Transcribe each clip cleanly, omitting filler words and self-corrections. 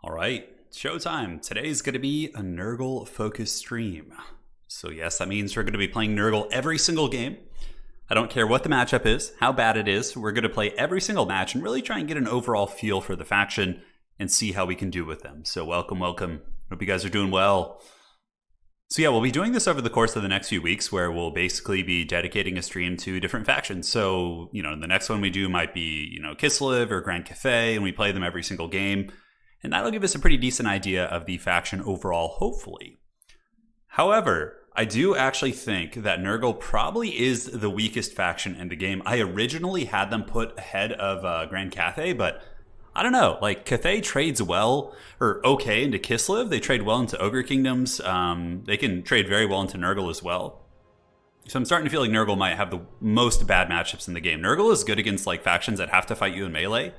All right, showtime. Today's going to be a Nurgle focused stream. So yes, that means we're going to be playing Nurgle every single game. I don't care what the matchup is, how bad it is. We're going to play every single match and really try and get an overall feel for the faction and see how we can do with them. So welcome. Hope you guys are doing well. So yeah, we'll be doing this over the course of the next few weeks where we'll basically be dedicating a stream to different factions. So, the next one we do might be, Kislev or Grand Cathay, and we play them every single game. And that'll give us a pretty decent idea of the faction overall, hopefully. However, I do actually think that Nurgle probably is the weakest faction in the game. I originally had them put ahead of Grand Cathay, but I don't know. Like, Cathay trades well, or okay, into Kislev. They trade well into Ogre Kingdoms. They can trade very well into Nurgle as well. So I'm starting to feel like Nurgle might have the most bad matchups in the game. Nurgle is good against like factions that have to fight you in melee,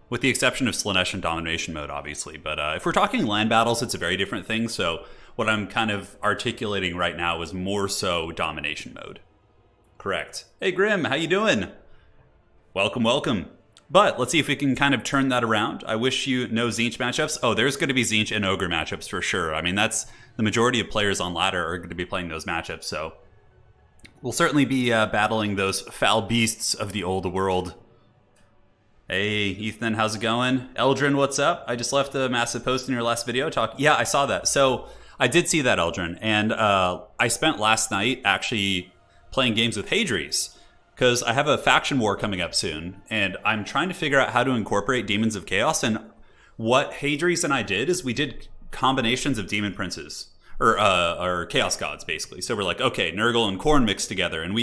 with the exception of Slaanesh and Domination mode, obviously. But if we're talking land battles, it's a very different thing. So what I'm kind of articulating right now is more so Domination mode. Correct. Hey, Grim, how you doing? Welcome. But let's see if we can kind of turn that around. I wish you no Tzeentch matchups. Oh, there's going to be Tzeentch and Ogre matchups for sure. I mean, that's the majority of players on ladder are going to be playing those matchups. So we'll certainly be battling those foul beasts of the old world. Hey, Ethan, how's it going? Eldrin, what's up? I just left a massive post in your last video. Yeah, I saw that. So I did see that, Eldrin. And I spent last night actually playing games with Hadries, because I have a faction war coming up soon. And I'm trying to figure out how to incorporate Demons of Chaos. And what Hadries and I did is we did combinations of Demon Princes, or Chaos Gods, basically. So we're like, okay, Nurgle and Khorne mixed together. And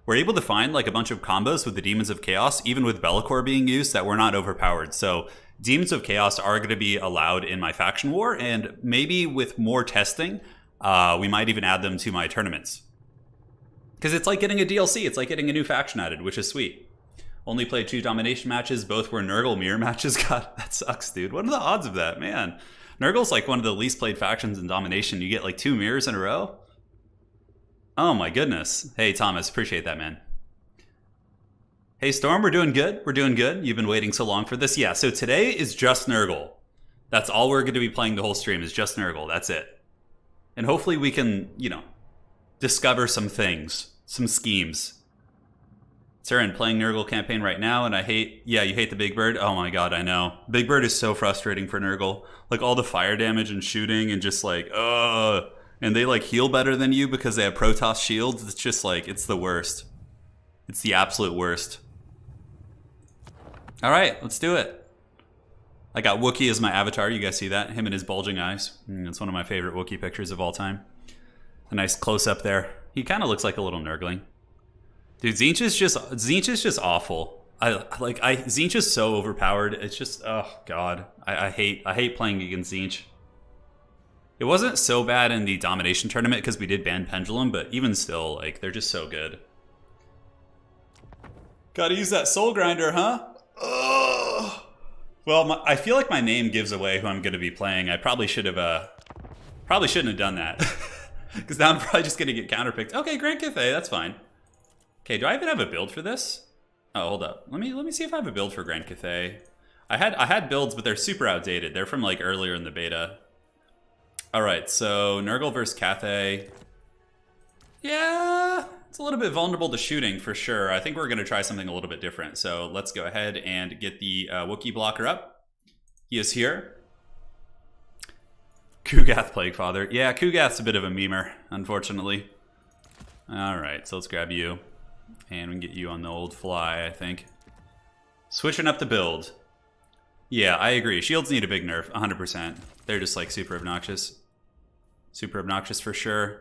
we're able to find like a bunch of combos with the Demons of Chaos, even with Be'lakor being used, that were not overpowered. So Demons of Chaos are going to be allowed in my faction war, and maybe with more testing, we might even add them to my tournaments. Because it's like getting a DLC, it's like getting a new faction added, which is sweet. Only played 2 domination matches, both were Nurgle mirror matches. God, that sucks, dude. What are the odds of that, man? Nurgle's like one of the least played factions in domination. You get like 2 mirrors in a row? Oh my goodness. Hey, Thomas, appreciate that, man. Hey, Storm, we're doing good. You've been waiting so long for this. Yeah, so today is just Nurgle. That's all we're going to be playing the whole stream is just Nurgle. That's it. And hopefully we can, discover some things, some schemes. Turin, playing Nurgle campaign right now, and you hate the Big Bird? Oh my god, I know. Big Bird is so frustrating for Nurgle. Like, all the fire damage and shooting and just like, and they like heal better than you because they have Protoss shields. It's just like, it's the worst. It's the absolute worst. All right, let's do it. I got Wookiee as my avatar. You guys see that? Him and his bulging eyes. It's one of my favorite Wookiee pictures of all time. A nice close up there. He kind of looks like a little Nurgling. Dude, Tzeentch is just awful. Tzeentch is so overpowered. It's just, oh god. I hate playing against Tzeentch. It wasn't so bad in the domination tournament because we did ban Pendulum, but even still, like, they're just so good. Gotta use that soul grinder, huh? Ugh. Well, I feel like my name gives away who I'm gonna be playing. I probably shouldn't have done that. Because now I'm probably just gonna get counterpicked. Okay, Grand Cathay, that's fine. Okay, do I even have a build for this? Oh, hold up. Let me see if I have a build for Grand Cathay. I had builds, but they're super outdated. They're from like earlier in the beta. Alright, so Nurgle versus Cathay. Yeah, it's a little bit vulnerable to shooting for sure. I think we're going to try something a little bit different. So let's go ahead and get the Wookiee blocker up. He is here. Kugath Plaguefather. Yeah, Kugath's a bit of a memer, unfortunately. Alright, so let's grab you. And we can get you on the old fly, I think. Switching up the build. Yeah, I agree. Shields need a big nerf, 100%. They're just like super obnoxious. Super obnoxious for sure.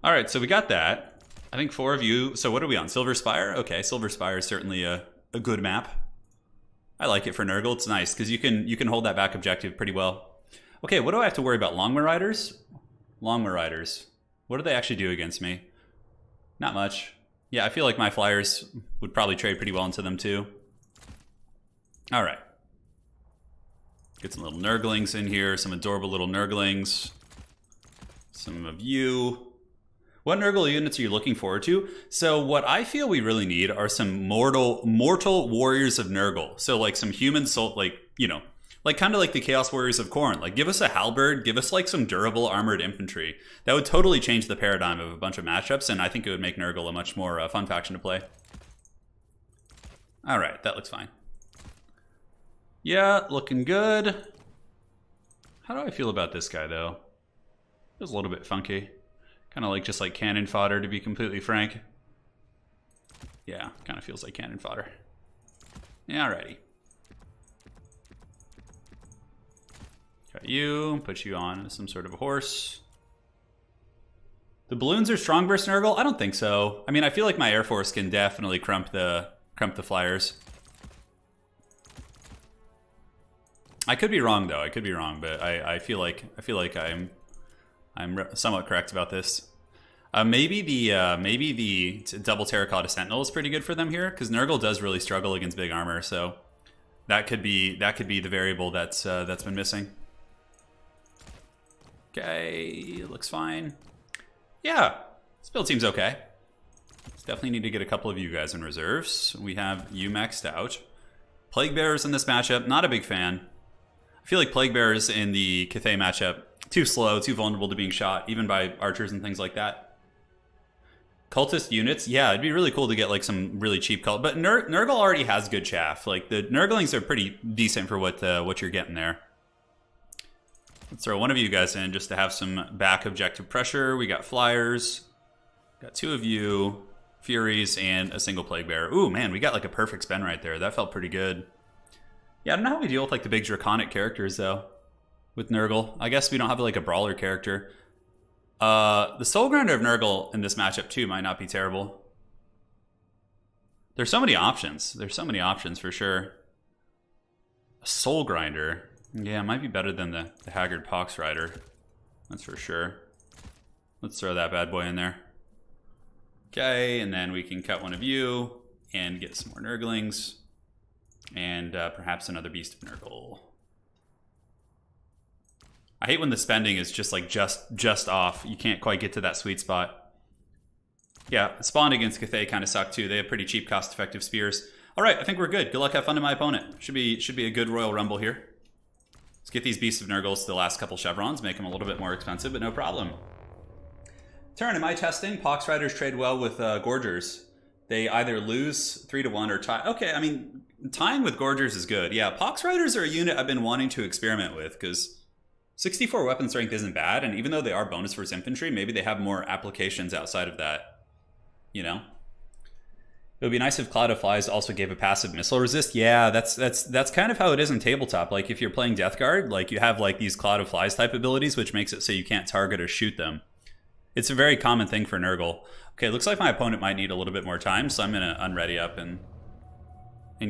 All right, so we got that. I think 4 of you. So what are we on? Silver Spire? Okay, Silver Spire is certainly a good map. I like it for Nurgle. It's nice because you can hold that back objective pretty well. Okay, what do I have to worry about? Longma Riders? Longma Riders. What do they actually do against me? Not much. Yeah, I feel like my flyers would probably trade pretty well into them too. All right. Get some little Nurglings in here, some adorable little Nurglings. Some of you. What Nurgle units are you looking forward to? So what I feel we really need are some mortal warriors of Nurgle. So like some human soul, like, Like kind of like the Chaos Warriors of Khorne. Like give us a halberd, give us like some durable armored infantry. That would totally change the paradigm of a bunch of matchups, and I think it would make Nurgle a much more fun faction to play. All right, that looks fine. Yeah, looking good. How do I feel about this guy though? Feels a little bit funky. Kind of like just like cannon fodder, to be completely frank. Yeah, kind of feels like cannon fodder. Yeah, alrighty. Got you, put you on some sort of a horse. The balloons are strong versus Nurgle? I don't think so. I mean, I feel like my Air Force can definitely crump the flyers. I could be wrong though. I could be wrong, but I feel like I'm somewhat correct about this. Maybe the double terracotta sentinel is pretty good for them here, because Nurgle does really struggle against big armor. So that could be the variable that's been missing. Okay, looks fine. Yeah, this build seems okay. Definitely need to get a couple of you guys in reserves. We have you maxed out. Plague Bearers in this matchup, not a big fan. I feel like Plague Bearers in the Cathay matchup, too slow, too vulnerable to being shot, even by archers and things like that. Cultist units, yeah, it'd be really cool to get like some really cheap cult. But Nurgle already has good chaff. Like the Nurglings are pretty decent for what you're getting there. Let's throw one of you guys in just to have some back objective pressure. We got flyers. Got two of you, Furies, and a single Plague Bearer. Ooh, man, we got like a perfect spend right there. That felt pretty good. Yeah, I don't know how we deal with like the big draconic characters though with Nurgle. I guess we don't have like a brawler character. The Soul Grinder of Nurgle in this matchup too might not be terrible. There's so many options. There's so many options for sure. A Soul Grinder. Yeah, it might be better than the Haggard Pox Rider. That's for sure. Let's throw that bad boy in there. Okay, and then we can cut one of you and get some more Nurglings. And perhaps another Beast of Nurgle. I hate when the spending is just like just off. You can't quite get to that sweet spot. Yeah, Spawn against Cathay kind of sucked too. They have pretty cheap, cost-effective spears. All right, I think we're good. Good luck, have fun to my opponent. Should be a good Royal Rumble here. Let's get these Beasts of Nurgles to the last couple chevrons, make them a little bit more expensive, but no problem. Turn, am I testing? Pox Riders trade well with Gorgers. They either lose 3-1 or tie. Okay, I mean, tying with Gorgers is good. Yeah, Pox Riders are a unit I've been wanting to experiment with, because 64 weapon strength isn't bad, and even though they are bonus versus infantry, maybe they have more applications outside of that, you know? It would be nice if Cloud of Flies also gave a passive missile resist. Yeah, that's kind of how it is in tabletop. Like if you're playing Death Guard, like you have like these Cloud of Flies type abilities, which makes it so you can't target or shoot them. It's a very common thing for Nurgle. Okay, looks like my opponent might need a little bit more time, so I'm gonna unready up and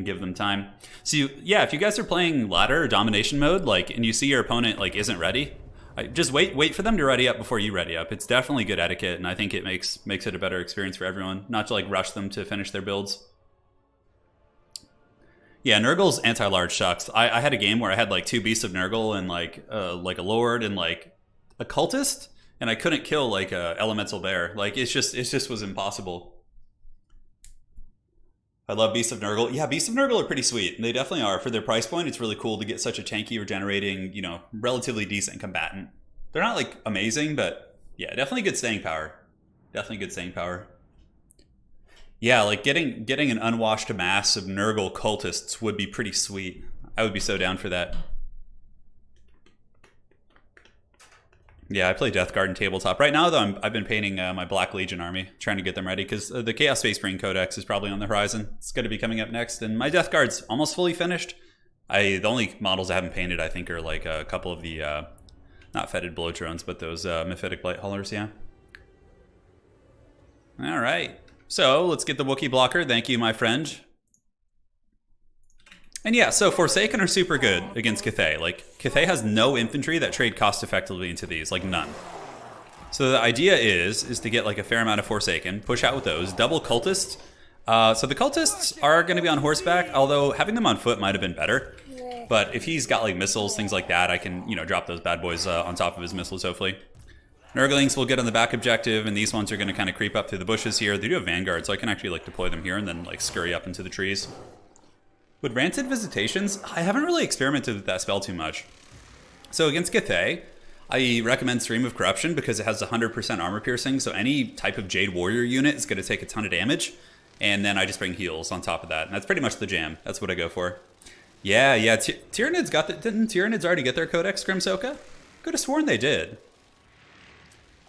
give them time. So yeah, if you guys are playing ladder or domination mode, like, and you see your opponent like isn't ready, just wait for them to ready up before you ready up. It's definitely good etiquette, and I think it makes it a better experience for everyone, not to like rush them to finish their builds. Yeah, Nurgle's anti-large sucks. I had a game where I had like 2 Beasts of Nurgle and like a Lord and like a Cultist, and I couldn't kill like a Elemental Bear. Like it just was impossible. I love Beasts of Nurgle. Yeah, Beasts of Nurgle are pretty sweet. They definitely are. For their price point, it's really cool to get such a tanky, regenerating, you know, relatively decent combatant. They're not, like, amazing, but, yeah, definitely good staying power. Definitely good staying power. Yeah, like, getting an unwashed mass of Nurgle cultists would be pretty sweet. I would be so down for that. Yeah, I play Death Guard in tabletop. Right now, though, I've been painting my Black Legion army, trying to get them ready, because the Chaos Space Marine Codex is probably on the horizon. It's going to be coming up next, and my Death Guard's almost fully finished. The only models I haven't painted, I think, are like a couple of the, not Fetid Blowdrones, but those Mephitic Light Haulers, yeah. All right. So, let's get the Wookiee blocker. Thank you, my friend. And yeah, so Forsaken are super good against Cathay. Like, Cathay has no infantry that trade cost effectively into these, like none. So the idea is to get like a fair amount of Forsaken, push out with those, double Cultists. So the Cultists are going to be on horseback, although having them on foot might have been better. But if he's got like missiles, things like that, I can, you know, drop those bad boys on top of his missiles, hopefully. Nurglings will get on the back objective, and these ones are going to kind of creep up through the bushes here. They do have Vanguard, so I can actually like deploy them here and then like scurry up into the trees. With Rancid Visitations, I haven't really experimented with that spell too much. So against Cathay, I recommend Stream of Corruption because it has 100% armor piercing, so any type of Jade Warrior unit is going to take a ton of damage. And then I just bring heals on top of that. And that's pretty much the jam. That's what I go for. Yeah. Tyranids got that. Didn't Tyranids already get their Codex, Grimsoka? Could have sworn they did.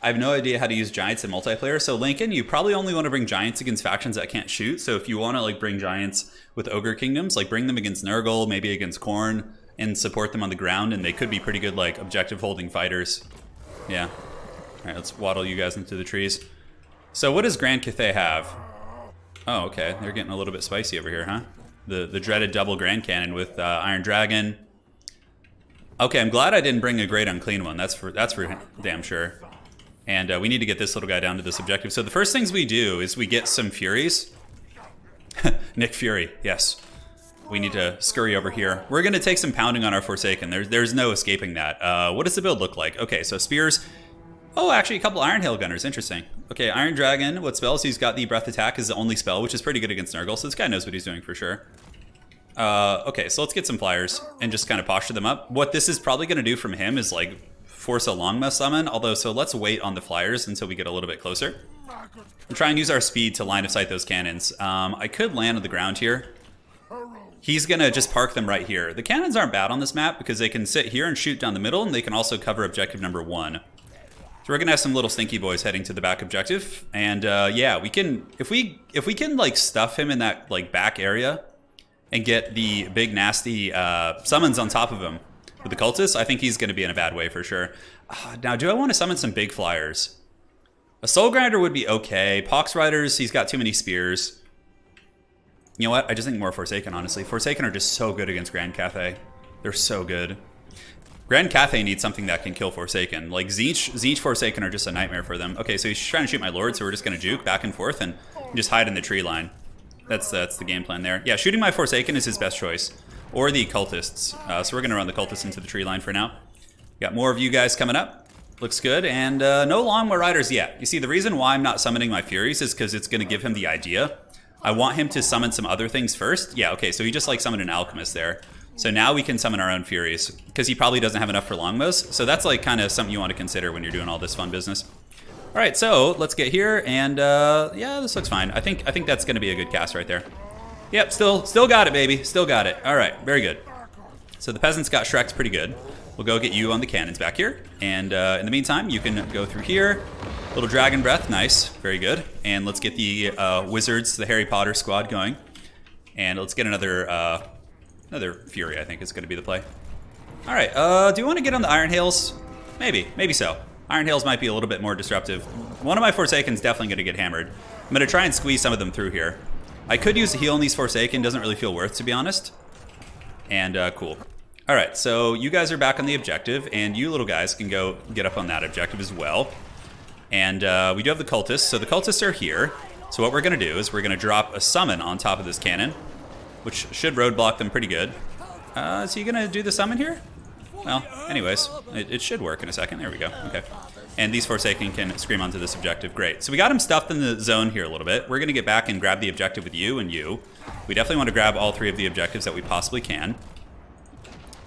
I have no idea how to use Giants in multiplayer. So Lincoln, you probably only want to bring Giants against factions that can't shoot. So if you want to like bring Giants with Ogre Kingdoms, like bring them against Nurgle, maybe against Khorne, and support them on the ground. And they could be pretty good like objective holding fighters. Yeah. All right, let's waddle you guys into the trees. So what does Grand Cathay have? Oh, okay. They're getting a little bit spicy over here, huh? The dreaded double Grand Cannon with Iron Dragon. Okay, I'm glad I didn't bring a Great Unclean one. That's for damn sure. And we need to get this little guy down to this objective. So the first things we do is we get some Furies. Nick Fury, yes. We need to scurry over here. We're going to take some pounding on our Forsaken. There's no escaping that. What does the build look like? Okay, so Spears. Oh, actually a couple Iron Hail Gunners. Interesting. Okay, Iron Dragon. What spells? He's got the Breath Attack is the only spell, which is pretty good against Nurgle. So this guy knows what he's doing for sure. Okay, so let's get some Flyers and just kind of posture them up. What this is probably going to do from him is like force a Longmouth summon. Although, so let's wait on the Flyers until we get a little bit closer. And try and use our speed to line of sight those cannons. I could land on the ground here. He's going to just park them right here. The cannons aren't bad on this map because they can sit here and shoot down the middle, and they can also cover objective number 1. So we're gonna have some little stinky boys heading to the back objective, and yeah, we can if we can like stuff him in that like back area and get the big nasty summons on top of him with the cultists, I think he's gonna be in a bad way for sure. Now, do I want to summon some big Flyers? A Soul Grinder would be okay. Pox Riders, he's got too many spears. You know what? I just think more Forsaken, honestly. Forsaken are just so good against Grand Cathay. They're so good. Grand Cathay needs something that can kill Forsaken. Like, Tzeentch Forsaken are just a nightmare for them. Okay, so he's trying to shoot my Lord, so we're just going to juke back and forth and just hide in the tree line. That's the game plan there. Yeah, shooting my Forsaken is his best choice. Or the Cultists. So we're going to run the Cultists into the tree line for now. Got more of you guys coming up. Looks good. And no Longbow Riders yet. You see, the reason why I'm not summoning my Furies is because it's going to give him the idea. I want him to summon some other things first. Yeah, okay, so he just like summoned an Alchemist there. So now we can summon our own Furies, because he probably doesn't have enough for Longbows. So that's like kind of something you want to consider when you're doing all this fun business. All right, so let's get here, and yeah, this looks fine. I think that's going to be a good cast right there. Yep, still got it, baby. Still got it. All right, very good. So the peasants got Shrek's pretty good. We'll go get you on the cannons back here, and in the meantime, you can go through here. Little Dragon Breath, nice, very good. And let's get the Wizards, the Harry Potter squad going, and let's get another Fury, I think is going to be the play. All right, do you want to get on the Iron Hails? Maybe so. Iron Hails might be a little bit more disruptive. One of my Forsaken's definitely going to get hammered. I'm going to try and squeeze some of them through here. I could use a heal on these Forsaken, doesn't really feel worth, to be honest. And cool. All right, so you guys are back on the objective, and you little guys can go get up on that objective as well. And we do have the Cultists, so the Cultists are here. So what we're going to do is we're going to drop a summon on top of this cannon, which should roadblock them pretty good. Is he going to do the summon here? Well, anyways, it should work in a second. There we go. Okay. And these Forsaken can scream onto this objective. Great. So we got him stuffed in the zone here a little bit. We're going to get back and grab the objective with you and you. We definitely want to grab all 3 of the objectives that we possibly can.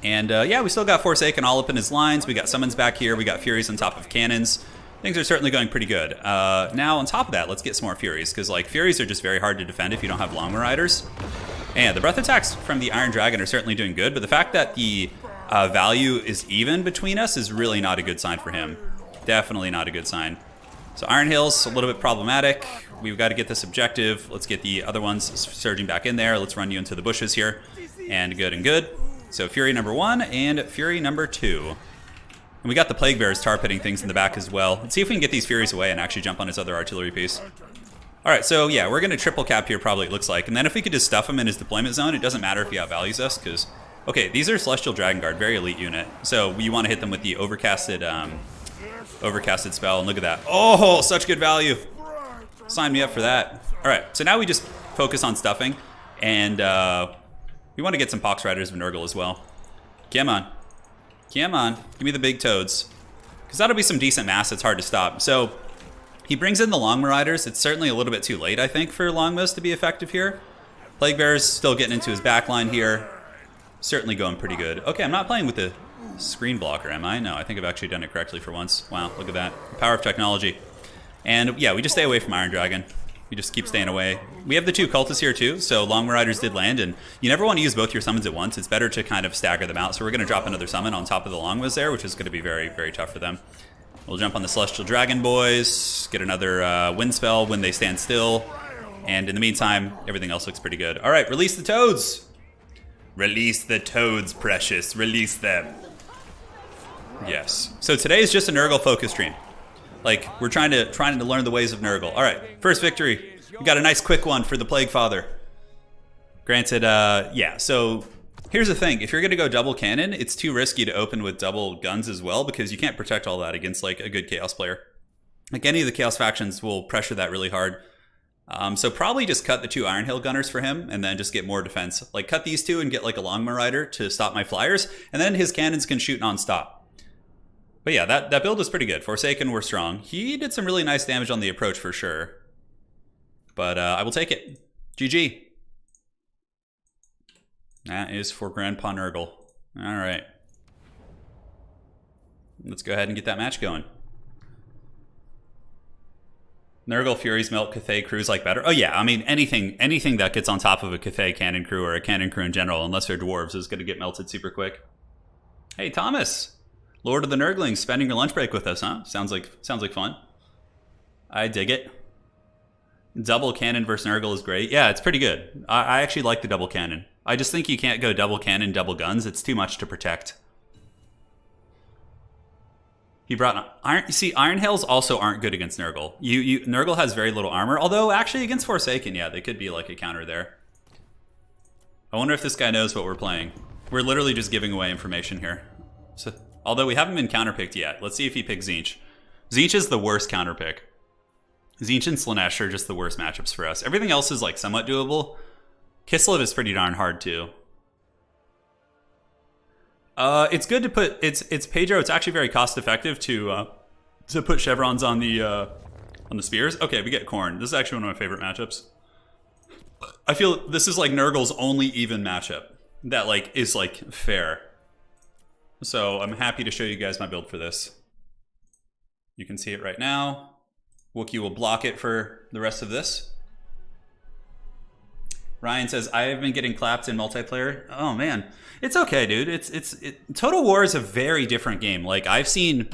And yeah, we still got Forsaken all up in his lines. We got summons back here. We got Furies on top of cannons. Things are certainly going pretty good. Now, on top of that, let's get some more Furies, because like Furies are just very hard to defend if you don't have Longbow Riders. And the breath attacks from the Iron Dragon are certainly doing good, but the fact that the value is even between us is really not a good sign for him. Definitely not a good sign. So Iron Hill's a little bit problematic. We've got to get this objective. Let's get the other ones surging back in there. Let's run you into the bushes here. And good and good. So Fury number 1 and Fury number 2. And we got the Plague Bears tar pitting things in the back as well. Let's see if we can get these Furies away and actually jump on his other artillery piece. Alright, so yeah, we're going to triple cap here probably, it looks like. And then if we could just stuff him in his deployment zone, it doesn't matter if he outvalues us, because... Okay, these are Celestial Dragon Guard, very elite unit. So you want to hit them with the overcasted spell, and look at that. Oh, such good value. Sign me up for that. Alright, so now we just focus on stuffing, and we want to get some Pox Riders of Nurgle as well. Come on. Come on. Give me the big toads. Because that'll be some decent mass, it's hard to stop. So... He brings in the Longbow Riders. It's certainly a little bit too late, I think, for Longbows to be effective here. Plague Bear's still getting into his back line here. Certainly going pretty good. Okay, I'm not playing with the screen blocker, am I? No, I think I've actually done it correctly for once. Wow, look at that. The power of technology. And yeah, we just stay away from Iron Dragon. We just keep staying away. We have the 2 cultists here too, so Long Riders did land, and you never want to use both your summons at once. It's better to kind of stagger them out. So we're going to drop another summon on top of the Long Wiz there, which is going to be very, very tough for them. We'll jump on the Celestial Dragon boys, get another wind spell when they stand still, and in the meantime, everything else looks pretty good. All right, release the toads. Release the toads, precious. Release them. Yes. So today is just a Nurgle focus stream. Like, we're trying to learn the ways of Nurgle. All right, first victory. We got a nice quick one for the Plague Father. Granted, yeah, so here's the thing. If you're going to go double cannon, it's too risky to open with double guns as well because you can't protect all that against, like, a good Chaos player. Like, any of the Chaos factions will pressure that really hard. So probably just cut the 2 Iron Hail Gunners for him and then just get more defense. Like, cut these 2 and get, like, a Longma Rider to stop my flyers, and then his cannons can shoot non-stop. But yeah, that build is pretty good. Forsaken were strong. He did some really nice damage on the approach for sure. But I will take it. GG. That is for Grandpa Nurgle. All right. Let's go ahead and get that match going. Nurgle Furies melt Cathay crews like better. Oh yeah, I mean anything that gets on top of a Cathay cannon crew or a cannon crew in general, unless they're dwarves, is going to get melted super quick. Hey Thomas. Lord of the Nurglings, spending your lunch break with us, huh? Sounds like fun. I dig it. Double cannon versus Nurgle is great. Yeah, it's pretty good. I actually like the double cannon. I just think you can't go double cannon, double guns. It's too much to protect. He brought Iron. You see, Iron Hails also aren't good against Nurgle. Nurgle has very little armor, although actually against Forsaken, yeah, they could be like a counter there. I wonder if this guy knows what we're playing. We're literally just giving away information here. So. Although we haven't been counterpicked yet. Let's see if he picks Tzeentch. Tzeentch is the worst counterpick. Tzeentch and Slaanesh are just the worst matchups for us. Everything else is like somewhat doable. Kislev is pretty darn hard too. It's good to put it's Pedro. It's actually very cost effective to put chevrons on the spears. Okay, we get Khorne. This is actually one of my favorite matchups. I feel this is like Nurgle's only even matchup that like is like fair. So I'm happy to show you guys my build for this. You can see it right now. Wookiee will block it for the rest of this. Ryan says, I have been getting clapped in multiplayer. Oh man, it's okay, dude. Total War is a very different game. Like I've seen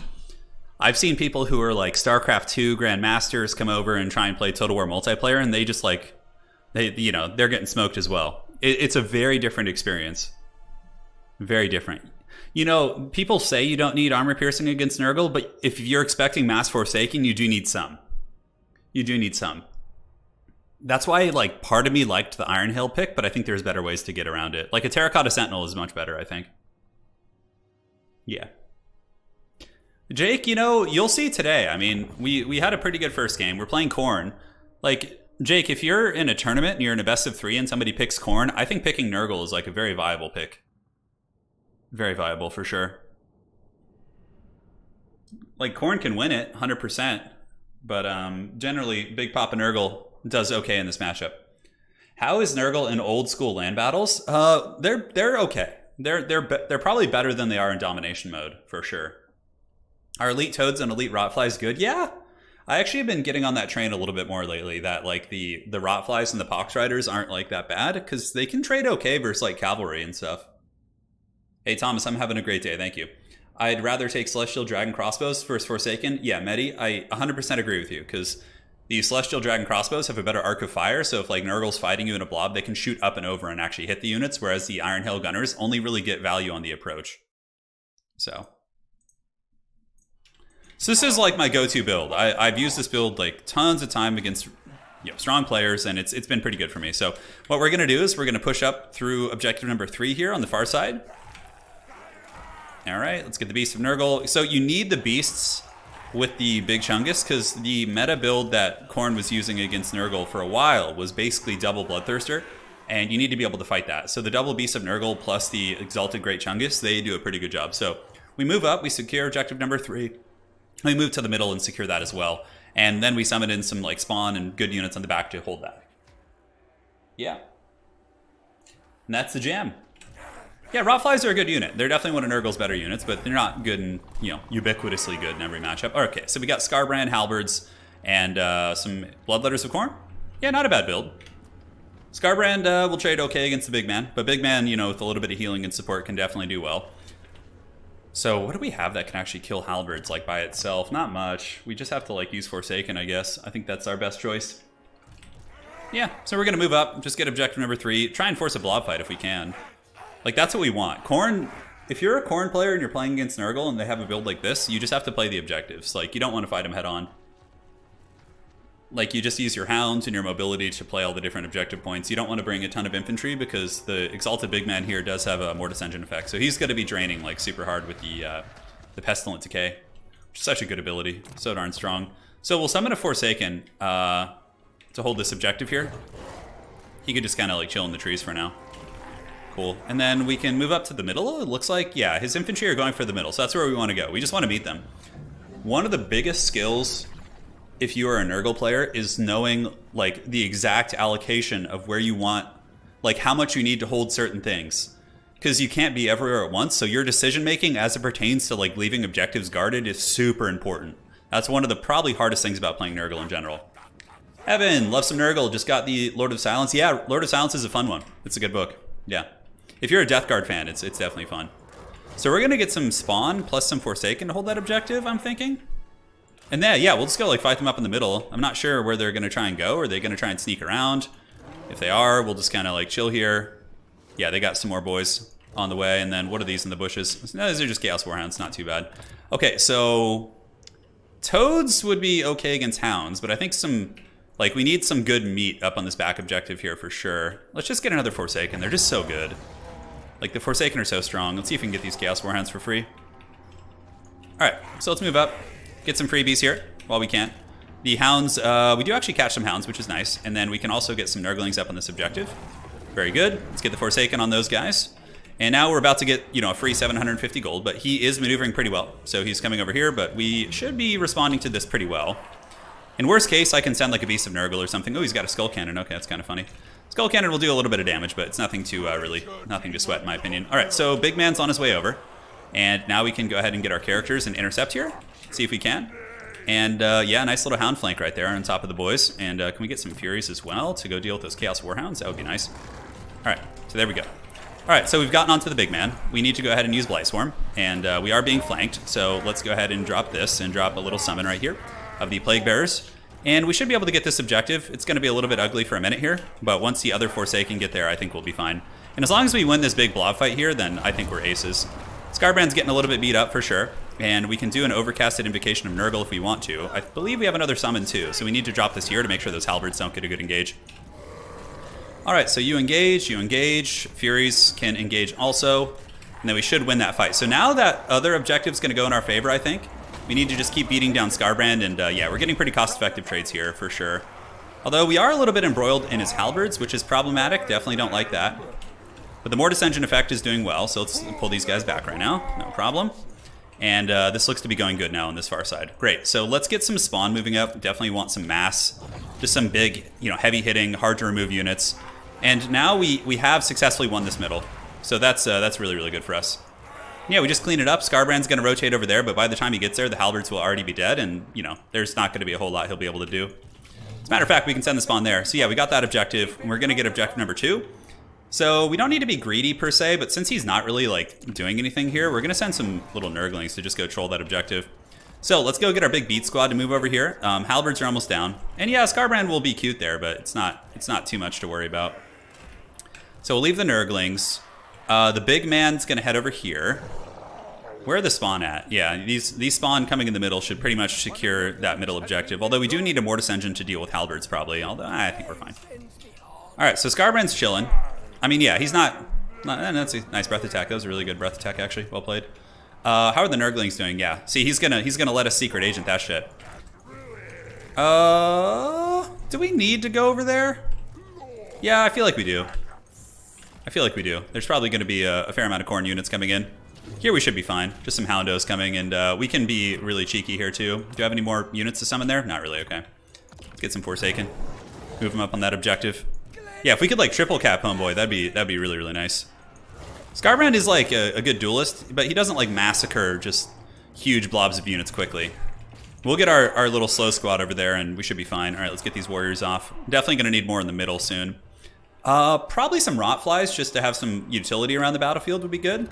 people who are like StarCraft 2 Grandmasters come over and try and play Total War multiplayer, and they just like, they're getting smoked as well. It's a very different experience. Very different. You know, people say you don't need armor piercing against Nurgle, but if you're expecting mass Forsaken, you do need some. You do need some. That's why, like, part of me liked the Iron Hail pick, but I think there's better ways to get around it. Like, a Terracotta Sentinel is much better, I think. Yeah. Jake, you know, you'll see today. I mean, we had a pretty good first game. We're playing Khorne. Like, Jake, if you're in a tournament and you're in a best of 3 and somebody picks Khorne, I think picking Nurgle is, like, a very viable pick. Very viable for sure. Like Khorne can win it 100%, but generally Big Papa Nurgle does okay in this matchup. How is Nurgle in old school land battles? They're okay. They're probably better than they are in domination mode for sure. Are elite toads and elite rotflies good? Yeah. I actually have been getting on that train a little bit more lately, that like the rotflies and the pox riders aren't like that bad because they can trade okay versus like cavalry and stuff. Hey, Thomas, I'm having a great day. Thank you. I'd rather take Celestial Dragon Crossbows versus Forsaken. Yeah, Medi, I 100% agree with you, because the Celestial Dragon Crossbows have a better arc of fire, so if like Nurgle's fighting you in a blob, they can shoot up and over and actually hit the units, whereas the Iron Hail Gunners only really get value on the approach. So this is like my go-to build. I've used this build like tons of time against strong players, and it's been pretty good for me. So what we're going to do is we're going to push up through objective number 3 here on the far side. All right, let's get the Beast of Nurgle. So you need the beasts with the Big Chungus, because the meta build that Khorne was using against Nurgle for a while was basically double Bloodthirster, and you need to be able to fight that. So the double Beast of Nurgle plus the Exalted Great Chungus, they do a pretty good job. So we move up, we secure objective number 3. We move to the middle and secure that as well. And then we summon in some like spawn and good units on the back to hold that. Yeah. And that's the jam. Yeah, Rotflies are a good unit. They're definitely one of Nurgle's better units, but they're not good and, you know, ubiquitously good in every matchup. Okay, so we got Scarbrand, Halberds, and some Bloodletters of Khorne. Yeah, not a bad build. Scarbrand will trade okay against the big man, but big man, you know, with a little bit of healing and support can definitely do well. So what do we have that can actually kill Halberds, like, by itself? Not much. We just have to, like, use Forsaken, I guess. I think that's our best choice. Yeah, so we're going to move up, just get objective number 3. Try and force a blob fight if we can. Like, that's what we want. Khorne, if you're a Khorne player and you're playing against Nurgle and they have a build like this, you just have to play the objectives. Like, you don't want to fight them head on. Like, you just use your hounds and your mobility to play all the different objective points. You don't want to bring a ton of infantry because the Exalted Big Man here does have a Mortis Engine effect. So he's going to be draining, like, super hard with the Pestilent Decay. Which is such a good ability. So darn strong. So we'll summon a Forsaken to hold this objective here. He could just kind of, like, chill in the trees for now. Cool. And then we can move up to the middle, it looks like. Yeah, his infantry are going for the middle, so that's where we want to go. We just want to meet them. One of the biggest skills, if you are a Nurgle player, is knowing, like, the exact allocation of where you want, like, how much you need to hold certain things. Because you can't be everywhere at once, so your decision making as it pertains to, like, leaving objectives guarded is super important. That's one of the probably hardest things about playing Nurgle in general. Evan, love some Nurgle, just got the Lord of Silence. Yeah, Lord of Silence is a fun one. It's a good book. Yeah. If you're a Death Guard fan, it's definitely fun. So we're going to get some Spawn plus some Forsaken to hold that objective, I'm thinking. And then, yeah, we'll just go, like, fight them up in the middle. I'm not sure where they're going to try and go. Are they going to try and sneak around? If they are, we'll just kind of, like, chill here. Yeah, they got some more boys on the way. And then what are these in the bushes? No, these are just Chaos Warhounds. Not too bad. Okay, so Toads would be okay against Hounds, but I think some... Like, we need some good meat up on this back objective here for sure. Let's just get another Forsaken. They're just so good. Like, the Forsaken are so strong. Let's see if we can get these Chaos Warhounds for free. Alright, so let's move up. Get some freebies here while we can. The Hounds, we do actually catch some Hounds, which is nice. And then we can also get some Nurglings up on this objective. Very good. Let's get the Forsaken on those guys. And now we're about to get, you know, a free 750 gold. But he is maneuvering pretty well. So he's coming over here, but we should be responding to this pretty well. In worst case, I can send, like, a Beast of Nurgle or something. Oh, he's got a Skull Cannon. Okay, that's kind of funny. Skull Cannon will do a little bit of damage, but it's nothing to nothing to sweat, in my opinion. All right, so Big Man's on his way over. And now we can go ahead and get our characters and intercept here. See if we can. And, yeah, nice little Hound flank right there on top of the boys. And can we get some Furies as well to go deal with those Chaos Warhounds? That would be nice. All right, so there we go. All right, so we've gotten onto the Big Man. We need to go ahead and use Blightswarm. And we are being flanked, so let's go ahead and drop this and drop a little summon right here of the Plague Bearers. And we should be able to get this objective. It's going to be a little bit ugly for a minute here, but once the other Forsaken get there, I think we'll be fine. And as long as we win this big blob fight here, then I think we're aces. Scarbrand's getting a little bit beat up for sure, and we can do an overcasted Invocation of Nurgle if we want to. I believe we have another summon too, so we need to drop this here to make sure those Halberds don't get a good engage. Alright, so you engage, Furies can engage also, and then we should win that fight. So now that other objective's going to go in our favor, I think. We need to just keep beating down Scarbrand, and yeah, we're getting pretty cost-effective trades here, for sure. Although we are a little bit embroiled in his Halberds, which is problematic. Definitely don't like that. But the Mortis Engine effect is doing well, so let's pull these guys back right now. No problem. And this looks to be going good now on this far side. Great, so let's get some Spawn moving up. Definitely want some mass. Just some big, you know, heavy-hitting, hard-to-remove units. And now we have successfully won this middle. So that's really, really good for us. Yeah, we just clean it up. Scarbrand's going to rotate over there, but by the time he gets there, the Halberds will already be dead, and, you know, there's not going to be a whole lot he'll be able to do. As a matter of fact, we can send the Spawn there. So yeah, we got that objective, and we're going to get objective number 2. So we don't need to be greedy, per se, but since he's not really, like, doing anything here, we're going to send some little Nurglings to just go troll that objective. So let's go get our big beat squad to move over here. Halberds are almost down. And yeah, Scarbrand will be cute there, but it's not too much to worry about. So we'll leave the Nurglings. The big man's going to head over here. Where are the Spawn at? Yeah, these Spawn coming in the middle should pretty much secure that middle objective. Although we do need a Mortis Engine to deal with Halberds probably. Although I think we're fine. Alright, so Scarbrand's chilling. I mean, yeah, he's not... That's a nice breath attack. That was a really good breath attack, actually. Well played. How are the Nurglings doing? Yeah. See, he's gonna let us secret agent that shit. Do we need to go over there? Yeah, I feel like we do. There's probably going to be a fair amount of Khorne units coming in. Here we should be fine. Just some Houndos coming, and we can be really cheeky here too. Do you have any more units to summon there? Not really, okay. Let's get some Forsaken. Move them up on that objective. Yeah, if we could like triple cap Homeboy, that'd be really, really nice. Scarbrand is like a good duelist, but he doesn't like massacre just huge blobs of units quickly. We'll get our little slow squad over there and we should be fine. All right, let's get these warriors off. Definitely gonna need more in the middle soon. Probably some Rotflies just to have some utility around the battlefield would be good.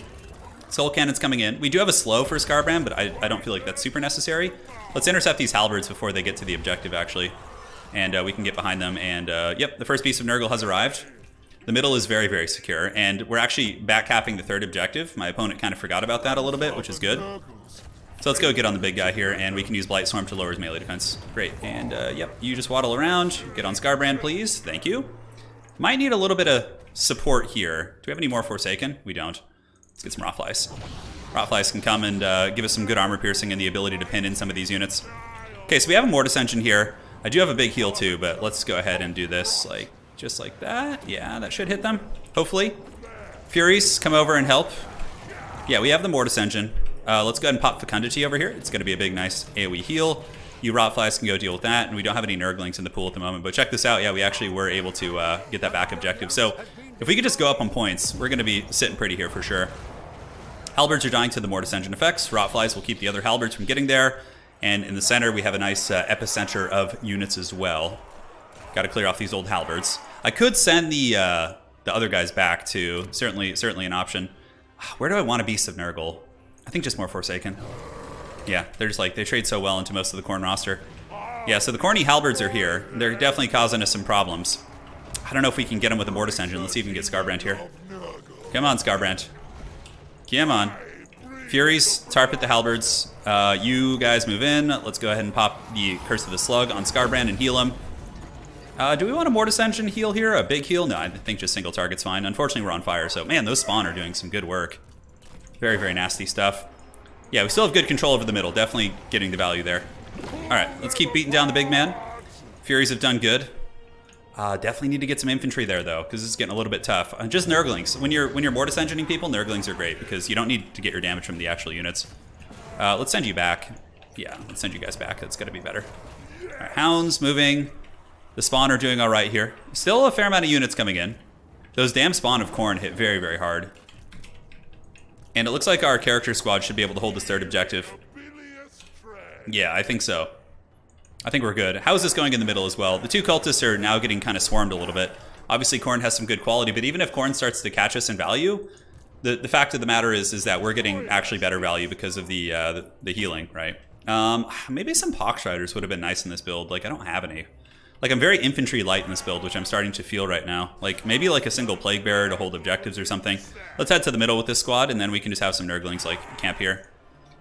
Soul Cannon's coming in. We do have a slow for Scarbrand, but I don't feel like that's super necessary. Let's intercept these halberds before they get to the objective, actually. And we can get behind them. And yep, the first piece of Nurgle has arrived. The middle is very, very secure. And we're actually back-capping the third objective. My opponent kind of forgot about that a little bit, which is good. So let's go get on the big guy here, and we can use Blight Storm to lower his melee defense. Great. And yep, you just waddle around. Get on Scarbrand, please. Thank you. Might need a little bit of support here. Do we have any more Forsaken? We don't. Let's get some Rotflies. Rotflies can come and give us some good armor piercing and the ability to pin in some of these units. Okay, so we have a Mortis Engine here. I do have a big heal too, but let's go ahead and do this like just like that. Yeah, that should hit them, hopefully. Furies, come over and help. Yeah, we have the Mortis Engine. Let's go ahead and pop Fecundity over here. It's going to be a big, nice AoE heal. You Rotflies can go deal with that, and we don't have any Nurglings in the pool at the moment. But check this out. Yeah, we actually were able to get that back objective. So if we could just go up on points, we're going to be sitting pretty here for sure. Halberds are dying to the Mortis Engine effects. Rotflies will keep the other Halberds from getting there. And in the center, we have a nice epicenter of units as well. Got to clear off these old Halberds. I could send the other guys back too. Certainly an option. Where do I want a Beast of Nurgle? I think just more Forsaken. Yeah, they're just like, they trade so well into most of the Khorne roster. Yeah, so the Khorne Halberds are here. They're definitely causing us some problems. I don't know if we can get them with a Mortis Engine. Let's see if we can get Scarbrand here. Come on, Scarbrand. Come on. Furies, target the Halberds. You guys move in. Let's go ahead and pop the Curse of the Slug on Scarbrand and heal him. Do we want a Mortis Engine heal here? A big heal? No, I think just single target's fine. Unfortunately, we're on fire, so man, those spawn are doing some good work. Very, very nasty stuff. Yeah, we still have good control over the middle. Definitely getting the value there. All right, let's keep beating down the big man. Furies have done good. Definitely need to get some infantry there, though, because it's getting a little bit tough. Just Nurglings. When you're Mortis Engineing people, Nurglings are great, because you don't need to get your damage from the actual units. Let's send you back. Yeah, let's send you guys back. That's going to be better. All right, Hounds moving. The spawn are doing all right here. Still a fair amount of units coming in. Those damn spawn of Khorne hit very, very hard. And it looks like our character squad should be able to hold this third objective. Yeah, I think so. I think we're good. How is this going in the middle as well? The two cultists are now getting kind of swarmed a little bit. Obviously, Khorne has some good quality, but even if Khorne starts to catch us in value, the fact of the matter is that we're getting actually better value because of the healing, right? Maybe some Poxriders would have been nice in this build. Like, I don't have any. Like, I'm very infantry light in this build, which I'm starting to feel right now. Like, maybe like a single Plague Bearer to hold objectives or something. Let's head to the middle with this squad, and then we can just have some Nurglings, like, camp here.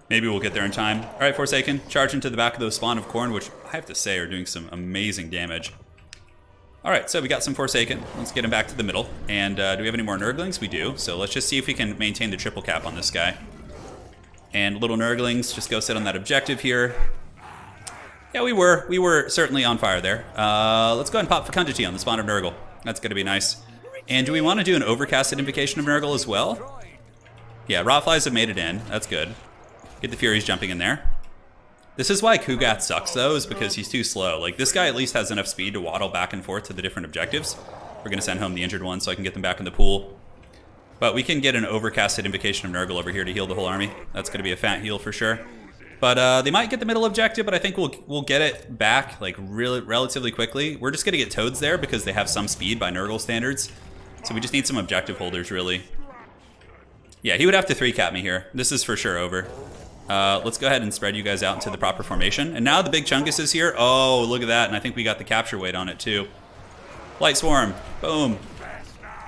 Maybe we'll get there in time. All right, Forsaken, charge into the back of those spawn of Khorne, which I have to say are doing some amazing damage. All right, so we got some Forsaken. Let's get him back to the middle. And do we have any more Nurglings? We do. So let's just see if we can maintain the triple cap on this guy. And little Nurglings, just go sit on that objective here. Yeah, we were certainly on fire there. Let's go ahead and pop Fecundity on the spawn of Nurgle. That's going to be nice. And do we want to do an overcasted invocation of Nurgle as well? Yeah, Rotflies have made it in. That's good. Get the Furies jumping in there. This is why Kugath sucks, though, is because he's too slow. Like, this guy at least has enough speed to waddle back and forth to the different objectives. We're going to send home the injured one so I can get them back in the pool. But we can get an overcasted invocation of Nurgle over here to heal the whole army. That's going to be a fat heal for sure. But they might get the middle objective, but I think we'll get it back like relatively quickly. We're just gonna get Toads there because they have some speed by Nurgle standards. So we just need some objective holders, really. Yeah, he would have to 3-cap me here. This is for sure over. Let's go ahead and spread you guys out into the proper formation. And now the big Chungus is here. Oh, look at that. And I think we got the capture weight on it too. Light Swarm. Boom.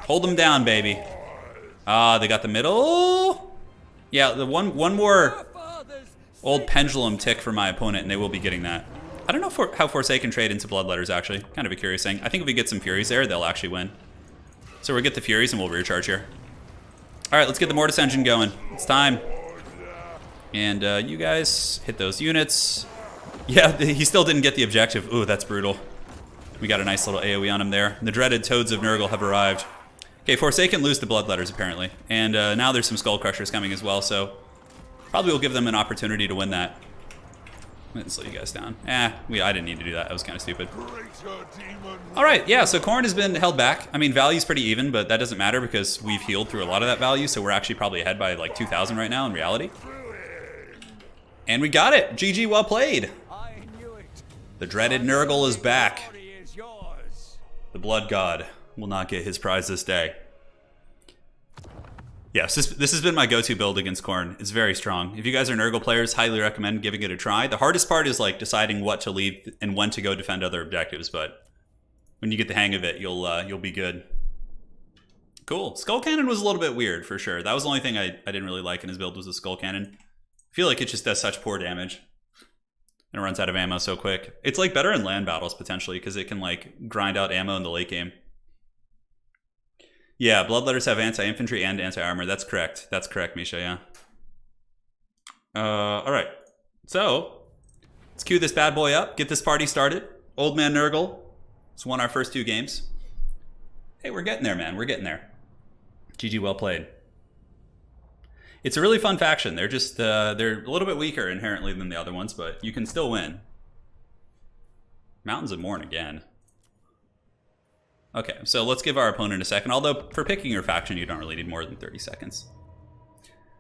Hold them down, baby. They got the middle. Yeah, the one more old pendulum tick for my opponent, and they will be getting that. I don't know how Forsaken trade into Bloodletters, actually. Kind of a curious thing. I think if we get some Furies there, they'll actually win. So we'll get the Furies, and we'll rear charge here. All right, let's get the Mortis Engine going. It's time. And you guys hit those units. Yeah, he still didn't get the objective. Ooh, that's brutal. We got a nice little AoE on him there. The dreaded Toads of Nurgle have arrived. Okay, Forsaken lose the Bloodletters, apparently. And now there's some Skull Crushers coming as well, so probably we'll give them an opportunity to win that. I'm gonna slow you guys down. I didn't need to do that. That was kind of stupid. All right, yeah, so Khorne has been held back. I mean, value's pretty even, but that doesn't matter because we've healed through a lot of that value, so we're actually probably ahead by like 2,000 right now in reality. And we got it. GG, well played. The dreaded Nurgle is back. The Blood God will not get his prize this day. Yes, this has been my go-to build against Khorne. It's very strong. If you guys are Nurgle players, highly recommend giving it a try. The hardest part is like deciding what to leave and when to go defend other objectives, but when you get the hang of it, you'll be good. Cool. Skull Cannon was a little bit weird for sure. That was the only thing I didn't really like in his build was the Skull Cannon. I feel like it just does such poor damage. And it runs out of ammo so quick. It's like better in land battles potentially because it can like grind out ammo in the late game. Yeah, Bloodletters have anti-infantry and anti-armor. That's correct. That's correct, Misha, yeah. All right. So, let's cue this bad boy up. Get this party started. Old Man Nurgle has won our first 2 games. Hey, we're getting there, man. We're getting there. GG, well played. It's a really fun faction. They're just, they're a little bit weaker inherently than the other ones, but you can still win. Mountains of Morn again. Okay, so let's give our opponent a second. Although, for picking your faction, you don't really need more than 30 seconds.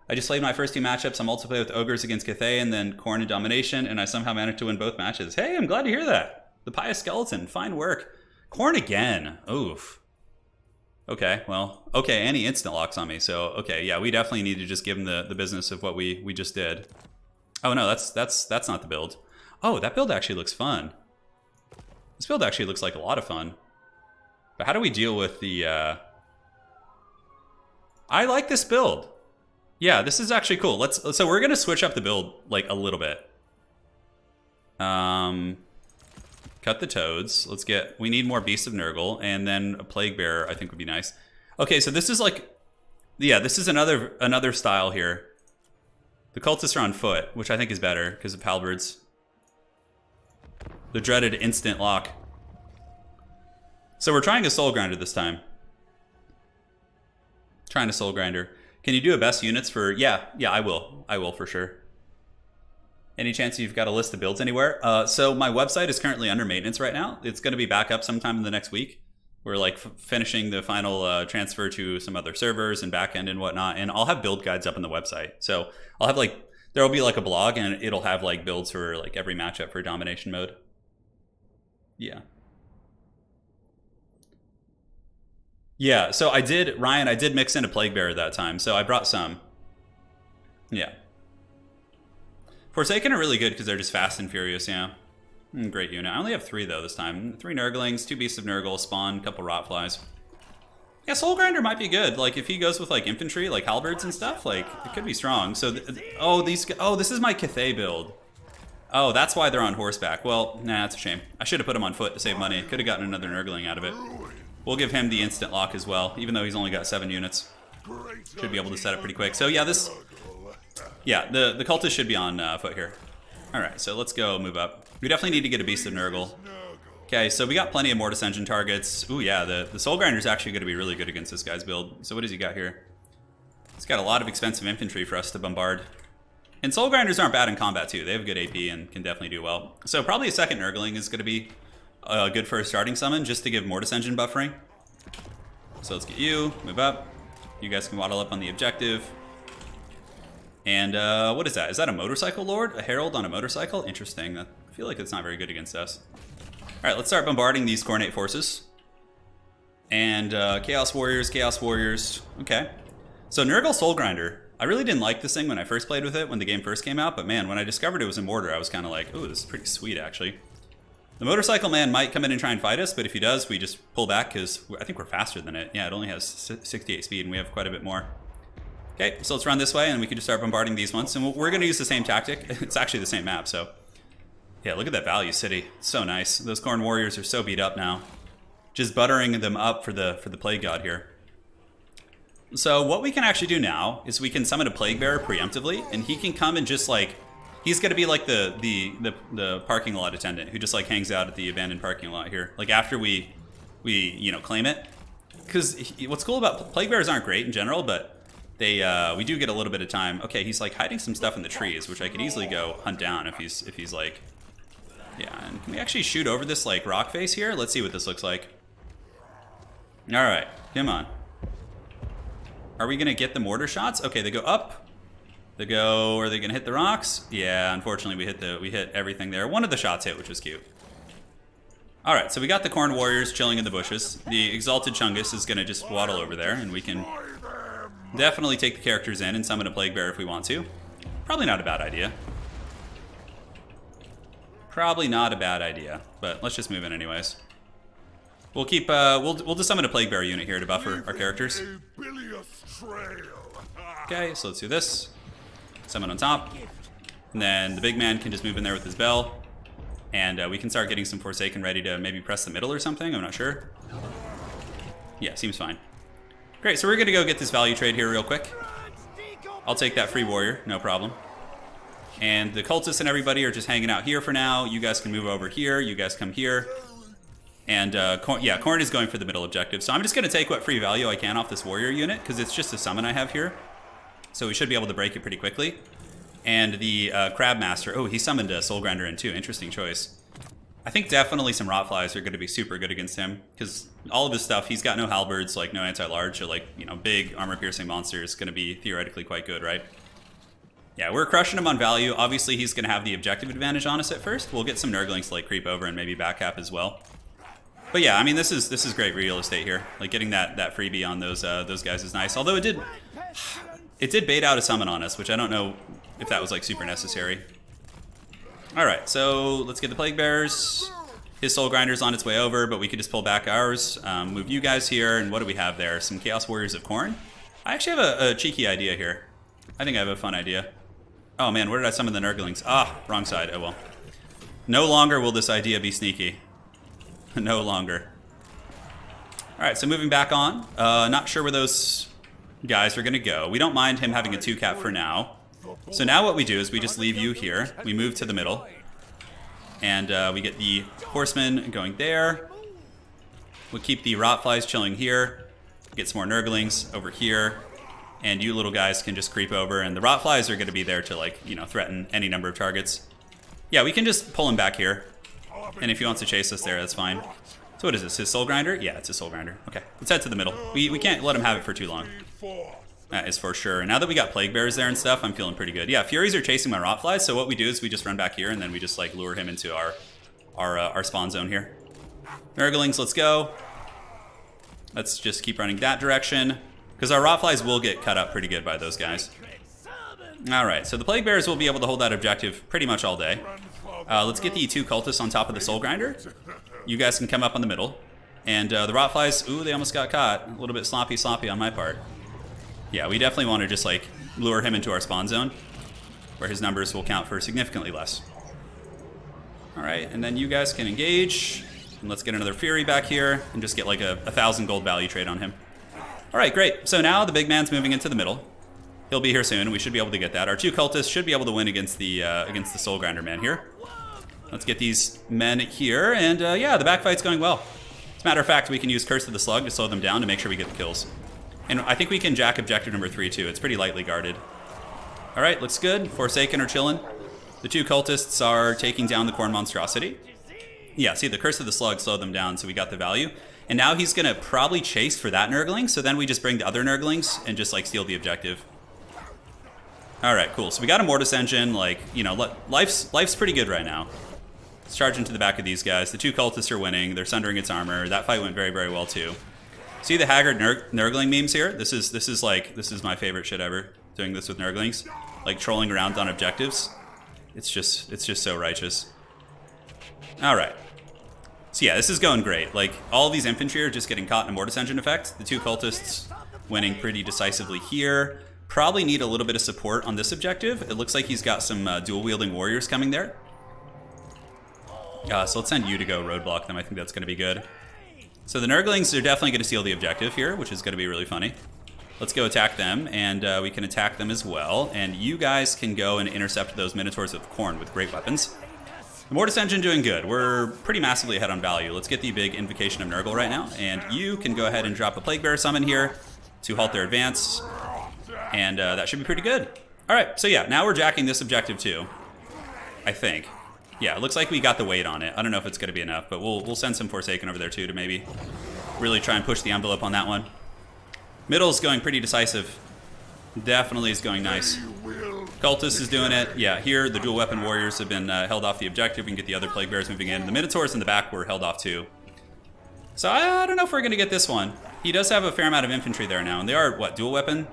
I just played my first 2 matchups. I multiplayer with Ogres against Cathay and then Khorne and Domination, and I somehow managed to win both matches. Hey, I'm glad to hear that. The Pious Skeleton, fine work. Khorne again. Oof. Okay, well, okay, and he instant locks on me, so, okay, yeah, we definitely need to just give him the business of what we just did. Oh, no, that's not the build. Oh, that build actually looks fun. This build actually looks like a lot of fun. But how do we deal with the, I like this build. Yeah, this is actually cool. So we're gonna switch up the build, like, a little bit. Cut the toads. We need more Beasts of Nurgle, and then a Plague Bearer I think would be nice. Okay, so this is like, yeah, this is another style here. The Cultists are on foot, which I think is better, because of Halberds. The dreaded instant lock. So we're trying a Soul Grinder this time. Trying a Soul Grinder. Can you do a best units for, yeah, I will for sure. Any chance you've got a list of builds anywhere? So my website is currently under maintenance right now. It's going to be back up sometime in the next week. We're like finishing the final transfer to some other servers and backend and whatnot. And I'll have build guides up on the website. So I'll have like, there'll be like a blog and it'll have like builds for like every matchup for domination mode. Yeah. Yeah, so Ryan, I did mix in a Plague Bearer that time. So I brought some. Yeah. Forsaken are really good because they're just fast and furious, yeah. Great unit. I only have 3 though this time. 3 Nurglings, 2 Beasts of Nurgle, Spawn, a couple Rotflies. Yeah, Soul Grinder might be good. Like if he goes with like infantry, like halberds and stuff, like it could be strong. So, this is my Cathay build. Oh, that's why they're on horseback. Well, nah, that's a shame. I should have put him on foot to save money. Could have gotten another Nurgling out of it. We'll give him the instant lock as well, even though he's only got 7 units. Should be able to set up pretty quick. So yeah, the cultist should be on foot here. All right, so let's go move up. We definitely need to get a Beast of Nurgle. Okay, so we got plenty of Mortis Engine targets. Ooh, yeah, the Soul Grinder is actually going to be really good against this guy's build. So what does he got here? He's got a lot of expensive infantry for us to bombard. And Soul Grinders aren't bad in combat too. They have good AP and can definitely do well. So probably a second Nurgling is going to be good for a starting summon, just to give Mortis Engine buffering. So let's get you, move up. You guys can waddle up on the objective. And what is that? Is that a motorcycle lord? A herald on a motorcycle? Interesting. I feel like it's not very good against us. All right, let's start bombarding these Khornate forces. And Chaos Warriors. Okay. So Nurgle Soul Grinder. I really didn't like this thing when I first played with it, when the game first came out. But man, when I discovered it was in Mortar, I was kind of like, ooh, this is pretty sweet, actually. The Motorcycle Man might come in and try and fight us, but if he does, we just pull back because I think we're faster than it. Yeah, it only has 68 speed, and we have quite a bit more. Okay, so let's run this way, and we can just start bombarding these ones. And we're going to use the same tactic. It's actually the same map, so... Yeah, look at that Value City. It's so nice. Those Khorne Warriors are so beat up now. Just buttering them up for the Plague God here. So what we can actually do now is we can summon a Plague Bearer preemptively, and he can come and just, like... He's going to be like the parking lot attendant who just like hangs out at the abandoned parking lot here. Like after we claim it. Because what's cool about Plague Bearers aren't great in general, but we do get a little bit of time. Okay, he's like hiding some stuff in the trees, which I could easily go hunt down if he's like, yeah. And can we actually shoot over this like rock face here? Let's see what this looks like. All right, come on. Are we gonna get the mortar shots? Okay, they go up. They go. Are they gonna hit the rocks? Yeah, unfortunately we hit everything there. One of the shots hit, which was cute. All right, so we got the Khorne warriors chilling in the bushes. The exalted Chungus is gonna just waddle over there, and we can definitely take the characters in and summon a plague bear if we want to. Probably not a bad idea. Probably not a bad idea, but let's just move in anyways. We'll keep. We'll just summon a plague bear unit here to buffer our characters. Okay, so let's do this. Summon on top, and then the big man can just move in there with his bell. And we can start getting some Forsaken ready to maybe press the middle or something. I'm not sure. Yeah, seems fine. Great, so we're going to go get this value trade here real quick. I'll take that free warrior, no problem. And the cultists and everybody are just hanging out here for now. You guys can move over here. You guys come here. And Khorne is going for the middle objective. So I'm just going to take what free value I can off this warrior unit because it's just a summon I have here. So we should be able to break it pretty quickly. And the Crab Master, oh, he summoned a Soul Grinder in too. Interesting choice. I think definitely some Rotflies are going to be super good against him because all of his stuff, he's got no halberds, like no anti-large, or like, you know, big armor-piercing monsters, going to be theoretically quite good, right? Yeah, we're crushing him on value. Obviously, he's going to have the objective advantage on us at first. We'll get some Nurglings to like creep over and maybe backcap as well. But yeah, I mean, this is great real estate here. Like getting that freebie on those guys is nice. Although it did bait out a summon on us, which I don't know if that was like super necessary. All right, so let's get the Plague Bears. His Soul Grinder's on its way over, but we could just pull back ours. Move you guys here, and what do we have there? Some Chaos Warriors of Khorne. I actually have a cheeky idea here. I think I have a fun idea. Oh man, where did I summon the Nurglings? Ah, wrong side, oh well. No longer will this idea be sneaky. No longer. All right, so moving back on. Not sure where those guys are gonna go. We don't mind him having a 2-cap for now. So now what we do is we just leave you here. We move to the middle. And we get the horsemen going there. We'll keep the Rotflies chilling here. Get some more Nurglings over here. And you little guys can just creep over. And the Rotflies are going to be there to, like, you know, threaten any number of targets. Yeah, we can just pull him back here. And if he wants to chase us there, that's fine. So what is this, his Soul Grinder? Yeah, it's his Soul Grinder. Okay, let's head to the middle. We can't let him have it for too long. That is for sure. Now that we got Plague Bears there and stuff, I'm feeling pretty good. Yeah, Furies are chasing my Rotflies, so what we do is we just run back here and then we just like lure him into our spawn zone here. Nurglings, let's go. Let's just keep running that direction because our Rotflies will get cut up pretty good by those guys. All right, so the Plague Bears will be able to hold that objective pretty much all day. Let's get the 2 cultists on top of the Soul Grinder. You guys can come up on the middle. And the Rotflies, ooh, they almost got caught. A little bit sloppy on my part. Yeah, we definitely want to just like lure him into our spawn zone where his numbers will count for significantly less. All right, and then you guys can engage. And let's get another Fury back here and just get like a 1,000 gold value trade on him. All right, great. So now the big man's moving into the middle. He'll be here soon. We should be able to get that. Our 2 cultists should be able to win against the Soul Grinder man here. Let's get these men here. And yeah, the backfight's going well. As a matter of fact, we can use Curse of the Slug to slow them down to make sure we get the kills. And I think we can jack objective number 3 too. It's pretty lightly guarded. All right, looks good. Forsaken are chilling. The 2 cultists are taking down the Khorne monstrosity. Yeah, see, the Curse of the Slug slowed them down, so we got the value. And now he's gonna probably chase for that Nurgling, so then we just bring the other Nurglings and just like steal the objective. All right, cool. So we got a Mortis Engine. Like, you know, life's pretty good right now. Let's charge into the back of these guys. The 2 cultists are winning. They're sundering its armor. That fight went very, very well too. See the Haggard Nurgling memes here? This is my favorite shit ever. Doing this with Nurglings, like trolling around on objectives. It's just so righteous. All right. So yeah, this is going great. Like all these infantry are just getting caught in a Mortis Engine effect. The 2 cultists winning pretty decisively here. Probably need a little bit of support on this objective. It looks like he's got some dual wielding warriors coming there. So let's send you to go roadblock them. I think that's going to be good. So the Nurglings are definitely going to steal the objective here, which is going to be really funny. Let's go attack them, and we can attack them as well. And you guys can go and intercept those Minotaurs of Khorne with great weapons. The Mortis Engine doing good. We're pretty massively ahead on value. Let's get the big Invocation of Nurgle right now. And you can go ahead and drop a Plague Bear summon here to halt their advance. And that should be pretty good. All right, so yeah, now we're jacking this objective too, I think. Yeah, it looks like we got the weight on it. I don't know if it's going to be enough, but we'll send some Forsaken over there too to maybe really try and push the envelope on that one. Middle's going pretty decisive. Definitely is going nice. Cultist is doing it. Yeah, here the dual weapon warriors have been held off the objective. We can get the other plague bears moving in. The Minotaurs in the back were held off too. So I don't know if we're going to get this one. He does have a fair amount of infantry there now, and they are, what, dual weapon?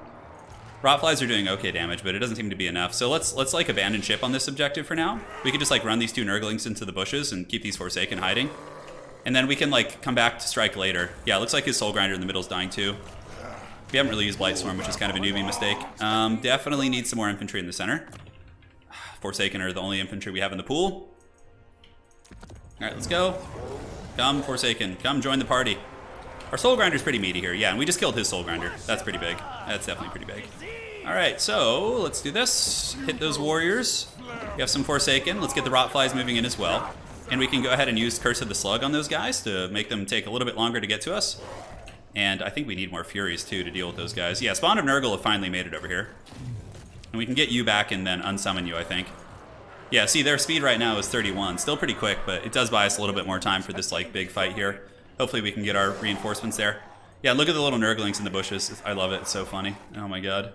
Rotflies are doing okay damage, but it doesn't seem to be enough. So let's like abandon ship on this objective for now. We could just like run these two Nurglings into the bushes and keep these Forsaken hiding. And then we can like come back to strike later. Yeah, it looks like his Soul Grinder in the middle is dying too. We haven't really used Blightstorm, which is kind of a newbie mistake. Definitely need some more infantry in the center. Forsaken are the only infantry we have in the pool. All right, let's go. Come, Forsaken. Come join the party. Our Soul Grinder's pretty meaty here. Yeah, and we just killed his Soul Grinder. That's pretty big. That's definitely pretty big. All right, so let's do this. Hit those warriors. We have some Forsaken. Let's get the Rotflies moving in as well. And we can go ahead and use Curse of the Slug on those guys to make them take a little bit longer to get to us. And I think we need more Furies, too, to deal with those guys. Yeah, Spawn of Nurgle have finally made it over here. And we can get you back and then unsummon you, I think. Yeah, see, their speed right now is 31. Still pretty quick, but it does buy us a little bit more time for this, like, big fight here. Hopefully we can get our reinforcements there. Yeah, look at the little Nurglings in the bushes. I love it. It's so funny. Oh, my God.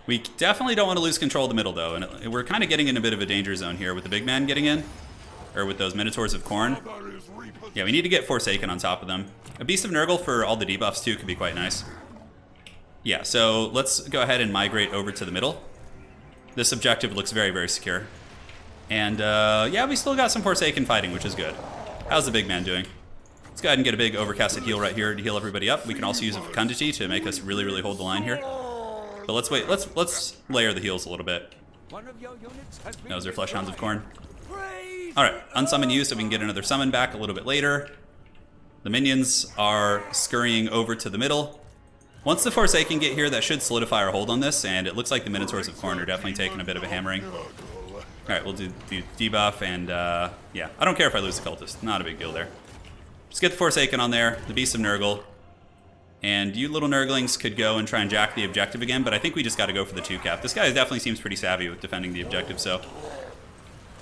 We definitely don't want to lose control of the middle, though. And we're kind of getting in a bit of a danger zone here with the big man getting in. Or with those Minotaurs of Khorne. Yeah, we need to get Forsaken on top of them. A Beast of Nurgle for all the debuffs, too, could be quite nice. Yeah, so let's go ahead and migrate over to the middle. This objective looks very, very secure. And, yeah, we still got some Forsaken fighting, which is good. How's the big man doing? Let's go ahead and get a big overcasted heal right here to heal everybody up. We can also use a Fecundity to make us really, really hold the line here. But let's wait. Let's layer the heals a little bit. Those are Fleshhounds of Khorne. Alright, unsummon you so we can get another summon back a little bit later. The minions are scurrying over to the middle. Once the Forsaken get here, that should solidify our hold on this, and it looks like the Minotaurs of Khorne are definitely taking a bit of a hammering. Alright, we'll do debuff, and yeah, I don't care if I lose the Cultist. Not a big deal there. Just get the Forsaken on there, the Beast of Nurgle. And you little Nurglings could go and try and jack the objective again, but I think we just got to go for the 2-cap. This guy definitely seems pretty savvy with defending the objective, so...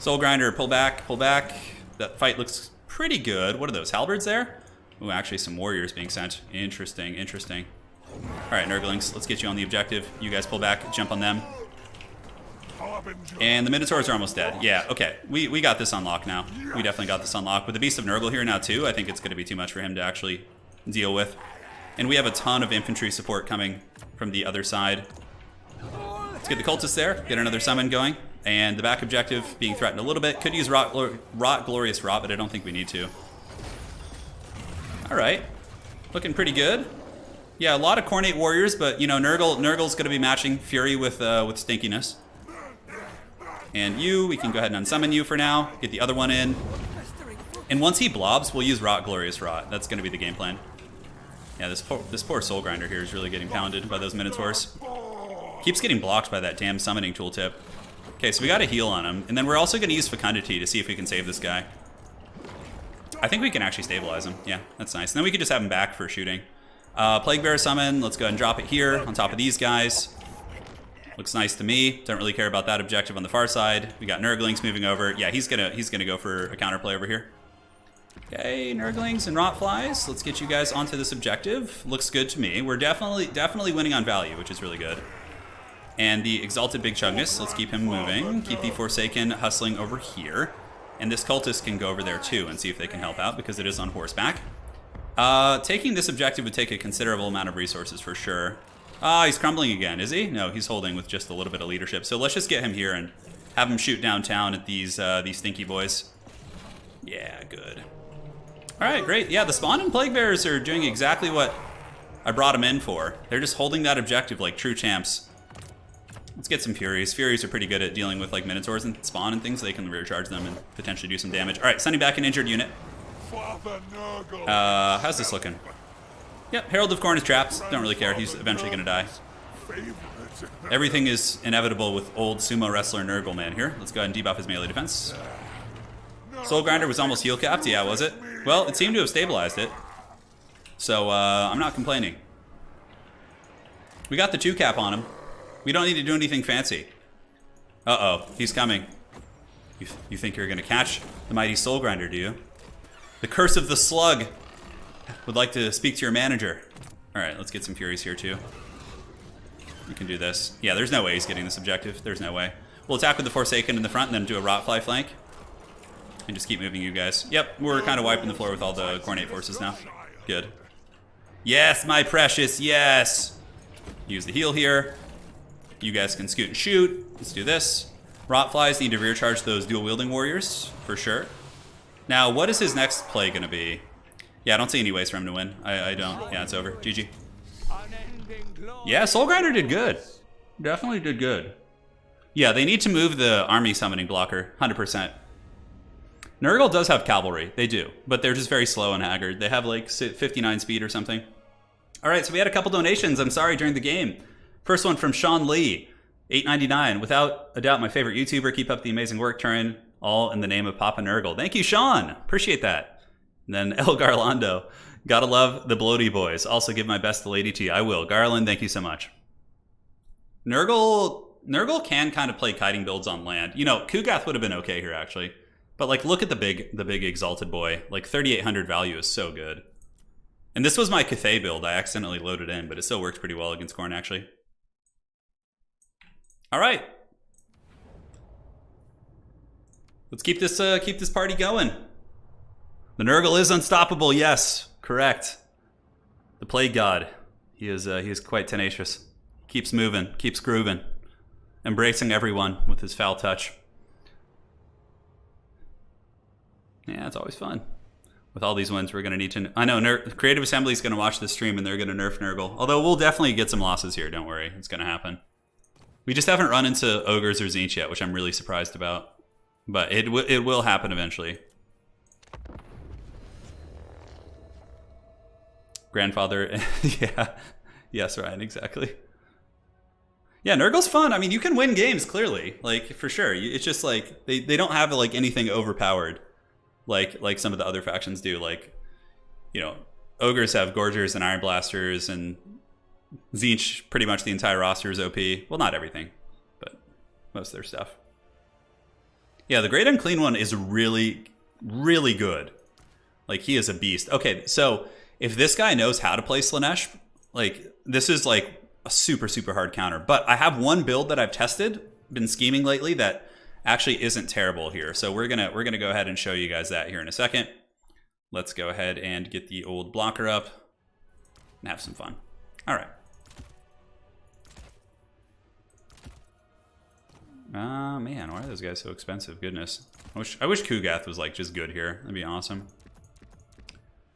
Soul Grinder, pull back, pull back. That fight looks pretty good. What are those, halberds there? Ooh, actually some warriors being sent. Interesting, interesting. Alright, Nurglings, let's get you on the objective. You guys pull back, jump on them. And the Minotaurs are almost dead. Yeah, okay. We got this on lock now. We definitely got this on lock. With the Beast of Nurgle here now, too, I think it's going to be too much for him to actually deal with. And we have a ton of infantry support coming from the other side. Let's get the Cultists there, get another summon going. And the back objective being threatened a little bit. Could use Rot Glorious Rot, but I don't think we need to. Alright. Looking pretty good. Yeah, a lot of Khornate warriors, but, you know, Nurgle's going to be matching Fury with Stinkiness. And you, we can go ahead and unsummon you for now. Get the other one in. And once he blobs, we'll use Rot Glorious Rot. That's going to be the game plan. Yeah, this poor Soul Grinder here is really getting pounded by those Minotaurs. Keeps getting blocked by that damn summoning tooltip. Okay, so we got a heal on him, and then we're also going to use Fecundity to see if we can save this guy. I think we can actually stabilize him. Yeah, that's nice. And then we can just have him back for shooting. Plague Bear summon. Let's go ahead and drop it here on top of these guys. Looks nice to me. Don't really care about that objective on the far side. We got Nurglings moving over. Yeah, he's gonna go for a counterplay over here. Okay, Nurglings and Rotflies. Let's get you guys onto this objective. Looks good to me. We're definitely winning on value, which is really good. And the Exalted Big Chungus, let's keep him moving. Keep the Forsaken hustling over here. And this Cultist can go over there too and see if they can help out because it is on horseback. Taking this objective would take a considerable amount of resources for sure. He's crumbling again, is he? No, he's holding with just a little bit of leadership. So let's just get him here and have him shoot downtown at these stinky boys. Yeah, good. Alright, great. Yeah, the Spawn and Plague Bears are doing exactly what I brought them in for. They're just holding that objective like true champs. Let's get some Furies. Furies are pretty good at dealing with like Minotaurs and Spawn and things. So they can rear charge them and potentially do some damage. Alright, sending back an injured unit. How's this looking? Yep, Herald of Khorne is trapped. Don't really care. He's eventually going to die. Everything is inevitable with old sumo wrestler Nurgle man here. Let's go ahead and debuff his melee defense. Soul Grinder was almost heal capped. Yeah, was it? Well, it seemed to have stabilized it. So, I'm not complaining. We got the 2-cap on him. We don't need to do anything fancy. Uh-oh, he's coming. You think you're gonna catch the mighty Soul Grinder, do you? The curse of the slug would like to speak to your manager. All right, let's get some Furies here too. We can do this. Yeah, there's no way he's getting this objective. There's no way. We'll attack with the Forsaken in the front and then do a Rotfly flank. And just keep moving you guys. Yep, we're kind of wiping the floor with all the Khorne forces now. Good. Yes, my precious, yes! Use the heal here. You guys can scoot and shoot. Let's do this. Rotflies need to rear charge those dual wielding warriors, for sure. Now, what is his next play gonna be? Yeah, I don't see any ways for him to win. I don't. Yeah, it's over. GG. Yeah, Soul Grinder did good. Definitely did good. Yeah, they need to move the army summoning blocker, 100%. Nurgle does have cavalry. They do. But they're just very slow and haggard. They have like 59 speed or something. All right, so we had a couple donations, I'm sorry, during the game. First one from Sean Lee, $8.99. Without a doubt, my favorite YouTuber. Keep up the amazing work, Turin. All in the name of Papa Nurgle. Thank you, Sean. Appreciate that. And then El Garlando. Gotta love the Bloaty Boys. Also give my best to Lady T. I will. Garland, thank you so much. Nurgle can kind of play kiting builds on land. You know, Kugath would have been okay here, actually. But like, look at the big Exalted Boy. Like 3,800 value is so good. And this was my Cathay build. I accidentally loaded in, but it still works pretty well against Khorne, actually. All right. Let's keep this party going. The Nurgle is unstoppable. Yes, correct. The Plague God. He is quite tenacious. Keeps moving, keeps grooving, embracing everyone with his foul touch. Yeah, it's always fun. With all these wins, we're going to need to... I know, Creative Assembly is going to watch this stream and they're going to nerf Nurgle. Although we'll definitely get some losses here, don't worry. It's going to happen. We just haven't run into Ogres or Tzeentch yet, which I'm really surprised about. But it will happen eventually. Grandfather... yeah. Yes, Ryan, exactly. Yeah, Nurgle's fun. I mean, you can win games, clearly. Like, for sure. It's just like, they don't have like anything overpowered. Like some of the other factions do. Like, you know, Ogres have Gorgers and Iron Blasters, and Tzeentch, pretty much the entire roster is OP. Well, not everything, but most of their stuff. Yeah, the Great Unclean one is really, really good. Like, he is a beast. Okay, so if this guy knows how to play Slaanesh, like, this is like a super, super hard counter. But I have one build that I've tested, been scheming lately, that actually isn't terrible here. So we're gonna go ahead and show you guys that here in a second. Let's go ahead and get the old blocker up and have some fun. All right. Man, why are those guys so expensive? Goodness. I wish Kugath was like just good here. That'd be awesome.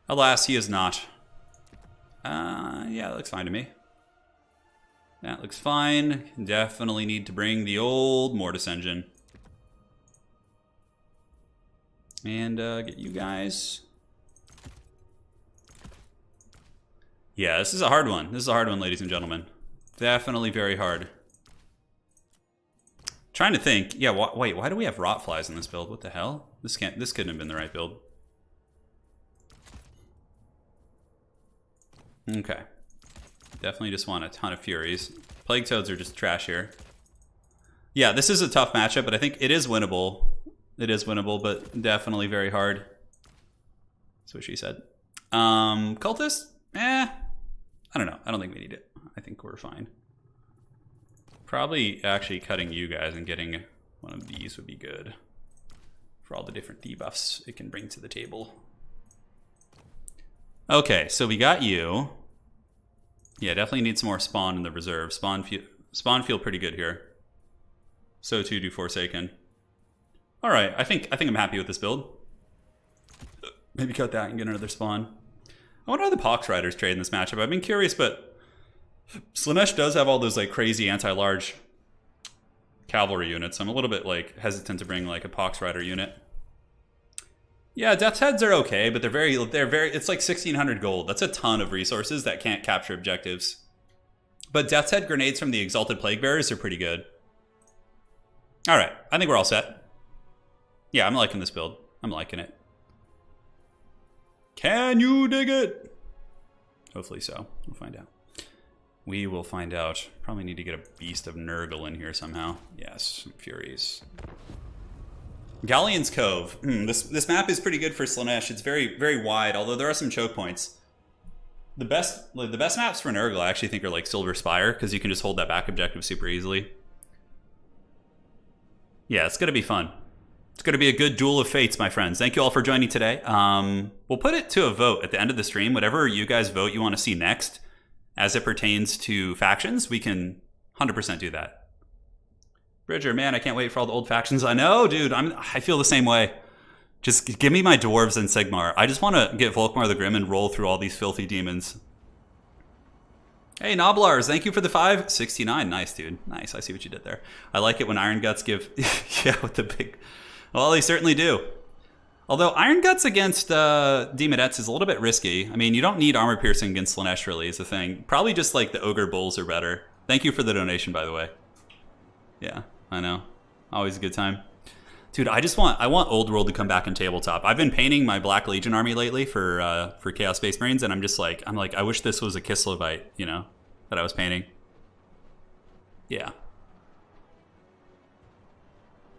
Alas, he is not. Yeah, that looks fine to me. That looks fine. Definitely need to bring the old Mortis engine. And get you guys. Yeah, this is a hard one. This is a hard one, ladies and gentlemen. Definitely very hard. Trying to think. Yeah, wait, why do we have Rotflies in this build? What the hell? This couldn't have been the right build. Okay. Definitely just want a ton of Furies. Plague Toads are just trash here. Yeah, this is a tough matchup, but I think it is winnable. It is winnable, but definitely very hard. That's what she said. Cultist? I don't know. I don't think we need it. I think we're fine. Probably actually cutting you guys and getting one of these would be good. For all the different debuffs it can bring to the table. Okay, so we got you. Yeah, definitely need some more spawn in the reserve. Spawn feel pretty good here. So too do Forsaken. All right, I think I'm happy with this build. Maybe cut that and get another spawn. I wonder how the Pox Riders trade in this matchup. I've been curious, but Slaanesh does have all those like crazy anti-large cavalry units. I'm a little bit like hesitant to bring like a Pox Rider unit. Yeah, Death's Heads are okay, but they're very. It's like 1,600 gold. That's a ton of resources that can't capture objectives. But Death's Head grenades from the Exalted Plague Bearers are pretty good. All right, I think we're all set. Yeah, I'm liking this build. I'm liking it. Can you dig it? Hopefully so. We'll find out. We will find out. Probably need to get a Beast of Nurgle in here somehow. Yes, Furies. Galleon's Cove. This map is pretty good for Slaanesh. It's very, very wide, although there are some choke points. The best maps for Nurgle I actually think are like Silver Spire, because you can just hold that back objective super easily. Yeah, it's going to be fun. It's going to be a good duel of fates, my friends. Thank you all for joining today. We'll put it to a vote at the end of the stream. Whatever you guys vote you want to see next, as it pertains to factions, we can 100% do that. Bridger, man, I can't wait for all the old factions. I know, dude. I feel the same way. Just give me my dwarves and Sigmar. I just want to get Volkmar the Grim and roll through all these filthy demons. Hey, Noblars, thank you for the 569. Nice, dude. Nice. I see what you did there. I like it when Iron Guts give... yeah, with the big... Well, they certainly do. Although Iron Guts against Demonettes is a little bit risky. I mean, you don't need armor piercing against Slaanesh, really, is the thing. Probably just like the Ogre Bulls are better. Thank you for the donation, by the way. Yeah, I know. Always a good time. Dude, I want Old World to come back in tabletop. I've been painting my Black Legion army lately for Chaos Space Marines, and I'm like, I wish this was a Kislevites, you know, that I was painting. Yeah.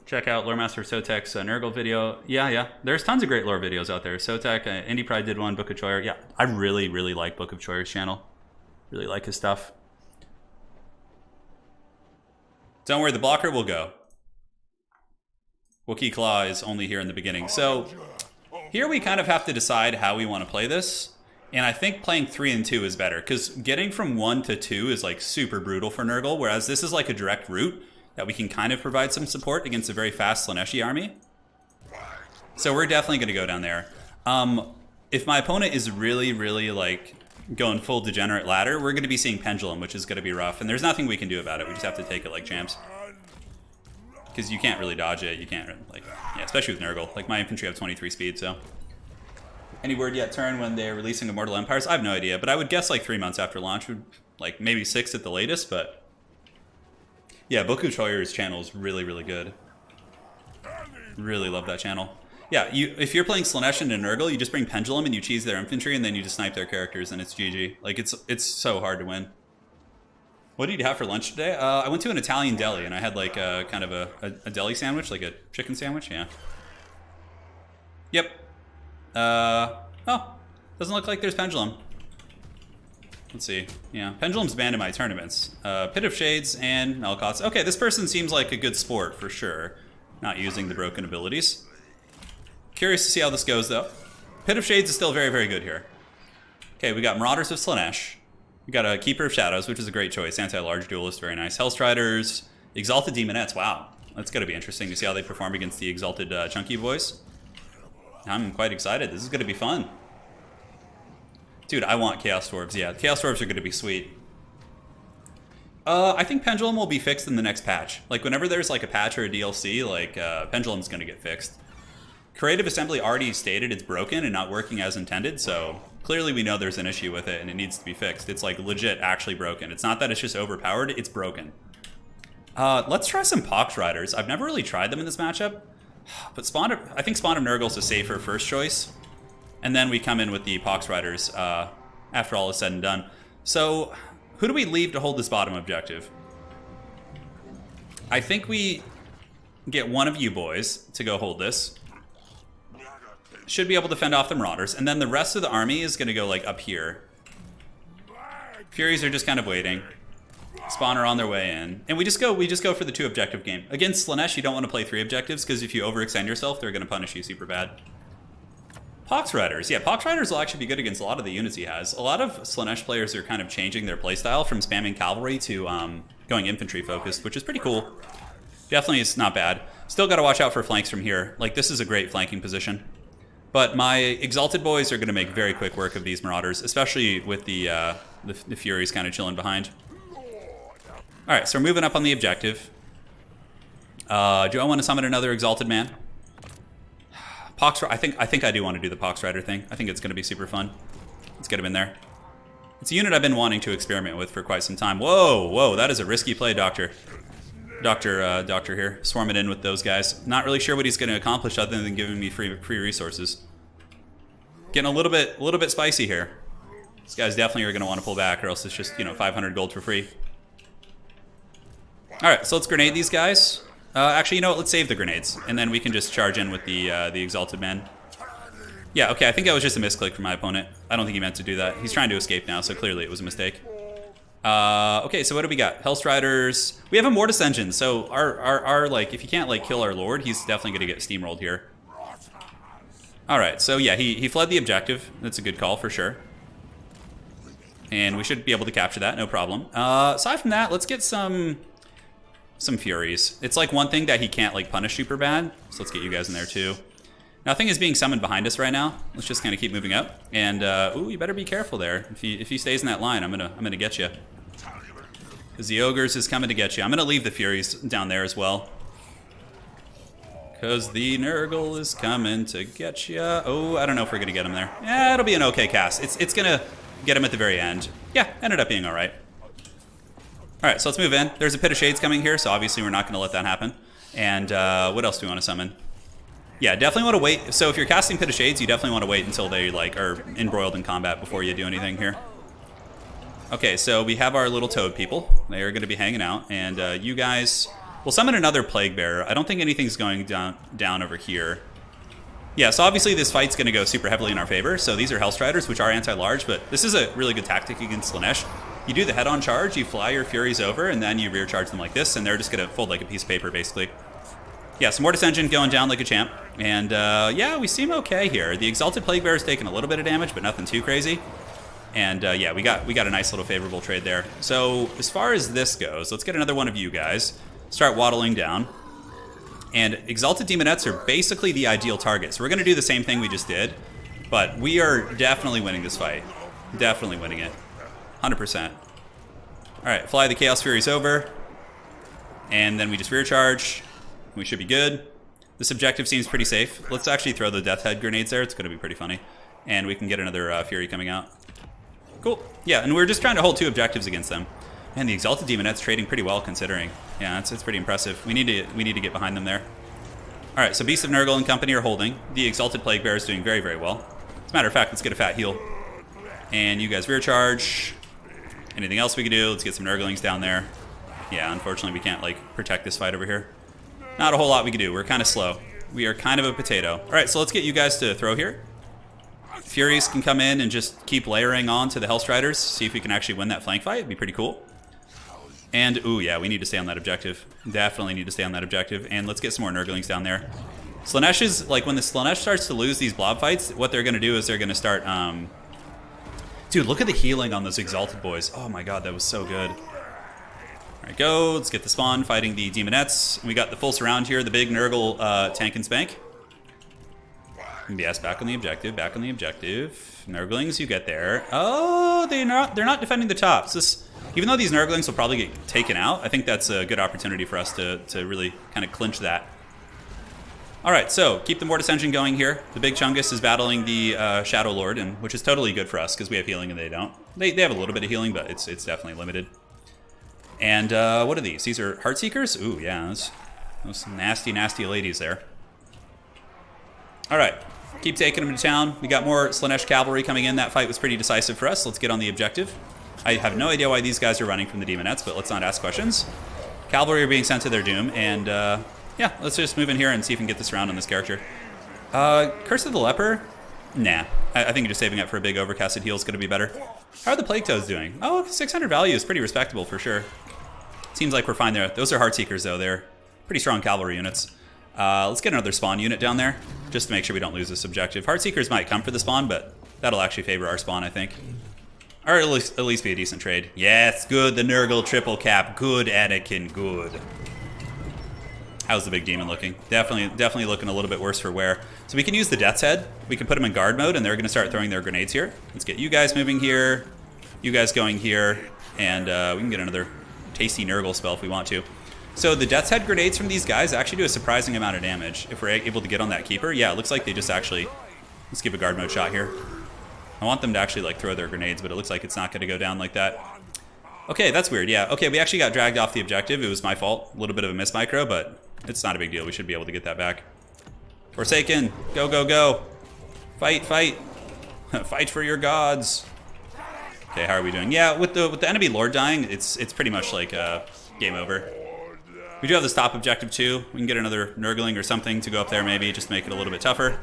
Check out Loremaster Sotek's Nurgle video. Yeah. There's tons of great lore videos out there. Sotek, Indie Pride did one, Book of Choyer. Yeah, I really, really like Book of Choyer's channel. Really like his stuff. Don't worry, the blocker will go. Wookiee Claw is only here in the beginning. So here we kind of have to decide how we want to play this. And I think playing 3 and 2 is better, because getting from 1 to 2 is like super brutal for Nurgle, whereas this is like a direct route that we can kind of provide some support against a very fast Slaaneshi army. So we're definitely going to go down there. If my opponent is really, really like going full degenerate ladder, we're going to be seeing Pendulum, which is going to be rough. And there's nothing we can do about it. We just have to take it like champs. Because you can't really dodge it. You can't, like, yeah, especially with Nurgle. Like, my infantry have 23 speed, so. Any word yet, Turin, when they're releasing Immortal Empires? I have no idea, but I would guess like 3 months after launch, like maybe 6 at the latest, but. Yeah, Boku Choyer's channel is really, really good. Really love that channel. Yeah, if you're playing Slaanesh and Nurgle, you just bring Pendulum and you cheese their infantry, and then you just snipe their characters, and it's GG. Like, it's so hard to win. What did you have for lunch today? I went to an Italian deli, and I had like kind of a deli sandwich, like a chicken sandwich, yeah. Yep. Oh, doesn't look like there's Pendulum. Let's see. Yeah, Pendulum's banned in my tournaments. Pit of Shades and Melkots. Okay, this person seems like a good sport for sure. Not using the broken abilities. Curious to see how this goes though. Pit of Shades is still very, very good here. Okay, we got Marauders of Slaanesh. We got a Keeper of Shadows, which is a great choice. Anti-Large Duelist, very nice. Hellstriders, Exalted Demonettes. Wow, that's gonna be interesting to see how they perform against the Exalted Chunky Boys. I'm quite excited. This is gonna be fun. Dude, I want Chaos Dwarves. Yeah, Chaos Dwarves are going to be sweet. I think Pendulum will be fixed in the next patch. Like, whenever there's like a patch or a DLC, like, Pendulum's going to get fixed. Creative Assembly already stated it's broken and not working as intended, so clearly we know there's an issue with it and it needs to be fixed. It's like legit actually broken. It's not that it's just overpowered, it's broken. Let's try some Pox Riders. I've never really tried them in this matchup, but I think Spawn of Nurgle is a safer first choice. And then we come in with the Pox Riders after all is said and done. So, who do we leave to hold this bottom objective? I think we get one of you boys to go hold this. Should be able to fend off the Marauders. And then the rest of the army is going to go like up here. Furies are just kind of waiting. Spawn are on their way in. And we just go for the 2 objective game. Against Slaanesh, you don't want to play 3 objectives, because if you overextend yourself, they're going to punish you super bad. Pox Riders. Yeah, Pox Riders will actually be good against a lot of the units he has. A lot of Slaanesh players are kind of changing their playstyle from spamming cavalry to going infantry focused, which is pretty cool. Definitely is not bad. Still got to watch out for flanks from here. Like, this is a great flanking position. But my Exalted boys are going to make very quick work of these Marauders, especially with the Furies kind of chilling behind. All right, so we're moving up on the objective. Do I want to summon another Exalted man? I think I do want to do the Pox Rider thing. I think it's going to be super fun. Let's get him in there. It's a unit I've been wanting to experiment with for quite some time. Whoa, that is a risky play, Doctor. Doctor here, swarming in with those guys. Not really sure what he's going to accomplish other than giving me free resources. Getting a little bit spicy here. These guys definitely are going to want to pull back, or else it's just, you know, 500 gold for free. Alright, so let's grenade these guys. Actually, you know what? Let's save the grenades, and then we can just charge in with the Exalted Men. Yeah, okay, I think that was just a misclick from my opponent. I don't think he meant to do that. He's trying to escape now, so clearly it was a mistake. Okay, so what do we got? Hellstriders. We have a Mortis Engine, so our like, if you can't, like, kill our Lord, he's definitely going to get steamrolled here. Alright, so yeah, he fled the objective. That's a good call, for sure. And we should be able to capture that, no problem. Aside from that, let's get some Furies. It's like one thing that he can't, like, punish super bad, so let's get you guys in there too. Nothing is being summoned behind us right now. Let's just kind of keep moving up. And ooh, you better be careful there. If he stays in that line, I'm gonna get you. Because the Ogres is coming to get you. I'm gonna leave the Furies down there as well. Because the Nurgle is coming to get you. Oh, I don't know if we're gonna get him there. Yeah, it'll be an okay cast. It's gonna get him at the very end. Yeah, ended up being all right. All right, so let's move in. There's a Pit of Shades coming here, so obviously we're not gonna let that happen. And what else do we want to summon? Yeah, definitely want to wait. So if you're casting Pit of Shades, you definitely want to wait until they, like, are embroiled in combat before you do anything here. Okay, so we have our little toad people. They are going to be hanging out, and you guys will summon another Plague Bearer. I don't think anything's going down over here. Yeah, so obviously this fight's going to go super heavily in our favor. So these are Hellstriders, which are anti-large, but this is a really good tactic against Slaanesh. You do the head-on charge, you fly your Furies over, and then you rear charge them like this, and they're just going to fold like a piece of paper, basically. Yeah, so Mortis Engine going down like a champ. And yeah, we seem okay here. The Exalted Plague Bearer's taking a little bit of damage, but nothing too crazy. And yeah, we got a nice little favorable trade there. So as far as this goes, let's get another one of you guys. Start waddling down. And Exalted Demonettes are basically the ideal target. So we're going to do the same thing we just did. But we are definitely winning this fight. Definitely winning it. 100%. Alright, fly the Chaos Furies over. And then we just rear charge. We should be good. This objective seems pretty safe. Let's actually throw the Death Head grenades there. It's going to be pretty funny. And we can get another Fury coming out. Cool. Yeah, and we're just trying to hold 2 objectives against them. And the Exalted Demonette's trading pretty well, considering. Yeah, it's pretty impressive. We need to get behind them there. All right, so Beasts of Nurgle and company are holding. The Exalted Plague Bearer is doing very, very well. As a matter of fact, let's get a fat heal. And you guys rear charge. Anything else we can do? Let's get some Nurglings down there. Yeah, unfortunately, we can't, like, protect this fight over here. Not a whole lot we can do. We're kind of slow. We are kind of a potato. All right, so let's get you guys to throw here. Furies can come in and just keep layering on to the Hellstriders. See if we can actually win that flank fight. It'd be pretty cool. And, ooh, yeah, we need to stay on that objective. Definitely need to stay on that objective. And let's get some more Nurglings down there. Slaanesh is, like, when the Slaanesh starts to lose these blob fights, what they're going to do is they're going to start, Dude, look at the healing on those Exalted boys. Oh my god, that was so good. All right, go. Let's get the spawn fighting the Demonettes. We got the full surround here, the big Nurgle tank and spank. Yes, back on the objective, back on the objective. Nurglings, you get there. Oh, they're not defending the tops. This, even though these Nurglings will probably get taken out, I think that's a good opportunity for us to really kind of clinch that. All right, so keep the Mortis Engine going here. The big Chungus is battling the Shadow Lord, and which is totally good for us because we have healing and they don't. They have a little bit of healing, but it's definitely limited. And what are these? These are Heartseekers? Ooh, yeah, those nasty, nasty ladies there. All right, keep taking them to town. We got more Slaanesh cavalry coming in. That fight was pretty decisive for us. Let's get on the objective. I have no idea why these guys are running from the Demonettes, but let's not ask questions. Cavalry are being sent to their doom, and yeah, let's just move in here and see if we can get this round on this character. Curse of the Leper? Nah, I think just saving up for a big overcasted heal is going to be better. How are the Plague Toads doing? Oh, 600 value is pretty respectable for sure. Seems like we're fine there. Those are Heartseekers, though. They're pretty strong cavalry units. Let's get another spawn unit down there, just to make sure we don't lose this objective. Heartseekers might come for the spawn, but that'll actually favor our spawn, I think. Or at least be a decent trade. Yes, good. The Nurgle triple cap. Good, Anakin, good. How's the big demon looking? Definitely looking a little bit worse for wear. So we can use the Death's Head. We can put them in guard mode, and they're going to start throwing their grenades here. Let's get you guys moving here, you guys going here, and we can get another tasty Nurgle spell if we want to. So the Death's Head grenades from these guys actually do a surprising amount of damage if we're able to get on that Keeper. Yeah, it looks like they just actually... Let's give a guard mode shot here. I want them to actually, like, throw their grenades, but it looks like it's not going to go down like that. Okay, that's weird. Yeah, okay, we actually got dragged off the objective. It was my fault. A little bit of a miss micro, but it's not a big deal. We should be able to get that back. Forsaken, go, go, go. Fight, fight. Fight for your gods. Okay, how are we doing? Yeah, with the enemy lord dying, it's pretty much like game over. We do have this top objective too. We can get another Nurgling or something to go up there maybe, just to make it a little bit tougher.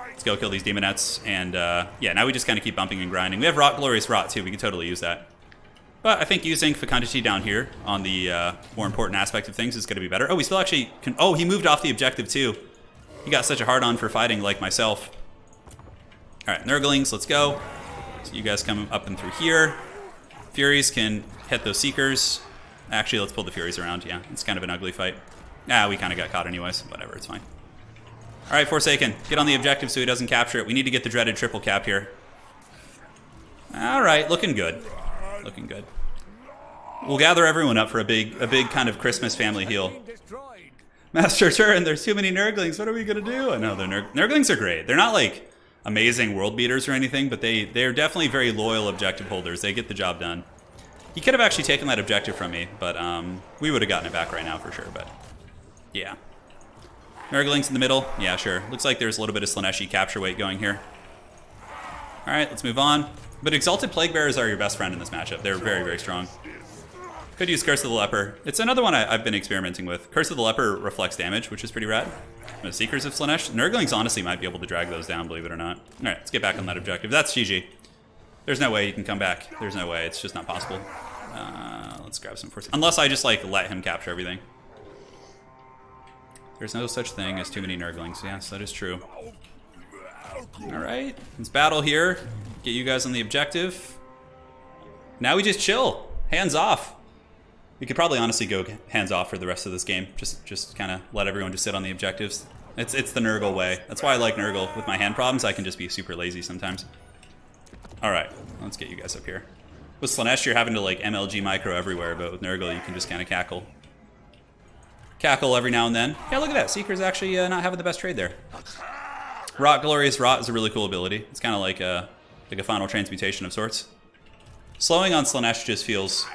Let's go kill these demonettes, and yeah, now we just kind of keep bumping and grinding. We have Glorious Rot too, we could totally use that. But I think using Fecundity down here on the more important aspect of things is going to be better. Oh, we still actually can... Oh, he moved off the objective too. He got such a hard-on for fighting like myself. Alright, Nurglings, let's go. So you guys come up and through here. Furies can hit those Seekers. Actually, let's pull the Furies around. Yeah, it's kind of an ugly fight. Ah, we kind of got caught anyways. Whatever, it's fine. Alright, Forsaken, get on the objective so he doesn't capture it. We need to get the dreaded triple cap here. Alright, looking good. Looking good. We'll gather everyone up for a big kind of Christmas family heal. Master Turin, there's too many Nurglings. What are we gonna do? I know the Nurglings are great. They're not like amazing world beaters or anything, but they're definitely very loyal objective holders. They get the job done. He could have actually taken that objective from me, but we would have gotten it back right now for sure. But yeah, Nurglings in the middle. Yeah, sure. Looks like there's a little bit of Slaanesh capture weight going here. All right, let's move on. But Exalted Plague Bearers are your best friend in this matchup. They're very, very strong. Could use Curse of the Leper. It's another one I've been experimenting with. Curse of the Leper reflects damage, which is pretty rad. The Seekers of Slaanesh. Nurglings honestly might be able to drag those down, believe it or not. All right, let's get back on that objective. That's GG. There's no way you can come back. There's no way. It's just not possible. Let's grab some force. Unless I just like let him capture everything. There's no such thing as too many Nurglings. Yes, that is true. All right, let's battle here. Get you guys on the objective. Now we just chill. Hands off. We could probably honestly go hands off for the rest of this game. Just kind of let everyone just sit on the objectives. It's the Nurgle way. That's why I like Nurgle. With my hand problems, I can just be super lazy sometimes. All right, let's get you guys up here. With Slaanesh, you're having to like MLG micro everywhere, but with Nurgle, you can just kind of cackle. Cackle every now and then. Yeah, look at that. Seeker's actually not having the best trade there. Glorious Rot is a really cool ability. It's kind of like a final transmutation of sorts. Slowing on Slaanesh just feels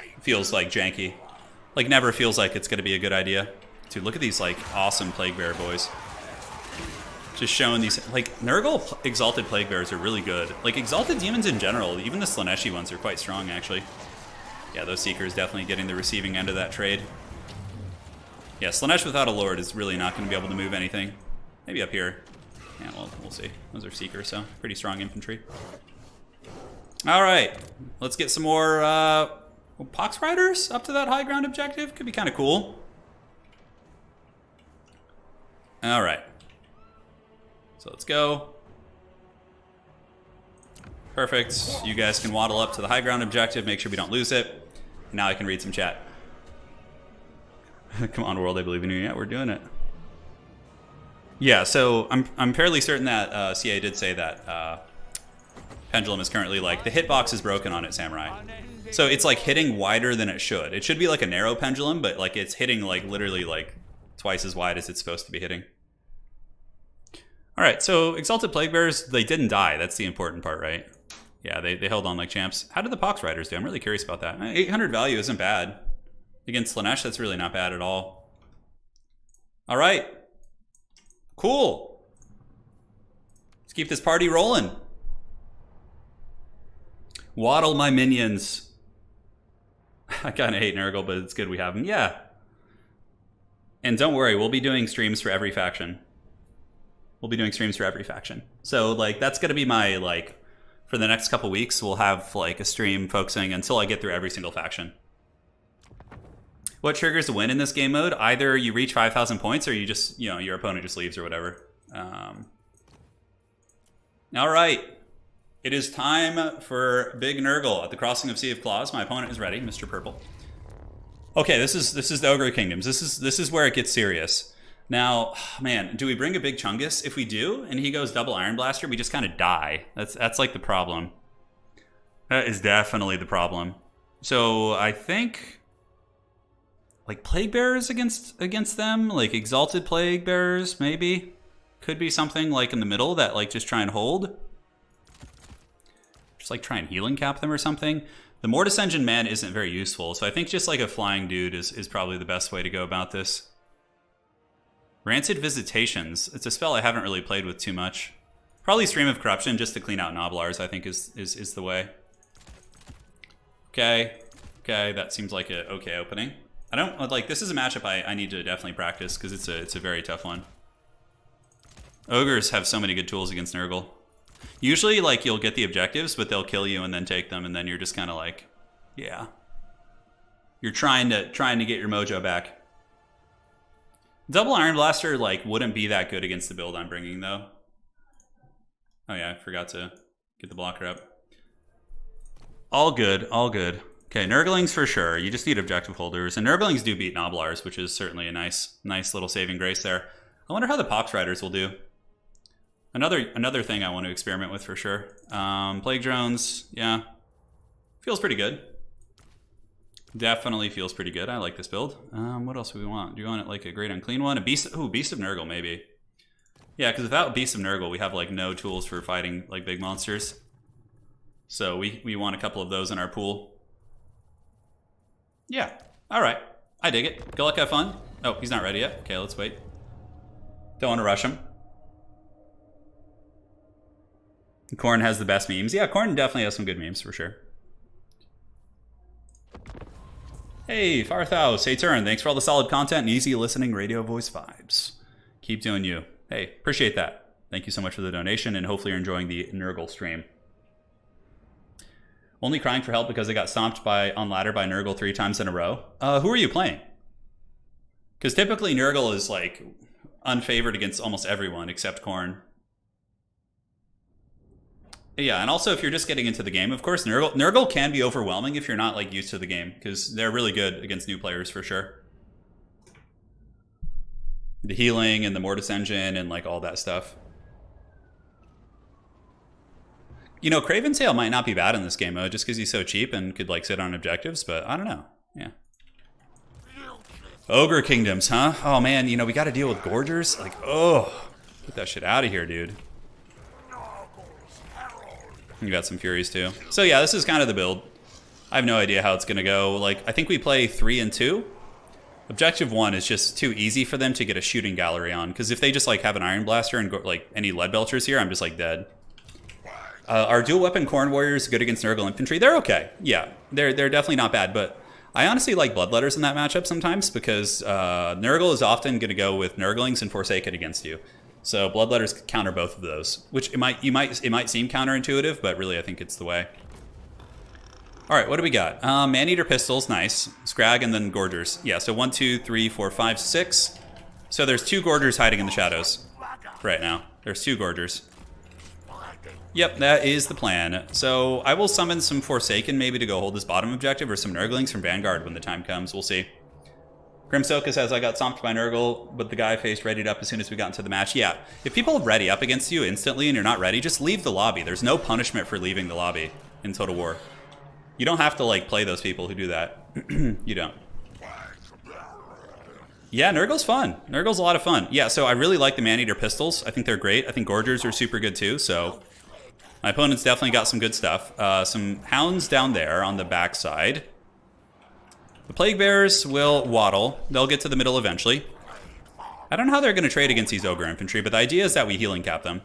like janky. Like never feels like it's going to be a good idea. Dude, look at these like awesome Plague Bearer boys. Just showing these, like Nurgle Exalted Plague Bearers are really good. Like Exalted Demons in general, even the Slaaneshi ones are quite strong actually. Yeah, those Seekers definitely getting the receiving end of that trade. Yeah, Slaanesh without a Lord is really not going to be able to move anything. Maybe up here. Yeah, well, we'll see. Those are Seekers, so pretty strong infantry. All right, let's get some more Pox Riders up to that high ground objective. Could be kind of cool. All right. So let's go. Perfect. You guys can waddle up to the high ground objective. Make sure we don't lose it. Now I can read some chat. Come on, world, I believe in you. Yeah, we're doing it. Yeah, so I'm fairly certain that CA did say that Pendulum is currently like, the hitbox is broken on it, Samurai. So it's like hitting wider than it should. It should be like a narrow pendulum, but like it's hitting like literally like twice as wide as it's supposed to be hitting. All right, so Exalted Plague Bearers, they didn't die. That's the important part, right? Yeah, they held on like champs. How did the Pox Riders do? I'm really curious about that. 800 value isn't bad. Against Slaanesh, that's really not bad at all. All right. Cool. Let's keep this party rolling. Waddle my minions. I kind of hate Nurgle, but it's good we have him. Yeah. And don't worry, we'll be doing streams for every faction. We'll be doing streams for every faction. So, like, that's going to be my, like, for the next couple weeks, we'll have, like, a stream focusing until I get through every single faction. What triggers a win in this game mode? Either you reach 5,000 points or you just, you know, your opponent just leaves or whatever. All right. It is time for Big Nurgle at the Crossing of Sea of Claws. My opponent is ready, Mr. Purple. Okay, this is the Ogre Kingdoms. This is where it gets serious. Now, man, do we bring a big Chungus? If we do, and he goes double Iron Blaster, we just kind of die. That's like the problem. That is definitely the problem. So I think, like Plague Bearers against them, like Exalted Plague Bearers, maybe could be something like in the middle that like just try and hold. Just like try and healing cap them or something. The Mortis Engine Man isn't very useful, so I think just like a flying dude is probably the best way to go about this. Rancid Visitations. It's a spell I haven't really played with too much. Probably Stream of Corruption just to clean out Noblars, I think is the way. Okay. Okay, that seems like a okay opening. I don't, like, this is a matchup I need to definitely practice because it's a very tough one. Ogres have so many good tools against Nurgle. Usually, like, you'll get the objectives, but they'll kill you and then take them, and then you're just kind of like, yeah. You're trying to get your mojo back. Double Iron Blaster, like, wouldn't be that good against the build I'm bringing, though. Oh yeah, I forgot to get the blocker up. All good, all good. Okay, Nurglings for sure. You just need objective holders. And Nurglings do beat Noblars, which is certainly a nice little saving grace there. I wonder how the Pox Riders will do. Another thing I want to experiment with for sure. Plague Drones, yeah. Feels pretty good. Definitely feels pretty good. I like this build. What else do we want? Do you want it like a Great Unclean one? A Beast, ooh, Beast of Nurgle maybe. Yeah, because without Beast of Nurgle, we have like no tools for fighting like big monsters. So we want a couple of those in our pool. Yeah, all right. I dig it. Good luck, have fun. Oh, he's not ready yet. Okay, let's wait. Don't want to rush him. Khorne has the best memes. Yeah, Khorne definitely has some good memes for sure. Hey, Farthouse. Hey, Turin. Thanks for all the solid content and easy listening radio voice vibes. Keep doing you. Hey, appreciate that. Thank you so much for the donation, and hopefully you're enjoying the Nurgle stream. Only crying for help because I got stomped on ladder by Nurgle 3 times in a row. Who are you playing? Because typically Nurgle is like unfavored against almost everyone except Khorne. Yeah, and also if you're just getting into the game, of course Nurgle can be overwhelming if you're not like used to the game, because they're really good against new players for sure. The healing and the Mortis engine and like all that stuff. You know, Craven's Tail might not be bad in this game mode just because he's so cheap and could like sit on objectives, but I don't know. Yeah. Ogre Kingdoms, huh? Oh man, you know, we got to deal with Gorgers. Like, oh, get that shit out of here, dude. You got some Furies too. So yeah, this is kind of the build. I have no idea how it's going to go. Like, I think we play 3 and 2. Objective 1 is just too easy for them to get a shooting gallery on, because if they just like have an Iron Blaster and go, like any Lead Belchers here, I'm just like dead. Our dual weapon Khorne Warriors good against Nurgle Infantry. They're okay. Yeah, they're definitely not bad, but I honestly like Bloodletters in that matchup sometimes because Nurgle is often going to go with Nurglings and Forsaken against you. So Bloodletters counter both of those, which it might seem counterintuitive, but really I think it's the way. All right, what do we got? Maneater Pistols, nice. Scrag and then Gorgers. Yeah, so 1, 2, 3, 4, 5, 6. So there's 2 Gorgers hiding in the shadows right now. There's 2 Gorgers. Yep, that is the plan. So I will summon some Forsaken maybe to go hold this bottom objective, or some Nurglings from Vanguard when the time comes. We'll see. Grimsoka says, I got stomped by Nurgle, but the guy faced readied up as soon as we got into the match. Yeah, if people ready up against you instantly and you're not ready, just leave the lobby. There's no punishment for leaving the lobby in Total War. You don't have to like play those people who do that. You don't. Yeah, Nurgle's fun. Nurgle's a lot of fun. Yeah, so I really like the Maneater Pistols. I think they're great. I think Gorgers are super good too, so my opponent's definitely got some good stuff. Some Hounds down there on the backside. The Plague Bearers will waddle. They'll get to the middle eventually. I don't know how they're going to trade against these Ogre Infantry, but the idea is that we healing cap them.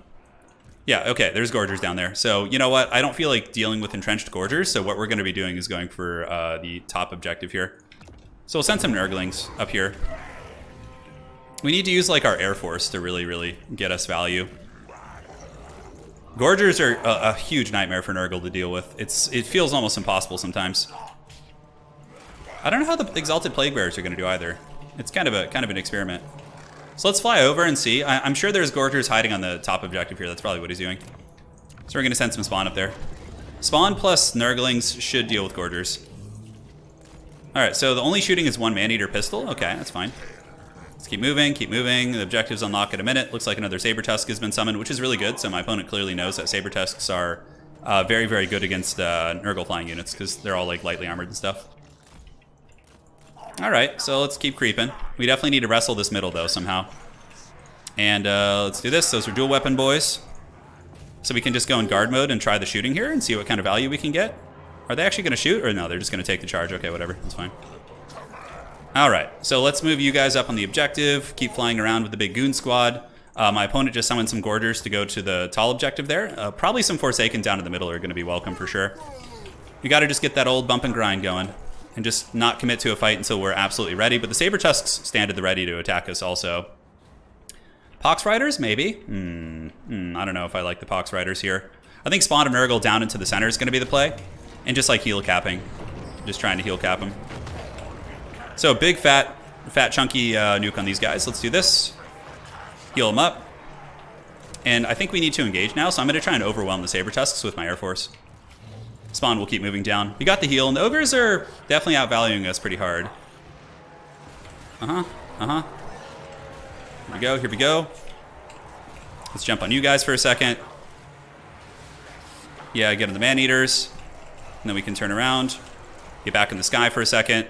Yeah, okay, there's Gorgers down there. So, you know what? I don't feel like dealing with entrenched Gorgers, so what we're going to be doing is going for the top objective here. So we'll send some Nurglings up here. We need to use like our Air Force to really get us value. Gorgers are a huge nightmare for Nurgle to deal with. It feels almost impossible sometimes. I don't know how the Exalted Plague Bearers are going to do either. It's kind of an experiment. So let's fly over and see. I'm sure there's Gorgers hiding on the top objective here. That's probably what he's doing. So we're going to send some Spawn up there. Spawn plus Nurglings should deal with Gorgers. Alright, so the only shooting is 1 Maneater Pistol. Okay, that's fine. Let's keep moving, keep moving. The objectives unlock in a minute. Looks like another Sabertusk has been summoned, which is really good. So my opponent clearly knows that Sabertusks are very good against Nurgle flying units because they're all like lightly armored and stuff. Alright, so let's keep creeping. We definitely need to wrestle this middle though somehow. And let's do this. Those are dual weapon boys. So we can just go in guard mode and try the shooting here and see what kind of value we can get. Are they actually going to shoot? Or no, they're just going to take the charge. Okay, whatever. That's fine. Alright, so let's move you guys up on the objective. Keep flying around with the big goon squad. My opponent just summoned some Gorgers to go to the tall objective there. Probably some Forsaken down in the middle are going to be welcome for sure. We got to just get that old bump and grind going and just not commit to a fight until we're absolutely ready. But the Saber Tusks stand at the ready to attack us also. Pox Riders, maybe? I don't know if I like the Pox Riders here. I think Spawn of Nurgle down into the center is going to be the play. And just like heal capping. Just trying to heal cap them. So big fat chunky nuke on these guys. Let's do this. Heal them up. And I think we need to engage now, so I'm going to try and overwhelm the Saber Tusks with my Air Force. Spawn will keep moving down. We got the heal, and the Ogres are definitely outvaluing us pretty hard. Here we go, here we go. Let's jump on you guys for a second. Yeah, get on the Man-Eaters. And then we can turn around. Get back in the sky for a second.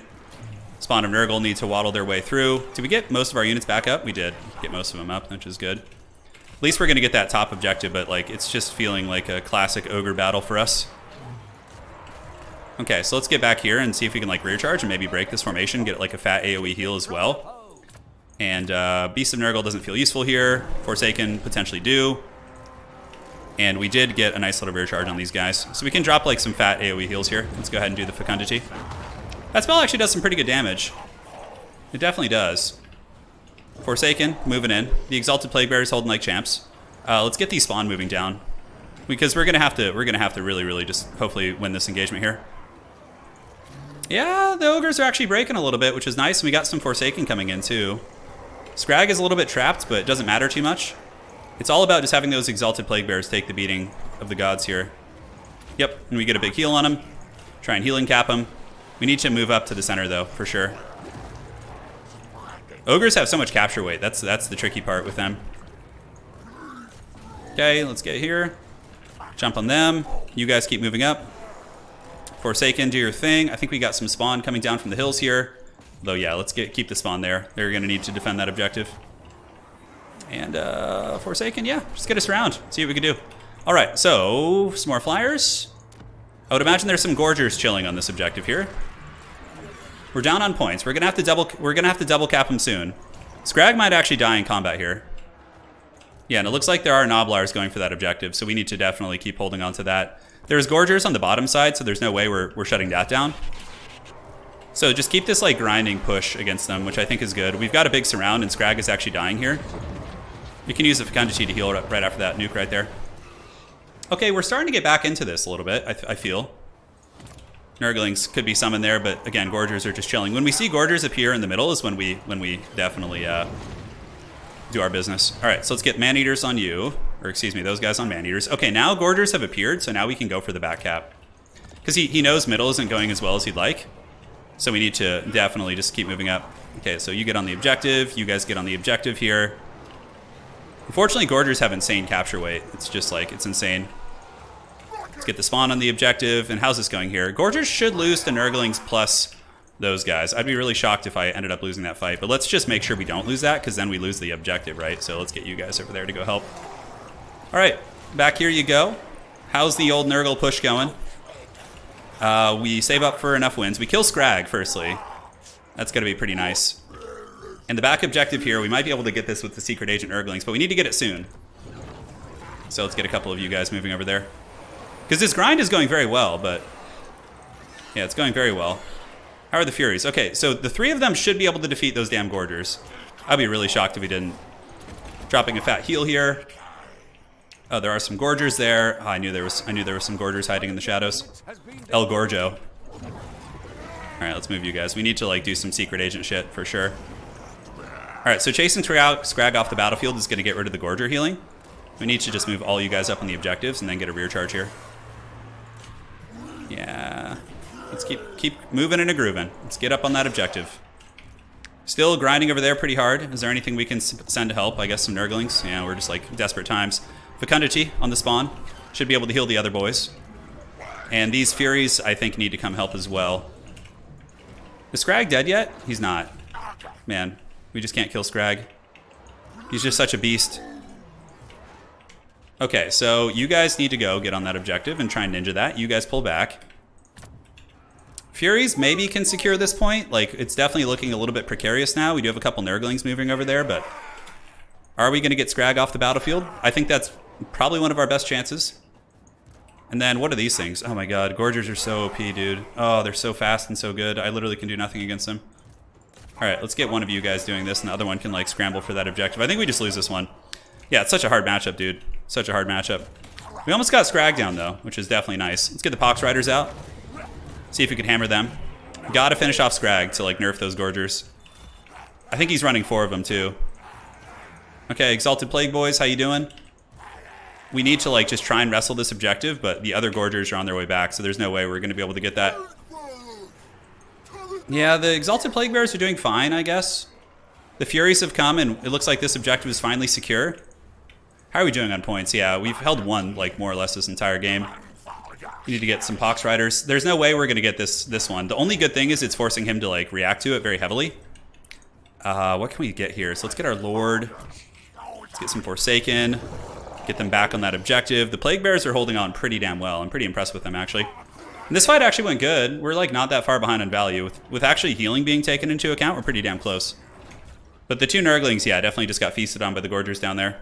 Spawn of Nurgle need to waddle their way through. Did we get most of our units back up? We did get most of them up, which is good. At least we're going to get that top objective, but like it's just feeling like a classic Ogre battle for us. Okay, so let's get back here and see if we can like rear charge and maybe break this formation, get like a fat AoE heal as well. And Beast of Nurgle doesn't feel useful here. Forsaken potentially do. And we did get a nice little rear charge on these guys. So we can drop like some fat AoE heals here. Let's go ahead and do the Fecundity. That spell actually does some pretty good damage. It definitely does. Forsaken, moving in. The Exalted Plague Bearers holding like champs. Let's get these Spawn moving down. Because we're gonna have to really just hopefully win this engagement here. Yeah, the Ogres are actually breaking a little bit, which is nice. And we got some Forsaken coming in too. Scrag is a little bit trapped, but it doesn't matter too much. It's all about just having those Exalted Plague Bearers take the beating of the gods here. Yep, and we get a big heal on them. Try and healing cap them. We need to move up to the center though, for sure. Ogres have so much capture weight. That's the tricky part with them. Okay, let's get here. Jump on them. You guys keep moving up. Forsaken, do your thing. I think we got some Spawn coming down from the hills here. Though yeah, let's keep the Spawn there. They're gonna need to defend that objective. And Forsaken, yeah, just get us around. See what we can do. All right, so some more flyers. I would imagine there's some Gorgers chilling on this objective here. We're down on points. We're gonna have to double cap them soon. Scrag might actually die in combat here. Yeah, and it looks like there are Noblars going for that objective, so we need to definitely keep holding on to that. There's Gorgers on the bottom side, so there's no way we're shutting that down. So just keep this like grinding push against them, which I think is good. We've got a big surround, and Scrag is actually dying here. You can use the Fecundity to heal right after that nuke right there. Okay, we're starting to get back into this a little bit, I feel. Nurglings could be summoned there, but again, Gorgers are just chilling. When we see Gorgers appear in the middle is when we definitely do our business. All right, so let's get Man-Eaters on you. Or excuse me, those guys on Man-Eaters. Okay, now Gorgers have appeared, so now we can go for the back cap. Because he knows middle isn't going as well as he'd like. So we need to definitely just keep moving up. Okay, so you get on the objective. You guys get on the objective here. Unfortunately, Gorgers have insane capture weight. It's just like, it's insane. Let's get the Spawn on the objective. And how's this going here? Gorgers should lose to Nurglings plus those guys. I'd be really shocked if I ended up losing that fight. But let's just make sure we don't lose that, because then we lose the objective, right? So let's get you guys over there to go help. All right, back here you go. How's the old Nurgle push going? We save up for enough wins. We kill Scrag, firstly. That's going to be pretty nice. And the back objective here, we might be able to get this with the Secret Agent Nurglings, but we need to get it soon. So let's get a couple of you guys moving over there. Because this grind is going very well, but... yeah, it's going very well. How are the Furies? Okay, so the three of them should be able to defeat those damn Gorgers. I'd be really shocked if we didn't. Dropping a fat heal here. Oh, there are some Gorgers there. Oh, I knew there was some Gorgers hiding in the shadows. El Gorgo. All right, let's move you guys. We need to like do some Secret Agent shit for sure. All right, so chasing Scrag off the battlefield is going to get rid of the Gorger healing. We need to just move all you guys up on the objectives and then get a rear charge here. Yeah, let's keep moving and a grooving. Let's get up on that objective. Still grinding over there pretty hard. Is there anything we can send to help? I guess some Nurglings. Yeah, we're just like desperate times. Fecundity on the Spawn. Should be able to heal the other boys. And these Furies, I think, need to come help as well. Is Scrag dead yet? He's not. Man, we just can't kill Scrag. He's just such a beast. Okay, so you guys need to go get on that objective and try and ninja that. You guys pull back. Furies maybe can secure this point. Like, it's definitely looking a little bit precarious now. We do have a couple Nurglings moving over there, but are we going to get Scrag off the battlefield? I think that's probably one of our best chances. And then what are these things? Oh my god, Gorgers are so OP, dude. Oh, they're so fast and so good. I literally can do nothing against them. Alright, let's get one of you guys doing this, and the other one can, like, scramble for that objective. I think we just lose this one. Yeah, it's such a hard matchup, dude. Such a hard matchup. We almost got Scrag down, though, which is definitely nice. Let's get the Pox Riders out. See if we can hammer them. Gotta finish off Scrag to, like, nerf those Gorgers. I think he's running 4 of them, too. Okay, Exalted Plague Boys, how you doing? We need to, like, just try and wrestle this objective, but the other Gorgers are on their way back, so there's no way we're going to be able to get that. Yeah, the Exalted Plague Bears are doing fine, I guess. The Furies have come, and it looks like this objective is finally secure. How are we doing on points? Yeah, we've held 1, like, more or less this entire game. We need to get some Pox Riders. There's no way we're going to get this one. The only good thing is it's forcing him to, like, react to it very heavily. What can we get here? So let's get our Lord. Let's get some Forsaken. Get them back on that objective. The Plague Bears are holding on pretty damn well. I'm pretty impressed with them, actually. And this fight actually went good. We're, like, not that far behind on value. With actually healing being taken into account, we're pretty damn close. But the 2 Nurglings, yeah, definitely just got feasted on by the Gorgers down there.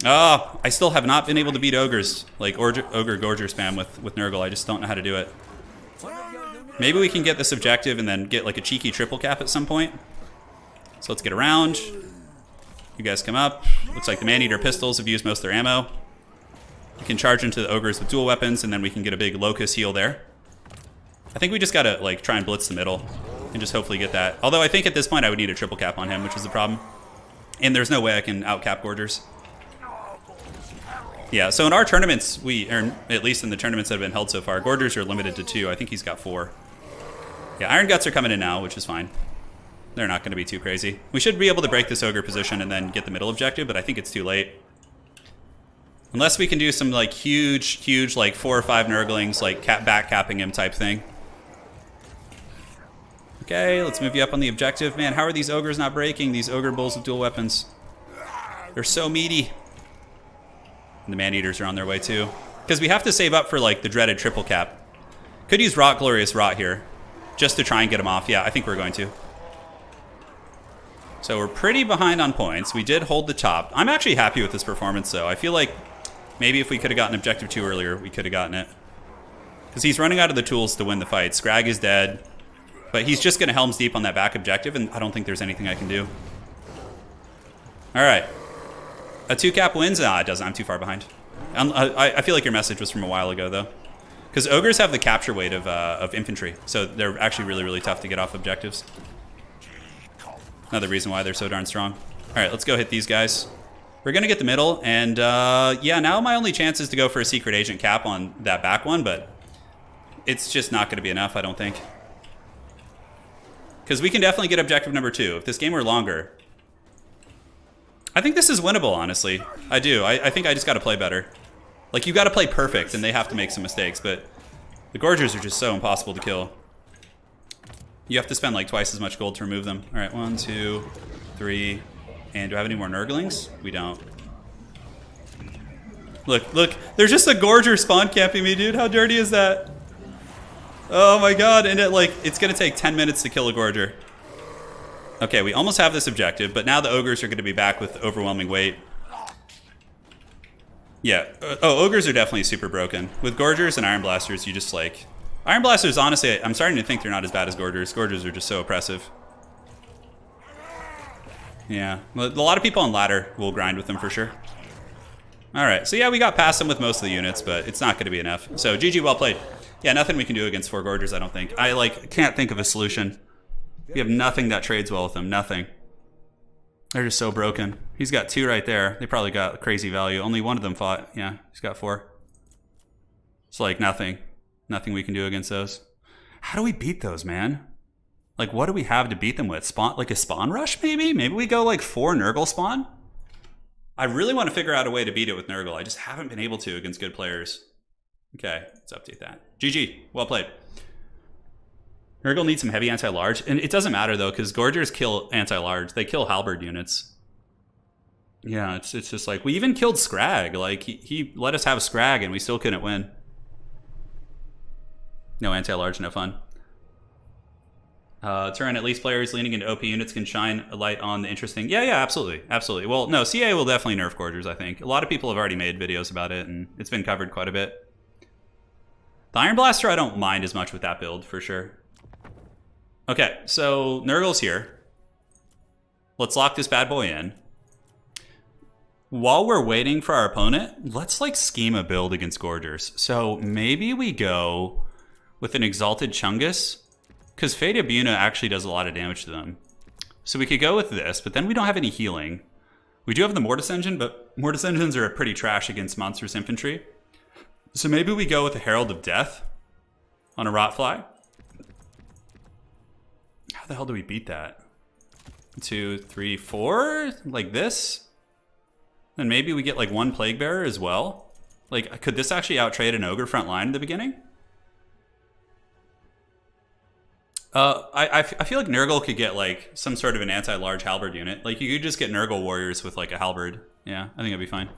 Oh, I still have not been able to beat Ogres. Like, Ogre Gorger spam with Nurgle. I just don't know how to do it. Maybe we can get this objective and then get, like, a cheeky triple cap at some point. So let's get around. You guys come up. Looks like the Man-Eater pistols have used most of their ammo. You can charge into the Ogres with dual weapons, and then we can get a big Locust heal there. I think we just gotta, like, try and blitz the middle and just hopefully get that. Although I think at this point I would need a triple cap on him, which is the problem. And there's no way I can outcap Gorgers. Yeah, so in our tournaments, or at least in the tournaments that have been held so far, Gorgers are limited to 2. I think he's got 4. Yeah, Iron Guts are coming in now, which is fine. They're not going to be too crazy. We should be able to break this Ogre position and then get the middle objective, but I think it's too late. Unless we can do some, like, huge, like, 4 or 5 Nurglings, like, back capping him type thing. Okay, let's move you up on the objective. Man, how are these Ogres not breaking? These Ogre Bulls with dual weapons. They're so meaty. And the Man-Eaters are on their way, too. Because we have to save up for, like, the dreaded triple cap. Could use Rot Glorious Rot here, just to try and get him off. Yeah, I think we're going to. So we're pretty behind on points. We did hold the top. I'm actually happy with this performance, though. I feel like maybe if we could have gotten objective 2 earlier, we could have gotten it. Because he's running out of the tools to win the fight. Scrag is dead. But he's just going to Helm's Deep on that back objective, and I don't think there's anything I can do. All right. A 2-cap wins? Nah, it doesn't. I'm too far behind. I feel like your message was from a while ago, though. Because Ogres have the capture weight of infantry, so they're actually really, really tough to get off objectives. Another reason why they're so darn strong. All right, let's go hit these guys. We're going to get the middle, and yeah, now my only chance is to go for a Secret Agent cap on that back one, but it's just not going to be enough, I don't think. Because we can definitely get objective number 2. If this game were longer, I think this is winnable, honestly. I do. I think I just got to play better. Like, you got to play perfect, and they have to make some mistakes, but the Gorgers are just so impossible to kill. You have to spend like twice as much gold to remove them. All right, 1, 2, 3. And do I have any more Nurglings? We don't. Look, there's just a Gorger spawn camping me, dude. How dirty is that? Oh my god, and it's gonna take 10 minutes to kill a Gorger. Okay, we almost have this objective, but now the Ogres are gonna be back with overwhelming weight. Yeah, Ogres are definitely super broken. With Gorgers and Iron Blasters, you just like... Iron Blasters, honestly, I'm starting to think they're not as bad as Gorgers. Gorgers are just so oppressive. Yeah, a lot of people on ladder will grind with them for sure. Alright, so yeah, we got past them with most of the units, but it's not going to be enough. So, GG, well played. Yeah, nothing we can do against 4 Gorgers, I don't think. I, like, can't think of a solution. We have nothing that trades well with them. Nothing. They're just so broken. He's got 2 right there. They probably got crazy value. Only one of them fought. Yeah, he's got 4. It's like nothing. Nothing we can do against those. How do we beat those, man? Like, what do we have to beat them with? Spawn, like a spawn rush, maybe? Maybe we go like 4 Nurgle spawn? I really want to figure out a way to beat it with Nurgle. I just haven't been able to against good players. Okay, let's update that. GG, well played. Nurgle needs some heavy anti-large. And it doesn't matter, though, because Gorgers kill anti-large. They kill halberd units. Yeah, it's just like, we even killed Scrag. Like, he let us have Scrag, and we still couldn't win. No anti-large, no fun. Turin, at least players leaning into OP units can shine a light on the interesting... Yeah, absolutely. Absolutely. Well, no, CA will definitely nerf Gorgers, I think. A lot of people have already made videos about it, and it's been covered quite a bit. The Iron Blaster I don't mind as much with that build, for sure. Okay, so Nurgle's here. Let's lock this bad boy in. While we're waiting for our opponent, let's like scheme a build against Gorgers. So maybe we go with an Exalted Chungus, because Fata Buna actually does a lot of damage to them. So we could go with this, but then we don't have any healing. We do have the Mortis Engine, but Mortis Engines are pretty trash against Monstrous Infantry. So maybe we go with a Herald of Death on a Rotfly. How the hell do we beat that? 2, 3, 4, like this? And maybe we get like one Plague Bearer as well. Like, could this actually outtrade an Ogre front line in the beginning? I feel like Nurgle could get like some sort of an anti-large halberd unit. Like you could just get Nurgle warriors with like a halberd. Yeah, I think that'd be fine.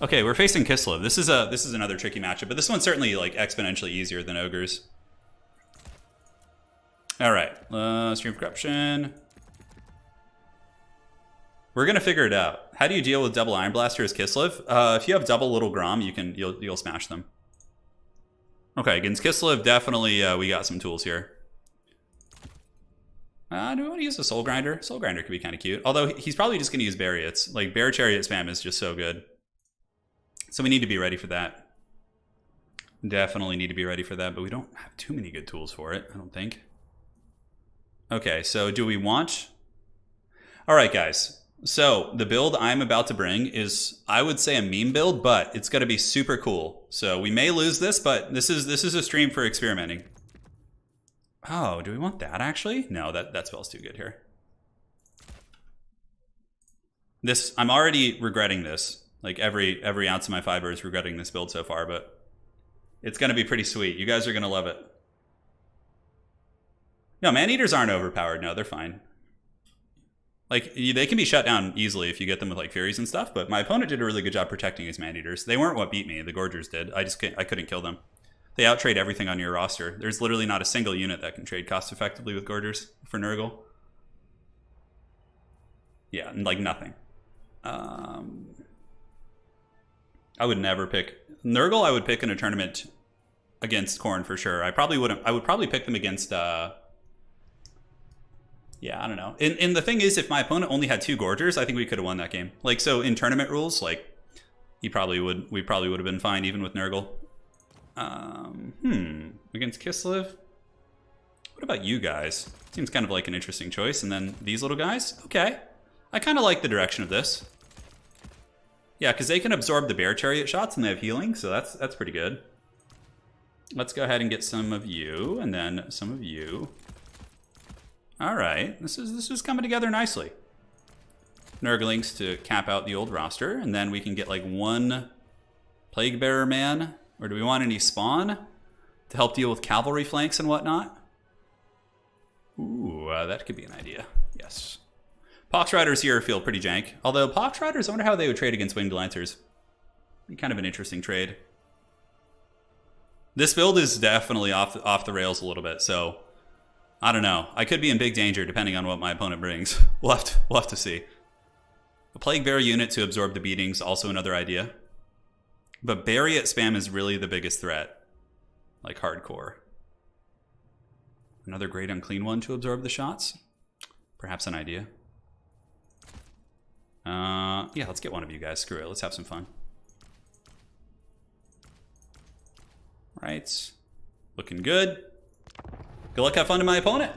Okay, we're facing Kislev. This is another tricky matchup, but this one's certainly like exponentially easier than Ogres. All right, Stream of Corruption. We're gonna figure it out. How do you deal with double Iron Blaster as Kislev? If you have double Little Grom, you'll smash them. Okay, against Kislev, definitely we got some tools here. Do we want to use a Soul Grinder? Soul Grinder could be kind of cute. Although he's probably just going to use Barriots. Like, Bear Chariot spam is just so good. So we need to be ready for that. Definitely need to be ready for that, but we don't have too many good tools for it, I don't think. Okay, so do we want... Alright, guys. So, the build I'm about to bring is, I would say, a meme build, but it's going to be super cool. So, we may lose this, but this is a stream for experimenting. Oh, do we want that actually? No, that spell's too good here. This, I'm already regretting this. Like every ounce of my fiber is regretting this build so far, but it's gonna be pretty sweet. You guys are gonna love it. No, Man-Eaters aren't overpowered. No, they're fine. Like, they can be shut down easily if you get them with like Furies and stuff, but my opponent did a really good job protecting his Man-Eaters. They weren't what beat me, the Gorgers did. I couldn't kill them. They outtrade everything on your roster. There's literally not a single unit that can trade cost effectively with Gorgers for Nurgle. Yeah, like nothing. I would never pick Nurgle. I would pick in a tournament against Khorne for sure. I probably wouldn't. I would probably pick them against. Yeah, I don't know. And the thing is, if my opponent only had 2 Gorgers, I think we could have won that game. Like, so in tournament rules, like we probably would have been fine even with Nurgle. Against Kislev? What about you guys? Seems kind of like an interesting choice. And then these little guys? Okay. I kind of like the direction of this. Yeah, because they can absorb the Bear Chariot shots and they have healing, so that's pretty good. Let's go ahead and get some of you, and then some of you. Alright, this is coming together nicely. Nurglings to cap out the old roster, and then we can get like one Plague Bearer man. Or do we want any spawn to help deal with cavalry flanks and whatnot? Ooh, that could be an idea. Yes. Pox Riders here feel pretty jank. Although Pox Riders, I wonder how they would trade against Winged Lancers. Be kind of an interesting trade. This build is definitely off the rails a little bit, so I don't know. I could be in big danger depending on what my opponent brings. We'll have to see. A Plague Bearer unit to absorb the beatings, also another idea. But Barriot spam is really the biggest threat. Like hardcore. Another Great Unclean one to absorb the shots. Perhaps an idea. Yeah, let's get one of you guys. Screw it. Let's have some fun. Right. Looking good. Good luck, have fun to my opponent.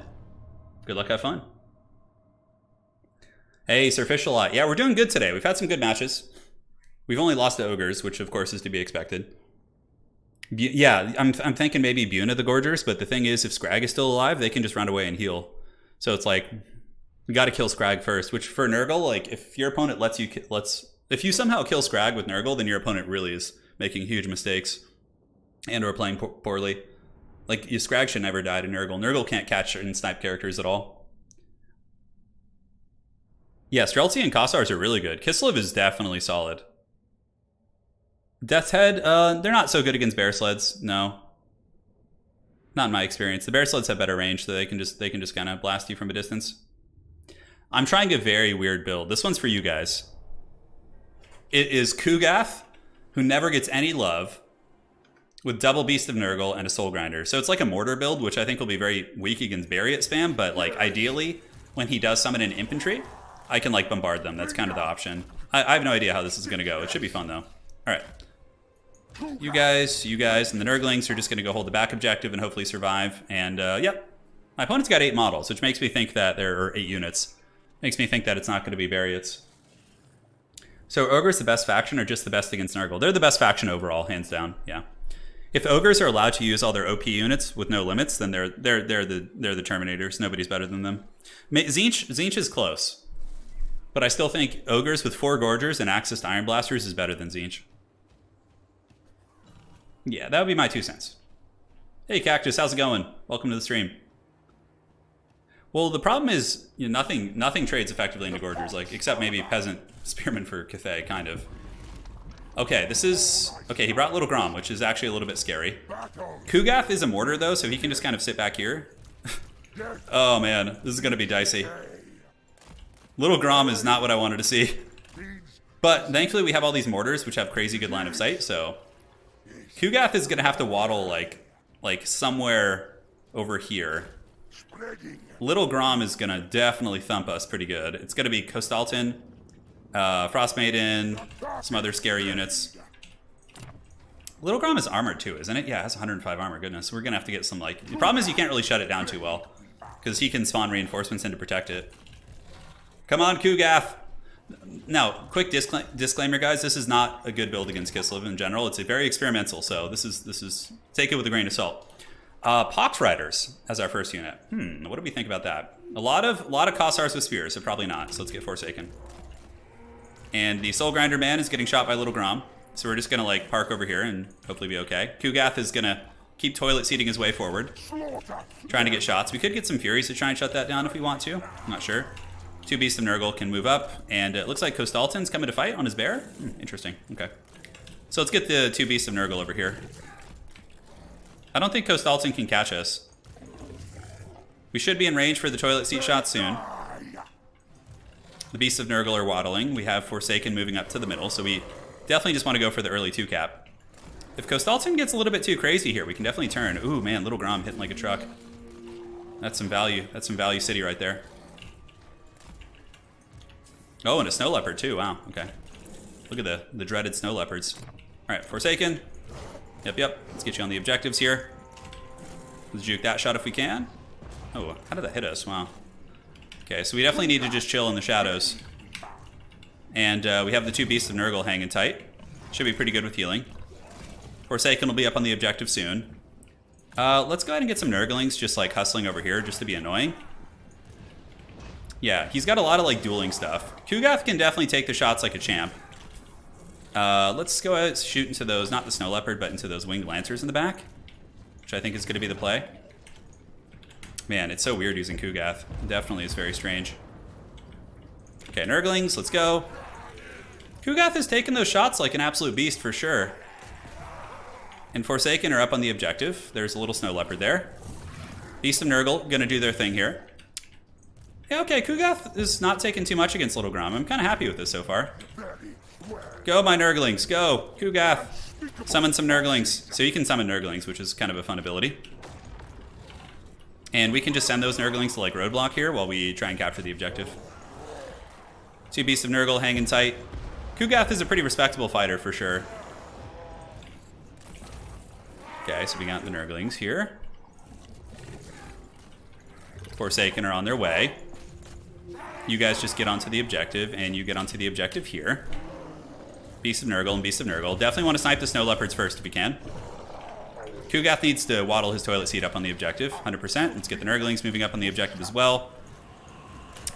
Good luck, have fun. Hey, Surficial. Yeah, we're doing good today. We've had some good matches. We've only lost to Ogres, which of course is to be expected. Yeah, I'm thinking maybe Buna the Gorgers, but the thing is, if Scrag is still alive, they can just run away and heal. So it's like, you got to kill Scrag first. Which for Nurgle, like if your opponent if you somehow kill Scrag with Nurgle, then your opponent really is making huge mistakes and or playing poorly. Like Scrag should never die to Nurgle. Nurgle can't catch and snipe characters at all. Yeah, Streltsy and Kossars are really good. Kislev is definitely solid. Death's Head, they're not so good against bear sleds. No, not in my experience. The bear sleds have better range, so they can just kind of blast you from a distance. I'm trying a very weird build. This one's for you guys. It is Kugath, who never gets any love, with double Beast of Nurgle and a Soul Grinder. So it's like a mortar build, which I think will be very weak against Barriet spam, but like ideally, when he does summon an infantry, I can like bombard them. That's kind of the option. I have no idea how this is gonna go. It should be fun though. All right. You guys, and the Nurglings are just gonna go hold the back objective and hopefully survive. And yep, my opponent's got 8 models, which makes me think that there are 8 units. Makes me think that it's not gonna be Barriets. So Ogre's the best faction or just the best against Nurgle? They're the best faction overall, hands down, yeah. If Ogres are allowed to use all their OP units with no limits, then they're the Terminators. Nobody's better than them. Tzeentch is close, but I still think Ogres with 4 Gorgers and Axis to Iron Blasters is better than Tzeentch. Yeah, that would be my 2 cents. Hey Cactus, how's it going? Welcome to the stream. Well, the problem is nothing trades effectively into Gorgers, like except maybe Peasant Spearman for Cathay, kind of. Okay, he brought Little Grom, which is actually a little bit scary. Kugath is a mortar though, so he can just kind of sit back here. Oh man, this is gonna be dicey. Little Grom is not what I wanted to see. But thankfully we have all these mortars, which have crazy good line of sight, so Kugath is gonna have to waddle like somewhere over here. Little Grom is gonna definitely thump us pretty good. It's gonna be Kostalton, Frost Maiden, some other scary units. Little Grom is armored too, isn't it? Yeah, it has 105 armor. Goodness, we're gonna have to get some like. The problem is you can't really shut it down too well because he can spawn reinforcements in to protect it. Come on, Kugath. Now, quick disclaimer, guys. This is not a good build against Kislev in general. It's a very experimental, so this is take it with a grain of salt. Pox Riders as our first unit. What do we think about that? A lot of Kossars with spears, so probably not. So let's get Forsaken. And the Soul Grinder man is getting shot by Little Grom. So we're just gonna like park over here and hopefully be okay. Kugath is gonna keep toilet seating his way forward, trying to get shots. We could get some Furies to try and shut that down if we want to. I'm not sure. 2 Beasts of Nurgle can move up, and it looks like Kostalton's coming to fight on his bear. Interesting. Okay. So let's get the 2 Beasts of Nurgle over here. I don't think Kostalton can catch us. We should be in range for the toilet seat shot soon. The Beasts of Nurgle are waddling. We have Forsaken moving up to the middle, so we definitely just want to go for the early 2-cap. If Kostalton gets a little bit too crazy here, we can definitely turn. Ooh, man, Little Grom hitting like a truck. That's some value. That's some value city right there. Oh, and a Snow Leopard too. Wow, okay. Look at the dreaded Snow Leopards. All right, Forsaken. Yep. Let's get you on the objectives here. Let's juke that shot if we can. Oh, how did that hit us? Wow. Okay, so we definitely need to just chill in the shadows. And we have the 2 Beasts of Nurgle hanging tight. Should be pretty good with healing. Forsaken will be up on the objective soon. Let's go ahead and get some Nurglings just like hustling over here just to be annoying. Yeah, he's got a lot of like dueling stuff. Kugath can definitely take the shots like a champ. Let's go ahead and shoot into those, not the Snow Leopard, but into those Winged Lancers in the back, which I think is going to be the play. Man, it's so weird using Kugath. It definitely is very strange. Okay, Nurglings, let's go. Kugath is taking those shots like an absolute beast for sure. And Forsaken are up on the objective. There's a little Snow Leopard there. Beast of Nurgle gonna do their thing here. Yeah, okay, Kugath is not taking too much against Little Grom. I'm kind of happy with this so far. Go, my Nurglings, go. Kugath, summon some Nurglings. So you can summon Nurglings, which is kind of a fun ability. And we can just send those Nurglings to like roadblock here while we try and capture the objective. 2 Beasts of Nurgle hanging tight. Kugath is a pretty respectable fighter for sure. Okay, so we got the Nurglings here. Forsaken are on their way. You guys just get onto the objective, and you get onto the objective here. Beast of Nurgle and Beast of Nurgle. Definitely want to snipe the Snow Leopards first if we can. Kugath needs to waddle his toilet seat up on the objective, 100%. Let's get the Nurglings moving up on the objective as well.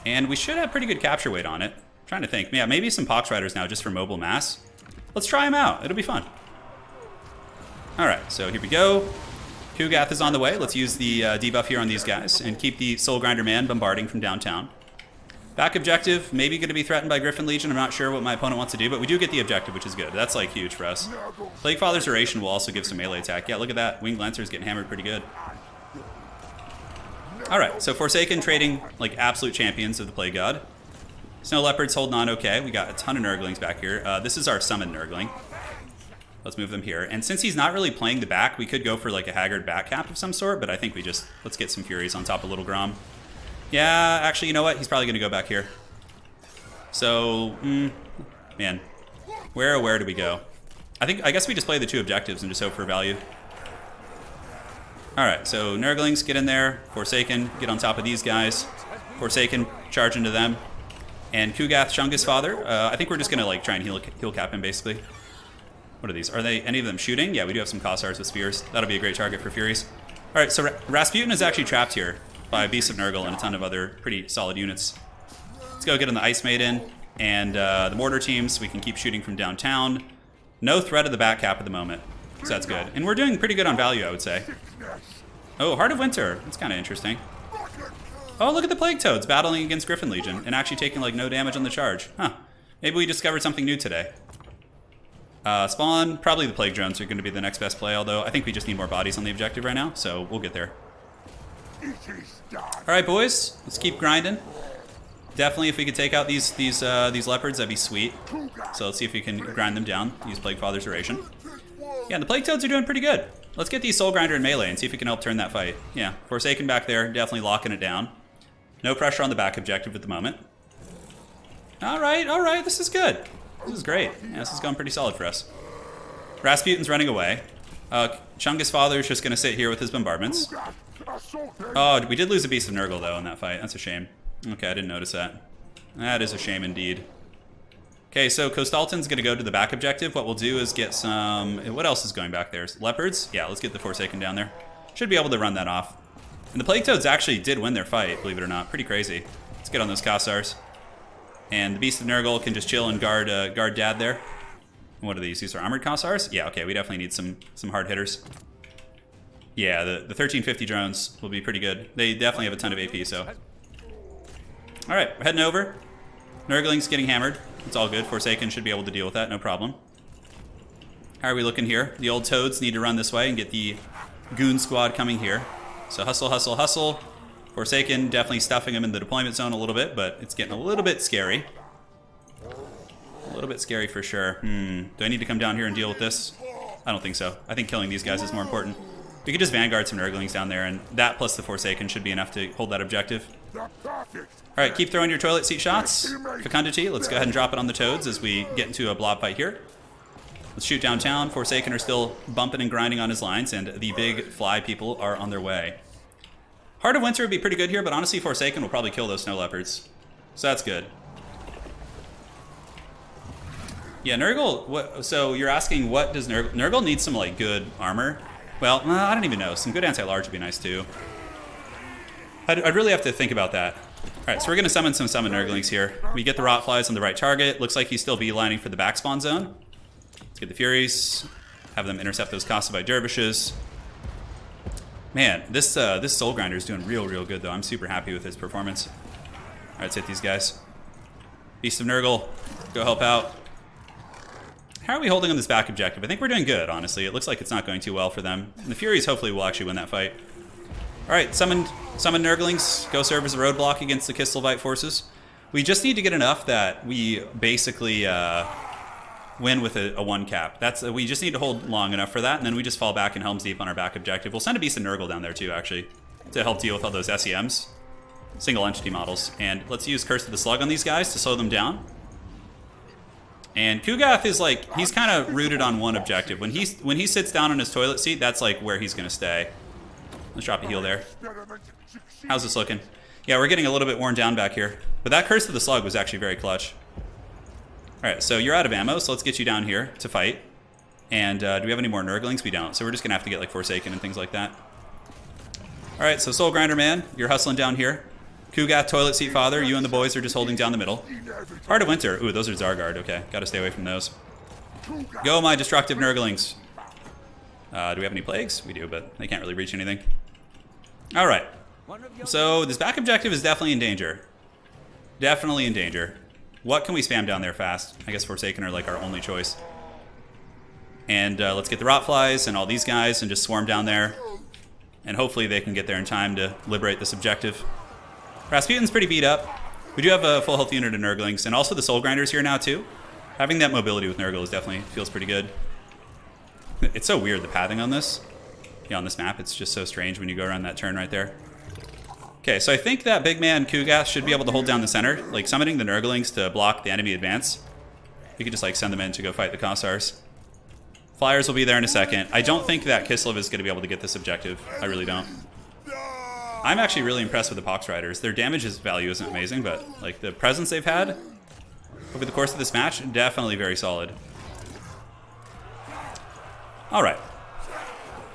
And we should have pretty good capture weight on it. I'm trying to think. Yeah, maybe some Pox Riders now just for mobile mass. Let's try them out. It'll be fun. All right, so here we go. Kugath is on the way. Let's use the debuff here on these guys and keep the Soul Grinder man bombarding from downtown. Back objective, maybe going to be threatened by Griffin Legion. I'm not sure what my opponent wants to do, but we do get the objective, which is good. That's like huge for us. Plague Father's Oration will also give some melee attack. Yeah, look at that. Winged Lancer's getting hammered pretty good. All right, so Forsaken trading like absolute champions of the Plague God. Snow Leopard's holding on okay. We got a ton of Nurglings back here. This is our summoned Nurgling. Let's move them here. And since he's not really playing the back, we could go for like a Haggard back cap of some sort, but I think let's get some Furies on top of Little Grom. Yeah, actually, you know what? He's probably going to go back here. So, man, where do we go? I guess we just play the 2 objectives and just hope for value. All right, so Nurglings, get in there. Forsaken, get on top of these guys. Forsaken, charge into them. And Kugath, Chungus Father. I think we're just going to like try and heal cap him, basically. What are these? Are they any of them shooting? Yeah, we do have some Kossars with spears. That'll be a great target for Furies. All right, so Rasputin is actually trapped here by Beast of Nurgle and a ton of other pretty solid units. Let's go get on the Ice Maiden and the Mortar teams. We can keep shooting from downtown. No threat of the back cap at the moment, so that's good. And we're doing pretty good on value, I would say. Oh, Heart of Winter. That's kind of interesting. Oh, look at the Plague Toads battling against Griffin Legion and actually taking like no damage on the charge. Huh. Maybe we discovered something new today. Spawn, probably the Plague Drones are going to be the next best play, although I think we just need more bodies on the objective right now, so we'll get there. Alright, boys, let's keep grinding. Definitely, if we could take out these leopards, that'd be sweet. So let's see if we can grind them down, use Plague Father's Duration. Yeah, the Plague Toads are doing pretty good. Let's get these Soul Grinder in melee and see if we can help turn that fight. Yeah, Forsaken back there, definitely locking it down. No pressure on the back objective at the moment. Alright, this is good. This is great. Yeah, this is going pretty solid for us. Rasputin's running away. Chungus Father is just going to sit here with his bombardments. Oh, we did lose a Beast of Nurgle, though, in that fight. That's a shame. Okay, I didn't notice that. That is a shame indeed. Okay, so Kostalton's going to go to the back objective. What we'll do is get some... What else is going back there? Leopards? Yeah, let's get the Forsaken down there. Should be able to run that off. And the Plague Toads actually did win their fight, believe it or not. Pretty crazy. Let's get on those Kossars. And the Beast of Nurgle can just chill and guard Dad there. What are these? These are armored Kossars? Yeah, okay, we definitely need some hard hitters. Yeah, the 1350 drones will be pretty good. They definitely have a ton of AP, so. All right, we're heading over. Nurgling's getting hammered. It's all good. Forsaken should be able to deal with that, no problem. How are we looking here? The old Toads need to run this way and get the Goon Squad coming here. So hustle, hustle, hustle. Forsaken definitely stuffing him in the deployment zone a little bit, but it's getting a little bit scary. A little bit scary for sure. Do I need to come down here and deal with this? I don't think so. I think killing these guys is more important. We could just Vanguard some Nurglings down there, and that plus the Forsaken should be enough to hold that objective. Alright, keep throwing your toilet seat shots. Fecundity, let's go ahead and drop it on the Toads as we get into a blob fight here. Let's shoot downtown. Forsaken are still bumping and grinding on his lines, and the big fly people are on their way. Heart of Winter would be pretty good here, but honestly, Forsaken will probably kill those Snow Leopards. So that's good. Yeah, Nurgle, so you're asking what does Nurgle needs some like good armor? Well, I don't even know. Some good anti-large would be nice too. I'd really have to think about that. Alright, so we're going to summon some Nurglings here. We get the Rotflies on the right target. Looks like he's still beelining for the back spawn zone. Let's get the Furies. Have them intercept those Kosovo Dervishes. Man, this Soul Grinder is doing real good, though. I'm super happy with his performance. Alright, let's hit these guys. Beast of Nurgle, go help out. How are we holding on this back objective? I think we're doing good, honestly. It looks like it's not going too well for them. And the Furies hopefully will actually win that fight. Alright, summon Nurglings. Go serve as a roadblock against the Kistelvite forces. We just need to get enough that we basically win with a 1 cap. We just need to hold long enough for that, and then we just fall back in Helm's Deep on our back objective. We'll send a Beast of Nurgle down there too, actually, to help deal with all those SEMs. Single entity models. And let's use Curse of the Slug on these guys to slow them down. And Kugath is like, he's kind of rooted on one objective. When he sits down on his toilet seat, that's like where he's going to stay. Let's drop a heal there. How's this looking? Yeah, we're getting a little bit worn down back here. But that Curse of the Slug was actually very clutch. Alright, so you're out of ammo, so let's get you down here to fight. And do we have any more Nurglings? We don't, so we're just going to have to get like Forsaken and things like that. Alright, so Soul Grinder Man, you're hustling down here. Kugath, Toilet Seat Father, you and the boys are just holding down the middle. Heart of Winter, ooh, those are Zargard, okay. Gotta stay away from those. Go, my destructive Nurglings. Do we have any plagues? We do, but they can't really reach anything. Alright, so this back objective is definitely in danger. Definitely in danger. What can we spam down there fast? I guess Forsaken are like our only choice. And let's get the Rotflies and all these guys and just swarm down there. And hopefully they can get there in time to liberate this objective. Rasputin's pretty beat up. We do have a full health unit of Nurglings, and also the Soul Grinder's here now too. Having that mobility with Nurgle is definitely feels pretty good. It's so weird, the pathing on this. Yeah, on this map, it's just so strange when you go around that turn right there. Okay, so I think that big man Kugath should be able to hold down the center, like summoning the Nurglings to block the enemy advance. You could just like send them in to go fight the Kossars. Flyers will be there in a second. I don't think that Kislev is going to be able to get this objective. I really don't. I'm actually really impressed with the Pox Riders. Their damage value isn't amazing, but like the presence they've had over the course of this match, definitely very solid. All right.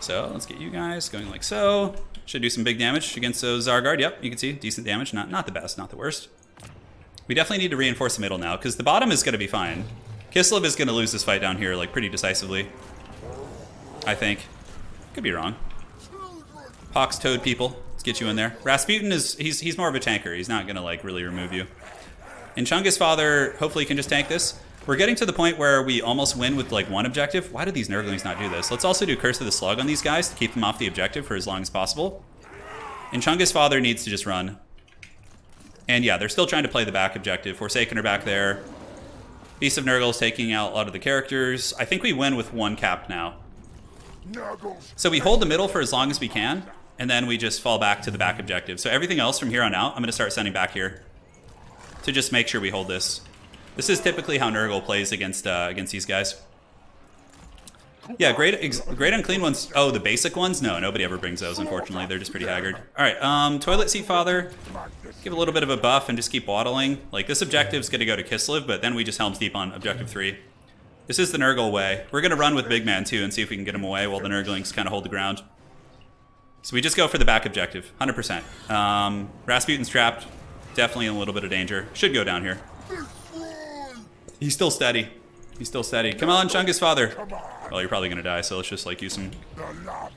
So let's get you guys going like so. Should do some big damage against those Zargard. Yep, you can see decent damage. Not the best, not the worst. We definitely need to reinforce the middle now because the bottom is going to be fine. Kislev is going to lose this fight down here like pretty decisively. I think. Could be wrong. Pox Toad people. Let's get you in there. Rasputin is he's more of a tanker. He's not going to like really remove you. And Chungus Father hopefully can just tank this. We're getting to the point where we almost win with like one objective. Why do these Nurglings not do this? Let's also do Curse of the Slug on these guys to keep them off the objective for as long as possible. And Chungus Father needs to just run. And yeah, they're still trying to play the back objective. Forsaken are back there. Beast of Nurgle is taking out a lot of the characters. I think we win with one cap now. So we hold the middle for as long as we can, and then we just fall back to the back objective. So everything else from here on out, I'm going to start sending back here to just make sure we hold this. This is typically how Nurgle plays against these guys. Yeah, great unclean ones. Oh, the basic ones? No, nobody ever brings those, unfortunately. They're just pretty haggard. All right, Toilet Seat Father. Give a little bit of a buff and just keep waddling. Like, this objective's going to go to Kislev, but then we just Helm's Deep on objective 3. This is the Nurgle way. We're going to run with Big Man, too, and see if we can get him away while the Nurglings kind of hold the ground. So we just go for the back objective, 100%. Rasputin's trapped. Definitely in a little bit of danger. Should go down here. He's still steady. He's still steady. Come on, Chungus Father. Well, you're probably going to die, so let's just like use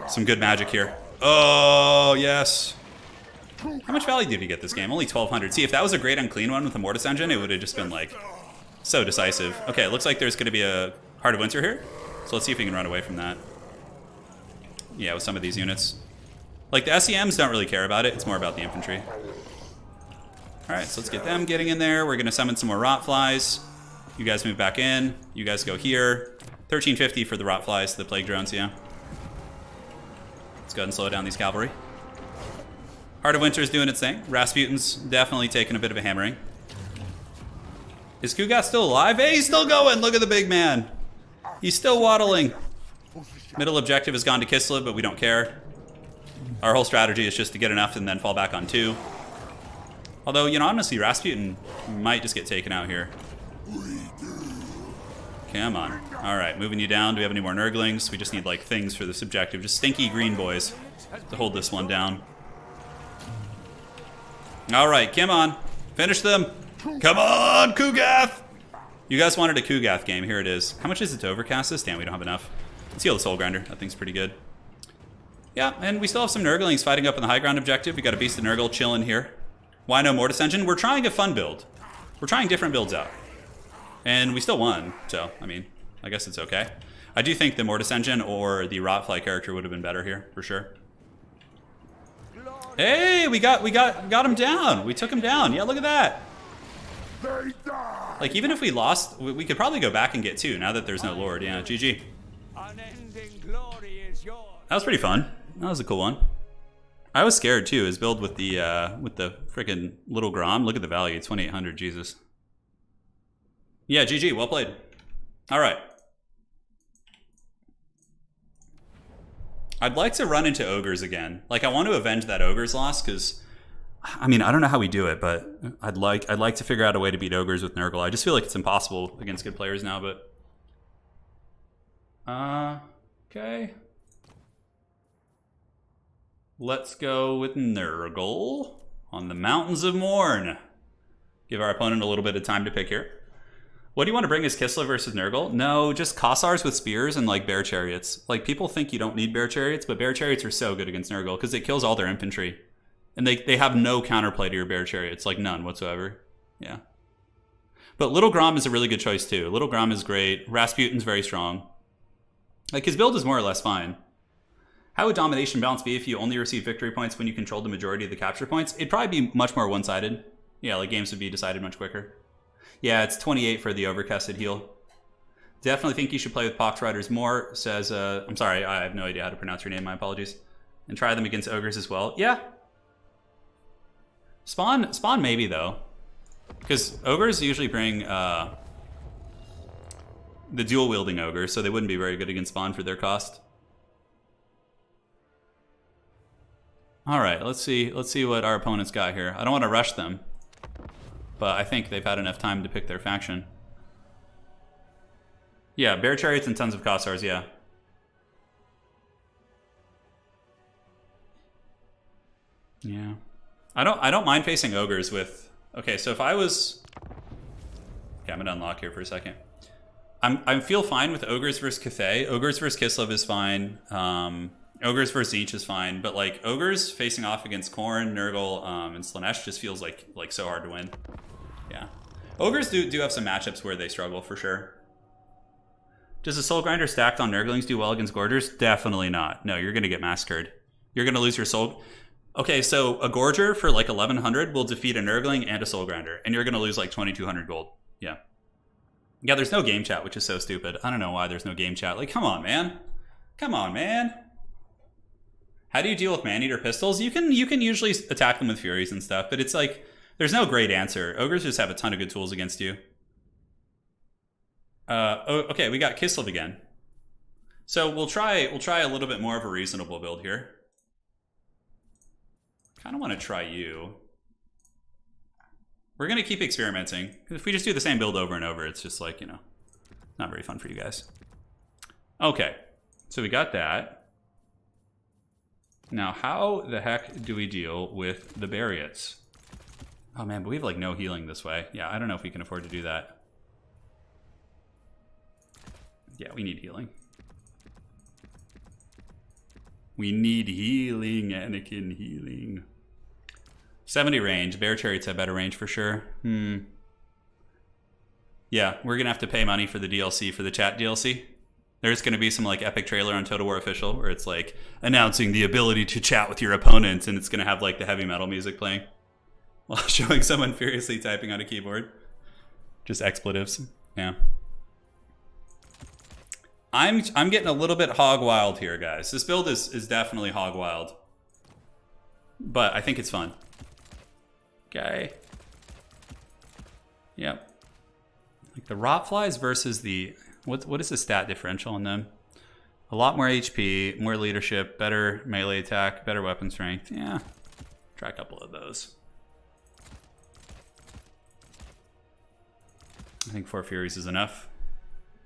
some good magic here. Oh, yes. How much value did he get this game? Only 1,200. See, if that was a great unclean one with a Mortis engine, it would have just been like so decisive. Okay, it looks like there's going to be a Heart of Winter here. So let's see if we can run away from that. Yeah, with some of these units. Like, the SEMs don't really care about it. It's more about the infantry. All right, so let's get them getting in there. We're going to summon some more Rot Flies. You guys move back in. You guys go here. 1350 for the Rot Flies, the Plague Drones, yeah. Let's go ahead and slow down these cavalry. Heart of Winter's doing its thing. Rasputin's definitely taking a bit of a hammering. Is Kugath still alive? Hey, he's still going! Look at the big man! He's still waddling. Middle objective has gone to Kislev, but we don't care. Our whole strategy is just to get enough and then fall back on 2. Although, you know, honestly, Rasputin might just get taken out here. Come on. All right, moving you down. Do we have any more Nurglings? We just need, like, things for this objective. Just stinky green boys to hold this one down. All right, come on. Finish them. Come on, Kugath! You guys wanted a Kugath game. Here it is. How much is it to overcast this? Damn, we don't have enough. Let's heal the Soul Grinder. That thing's pretty good. Yeah, and we still have some Nurglings fighting up on the high ground objective. We got a Beast of Nurgle chilling here. Why no Mortis Engine? We're trying a fun build. We're trying different builds out. And we still won, so, I mean, I guess it's okay. I do think the Mortis Engine or the Rotfly character would have been better here, for sure. Hey, we got him down. We took him down. Yeah, look at that. Like, even if we lost, we could probably go back and get 2 now that there's no Lord. Yeah, GG. That was pretty fun. That was a cool one. I was scared too. His build with the freaking little Grom. Look at the value. 2,800. Jesus. Yeah, GG. Well played. All right. I'd like to run into Ogres again. Like, I want to avenge that Ogres loss because, I mean, I don't know how we do it, but I'd like to figure out a way to beat Ogres with Nurgle. I just feel like it's impossible against good players now, but okay. Let's go with Nurgle on the Mountains of Morn. Give our opponent a little bit of time to pick here. What do you want to bring as Kislev versus Nurgle? No, just Kossars with spears and like Bear Chariots. Like, people think you don't need Bear Chariots, but Bear Chariots are so good against Nurgle because it kills all their infantry. And they have no counterplay to your Bear Chariots, like none whatsoever. Yeah. But Little Grom is a really good choice too. Little Grom is great. Rasputin's very strong. Like, his build is more or less fine. How would domination balance be if you only receive victory points when you controlled the majority of the capture points? It'd probably be much more one-sided. Yeah, like, games would be decided much quicker. Yeah, it's 28 for the overcasted heal. Definitely think you should play with Pox Riders more, says, I'm sorry, I have no idea how to pronounce your name, my apologies. And try them against Ogres as well. Yeah. Spawn maybe, though. Because Ogres usually bring the dual-wielding Ogres, so they wouldn't be very good against Spawn for their cost. Alright, let's see what our opponents got here. I don't want to rush them, but I think they've had enough time to pick their faction. Yeah, Bear Chariots and tons of Kossars, yeah. Yeah. I don't mind facing Ogres with... Okay, so if I was... Okay, I'm gonna unlock here for a second. I feel fine with Ogres versus Cathay. Ogres versus Kislev is fine. Ogres versus Each is fine. But like Ogres facing off against Khorne, Nurgle, and Slaanesh just feels like so hard to win. Yeah. Ogres do have some matchups where they struggle for sure. Does a Soul Grinder stacked on Nurglings do well against Gorgers? Definitely not. No, you're going to get massacred. You're going to lose your Soul... Okay, so a Gorger for like 1100 will defeat a Nurgling and a Soul Grinder, and you're going to lose like 2200 gold. Yeah. Yeah, there's no game chat, which is so stupid. I don't know why there's no game chat. Like, come on, man. Come on, man. How do you deal with Man-Eater pistols? You can usually attack them with Furies and stuff, but it's like, there's no great answer. Ogres just have a ton of good tools against you. Okay, we got Kislev again. So we'll try a little bit more of a reasonable build here. Kind of want to try you. We're going to keep experimenting. If we just do the same build over and over, it's just like, you know, not very fun for you guys. Okay, so we got that. Now, how the heck do we deal with the Bariots? Oh man, but we have like no healing this way. Yeah, I don't know if we can afford to do that. Yeah, we need healing. We need healing, Anakin, healing. 70 range. Bear Chariots have better range for sure. Yeah, we're going to have to pay money for the DLC, for the chat DLC. There's going to be some like epic trailer on Total War Official where it's like announcing the ability to chat with your opponent, and it's going to have like the heavy metal music playing while showing someone furiously typing on a keyboard. Just expletives. Yeah. I'm getting a little bit hog wild here, guys. This build is definitely hog wild, but I think it's fun. Okay. Yep. Like the Rotflies versus the what is the stat differential on them? A lot more HP, more leadership, better melee attack, better weapon strength. Yeah. Try a couple of those. I think 4 Furies is enough.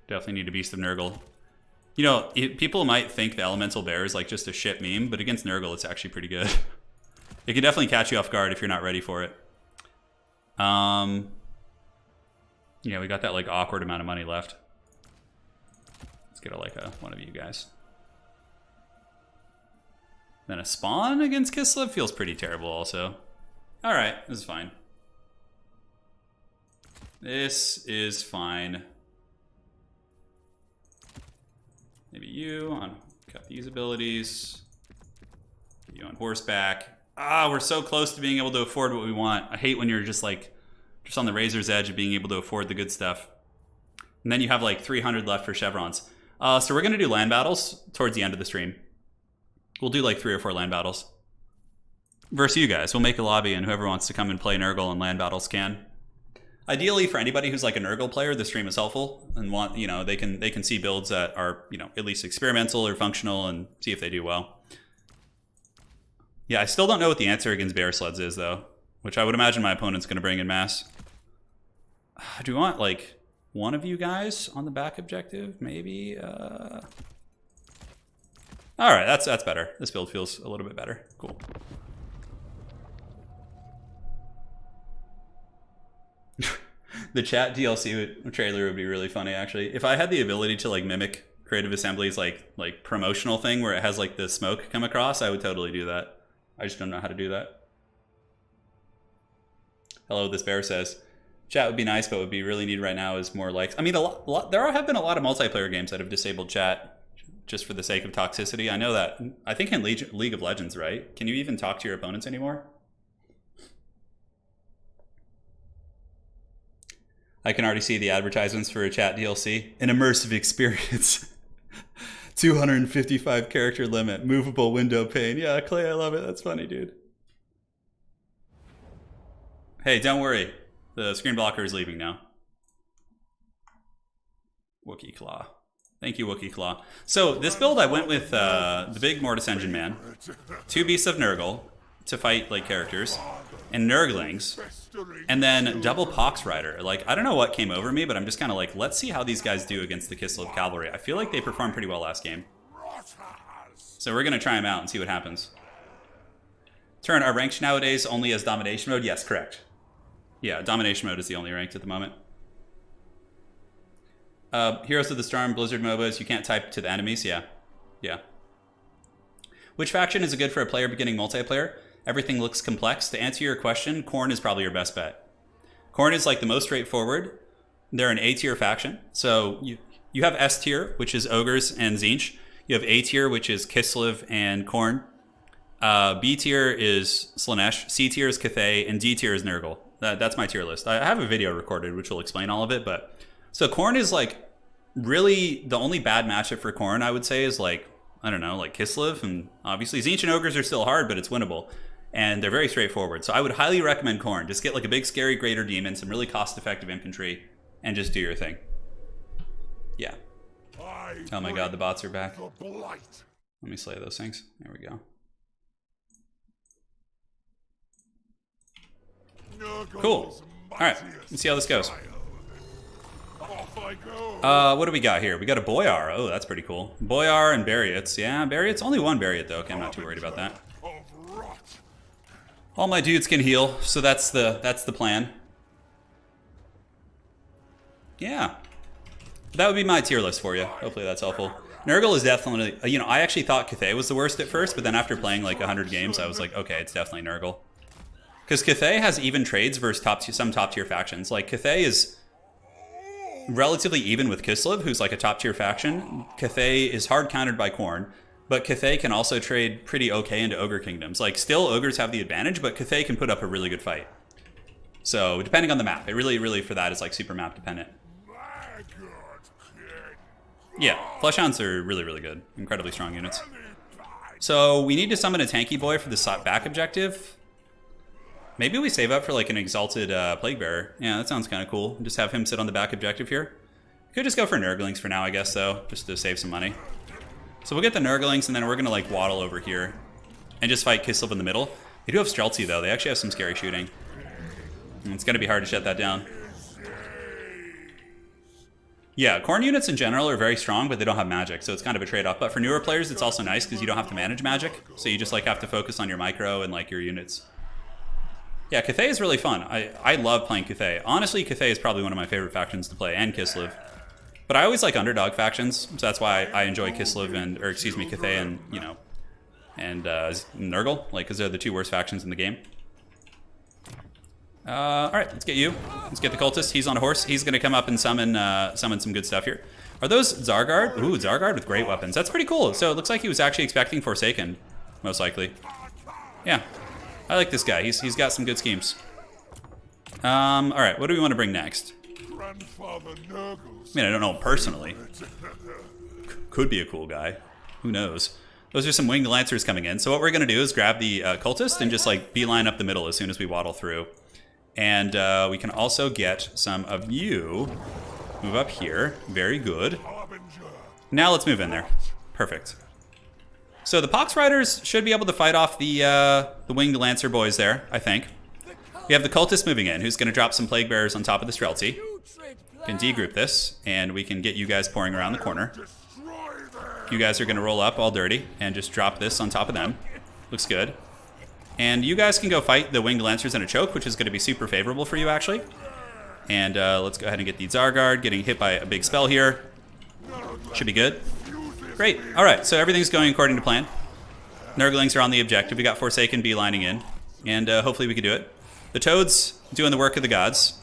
Definitely need a Beast of Nurgle. You know, people might think the Elemental Bear is like just a shit meme, but against Nurgle, it's actually pretty good. It can definitely catch you off guard if you're not ready for it. Yeah, we got that like awkward amount of money left. Let's get one of you guys. Then a Spawn against Kislev feels pretty terrible also. All right, this is fine. This is fine. Maybe you on cut these abilities. Get you on horseback. Ah, we're so close to being able to afford what we want. I hate when you're just like on the razor's edge of being able to afford the good stuff. And then you have like 300 left for chevrons. So we're gonna do land battles towards the end of the stream. We'll do like 3 or 4 land battles. Versus you guys. We'll make a lobby, and whoever wants to come and play Nurgle and land battles can. Ideally, for anybody who's like a Nurgle player, the stream is helpful and want, you know, they can see builds that are, you know, at least experimental or functional and see if they do well. Yeah, I still don't know what the answer against Bear Sleds is though, which I would imagine my opponent's going to bring in mass. Do we want like one of you guys on the back objective? Maybe. All right, that's better. This build feels a little bit better. Cool. The chat DLC trailer would be really funny, actually. If I had the ability to like mimic Creative Assembly's like promotional thing where it has like the smoke come across, I would totally do that. I just don't know how to do that. Hello, this bear says, chat would be nice, but what we really need right now is more likes. I mean, there have been a lot of multiplayer games that have disabled chat just for the sake of toxicity. I know that. I think in League of Legends, right? Can you even talk to your opponents anymore? I can already see the advertisements for a chat DLC. An immersive experience. 255 character limit, movable window pane. Yeah, Clay, I love it. That's funny, dude. Hey, don't worry. The screen blocker is leaving now. Wookiee Claw. Thank you, Wookiee Claw. So this build, I went with the big Mortis Engine Man, 2 Beasts of Nurgle to fight like characters, and Nurglings, and then double Pox Rider. Like, I don't know what came over me, but I'm just kind of like, let's see how these guys do against the Kislev Cavalry. I feel like they performed pretty well last game. So we're going to try them out and see what happens. Turin, are ranked nowadays only as Domination Mode? Yes, correct. Yeah, Domination Mode is the only ranked at the moment. Heroes of the Storm, Blizzard MOBAs, you can't type to the enemies. Yeah. Yeah. Which faction is good for a player beginning multiplayer? Everything looks complex. To answer your question, Khorne is probably your best bet. Khorne is like the most straightforward. They're an A tier faction. So you have S tier, which is Ogres and Tzeentch. You have A tier, which is Kislev and Khorne. B tier is Slaanesh. C tier is Cathay. And D tier is Nurgle. That's my tier list. I have a video recorded which will explain all of it. But so Khorne is like really the only bad matchup for Khorne, I would say, is like, I don't know, like Kislev. And obviously Tzeentch and Ogres are still hard, but it's winnable. And they're very straightforward. So I would highly recommend Khorne. Just get like a big scary greater demon, some really cost-effective infantry, and just do your thing. Yeah. Oh my god, the bots are back. Let me slay those things. There we go. Cool. Alright, let's see how this goes. What do we got here? We got a Boyar. Oh, that's pretty cool. Boyar and Bariots. Yeah, Bariots. Only one Bariot, though. Okay, I'm not too worried about that. All my dudes can heal, so that's the plan. Yeah. That would be my tier list for you. Hopefully that's helpful. Nurgle is definitely, you know, I actually thought Cathay was the worst at first, but then after playing like 100 games, I was like, okay, it's definitely Nurgle. Because Cathay has even trades versus some top tier factions. Like, Cathay is relatively even with Kislev, who's like a top tier faction. Cathay is hard countered by Khorne, but Cathay can also trade pretty okay into Ogre Kingdoms. Like, still, Ogres have the advantage, but Cathay can put up a really good fight. So, depending on the map, it really for that is like super map dependent. Yeah, Fleshhounds are really good. Incredibly strong units. So, we need to summon a tanky boy for the back objective. Maybe we save up for like an Exalted Plague Bearer. Yeah, that sounds kind of cool. Just have him sit on the back objective here. Could just go for Nurglings for now, I guess, though, just to save some money. So we'll get the Nurglings, and then we're going to like waddle over here and just fight Kislev in the middle. They do have Streltsy, though. They actually have some scary shooting. And it's going to be hard to shut that down. Yeah, Khorne units in general are very strong, but they don't have magic, so it's kind of a trade-off. But for newer players, it's also nice because you don't have to manage magic. So you just like have to focus on your micro and like your units. Yeah, Cathay is really fun. I love playing Cathay. Honestly, Cathay is probably one of my favorite factions to play, and Kislev. But I always like underdog factions, so that's why I enjoy Kislev and, or excuse me, Cathay and, you know, and Nurgle, like, because they're the two worst factions in the game. All right, let's get you. Let's get the cultist. He's on a horse. He's going to come up and summon some good stuff here. Are those Zargard? Ooh, Zargard with great weapons. That's pretty cool. So it looks like he was actually expecting Forsaken, most likely. Yeah, I like this guy. He's got some good schemes. All right, what do we want to bring next? I mean, I don't know him personally. Could be a cool guy. Who knows? Those are some winged lancers coming in. So what we're going to do is grab the cultist and just like beeline up the middle as soon as we waddle through. And we can also get some of you. Move up here. Very good. Now let's move in there. Perfect. So the Pox Riders should be able to fight off the winged lancer boys there, I think. We have the cultist moving in, who's going to drop some plague bearers on top of the Streltsy. Can degroup this, and we can get you guys pouring around the corner. You guys are going to roll up all dirty and just drop this on top of them. Looks good. And you guys can go fight the winged lancers in a choke, which is going to be super favorable for you, actually. And let's go ahead and get the Zargard getting hit by a big spell here. Should be good. Great. All right, so everything's going according to plan. Nurglings are on the objective. We got Forsaken beelining in, and hopefully we can do it. The Toad's doing the work of the gods.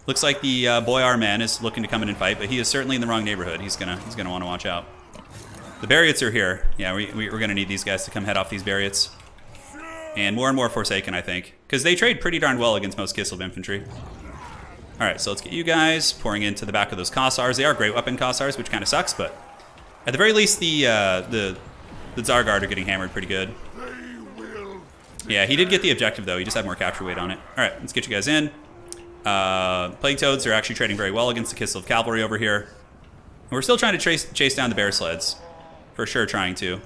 Looks like the Boyar man is looking to come in and fight, but he is certainly in the wrong neighborhood. He's gonna want to watch out. The Bariots are here. Yeah, we're gonna need these guys to come head off these Bariots. And more Forsaken, I think, because they trade pretty darn well against most Kislev infantry. All right, so let's get you guys pouring into the back of those Kossars. They are great weapon Kossars, which kind of sucks, but at the very least, the Zargard are getting hammered pretty good. Yeah, he did get the objective, though. He just had more capture weight on it. All right, let's get you guys in. Plague Toads are actually trading very well against the Kissel of Cavalry over here. And we're still trying to chase down the Bear Sleds. For sure trying to. All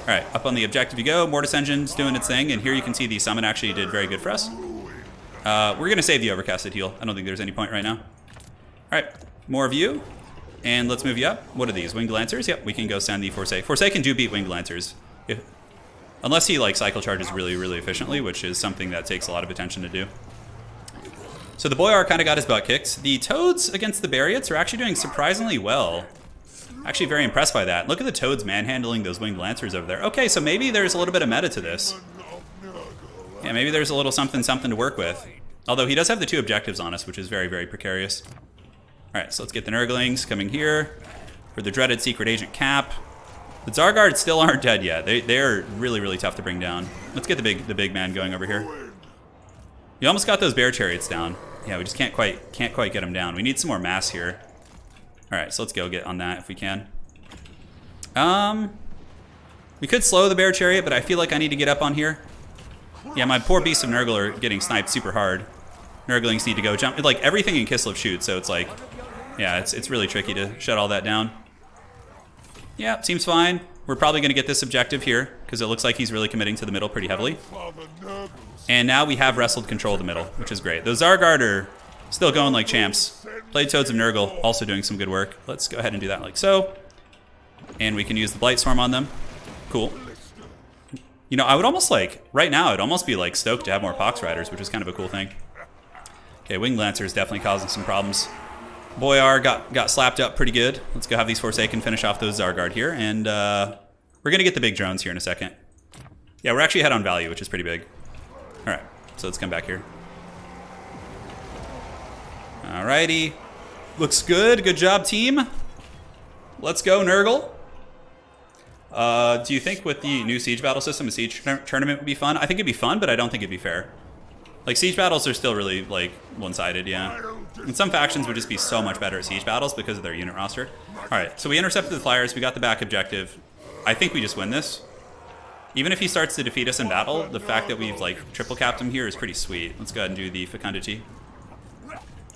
right, up on the objective you go. Mortis Engine's doing its thing, and here you can see the summon actually did very good for us. We're going to save the Overcasted Heal. I don't think there's any point right now. All right, more of you. And let's move you up. What are these? Winged Lancers? Yep, we can go send the Forsaken. Forsaken do beat Winged Lancers. Unless he like cycle charges really, really efficiently, which is something that takes a lot of attention to do. So the Boyar kind of got his butt kicked. The Toads against the Bariots are actually doing surprisingly well. Actually very impressed by that. Look at the Toads manhandling those Winged Lancers over there. Okay, so maybe there's a little bit of meta to this. Yeah, maybe there's a little something to work with. Although he does have the 2 objectives on us, which is very, very precarious. All right, so let's get the Nurglings coming here for the dreaded Secret Agent Cap. The Zargard still aren't dead yet. They're really, really tough to bring down. Let's get the big man going over here. You almost got those Bear Chariots down. Yeah, we just can't quite get them down. We need some more mass here. All right, so let's go get on that if we can. We could slow the Bear Chariot, but I feel like I need to get up on here. Yeah, my poor beasts of Nurgle are getting sniped super hard. Nurglings need to go jump. Like, everything in Kislev shoots, so it's like, yeah, it's really tricky to shut all that down. Yeah, seems fine. We're probably going to get this objective here, because it looks like he's really committing to the middle pretty heavily. And now we have wrestled control of the middle, which is great. Those Zargard are still going like champs. Plague Toads of Nurgle also doing some good work. Let's go ahead and do that like so. And we can use the Blight Swarm on them. Cool. You know, I would almost like, right now, I'd almost be like stoked to have more Pox Riders, which is kind of a cool thing. Okay, Winged Lancer is definitely causing some problems. Boyar got slapped up pretty good. Let's go have these Forsaken finish off those Zargard here. And we're going to get the big drones here in a second. Yeah, we're actually ahead on value, which is pretty big. All right, so let's come back here. Alrighty. Looks good. Good job, team. Let's go, Nurgle. Do you think with the new Siege Battle system, a Siege tournament would be fun? I think it'd be fun, but I don't think it'd be fair. Like, Siege Battles are still really, like, one-sided, yeah. And some factions would just be so much better at Siege Battles because of their unit roster. Alright, so we intercepted the Flyers. We got the back objective. I think we just win this. Even if he starts to defeat us in battle, the fact that we've, like, triple capped him here is pretty sweet. Let's go ahead and do the Fecundity.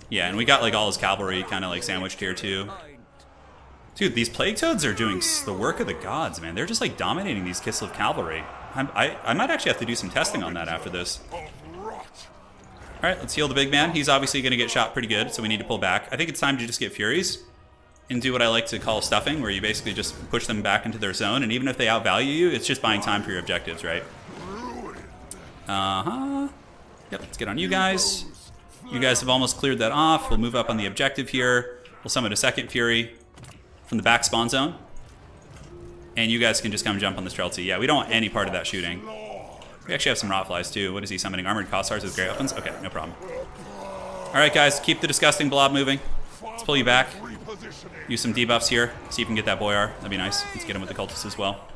Yeah, and we got, like, all his cavalry kind of, like, sandwiched here, too. Dude, these Plague Toads are doing the work of the gods, man. They're just, like, dominating these Kislev cavalry. I might actually have to do some testing on that after this. Alright, let's heal the big man. He's obviously going to get shot pretty good, so we need to pull back. I think it's time to just get Furies and do what I like to call stuffing, where you basically just push them back into their zone, and even if they outvalue you, it's just buying time for your objectives, right? Uh-huh. Yep, let's get on you guys. You guys have almost cleared that off. We'll move up on the objective here. We'll summon a second Fury from the back spawn zone. And you guys can just come jump on the Streltsy. Yeah, we don't want any part of that shooting. We actually have some Rotflies too. What is he summoning? Armored Kossars with great weapons? Okay, no problem. Alright guys, keep the disgusting blob moving. Let's pull you back. Use some debuffs here. See if we can get that Boyar. That'd be nice. Let's get him with the Cultists as well.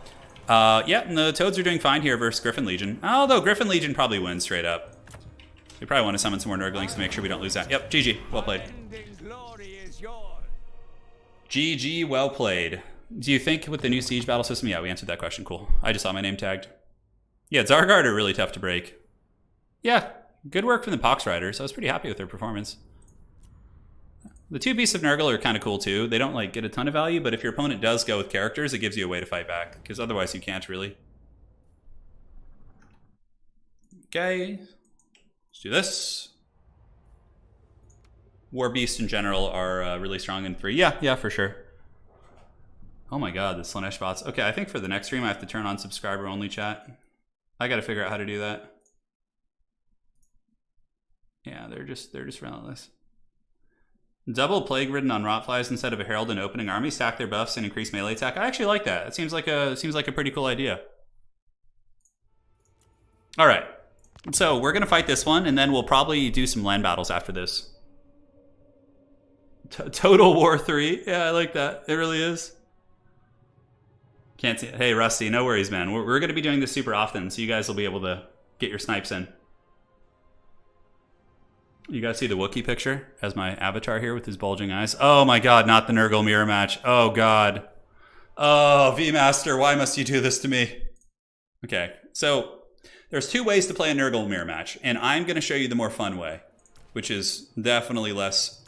Yeah, and the Toads are doing fine here versus Griffin Legion. Although Griffin Legion probably wins straight up. We probably want to summon some more Nurglings to make sure we don't lose that. Yep, GG. Well played. GG, well played. Do you think with the new Siege Battle system? Yeah, we answered that question. Cool. I just saw my name tagged. Yeah, Zargard are really tough to break. Yeah, good work from the Pox Riders. I was pretty happy with their performance. The 2 Beasts of Nurgle are kind of cool too. They don't like get a ton of value, but if your opponent does go with characters, it gives you a way to fight back, because otherwise you can't really. Okay, let's do this. War Beasts in general are really strong in 3. Yeah, for sure. Oh my god, the Slaanesh bots. Okay, I think for the next stream I have to turn on subscriber only chat. I gotta figure out how to do that. Yeah, they're just relentless. Double Plague Ridden on Rotflies instead of a Herald and opening army, stack their buffs and increase melee attack. I actually like that. It seems like a pretty cool idea. Alright. So we're gonna fight this one, and then we'll probably do some land battles after this. Total War 3. Yeah, I like that. It really is. Can't see it. Hey, Rusty, no worries, man. We're going to be doing this super often, so you guys will be able to get your snipes in. You guys see the Wookiee picture as my avatar here with his bulging eyes? Oh my god, not the Nurgle mirror match. Oh god. Oh, V-Master, why must you do this to me? Okay, so there's two ways to play a Nurgle mirror match, and I'm going to show you the more fun way, which is definitely less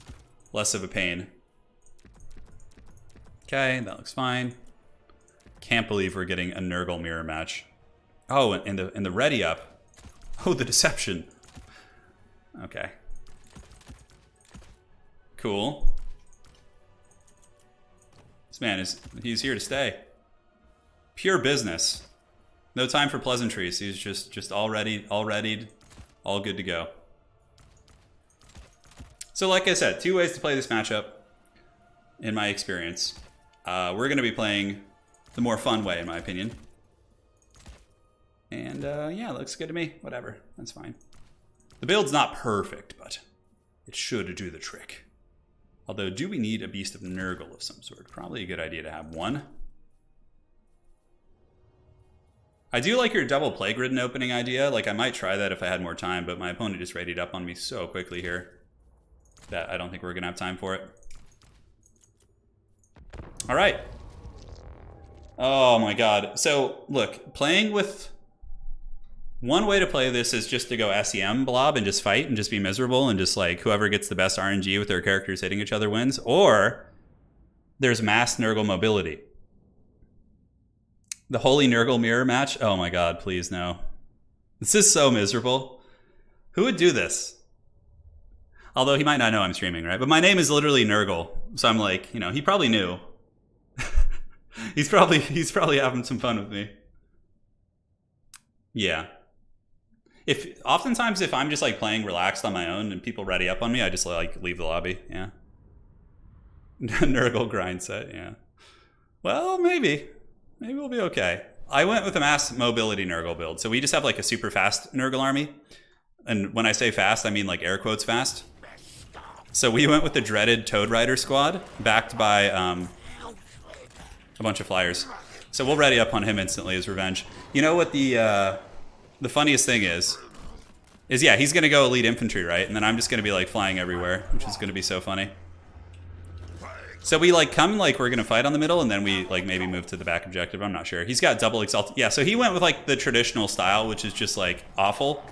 of a pain. Okay, that looks fine. Can't believe we're getting a Nurgle mirror match. Oh, and the ready up. Oh, the deception. Okay. Cool. This man he's here to stay. Pure business. No time for pleasantries. He's just all readied, all good to go. So like I said, two ways to play this matchup in my experience. We're gonna be playing the more fun way in my opinion. And yeah, looks good to me. Whatever, that's fine. The build's not perfect, but it should do the trick. Although, do we need a Beast of Nurgle of some sort? Probably a good idea to have one. I do like your double Plague Ridden opening idea. Like, I might try that if I had more time, but my opponent just readied up on me so quickly here that I don't think we're going to have time for it. All right. Oh my god. So, look, playing with... One way to play this is just to go SEM blob and just fight and just be miserable and just like whoever gets the best RNG with their characters hitting each other wins. Or there's mass Nurgle mobility. The Holy Nurgle mirror match? Oh my god, please no. This is so miserable. Who would do this? Although he might not know I'm streaming, right? But my name is literally Nurgle. So I'm like, you know, he probably knew. he's probably having some fun with me. Yeah. Oftentimes if I'm just like playing relaxed on my own and people ready up on me, I just like leave the lobby. Yeah. Nurgle grind set. Yeah. Well, maybe we'll be okay. I went with a mass mobility Nurgle build. So we just have like a super fast Nurgle army. And when I say fast, I mean like air quotes fast. So we went with the dreaded Toad Rider squad backed by a bunch of flyers. So we'll ready up on him instantly as revenge. You know what the funniest thing is yeah, he's going to go elite infantry, right? And then I'm just going to be like flying everywhere, which is going to be so funny. So we like come like we're going to fight on the middle and then we like maybe move to the back objective. I'm not sure. He's got double exalted. Yeah, so he went with like the traditional style, which is just like awful.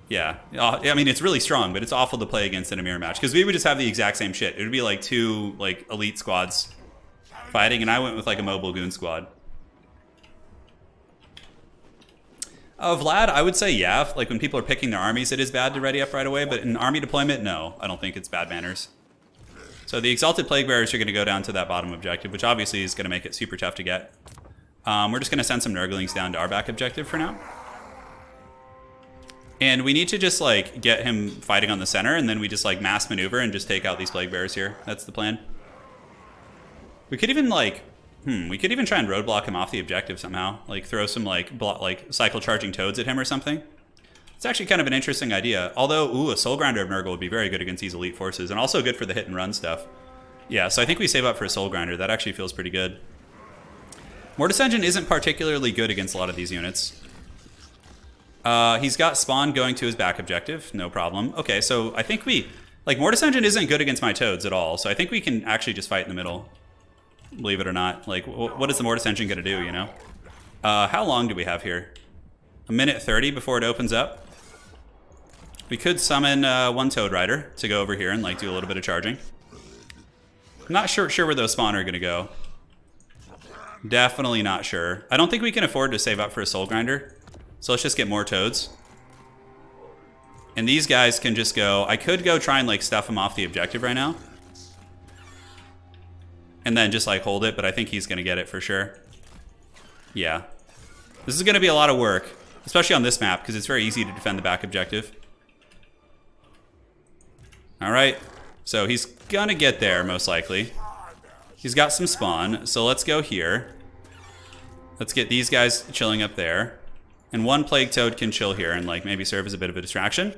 Yeah, I mean, it's really strong, but it's awful to play against in a mirror match because we would just have the exact same shit. It would be like two like elite squads fighting, and I went with like a mobile goon squad. Vlad, I would say yeah. Like when people are picking their armies, it is bad to ready up right away, but in army deployment, no. I don't think it's bad manners. So the Exalted Plague Bearers are going to go down to that bottom objective, which obviously is going to make it super tough to get. We're just going to send some Nurglings down to our back objective for now. And we need to just like get him fighting on the center, and then we just like mass maneuver and just take out these Plague Bearers here. That's the plan. We could even like... we could even try and roadblock him off the objective somehow. Like throw some like cycle charging toads at him or something. It's actually kind of an interesting idea. Although, ooh, a Soul Grinder of Nurgle would be very good against these elite forces and also good for the hit and run stuff. Yeah, so I think we save up for a Soul Grinder. That actually feels pretty good. Mortis Engine isn't particularly good against a lot of these units. He's got Spawn going to his back objective. No problem. Okay, so I think we... Like, Mortis Engine isn't good against my toads at all, so I think we can actually just fight in the middle. Believe it or not. Like, what is the Mortis Engine going to do, you know? How long do we have here? 1:30 before it opens up. We could summon one Toad Rider to go over here and like do a little bit of charging. I'm not sure where those spawn are going to go. Definitely not sure. I don't think we can afford to save up for a Soul Grinder. So let's just get more Toads. And these guys can just go... I could go try and like stuff him off the objective right now. And then just like hold it, but I think he's going to get it for sure. Yeah. This is going to be a lot of work, especially on this map, because it's very easy to defend the back objective. All right. So he's going to get there, most likely. He's got some spawn, so let's go here. Let's get these guys chilling up there. And one Plague Toad can chill here and like maybe serve as a bit of a distraction.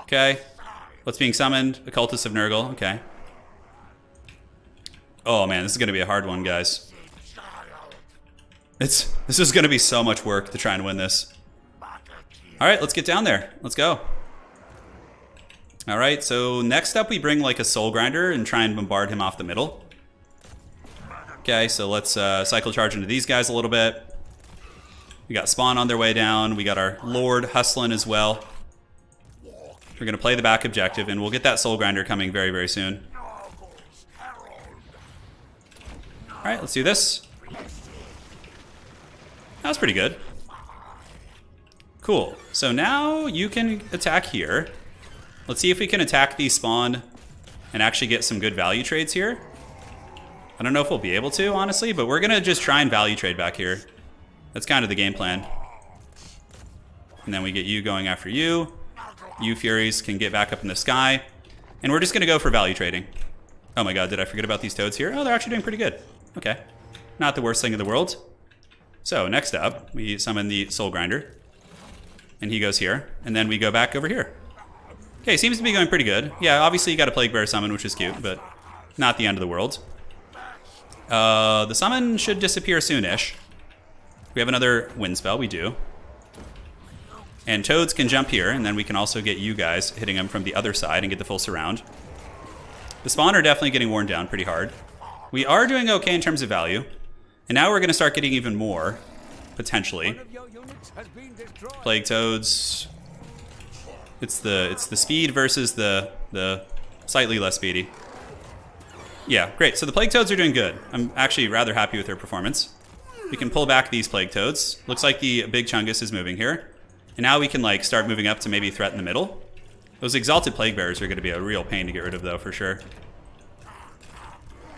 Okay. What's being summoned? The Cultists of Nurgle. Okay. Oh man, this is going to be a hard one, guys. This is going to be so much work to try and win this. All right, let's get down there. Let's go. All right, so next up we bring like a soul grinder and try and bombard him off the middle. Okay, so let's cycle charge into these guys a little bit. We got spawn on their way down. We got our lord hustling as well. We're gonna play the back objective and we'll get that soul grinder coming very, very soon. All right, let's do this. That was pretty good. Cool, so now you can attack here. Let's see if we can attack the spawn and actually get some good value trades here. I don't know if we'll be able to, honestly, but we're gonna just try and value trade back here. That's kind of the game plan. And then we get you going after you. You Furies can get back up in the sky. And we're just gonna go for value trading. Oh my god, did I forget about these toads here? Oh, they're actually doing pretty good. Okay, not the worst thing in the world. So next up, we summon the soul grinder. And he goes here, and then we go back over here. Okay, seems to be going pretty good. Yeah, obviously you got a Plague Bear summon, which is cute, but not the end of the world. The summon should disappear soonish. We have another wind spell, we do. And toads can jump here, and then we can also get you guys hitting them from the other side and get the full surround. The spawn are definitely getting worn down pretty hard. We are doing okay in terms of value. And now we're gonna start getting even more, potentially. Plague toads. It's the speed versus the slightly less speedy. Yeah, great. So the plague toads are doing good. I'm actually rather happy with their performance. We can pull back these plague toads. Looks like the big chungus is moving here. And now we can like start moving up to maybe threaten the middle. Those exalted plague bearers are going to be a real pain to get rid of though, for sure.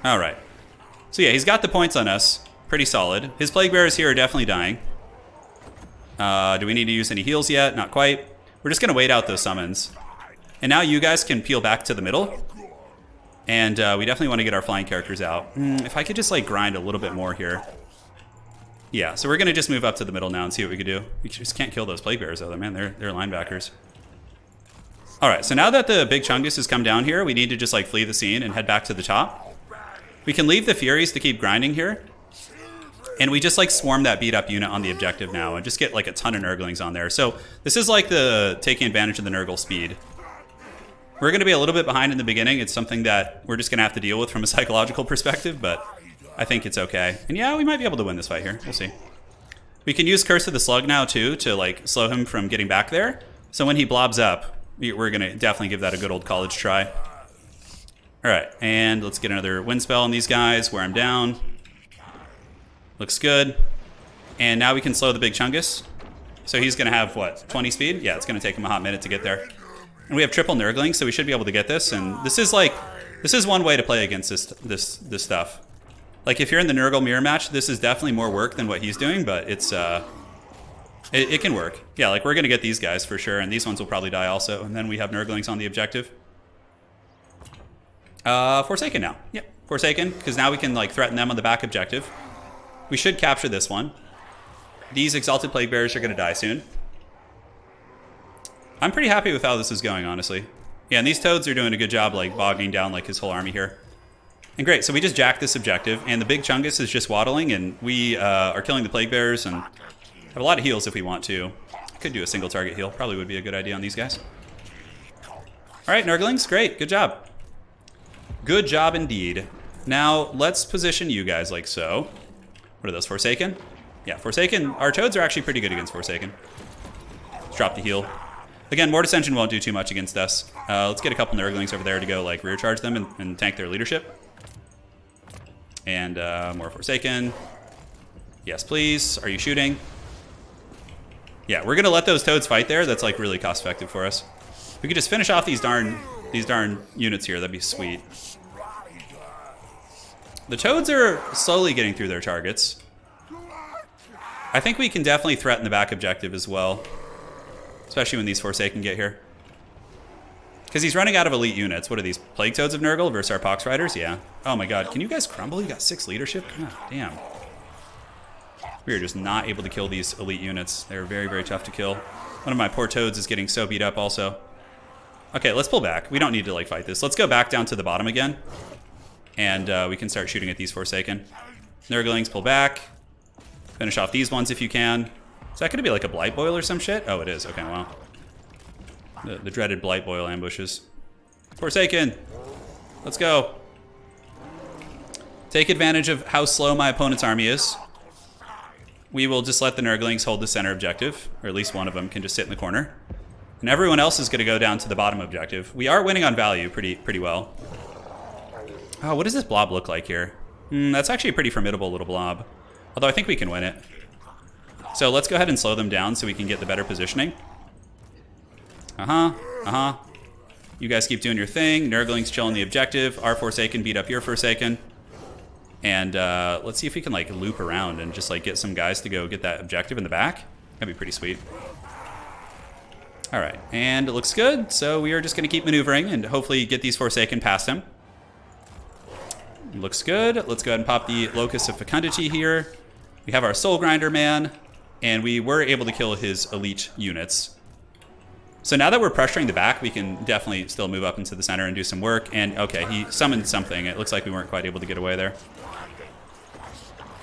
All right. So yeah, he's got the points on us. Pretty solid. His plague bearers here are definitely dying. Do we need to use any heals yet? Not quite. We're just going to wait out those summons. And now you guys can peel back to the middle. And we definitely want to get our flying characters out. If I could just like grind a little bit more here. Yeah, so we're going to just move up to the middle now and see what we can do. We just can't kill those plague bears though, man. They're linebackers. All right, so now that the big chungus has come down here, we need to just like flee the scene and head back to the top. We can leave the Furies to keep grinding here. And we just like swarm that beat up unit on the objective now and just get like a ton of Nurglings on there. So this is like the taking advantage of the Nurgle speed. We're going to be a little bit behind in the beginning. It's something that we're just going to have to deal with from a psychological perspective, but I think it's okay. And yeah, we might be able to win this fight here. We'll see. We can use Curse of the Slug now too to like slow him from getting back there. So when he blobs up, we're going to definitely give that a good old college try. All right, and let's get another wind spell on these guys, wear him down. Looks good. And now we can slow the big chungus. So he's going to have, what, 20 speed? Yeah, it's going to take him a hot minute to get there. And we have triple Nurgling, so we should be able to get this. And this is like, this is one way to play against this stuff. Like if you're in the Nurgle mirror match, this is definitely more work than what he's doing, but it's it can work. Yeah, like we're going to get these guys for sure, and these ones will probably die also. And then we have Nurglings on the objective. Forsaken now. Yep, Forsaken, because now we can like threaten them on the back objective. We should capture this one. These Exalted Plague Bearers are going to die soon. I'm pretty happy with how this is going, honestly. Yeah, and these toads are doing a good job like bogging down like his whole army here. And great, so we just jacked this objective, and the big chungus is just waddling, and we are killing the Plague Bearers, and have a lot of heals if we want to. I could do a single target heal. Probably would be a good idea on these guys. All right, Nurglings, great. Good job. Good job indeed. Now, let's position you guys like so. What are those, Forsaken? Yeah, Forsaken. Our toads are actually pretty good against Forsaken. Let's drop the heal. Again, Mortis Engine won't do too much against us. Let's get a couple Nurglings over there to go like rear charge them and tank their leadership. And more Forsaken. Yes, please. Are you shooting? Yeah, we're gonna let those toads fight there. That's like really cost effective for us. If we could just finish off these darn units here, that'd be sweet. The toads are slowly getting through their targets. I think we can definitely threaten the back objective as well. Especially when these Forsaken get here. Because he's running out of elite units. What are these? Plague Toads of Nurgle versus our Pox Riders? Yeah. Oh my god, can you guys crumble? You got 6 leadership? God damn. We are just not able to kill these elite units. They're very, very tough to kill. One of my poor toads is getting so beat up also. Okay, let's pull back. We don't need to like fight this. Let's go back down to the bottom again. And we can start shooting at these Forsaken. Nurglings, pull back. Finish off these ones if you can. Is that gonna be like a blight boil or some shit? Oh, it is. Okay, wow. The dreaded blight boil ambushes. Forsaken. Let's go. Take advantage of how slow my opponent's army is. We will just let the Nurglings hold the center objective, or at least one of them can just sit in the corner. And everyone else is going to go down to the bottom objective. We are winning on value pretty well. Oh, what does this blob look like here? That's actually a pretty formidable little blob. Although I think we can win it. So let's go ahead and slow them down so we can get the better positioning. You guys keep doing your thing. Nurglings chilling the objective. Our Forsaken beat up your Forsaken. And let's see if we can like loop around and just like get some guys to go get that objective in the back. That'd be pretty sweet. All right, and it looks good. So we are just gonna keep maneuvering and hopefully get these Forsaken past him. Looks good. Let's go ahead and pop the Locus of Fecundity here. We have our Soul Grinder man, and we were able to kill his elite units. So now that we're pressuring the back, we can definitely still move up into the center and do some work. And okay, he summoned something. It looks like we weren't quite able to get away there.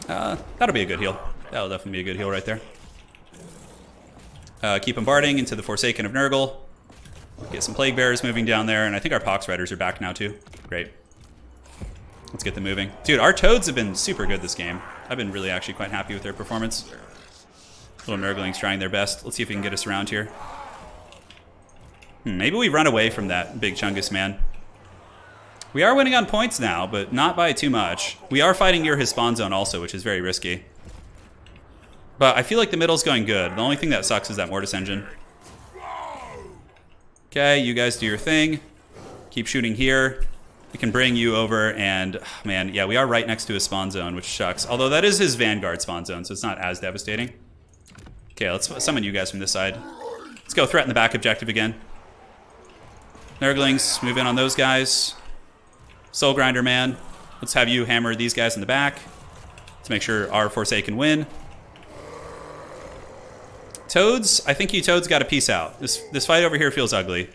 That'll be a good heal. That'll definitely be a good heal right there. Keep bombarding into the Forsaken of Nurgle. Get some Plague Bearers moving down there, and I think our Pox Riders are back now too. Great. Let's get them moving. Dude, our Toads have been super good this game. I've been really actually quite happy with their performance. Little Nurglings trying their best. Let's see if we can get us around here. Maybe we run away from that big Chungus man. We are winning on points now, but not by too much. We are fighting near his spawn zone also, which is very risky. But I feel like the middle's going good. The only thing that sucks is that Mortis engine. Okay, you guys do your thing. Keep shooting here. We can bring you over and, man, yeah, we are right next to his spawn zone, which sucks. Although that is his Vanguard spawn zone, so it's not as devastating. Okay, let's summon you guys from this side. Let's go threaten the back objective again. Nurglings, move in on those guys. Soul Grinder man, let's have you hammer these guys in the back. Let's make sure our Forsaken win. Toads, I think you Toads got to peace out. This fight over here feels ugly.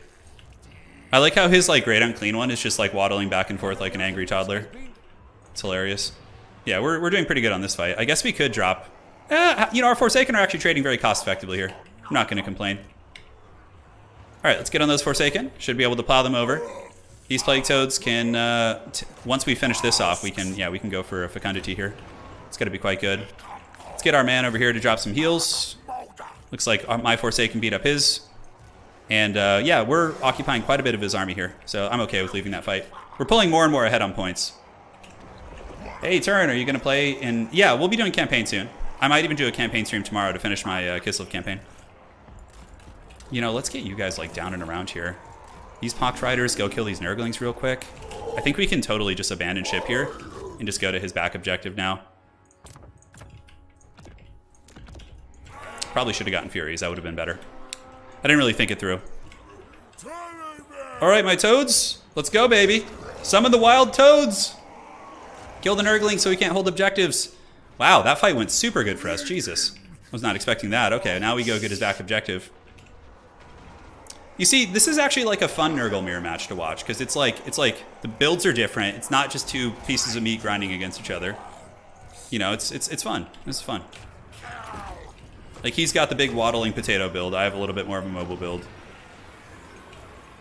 I like how his like Great Unclean one is just like waddling back and forth like an angry toddler. It's hilarious. Yeah, we're doing pretty good on this fight. I guess we could drop. You know, our Forsaken are actually trading very cost effectively here. I'm not going to complain. All right, let's get on those Forsaken. Should be able to plow them over. These Plague Toads can, once we finish this off, we can go for a Fecundity here. It's going to be quite good. Let's get our man over here to drop some heals. Looks like my Forsaken beat up his. And yeah, we're occupying quite a bit of his army here, so I'm okay with leaving that fight. We're pulling more and more ahead on points. Hey, Turin, are you going to play in... Yeah, we'll be doing campaign soon. I might even do a campaign stream tomorrow to finish my Kislev campaign. You know, let's get you guys like down and around here. These Pox Riders, go kill these Nurglings real quick. I think we can totally just abandon ship here and just go to his back objective now. Probably should have gotten Furies. That would have been better. I didn't really think it through. All right, my Toads. Let's go, baby. Summon the wild Toads. Kill the Nurglings so we can't hold objectives. Wow, that fight went super good for us. Jesus. Was not expecting that. Okay, now we go get his back objective. You see, this is actually like a fun Nurgle mirror match to watch because it's like the builds are different. It's not just two pieces of meat grinding against each other. You know, it's fun. It's fun. Like he's got the big waddling potato build. I have a little bit more of a mobile build.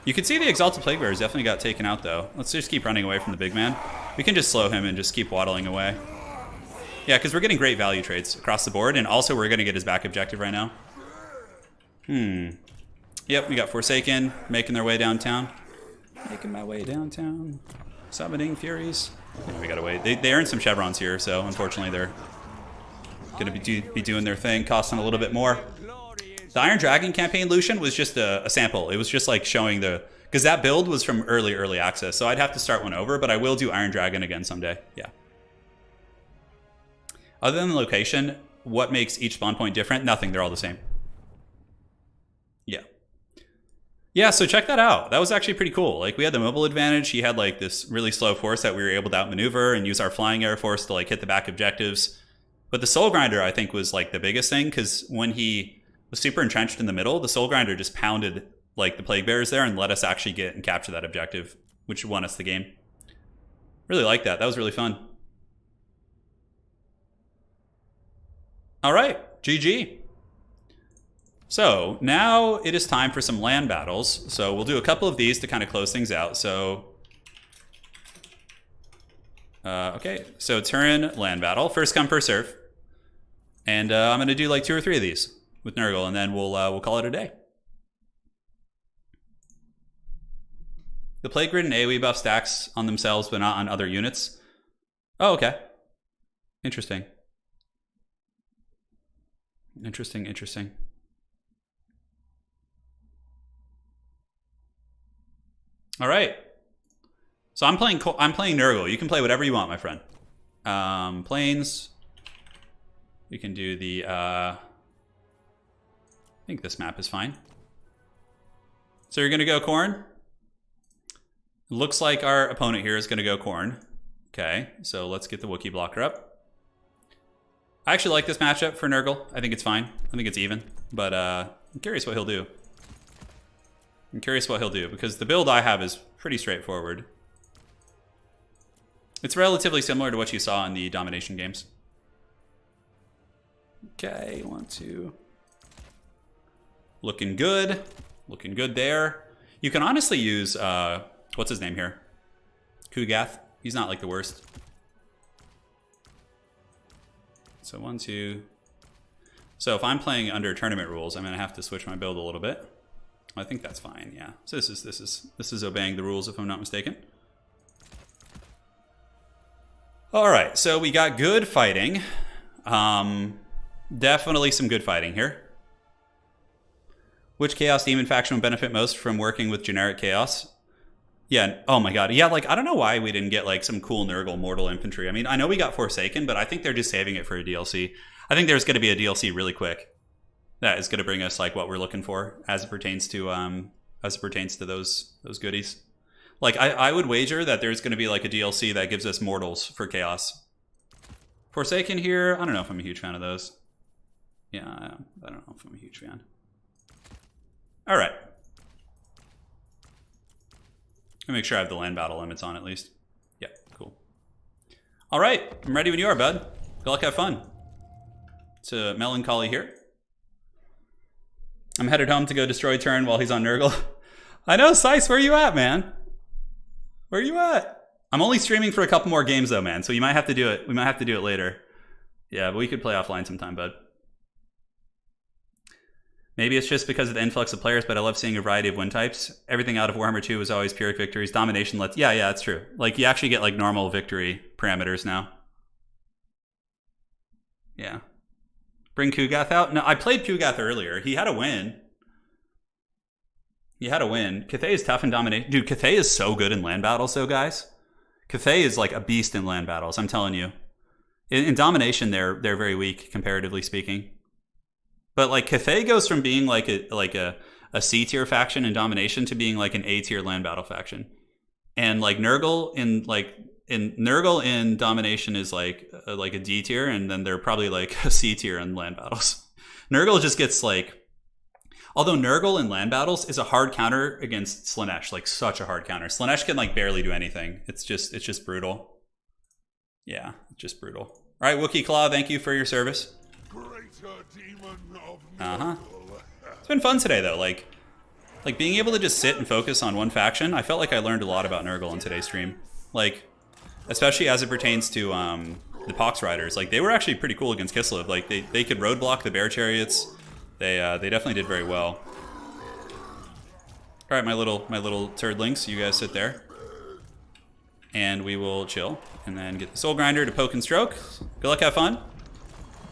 You can see the Exalted Plague Bearers definitely got taken out though. Let's just keep running away from the big man. We can just slow him and just keep waddling away. Yeah, because we're getting great value trades across the board, and also we're going to get his back objective right now. Yep, we got Forsaken making their way downtown. Making my way downtown. Summoning Furies. Yeah, we got to wait. They earned some chevrons here, so unfortunately they're going to be doing their thing, costing a little bit more. The Iron Dragon campaign, Lucian, was just a sample. It was just like showing the... Because that build was from early access, so I'd have to start one over, but I will do Iron Dragon again someday. Yeah. Other than the location, what makes each spawn point different? Nothing. They're all the same. Yeah. Yeah, so check that out. That was actually pretty cool. Like, we had the mobile advantage. He had, like, this really slow force that we were able to outmaneuver and use our flying air force to, like, hit the back objectives. But the Soul Grinder, I think, was, like, the biggest thing, because when he was super entrenched in the middle, the Soul Grinder just pounded, like, the Plague Bearers there and let us actually get and capture that objective, which won us the game. Really like that. That was really fun. All right, GG. So now it is time for some land battles. So we'll do a couple of these to kind of close things out. So, okay, so Turin land battle, first come first serve, and I'm gonna do like 2 or 3 of these with Nurgle, and then we'll call it a day. The plague grid and AoE buff stacks on themselves, but not on other units. Oh, okay. Interesting. Interesting. All right. So I'm playing Nurgle. You can play whatever you want, my friend. Planes. You can do the. I think this map is fine. So you're gonna go Khorne. Looks like our opponent here is gonna go Khorne. Okay, so let's get the Wookiee blocker up. I actually like this matchup for Nurgle. I think it's fine. I think it's even, but I'm curious what he'll do. Because the build I have is pretty straightforward. It's relatively similar to what you saw in the domination games. Okay, 1, 2. Looking good there. You can honestly use, what's his name here? Kugath. He's not like the worst. So 1, 2. So if I'm playing under tournament rules, I'm gonna have to switch my build a little bit. I think that's fine, yeah. So this is obeying the rules if I'm not mistaken. All right, so we got good fighting. Definitely some good fighting here. Which Chaos Demon faction would benefit most from working with generic Chaos? Yeah, oh my god. Yeah, like, I don't know why we didn't get, like, some cool Nurgle Mortal Infantry. I mean, I know we got Forsaken, but I think they're just saving it for a DLC. I think there's going to be a DLC really quick that is going to bring us, like, what we're looking for as it pertains to those goodies. Like, I would wager that there's going to be, like, a DLC that gives us Mortals for Chaos. Forsaken here, I don't know if I'm a huge fan of those. Yeah, I don't know if I'm a huge fan. All right. Let me make sure I have the land battle limits on at least. Yeah, cool. All right, I'm ready when you are, bud. Good luck, have fun. It's a melancholy here. I'm headed home to go destroy Turin while he's on Nurgle. I know, Sice, where you at, man? Where you at? I'm only streaming for a couple more games though, man, so you might have to do it. We might have to do it later. Yeah, but we could play offline sometime, bud. Maybe it's just because of the influx of players, but I love seeing a variety of win types. Everything out of Warhammer 2 was always Pyrrhic victories. Domination lets... Yeah, that's true. Like, you actually get, like, normal victory parameters now. Yeah. Bring Kugath out? No, I played Kugath earlier. He had a win. Cathay is tough in domination. Dude, Cathay is so good in land battles, though, guys. Cathay is, like, a beast in land battles, I'm telling you. In domination, they're very weak, comparatively speaking. But like Cathay goes from being like a C tier faction in domination to being like an A tier land battle faction, and like Nurgle in domination is like a D tier, and then they're probably like a C tier in land battles. Nurgle just gets like, although Nurgle in land battles is a hard counter against Slaanesh, like such a hard counter. Slaanesh can like barely do anything. It's just brutal. Yeah, it's just brutal. All right, Wookiee Claw, thank you for your service. It's been fun today though, like being able to just sit and focus on one faction. I felt like I learned a lot about Nurgle in today's stream, like especially as it pertains to the Pox Riders. Like they were actually pretty cool against Kislev. Like they could roadblock the bear chariots. They definitely did very well. All right, my little turdlings, you guys sit there, and we will chill and then get the Soul Grinder to poke and stroke. Good luck, have fun.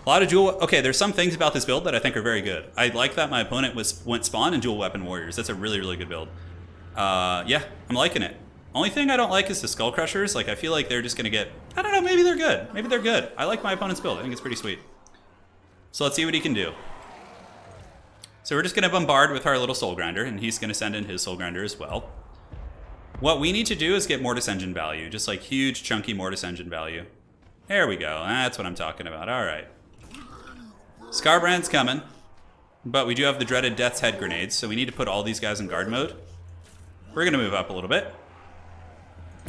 A lot of dual... Okay, there's some things about this build that I think are very good. I like that my opponent went spawn and dual weapon warriors. That's a really, really good build. Yeah, I'm liking it. Only thing I don't like is the Skull Crushers. Like, I feel like they're just going to get... I don't know, maybe they're good. Maybe they're good. I like my opponent's build. I think it's pretty sweet. So let's see what he can do. So we're just going to bombard with our little Soul Grinder, and he's going to send in his Soul Grinder as well. What we need to do is get Mortis Engine value. Just like huge, chunky Mortis Engine value. There we go. That's what I'm talking about. All right. Scarbrand's coming, but we do have the dreaded Death's Head grenades, so we need to put all these guys in guard mode. We're going to move up a little bit.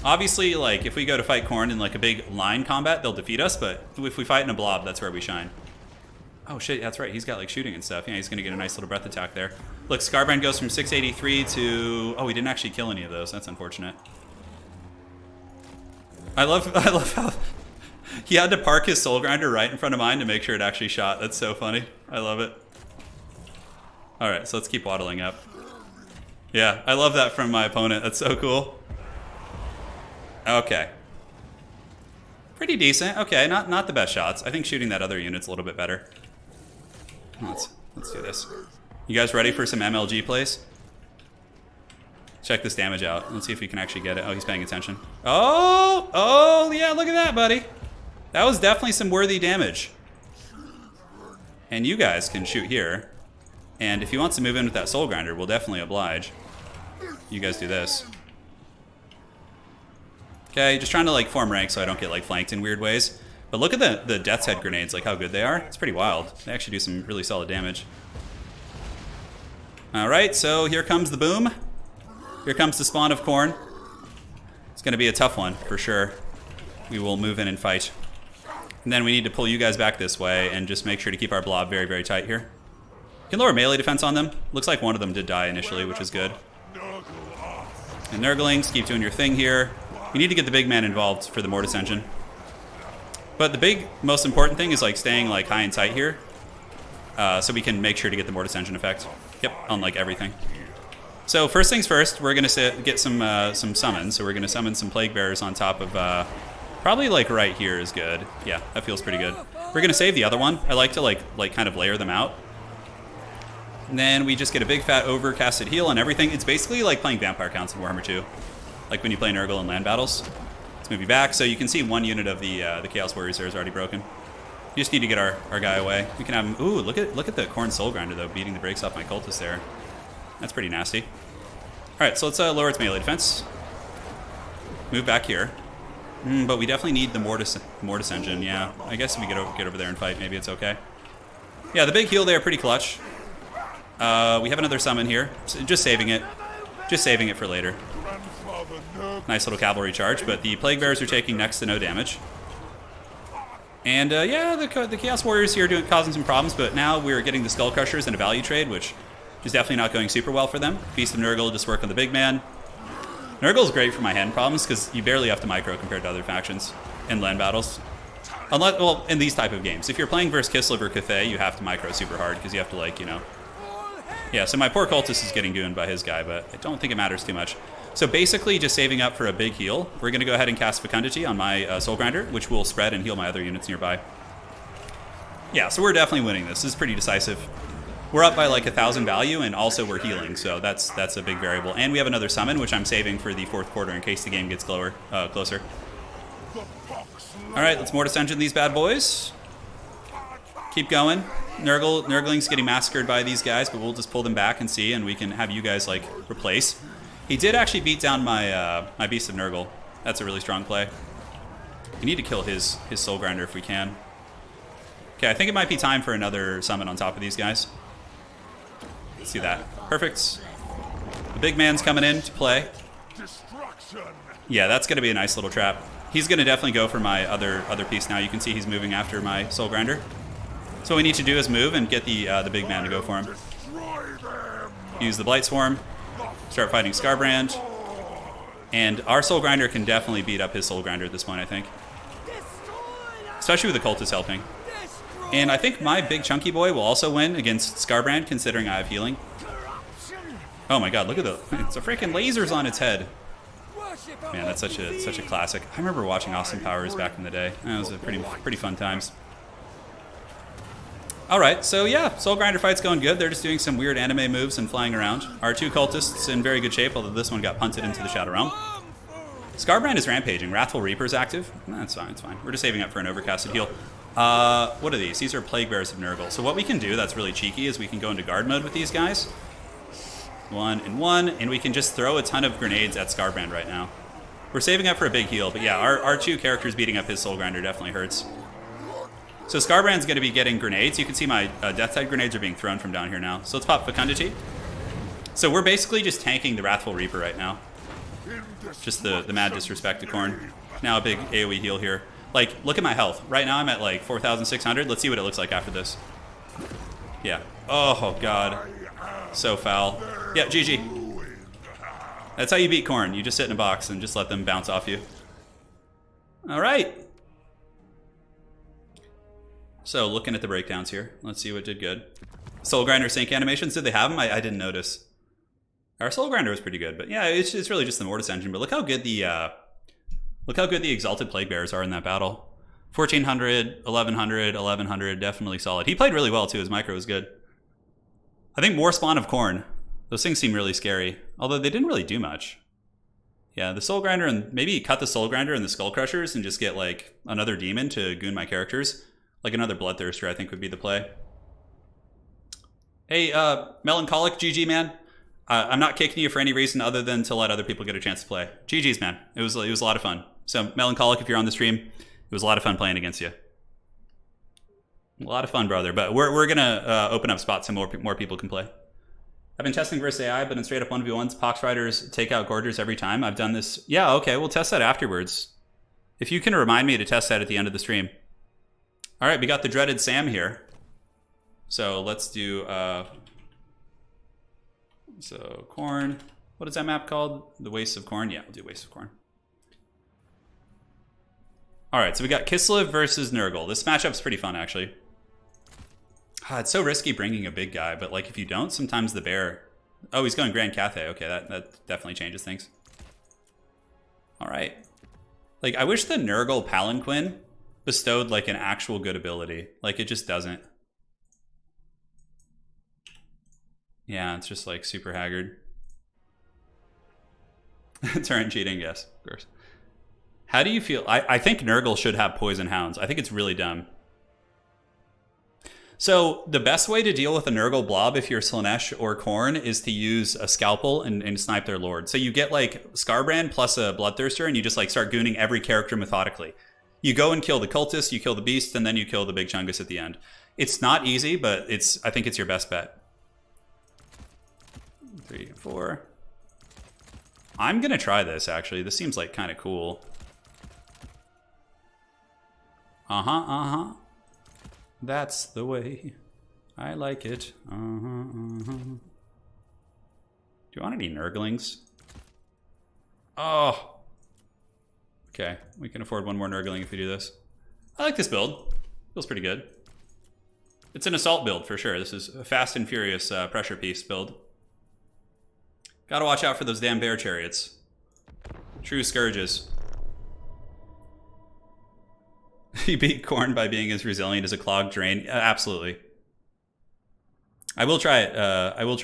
Obviously, like, if we go to fight Khorne in, like, a big line combat, they'll defeat us, but if we fight in a blob, that's where we shine. Oh shit, that's right. He's got like shooting and stuff. Yeah, he's gonna get a nice little breath attack there. Look, Scarbrand goes from 683 to... Oh, he didn't actually kill any of those. That's unfortunate. I love how he had to park his Soul Grinder right in front of mine to make sure it actually shot. That's so funny. I love it. All right, so let's keep waddling up. Yeah, I love that from my opponent. That's so cool. Okay. Pretty decent. Okay, not the best shots. I think shooting that other unit's a little bit better. Let's do this. You guys ready for some MLG plays? Check this damage out. Let's see if we can actually get it. Oh, he's paying attention. Oh, yeah, look at that, buddy. That was definitely some worthy damage. And you guys can shoot here. And if he wants to move in with that Soul Grinder, we'll definitely oblige. You guys do this. Okay, just trying to like form rank so I don't get like flanked in weird ways. But look at the Death's Head grenades, like how good they are. It's pretty wild. They actually do some really solid damage. Alright, so here comes the boom. Here comes the spawn of Khorne. It's going to be a tough one, for sure. We will move in and fight. And then we need to pull you guys back this way and just make sure to keep our blob very, very tight here. Can lower melee defense on them. Looks like one of them did die initially, which is good. And Nurglings, keep doing your thing here. You need to get the big man involved for the Mortis engine. But the big, most important thing is like staying like high and tight here. So we can make sure to get the Mortis engine effect. Yep, on like everything. So first things first, we're gonna get some summons. So we're gonna summon some Plague Bearers on top of, probably like right here is good. Yeah, that feels pretty good. We're gonna save the other one. I like to like kind of layer them out. And then we just get a big fat overcasted heal on everything. It's basically like playing Vampire Counts in Warhammer 2. Like when you play Nurgle in land battles. Let's move you back. So you can see one unit of the Chaos Warriors there is already broken. You just need to get our guy away. We can have him. Ooh, look at the Khorne Soul Grinder though, beating the brakes off my cultist there. That's pretty nasty. Alright, so let's lower its melee defense. Move back here. But we definitely need the Mortis engine, yeah. I guess if we get over there and fight, maybe it's okay. Yeah, the big heal there, pretty clutch. We have another summon here. So just saving it. Just saving it for later. Nice little cavalry charge, but the Plague Bearers are taking next to no damage. And yeah, the Chaos Warriors here causing some problems, but now we're getting the Skull Crushers in a value trade, which is definitely not going super well for them. Beast of Nurgle just work on the big man. Nurgle's great for my hand problems because you barely have to micro compared to other factions in land battles. Unless, well, in these type of games. If you're playing versus Kislev or Cathay, you have to micro super hard because you have to like, you know. Yeah, so my poor cultist is getting gooned by his guy, but I don't think it matters too much. So basically just saving up for a big heal. We're going to go ahead and cast Fecundity on my Soul Grinder, which will spread and heal my other units nearby. Yeah, so we're definitely winning this. This is pretty decisive. We're up by like 1,000 value, and also we're healing, so that's a big variable. And we have another summon, which I'm saving for the fourth quarter in case the game gets closer. Alright, let's Mortis Engine these bad boys. Keep going. Nurgling's getting massacred by these guys, but we'll just pull them back and see, and we can have you guys like replace. He did actually beat down my my Beast of Nurgle. That's a really strong play. We need to kill his Soul Grinder if we can. Okay, I think it might be time for another summon on top of these guys. Let's do that. Perfect. The big man's coming in to play. Yeah, that's going to be a nice little trap. He's going to definitely go for my other piece now. You can see he's moving after my Soul Grinder. So what we need to do is move and get the big man to go for him. Use the Blight Swarm. Start fighting Scarbrand. And our Soul Grinder can definitely beat up his Soul Grinder at this point, I think. Especially with the Cultist helping. And I think my big chunky boy will also win against Scarbrand, considering I have healing. Oh my god, look at it's a freaking lasers on its head. Man, that's such a classic. I remember watching Austin Powers back in the day. That was a pretty fun times. Alright, so yeah, Soul Grinder fight's going good. They're just doing some weird anime moves and flying around. Our two cultists in very good shape, although this one got punted into the Shadow Realm. Scarbrand is rampaging. Wrathful Reaper's active. No, it's fine, it's fine. We're just saving up for an overcasted heal. What are these? These are Plague Bearers of Nurgle. So what we can do that's really cheeky is we can go into guard mode with these guys. 1 and 1, and we can just throw a ton of grenades at Scarbrand right now. We're saving up for a big heal, but yeah, our two characters beating up his Soul Grinder definitely hurts. So Scarbrand's going to be getting grenades. You can see my Death Tide grenades are being thrown from down here now. So let's pop Fecundity. So we're basically just tanking the Wrathful Reaper right now. Just the mad disrespect to Khorne. Now a big AoE heal here. Like, look at my health. Right now I'm at like 4,600. Let's see what it looks like after this. Yeah. Oh, God. So foul. Yeah, GG. That's how you beat Khorne. You just sit in a box and just let them bounce off you. All right. So, looking at the breakdowns here. Let's see what did good. Soul Grinder sync animations. Did they have them? I didn't notice. Our Soul Grinder was pretty good. But yeah, it's really just the Mortis engine. But look how good the Exalted Plague Bearers are in that battle. 1400, 1100, 1100, definitely solid. He played really well too, his micro was good. I think more spawn of Khorne. Those things seem really scary, although they didn't really do much. Yeah, the Soul Grinder, and maybe cut the Soul Grinder and the Skull Crushers and just get like another demon to goon my characters. Like another Bloodthirster I think would be the play. Hey, Melancholic, GG man. I'm not kicking you for any reason other than to let other people get a chance to play. GG's man, it was a lot of fun. So Melancholic, if you're on the stream, it was a lot of fun playing against you. A lot of fun, brother. But we're gonna open up spots so more people can play. I've been testing versus AI, but in straight up 1v1s, Pox Riders take out Gorgers every time. I've done this. Yeah, okay, we'll test that afterwards. If you can remind me to test that at the end of the stream. All right, we got the dreaded Sam here. So let's do. So Khorne. What is that map called? The Wastes of Khorne. Yeah, we'll do Wastes of Khorne. All right, so we got Kislev versus Nurgle. This matchup's pretty fun, actually. It's so risky bringing a big guy, but like if you don't, sometimes the bear... Oh, he's going Grand Cathay. Okay, that definitely changes things. All right. Like, I wish the Nurgle Palanquin bestowed like an actual good ability. Like, it just doesn't. Yeah, it's just like super haggard. Turn cheating, yes, of course. How do you feel? I think Nurgle should have Poison Hounds. I think it's really dumb. So the best way to deal with a Nurgle blob if you're Slaanesh or Khorne is to use a Scalpel and snipe their lord. So you get like Scarbrand plus a Bloodthirster and you just like start gooning every character methodically. You go and kill the cultist, you kill the beast, and then you kill the big Chungus at the end. It's not easy, but I think it's your best bet. 3, 4. I'm gonna try this actually. This seems like kind of cool. That's the way. I like it. Do you want any Nurglings? Oh. Okay, we can afford one more Nurgling if we do this. I like this build. Feels pretty good. It's an assault build for sure. This is a fast and furious pressure piece build. Gotta watch out for those damn bear chariots. True scourges. He beat Khorne by being as resilient as a clogged drain. Absolutely. I will try it. I will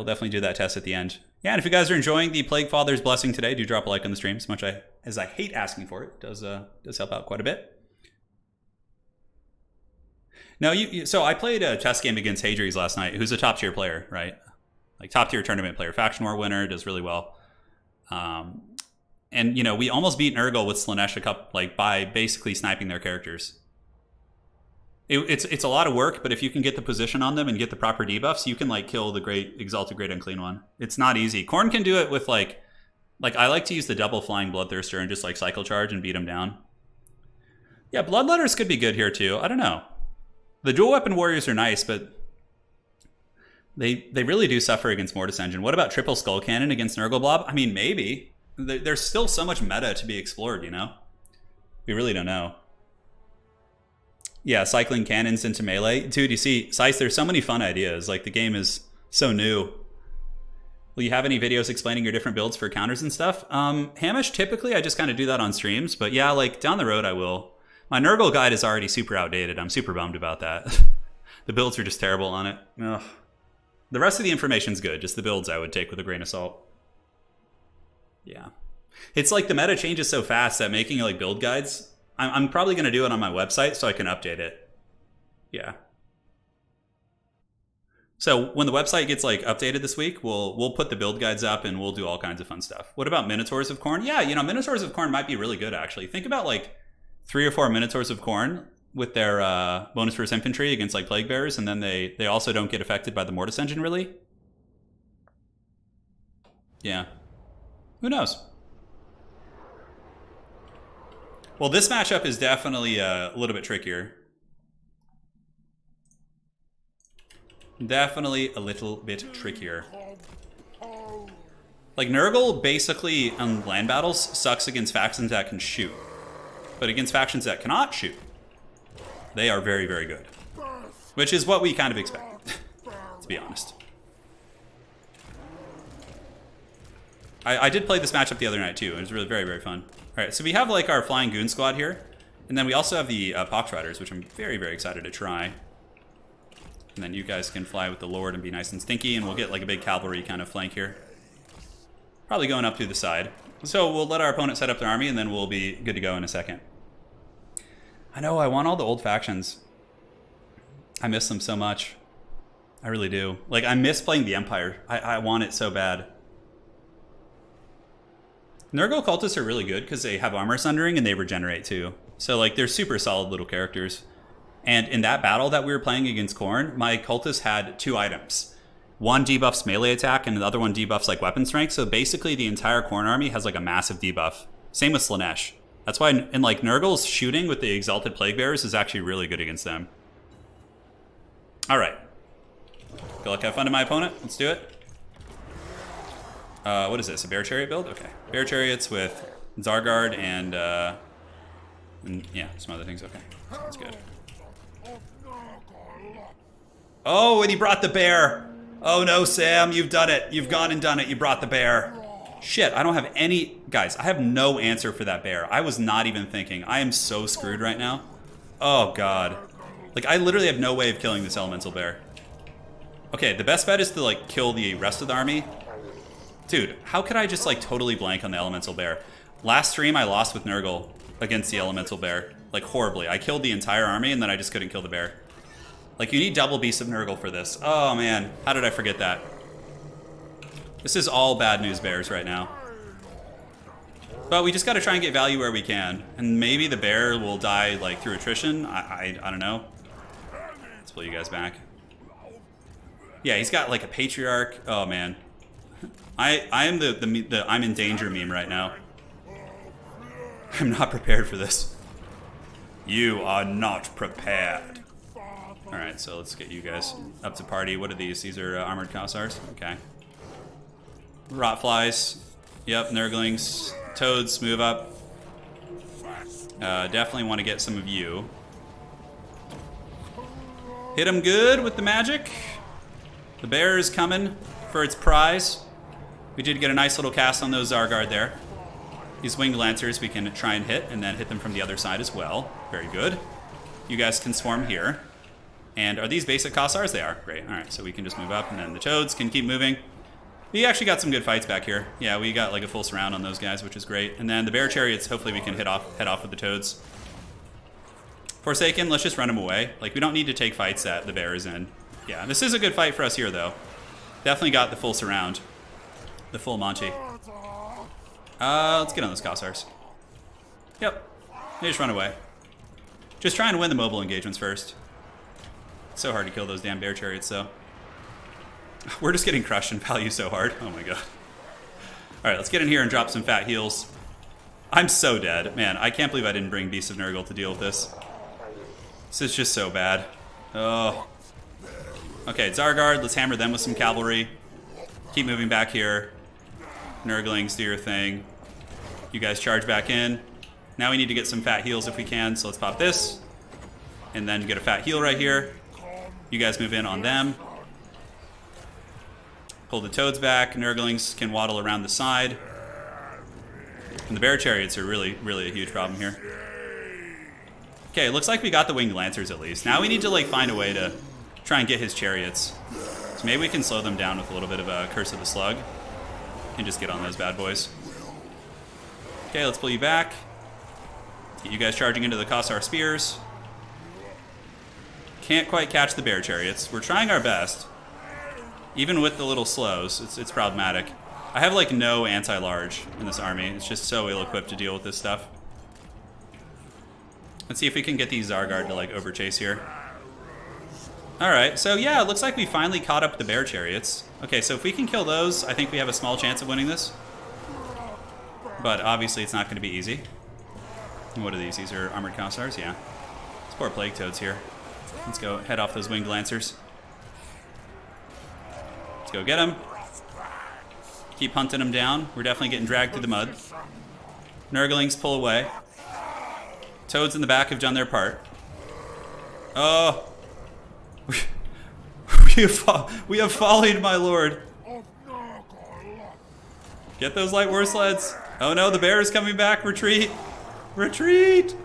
definitely do that test at the end. Yeah, and if you guys are enjoying the Plague Father's Blessing today, do drop a like on the stream. As much as I hate asking for it, does help out quite a bit. No, so I played a test game against Hadries last night, who's a top tier player, right? Like top tier tournament player, Faction War winner, does really well. And you know, we almost beat Nurgle with Slaanesh by basically sniping their characters. It's a lot of work, but if you can get the position on them and get the proper debuffs, you can like kill the great Exalted Great Unclean One. It's not easy. Khorne can do it with like I like to use the double flying Bloodthirster and just like cycle charge and beat him down. Yeah, Bloodletters could be good here too. I don't know. The dual weapon warriors are nice, but they really do suffer against Mortis Engine. What about triple Skull Cannon against Nurgle Blob? I mean, maybe. There's still so much meta to be explored, you know? We really don't know. Yeah, cycling cannons into melee. Dude, you see, Scythe, there's so many fun ideas. Like, the game is so new. Will you have any videos explaining your different builds for counters and stuff? Hamish, typically I just kind of do that on streams. But yeah, like, down the road I will. My Nurgle guide is already super outdated. I'm super bummed about that. The builds are just terrible on it. Ugh. The rest of the information's good. Just the builds I would take with a grain of salt. Yeah. It's like the meta changes so fast that making like build guides, I'm probably going to do it on my website so I can update it. Yeah. So when the website gets like updated this week, we'll put the build guides up and we'll do all kinds of fun stuff. What about Minotaurs of Khorne? Yeah, you know, Minotaurs of Khorne might be really good actually. Think about like 3 or 4 Minotaurs of Khorne with their bonus versus infantry against like Plague Bearers, and then they also don't get affected by the Mortis Engine really. Yeah. Who knows? Well, this matchup is definitely a little bit trickier. Definitely a little bit trickier. Like, Nurgle basically on land battles sucks against factions that can shoot. But against factions that cannot shoot, they are very, very good. Which is what we kind of expect, to be honest. I did play this matchup the other night too. It was really very, very fun. Alright, so we have like our Flying Goon Squad here. And then we also have the Pox Riders, which I'm very, very excited to try. And then you guys can fly with the Lord and be nice and stinky, and we'll get like a big cavalry kind of flank here. Probably going up through the side. So we'll let our opponent set up their army, and then we'll be good to go in a second. I know, I want all the old factions. I miss them so much. I really do. Like, I miss playing the Empire. I want it so bad. Nurgle cultists are really good because they have armor sundering and they regenerate too. So like they're super solid little characters. And in that battle that we were playing against Khorne, my cultist had 2 items. One debuffs melee attack and the other one debuffs like weapon strength. So basically the entire Khorne army has like a massive debuff. Same with Slaanesh. That's why in like Nurgle's shooting with the Exalted Plague Bearers is actually really good against them. Alright. Good luck, have fun to my opponent. Let's do it. What is this? A Bear Chariot build? Okay. Bear Chariots with Zargard and yeah, some other things. Okay. Sounds good. Oh, and he brought the bear. Oh no, Sam, you've done it. You've gone and done it. You brought the bear. Shit, I don't have any... Guys, I have no answer for that bear. I was not even thinking. I am so screwed right now. Oh, God. Like, I literally have no way of killing this elemental bear. Okay, the best bet is to, like, kill the rest of the army. Dude, how could I just, like, totally blank on the elemental bear? Last stream, I lost with Nurgle against the elemental bear. Like, horribly. I killed the entire army, and then I just couldn't kill the bear. Like, you need double Beasts of Nurgle for this. Oh, man. How did I forget that? This is all bad news bears right now. But we just gotta try and get value where we can. And maybe the bear will die, like, through attrition. I don't know. Let's pull you guys back. Yeah, he's got, like, a Patriarch. Oh, man. I am the I'm in danger meme right now. I'm not prepared for this. You are not prepared. Alright, so let's get you guys up to party. What are these? These are armored Kossars? Okay. Rotflies. Yep, Nurglings. Toads, move up. Definitely want to get some of you. Hit them good with the magic. The bear is coming for its prize. We did get a nice little cast on those Zargard there. These winged lancers we can try and hit, and then hit them from the other side as well. Very good. You guys can swarm here. And are these basic Kossars? They are. Great. Alright, so we can just move up, and then the Toads can keep moving. We actually got some good fights back here. Yeah, we got like a full surround on those guys, which is great. And then the Bear Chariots, hopefully we can head off with the Toads. Forsaken, let's just run them away. Like, we don't need to take fights that the bear is in. Yeah, this is a good fight for us here, though. Definitely got the full surround. The full Monty. Let's get on those Kossars. Yep. They just run away. Just try and win the mobile engagements first. It's so hard to kill those damn Bear Chariots, though. We're just getting crushed in value so hard. Oh my god. Alright, let's get in here and drop some fat heals. I'm so dead. Man, I can't believe I didn't bring Beasts of Nurgle to deal with this. This is just so bad. Oh. Okay, Zargard, let's hammer them with some cavalry. Keep moving back here. Nurglings, do your thing. You guys charge back in. Now we need to get some fat heals if we can, so let's pop this. And then get a fat heal right here. You guys move in on them. Pull the Toads back. Nurglings can waddle around the side. And the Bear Chariots are really, really a huge problem here. Okay, it looks like we got the Winged Lancers at least. Now we need to like find a way to try and get his chariots. So maybe we can slow them down with a little bit of a Curse of the Slug. And just get on those bad boys. Okay, let's pull you back. Get you guys charging into the Kossar Spears. Can't quite catch the Bear Chariots. We're trying our best. Even with the little slows, it's problematic. I have like no anti-large in this army. It's just so ill-equipped to deal with this stuff. Let's see if we can get these Zargard to like overchase here. Alright, so yeah, it looks like we finally caught up the Bear Chariots. Okay, so if we can kill those, I think we have a small chance of winning this. But obviously it's not going to be easy. And what are these? These are armored Kossars? Yeah. These poor Plague Toads here. Let's go head off those Winged Lancers. go get him. Keep hunting him down. We're definitely getting dragged through the mud. Nurglings pull away. Toads in the back have done their part. Oh. We have follied, my lord. Get those light war sleds. Oh no, the bear is coming back. Retreat. Retreat.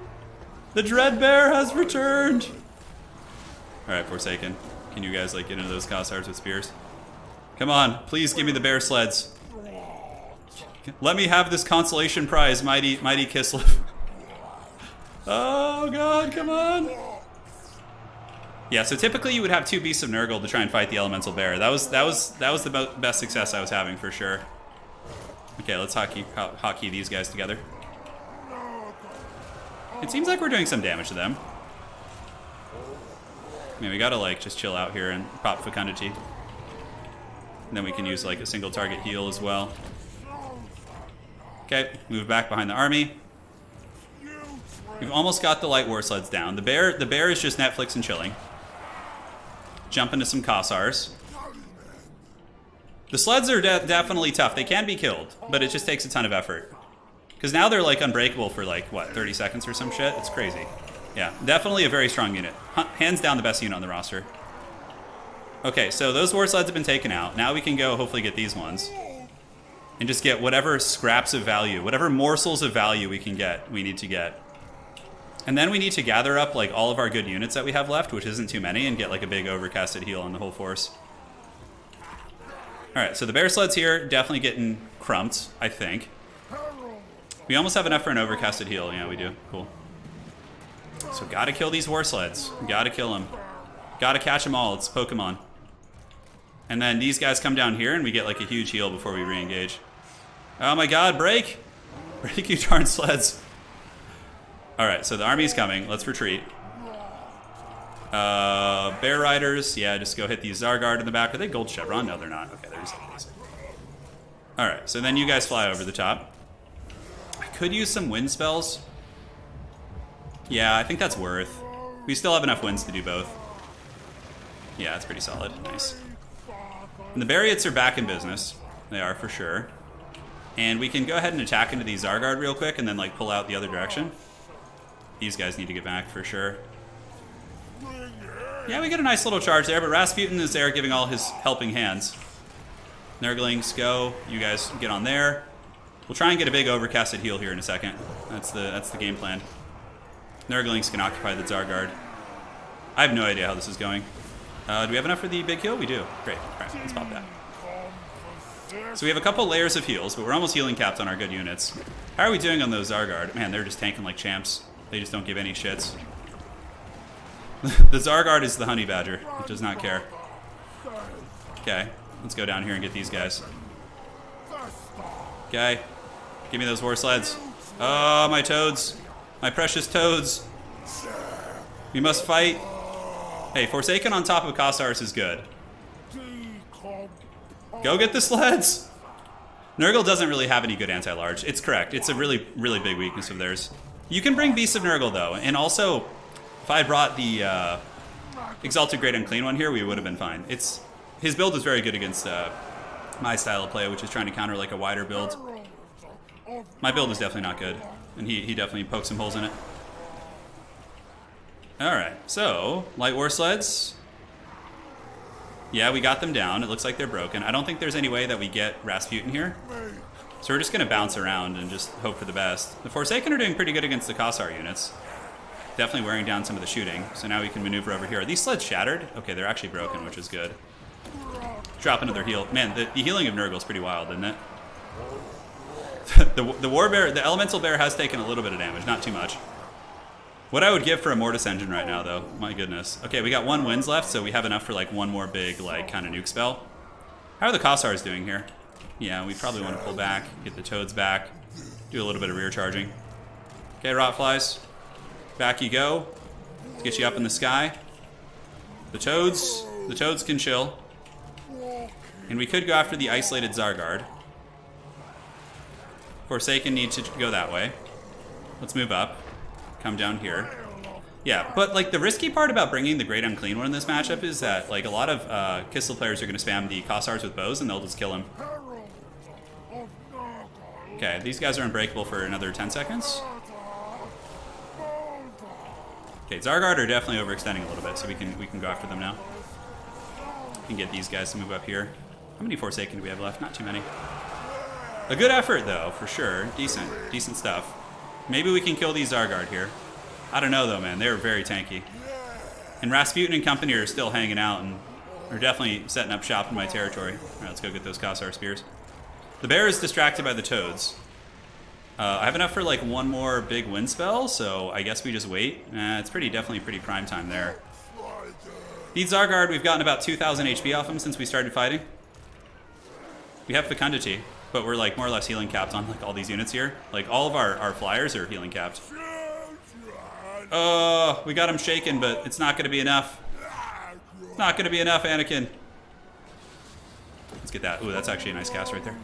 The dread bear has returned. Alright, Forsaken. Can you guys like get into those Cossars with spears? Come on, please give me the bear sleds. Let me have this consolation prize, mighty Kislev. Oh god, come on. Yeah, so typically you would have 2 beasts of Nurgle to try and fight the elemental bear. That was the best success I was having for sure. Okay, let's hotkey these guys together. It seems like we're doing some damage to them. I mean, we gotta like just chill out here and pop Fecundity. And then we can use like a single target heal as well. Okay, move back behind the army. We've almost got the light war sleds down. The bear is just Netflix and chilling. Jump into some Cossars. The sleds are definitely tough. They can be killed, but it just takes a ton of effort. Because now they're like unbreakable for like, what, 30 seconds or some shit? It's crazy. Yeah, definitely a very strong unit. Hands down the best unit on the roster. Okay, so those war sleds have been taken out. Now we can go hopefully get these ones. And just get whatever scraps of value, whatever morsels of value we can get, we need to get. And then we need to gather up like all of our good units that we have left, which isn't too many, and get like a big overcasted heal on the whole force. Alright, so the bear sleds here, definitely getting crumped, I think. We almost have enough for an overcasted heal. Yeah, we do. Cool. So gotta kill these war sleds. Gotta kill them. Gotta catch them all. It's Pokemon. And then these guys come down here and we get like a huge heal before we re-engage. Oh my god, break! Break, you darn sleds. Alright, so the army's coming. Let's retreat. Bear riders. Yeah, just go hit these Zargard in the back. Are they gold chevron? No, they're not. Okay, they're just like these. Alright, so then you guys fly over the top. I could use some wind spells. Yeah, I think that's worth. We still have enough winds to do both. Yeah, it's pretty solid. Nice. And the Bariots are back in business. They are, for sure. And we can go ahead and attack into these Zargard real quick and then, like, pull out the other direction. These guys need to get back, for sure. Yeah, we get a nice little charge there, but Rasputin is there giving all his helping hands. Nurglings, go. You guys get on there. We'll try and get a big overcasted heal here in a second. That's the game plan. Nurglings can occupy the Zargard. I have no idea how this is going. Do we have enough for the big heal? We do. Great. All right, let's pop that. So we have a couple layers of heals, but we're almost healing capped on our good units. How are we doing on those Zargard? Man, they're just tanking like champs. They just don't give any shits. The Zargard is the honey badger. It does not care. Okay, let's go down here and get these guys. Okay, give me those war sleds. Oh, my toads. My precious toads. We must fight. Hey, Forsaken on top of Cossars is good. Go get the sleds! Nurgle doesn't really have any good anti-large. It's correct. It's a really, really big weakness of theirs. You can bring Beasts of Nurgle, though. And also, if I brought the Exalted Great Unclean one here, we would have been fine. His build is very good against my style of play, which is trying to counter like a wider build. My build is definitely not good. And he definitely pokes some holes in it. Alright, so, light war sleds. Yeah, we got them down. It looks like they're broken. I don't think there's any way that we get Rasputin here. So we're just going to bounce around and just hope for the best. The Forsaken are doing pretty good against the Kossar units. Definitely wearing down some of the shooting. So now we can maneuver over here. Are these sleds shattered? Okay, they're actually broken, which is good. Drop another heal. Man, the healing of Nurgle is pretty wild, isn't it? The war bear, the elemental bear has taken a little bit of damage, not too much. What I would give for a Mortis engine right now, though, my goodness. Okay, we got 1 winds left, so we have enough for like one more big, like, kind of nuke spell. How are the Kossars doing here? Yeah, we probably want to pull back, get the toads back, do a little bit of rear charging. Okay, Rotflies, back you go. Let's get you up in the sky. The toads can chill. And we could go after the isolated Zargard. Forsaken need to go that way. Let's move up. Come down here. Yeah, but like the risky part about bringing the Great Unclean One in this matchup is that like a lot of Kislev players are going to spam the Kossars with bows and they'll just kill him. Okay, these guys are unbreakable for another 10 seconds. Okay, Zargard are definitely overextending a little bit, so we can go after them now. We can get these guys to move up here. How many Forsaken do we have left? Not too many. A good effort though, for sure. Decent stuff. Maybe we can kill these Zargard here. I don't know though, man. They're very tanky. And Rasputin and company are still hanging out and are definitely setting up shop in my territory. All right, let's go get those Kossar spears. The bear is distracted by the toads. I have enough for like one more big wind spell, so I guess we just wait. It's definitely pretty prime time there. These Zargard, we've gotten about 2,000 HP off them since we started fighting. We have Fecundity, but we're like more or less healing capped on like all these units here. Like all of our flyers are healing capped. Oh, we got them shaken, but it's not going to be enough. It's not going to be enough, Anakin. Let's get that. Ooh, that's actually a nice cast right there.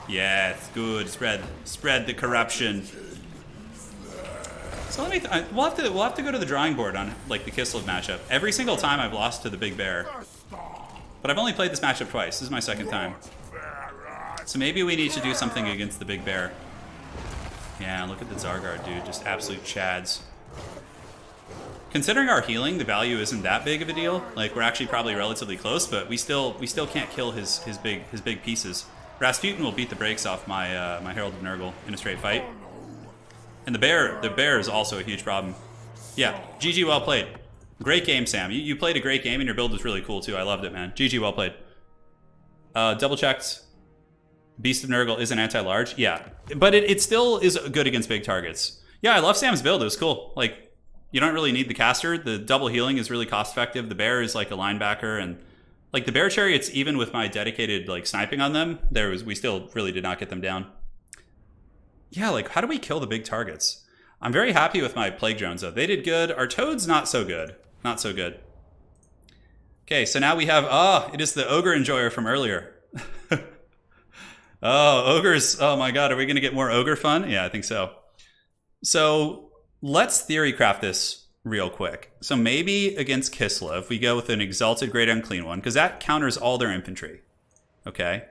Yeah, it's good. Spread the corruption. So let me. We'll have to go to the drawing board on like the Kislev matchup. Every single time I've lost to the big bear, but I've only played this matchup twice. This is my second time. So maybe we need to do something against the big bear. Yeah, look at the Zargard, dude. Just absolute chads. Considering our healing, the value isn't that big of a deal. Like we're actually probably relatively close, but we still can't kill his big pieces. Rasputin will beat the brakes off my my Herald of Nurgle in a straight fight. And the bear is also a huge problem. Yeah, GG, well played. Great game, Sam. You played a great game and your build was really cool too. I loved it, man. GG, well played. Double checked. Beast of Nurgle is an anti-large. Yeah, but it still is good against big targets. Yeah, I love Sam's build. It was cool. Like, you don't really need the caster. The double healing is really cost effective. The bear is like a linebacker, and like the bear chariots, even with my dedicated like sniping on them, we still really did not get them down. Yeah, like how do we kill the big targets? I'm very happy with my plague drones though. They did good. Our toads not so good. Not so good. Okay, so now we have it is the ogre enjoyer from earlier. Oh, ogres. Oh my god, are we going to get more ogre fun? Yeah, I think so. So let's theory craft this real quick. So maybe against Kislev, we go with an Exalted Great Unclean One, because that counters all their infantry. Okay.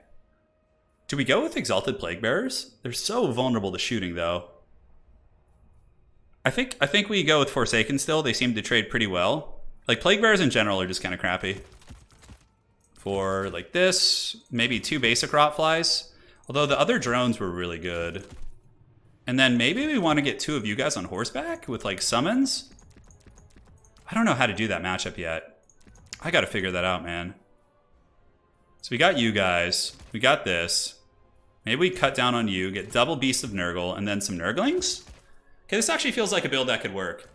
Do we go with Exalted Plague Bearers? They're so vulnerable to shooting, though. I think we go with Forsaken still. They seem to trade pretty well. Like, Plague Bearers in general are just kind of crappy. For, like, this, maybe 2 basic rot flies. Although the other drones were really good. And then maybe we want to get 2 of you guys on horseback with like summons. I don't know how to do that matchup yet. I got to figure that out, man. So we got you guys. We got this. Maybe we cut down on you, get double Beast of Nurgle, and then some Nurglings. Okay, this actually feels like a build that could work.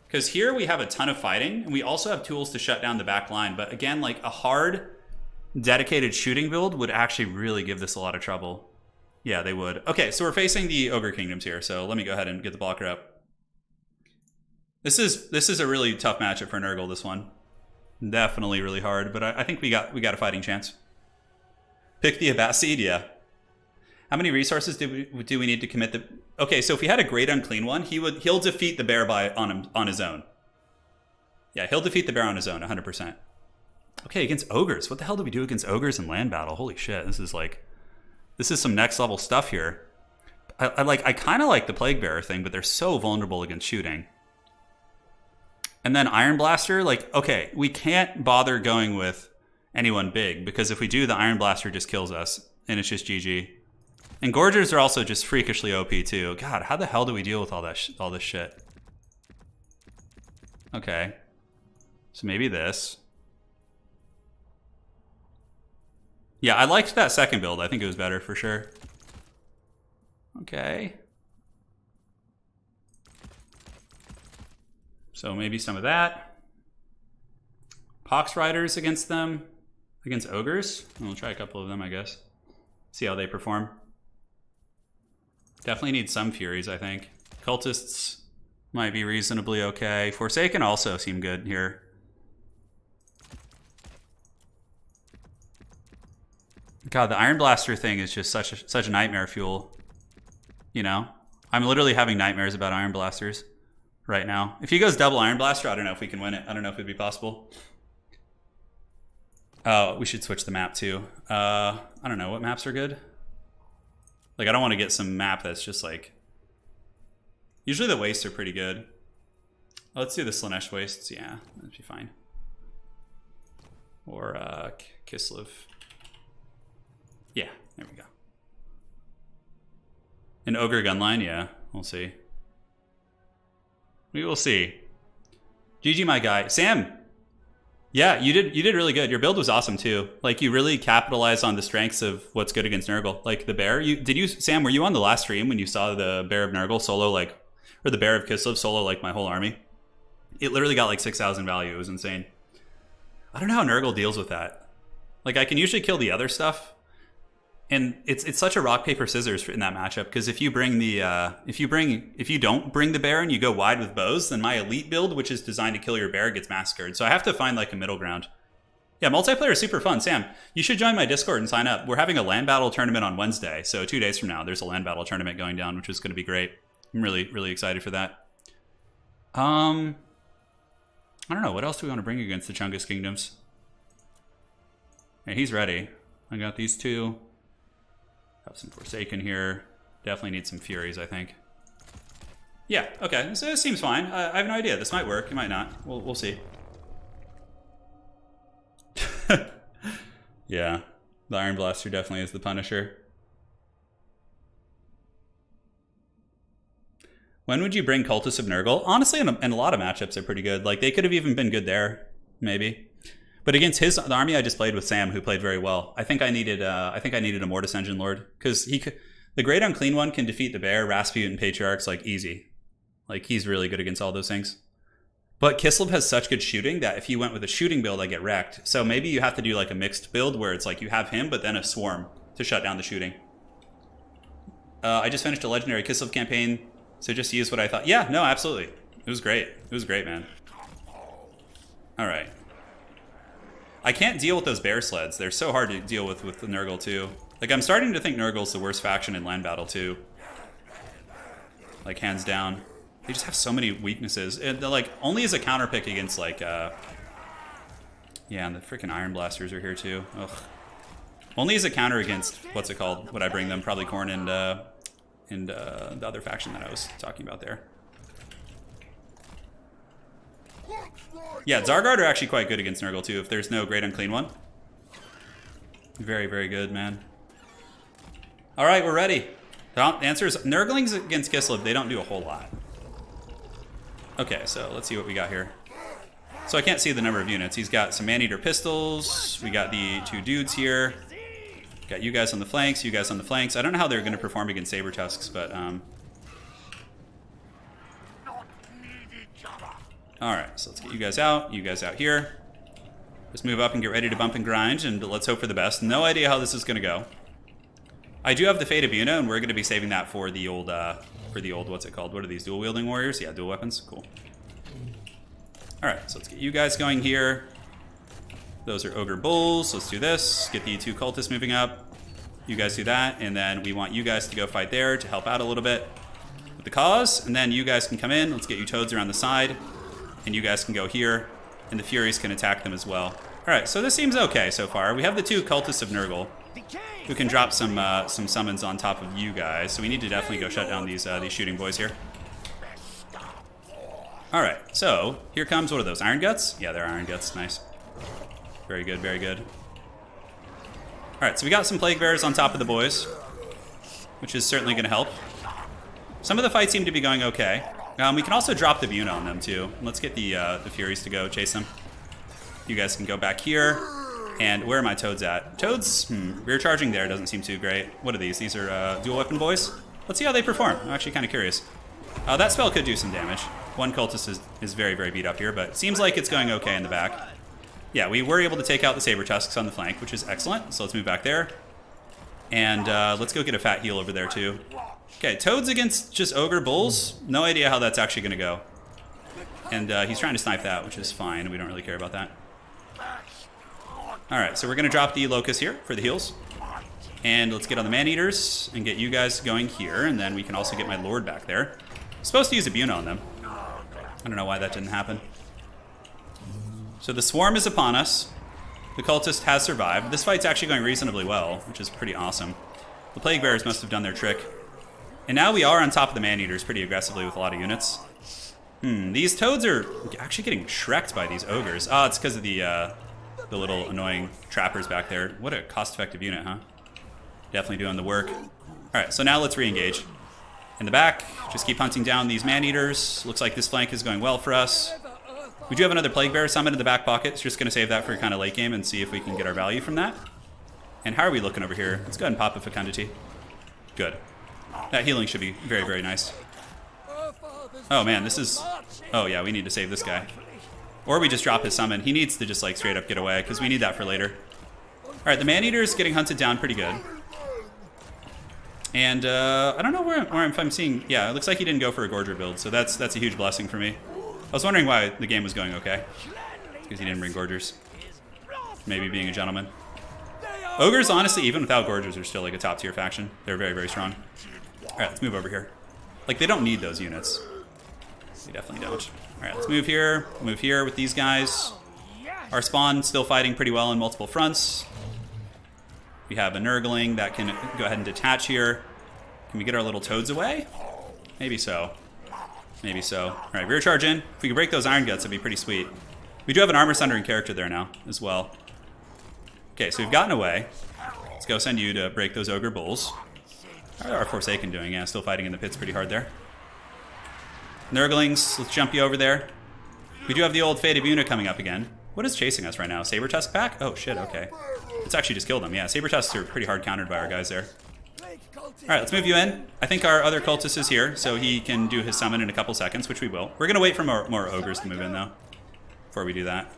Because here we have a ton of fighting, and we also have tools to shut down the back line. But again, like a hard, dedicated shooting build would actually really give this a lot of trouble. Yeah, they would. Okay, so we're facing the Ogre Kingdoms here, so let me go ahead and get the blocker up. This is a really tough matchup for Nurgle, this one. Definitely really hard, but I think we got a fighting chance. Pick the Abbasid, yeah. How many resources do we need to commit the... Okay, so if we had a Great Unclean One, he'll defeat the bear on his own. Yeah, he'll defeat the bear on his own, 100%. Okay, against ogres. What the hell do we do against ogres in land battle? Holy shit, this is some next level stuff here. I kind of like the Plague Bearer thing, but they're so vulnerable against shooting. And then Iron Blaster, like, okay, we can't bother going with anyone big, because if we do, the Iron Blaster just kills us, and it's just GG. And Gorgers are also just freakishly OP too. God, how the hell do we deal with all this shit? Okay, so maybe this. Yeah, I liked that second build. I think it was better for sure. Okay. So maybe some of that. Pox Riders against them. Against Ogres. We'll try a couple of them, I guess. See how they perform. Definitely need some Furies, I think. Cultists might be reasonably okay. Forsaken also seem good here. God, the Iron Blaster thing is just such a nightmare fuel. You know? I'm literally having nightmares about Iron Blasters right now. If he goes double Iron Blaster, I don't know if we can win it. I don't know if it'd be possible. Oh, we should switch the map too. I don't know, what maps are good? Like, I don't want to get some map that's just like... Usually the wastes are pretty good. Let's do the Slaanesh wastes. Yeah, that'd be fine. Or Kislev. Yeah, there we go. An Ogre gunline, yeah, we'll see. We will see. GG, my guy. Sam! Yeah, you did really good. Your build was awesome too. Like, you really capitalized on the strengths of what's good against Nurgle. Like the bear. Sam, were you on the last stream when you saw the bear of Nurgle solo, like, or the bear of Kislev solo, like my whole army? It literally got like 6,000 value. It was insane. I don't know how Nurgle deals with that. Like, I can usually kill the other stuff, and it's such a rock paper scissors in that matchup, because if you bring the if you don't bring the bear and you go wide with bows, then my elite build, which is designed to kill your bear, gets massacred. So I have to find like a middle ground. Yeah, multiplayer is super fun. Sam, you should join my Discord and sign up. We're having a land battle tournament on Wednesday, so 2 days from now there's a land battle tournament going down, which is going to be great. I'm really excited for that. I don't know, what else do we want to bring against the Chungus Kingdoms? Yeah, he's ready. I got these two. Have some Forsaken here. Definitely need some Furies, I think. Yeah, okay, so this seems fine. I have no idea. This might work, it might not. We'll see. Yeah, the Iron Blaster definitely is the Punisher. When would you bring Cultists of Nurgle? Honestly, in a lot of matchups, they're pretty good. Like, they could have even been good there, maybe. But against the army I just played with Sam, who played very well, I think I needed a Mortis Engine Lord, because the Great Unclean One can defeat the Bear, Rasputin, Patriarchs like easy. Like, he's really good against all those things. But Kislev has such good shooting that if you went with a shooting build, I get wrecked. So maybe you have to do like a mixed build where it's like you have him, but then a swarm to shut down the shooting. I just finished a legendary Kislev campaign, so just use what I thought. Yeah, no, absolutely. It was great. It was great, man. All right. I can't deal with those bear sleds. They're so hard to deal with the Nurgle too. Like, I'm starting to think Nurgle's the worst faction in land battle too. Like, hands down. They just have so many weaknesses. And they're like, only as a counter pick against like, yeah, and the freaking Iron Blasters are here too. Ugh. Only as a counter against, what's it called? Would I bring them? Probably Khorne and the other faction that I was talking about there. Yeah, Zargard are actually quite good against Nurgle too, if there's no Great Unclean One. Very, very good, man. All right, we're ready. The answer is Nurglings against Kislev, they don't do a whole lot. Okay, so let's see what we got here. So I can't see the number of units. He's got some Maneater pistols. We got the 2 dudes here. Got you guys on the flanks, you guys on the flanks. I don't know how they're going to perform against Saber Tusks, but alright, so let's get you guys out here. Just move up and get ready to bump and grind, and let's hope for the best. No idea how this is going to go. I do have the Fate of Una, and we're going to be saving that for the old, what's it called? What are these, dual-wielding warriors? Yeah, dual weapons. Cool. Alright, so let's get you guys going here. Those are Ogre Bulls. Let's do this. Get the 2 cultists moving up. You guys do that, and then we want you guys to go fight there to help out a little bit with the cause, and then you guys can come in. Let's get you toads around the side, and you guys can go here, and the Furies can attack them as well. Alright, so this seems okay so far. We have the 2 cultists of Nurgle, who can drop some summons on top of you guys, so we need to definitely go shut down these shooting boys here. Alright, so here comes, what are those, Iron Guts? Yeah, they're Iron Guts, nice. Very good, very good. Alright, so we got some Plague Bears on top of the boys, which is certainly going to help. Some of the fights seem to be going okay. We can also drop the Buna on them too. Let's get the Furies to go chase them. You guys can go back here. And where are my toads at? Toads, rear charging there doesn't seem too great. What are these? These are dual weapon boys? Let's see how they perform. I'm actually kind of curious. That spell could do some damage. One cultist is very, very beat up here, but it seems like it's going okay in the back. Yeah, we were able to take out the Saber Tusks on the flank, which is excellent. So let's move back there. And let's go get a fat heal over there too. Okay, toads against just Ogre Bulls. No idea how that's actually going to go. And he's trying to snipe that, which is fine. We don't really care about that. Alright, so we're going to drop the Locust here for the heals. And let's get on the Man-Eaters and get you guys going here. And then we can also get my Lord back there. I'm supposed to use a Buna on them. I don't know why that didn't happen. So the swarm is upon us. The cultist has survived. This fight's actually going reasonably well, which is pretty awesome. The plague bearers must have done their trick. And now we are on top of the man-eaters pretty aggressively with a lot of units. These toads are actually getting shreked by these ogres. Oh, it's because of the little annoying trappers back there. What a cost-effective unit, huh? Definitely doing the work. Alright, so now let's re-engage. In the back, just keep hunting down these man-eaters. Looks like this flank is going well for us. We do have another plague bearer summon in the back pocket. So just going to save that for kind of late game and see if we can get our value from that. And how are we looking over here? Let's go ahead and pop a fecundity. Good. That healing should be very, very nice. Oh man, this is... Oh yeah, we need to save this guy. Or we just drop his summon. He needs to just like straight up get away because we need that for later. Alright, the man-eater is getting hunted down pretty good. And I don't know where I'm seeing... Yeah, it looks like he didn't go for a Gorger build, so that's a huge blessing for me. I was wondering why the game was going okay. Because he didn't bring Gorgers. Maybe being a gentleman. Ogres, honestly, even without Gorgers, are still like a top tier faction. They're very, very strong. Alright, let's move over here. Like, they don't need those units. They definitely don't. Alright, let's move here with these guys. Our spawn still fighting pretty well on multiple fronts. We have a Nurgling that can go ahead and detach here. Can we get our little toads away? Maybe so. Maybe so. Alright, rear charge in. If we could break those iron guts, that'd be pretty sweet. We do have an armor sundering character there now as well. Okay, so we've gotten away. Let's go send you to break those ogre bulls. How are our Forsaken doing? Yeah, still fighting in the pits pretty hard there. Nurglings, let's jump you over there. We do have the old Fate of Una coming up again. What is chasing us right now? Saber Tusk back? Oh shit, okay. Let's actually just kill them. Yeah, Saber Tusks are pretty hard countered by our guys there. Alright, let's move you in. I think our other cultist is here, so he can do his summon in a couple seconds, which we will. We're gonna wait for more ogres to move in though, before we do that.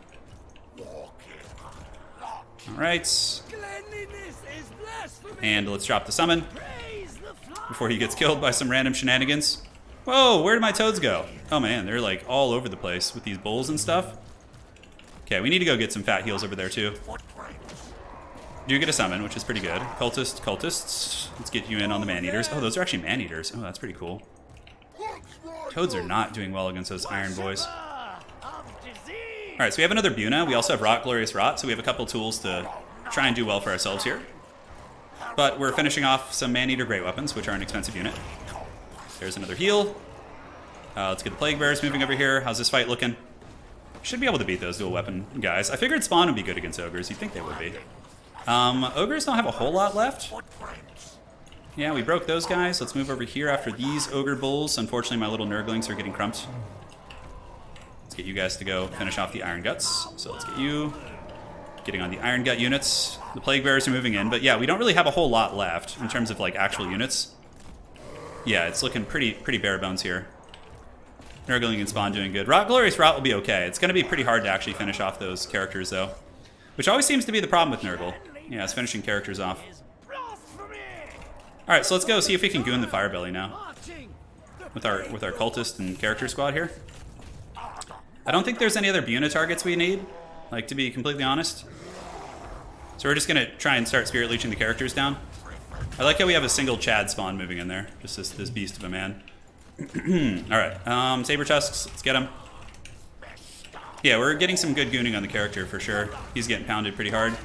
Alright. And let's drop the summon before he gets killed by some random shenanigans. Whoa, where did my toads go? Oh man, they're like all over the place with these bulls and stuff. Okay, we need to go get some fat heals over there too. Do get a summon, which is pretty good. Cultists. Let's get you in on the man-eaters. Oh, those are actually man-eaters. Oh, that's pretty cool. Toads are not doing well against those iron boys. Alright, so we have another Buna. We also have Rot, Glorious Rot, so we have a couple tools to try and do well for ourselves here. But we're finishing off some man-eater great weapons, which are an expensive unit. There's another heal. Let's get the Plague Bearers moving over here. How's this fight looking? Should be able to beat those dual weapon guys. I figured Spawn would be good against Ogres. You'd think they would be. Ogres don't have a whole lot left. Yeah, we broke those guys. Let's move over here after these Ogre Bulls. Unfortunately, my little Nurglings are getting crumped. Let's get you guys to go finish off the Iron Guts. So let's get you getting on the Iron Gut units. The Plague Bearers are moving in. But yeah, we don't really have a whole lot left in terms of like actual units. Yeah, it's looking pretty bare bones here. Nurgling and Spawn doing good. Glorious Rot will be okay. It's going to be pretty hard to actually finish off those characters though. Which always seems to be the problem with Nurgle. Yeah, it's finishing characters off. Alright, so let's go see if we can goon the Firebelly now. With our cultist and character squad here. I don't think there's any other Buna targets we need, like to be completely honest. So we're just gonna try and start spirit leeching the characters down. I like how we have a single Chad spawn moving in there. Just this beast of a man. Alright, Saber Tusks, let's get him. Yeah, we're getting some good gooning on the character for sure. He's getting pounded pretty hard.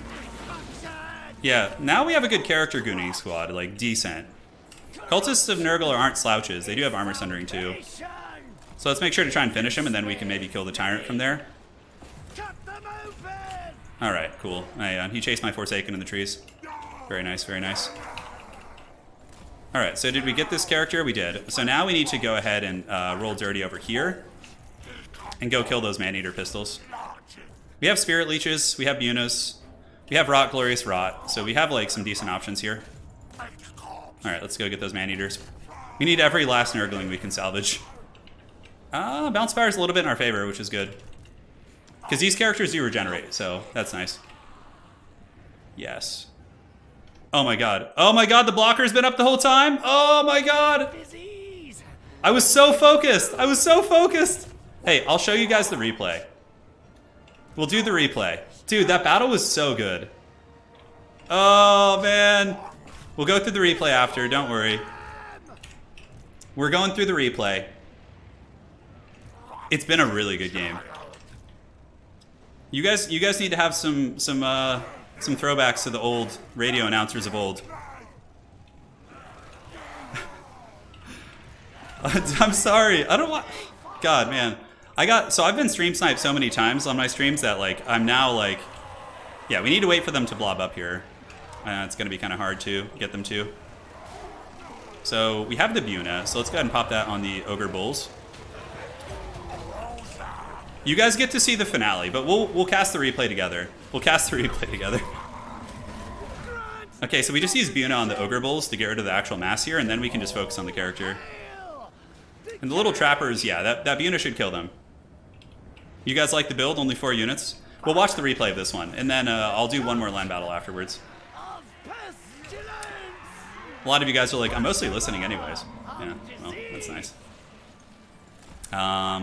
Yeah, now we have a good character gooning squad, like decent. Cultists of Nurgle aren't slouches. They do have armor sundering too. So let's make sure to try and finish him, and then we can maybe kill the tyrant from there. Alright, cool. He chased my Forsaken in the trees. Very nice, very nice. Alright, so did we get this character? We did. So now we need to go ahead and roll dirty over here. And go kill those man-eater pistols. We have Spirit Leeches, we have Bunas, we have Rot, Glorious Rot, so we have like some decent options here. Alright, let's go get those man-eaters. We need every last Nurgling we can salvage. Bounce Power is a little bit in our favor, which is good. Because these characters do regenerate, so that's nice. Yes. Oh my god. Oh my god, the blocker's been up the whole time? Oh my god! I was so focused! I was so focused! Hey, I'll show you guys the replay. We'll do the replay. Dude, that battle was so good. Oh, man. We'll go through the replay after, don't worry. We're going through the replay. It's been a really good game. You guys need to have some throwbacks to the old radio announcers of old. I'm sorry. I don't want. God, man. I've been stream sniped so many times on my streams that like I'm now like, yeah, we need to wait for them to blob up here. It's gonna be kind of hard to get them to. So we have the Buna, so let's go ahead and pop that on the Ogre Bulls. You guys get to see the finale, but we'll cast the replay together. Okay, so we just use Buna on the Ogre Bulls to get rid of the actual mass here, and then we can just focus on the character. And the little trappers, yeah, that Buna should kill them. You guys like the build? Only 4 units? We'll watch the replay of this one, and then I'll do one more land battle afterwards. A lot of you guys are like, I'm mostly listening anyways. Yeah, well, that's nice.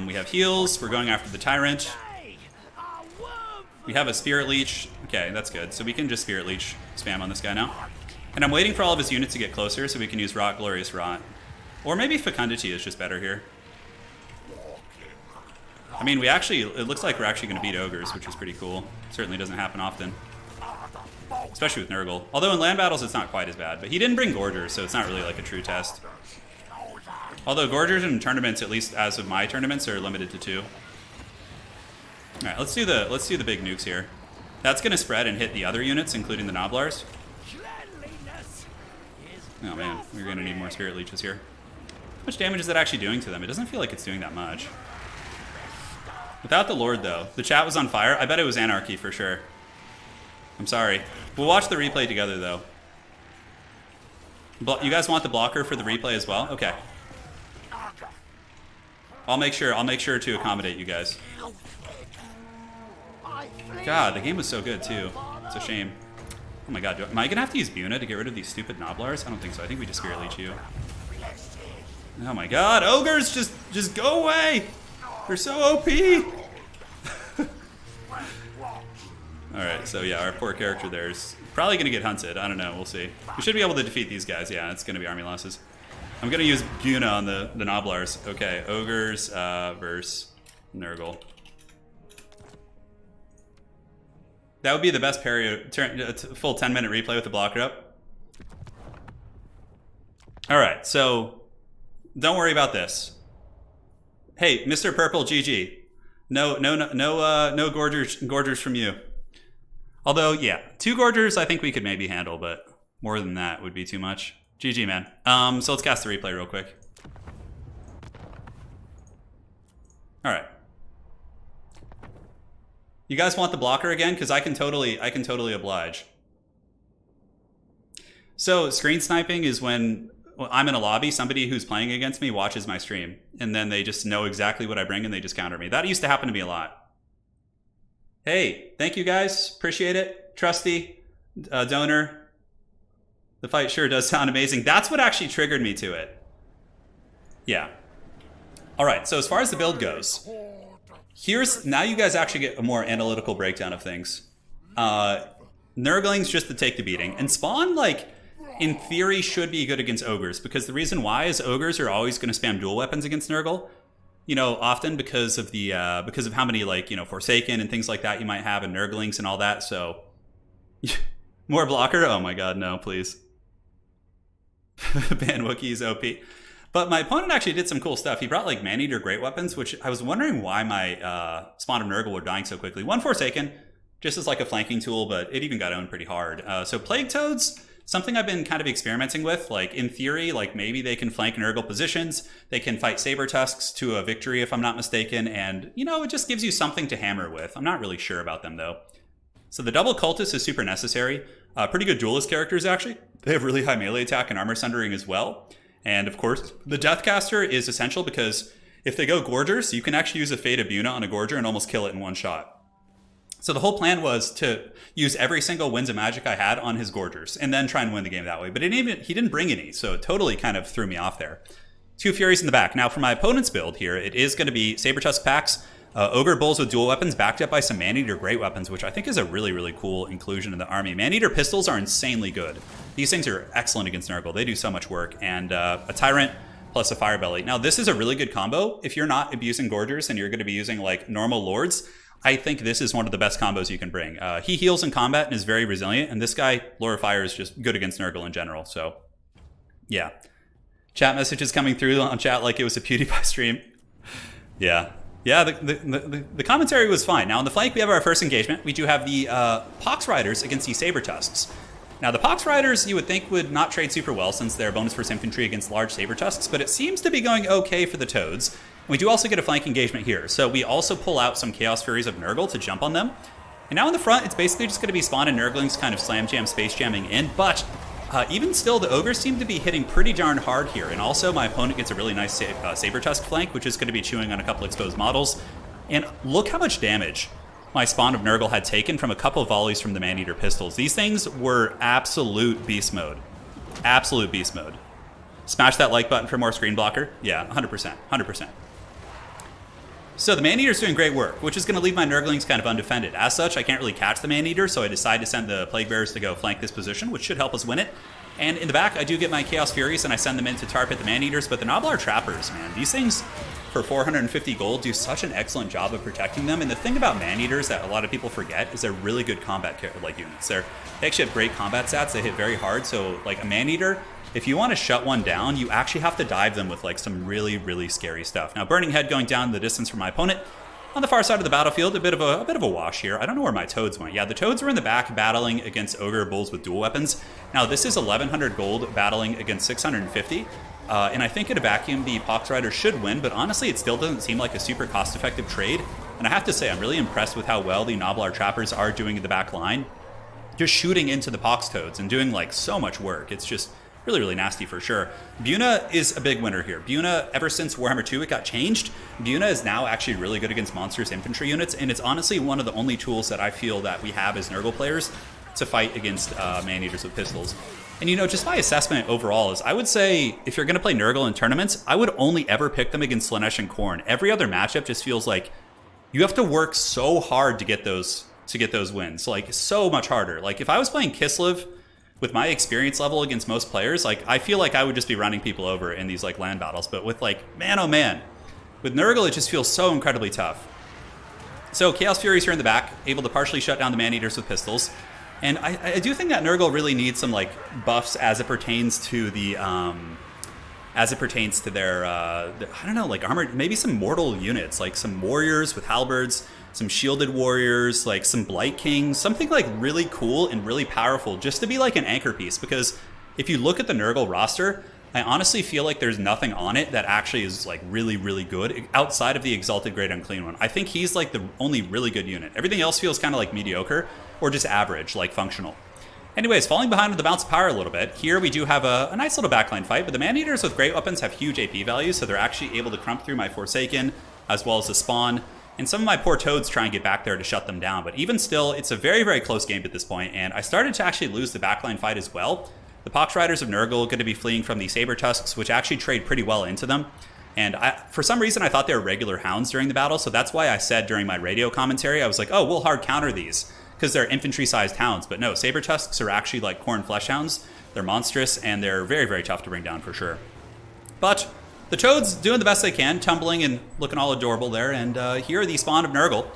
We have heals. We're going after the Tyrant. We have a Spirit Leech. Okay, that's good. So we can just Spirit Leech spam on this guy now. And I'm waiting for all of his units to get closer so we can use Rot, Glorious Rot. Or maybe Fecundity is just better here. I mean, it looks like we're actually going to beat Ogres, which is pretty cool. Certainly doesn't happen often. Especially with Nurgle. Although in land battles it's not quite as bad. But he didn't bring Gorgers, so it's not really like a true test. Although Gorgers in tournaments, at least as of my tournaments, are limited to 2. Alright, let's do the big nukes here. That's gonna spread and hit the other units, including the Noblars. Oh man, we're gonna need more Spirit Leeches here. How much damage is that actually doing to them? It doesn't feel like it's doing that much. Without the Lord though, the chat was on fire. I bet it was Anarchy for sure. I'm sorry. We'll watch the replay together though. You guys want the blocker for the replay as well? Okay. I'll make sure to accommodate you guys. God, the game was so good too. It's a shame. Oh my god, am I gonna have to use Buna to get rid of these stupid Noblars? I don't think so. I think we just Spirit Leech you. Oh my god, Ogres, just go away! They're so OP! Alright, so yeah, our poor character there is probably gonna get hunted. I don't know, we'll see. We should be able to defeat these guys. Yeah, it's gonna be army losses. I'm gonna use Buna on the Noblars. Okay, Ogres versus Nurgle. That would be the best parry, full 10-minute replay with the blocker up. Alright, so don't worry about this. Hey, Mr. Purple GG. No Gorgers from you. Although, yeah, 2 Gorgers I think we could maybe handle, but more than that would be too much. GG, man. So let's cast the replay real quick. Alright. You guys want the blocker again? Because I can totally oblige. So screen sniping is when I'm in a lobby, somebody who's playing against me watches my stream, and then they just know exactly what I bring and they just counter me. That used to happen to me a lot. Hey, thank you guys. Appreciate it. Trusty, donor. The fight sure does sound amazing. That's what actually triggered me to it. Yeah. All right, so as far as the build goes, now you guys actually get a more analytical breakdown of things. Nurgling's just to take the beating. And Spawn, like, in theory, should be good against Ogres, because the reason why is Ogres are always going to spam dual weapons against Nurgle. You know, often because of how many, like, you know, Forsaken and things like that you might have, and Nurglings and all that, so... More blocker? Oh my god, no, please. Ban Wookiees OP. But my opponent actually did some cool stuff. He brought, like, Man-Eater Great Weapons, which I was wondering why my Spawn of Nurgle were dying so quickly. 1 Forsaken, just as, like, a flanking tool, but it even got owned pretty hard. So Plague Toads, something I've been kind of experimenting with. Like, in theory, like, maybe they can flank Nurgle positions. They can fight Saber Tusks to a victory, if I'm not mistaken. And, you know, it just gives you something to hammer with. I'm not really sure about them, though. So the double Cultist is super necessary. Pretty good duelist characters, actually. They have really high melee attack and armor sundering as well. And, of course, the Deathcaster is essential because if they go Gorgers, you can actually use a Fate of Buna on a Gorger and almost kill it in one shot. So the whole plan was to use every single Winds of Magic I had on his Gorgers and then try and win the game that way. But he didn't bring any, so it totally kind of threw me off there. 2 Furies in the back. Now, for my opponent's build here, it is going to be Sabertusk packs, Ogre Bulls with dual weapons backed up by some Man-Eater Great Weapons, which I think is a really, really cool inclusion in the army. Man-Eater Pistols are insanely good. These things are excellent against Nurgle. They do so much work. And a Tyrant plus a Fire Belly. Now, this is a really good combo. If you're not abusing Gorgers and you're going to be using like normal Lords, I think this is one of the best combos you can bring. He heals in combat and is very resilient, and this guy, Lord of Fire, is just good against Nurgle in general, so yeah. Chat messages coming through on chat like it was a PewDiePie stream. Yeah. Yeah, the commentary was fine. Now, on the flank, we have our first engagement. We do have the Pox Riders against the Saber Tusks. Now, the Pox Riders, you would think, would not trade super well since they're bonus first infantry against large Saber Tusks, but it seems to be going okay for the Toads. We do also get a flank engagement here, so we also pull out some Chaos Furies of Nurgle to jump on them. And now in the front, it's basically just going to be Spawn and Nurglings kind of slam jam, space jamming in, but even still, the Ogres seem to be hitting pretty darn hard here, and also my opponent gets a really nice Saber Tusk flank, which is going to be chewing on a couple exposed models. And look how much damage my Spawn of Nurgle had taken from a couple of volleys from the Maneater pistols. These things were absolute beast mode. Absolute beast mode. Smash that like button for more screen blocker. Yeah, 100%, 100%. So the Maneater's doing great work, which is going to leave my Nurglings kind of undefended. As such, I can't really catch the Maneater, so I decide to send the Plague Bearers to go flank this position, which should help us win it. And in the back, I do get my Chaos Furies, and I send them in to tar pit the Maneaters, but the Noblar Trappers, man, these things, for 450 gold, do such an excellent job of protecting them. And the thing about Maneaters that a lot of people forget is they're really good combat units. They actually have great combat stats. They hit very hard, so like a Maneater, if you want to shut one down, you actually have to dive them with like some really, really scary stuff. Now, Burning Head going down the distance from my opponent. On the far side of the battlefield, a bit of a wash here. I don't know where my Toads went. Yeah, the Toads were in the back battling against Ogre Bulls with dual weapons. Now, this is 1,100 gold battling against 650. And I think in a vacuum, the Pox Rider should win, but honestly, it still doesn't seem like a super cost-effective trade. And I have to say, I'm really impressed with how well the Noblar Trappers are doing in the back line. Just shooting into the Pox Toads and doing like so much work. It's just really, really nasty for sure. Buna is a big winner here. Buna, ever since Warhammer 2 it got changed, Buna is now actually really good against monstrous infantry units, and it's honestly one of the only tools that I feel that we have as Nurgle players to fight against man-eaters with pistols. And you know, just my assessment overall is I would say if you're going to play Nurgle in tournaments, I would only ever pick them against Slaanesh and Khorne. Every other matchup just feels like you have to work so hard to get those wins, like so much harder. Like if I was playing Kislev with my experience level against most players, like I feel like I would just be running people over in these like land battles. But with like, man oh man, with Nurgle it just feels so incredibly tough. So Chaos Furies here in the back, able to partially shut down the Man-Eaters with pistols. And I do think that Nurgle really needs some like buffs as it pertains to the their I don't know, like armored, maybe some mortal units, like some warriors with halberds, some shielded warriors, like some Blight Kings, something like really cool and really powerful just to be like an anchor piece. Because if you look at the Nurgle roster, I honestly feel like there's nothing on it that actually is like really, really good outside of the Exalted Great Unclean One. I think he's like the only really good unit. Everything else feels kind of like mediocre or just average, like functional. Anyways, falling behind with the Bounce of Power a little bit. Here we do have a nice little backline fight, but the Man-Eaters with great weapons have huge AP values, so they're actually able to crump through my Forsaken as well as the Spawn. And some of my poor Toads try and get back there to shut them down. But even still, it's a very, very close game at this point, and I started to actually lose the backline fight as well. The Pox Riders of Nurgle are going to be fleeing from the Saber Tusks, which actually trade pretty well into them. And for some reason, I thought they were regular hounds during the battle, so that's why I said during my radio commentary, I was like, oh, we'll hard counter these, because they're infantry-sized hounds. But no, Saber Tusks are actually like Khorne flesh hounds. They're monstrous, and they're very, very tough to bring down for sure. But the Toads doing the best they can, tumbling and looking all adorable there. And here are the Spawn of Nurgle,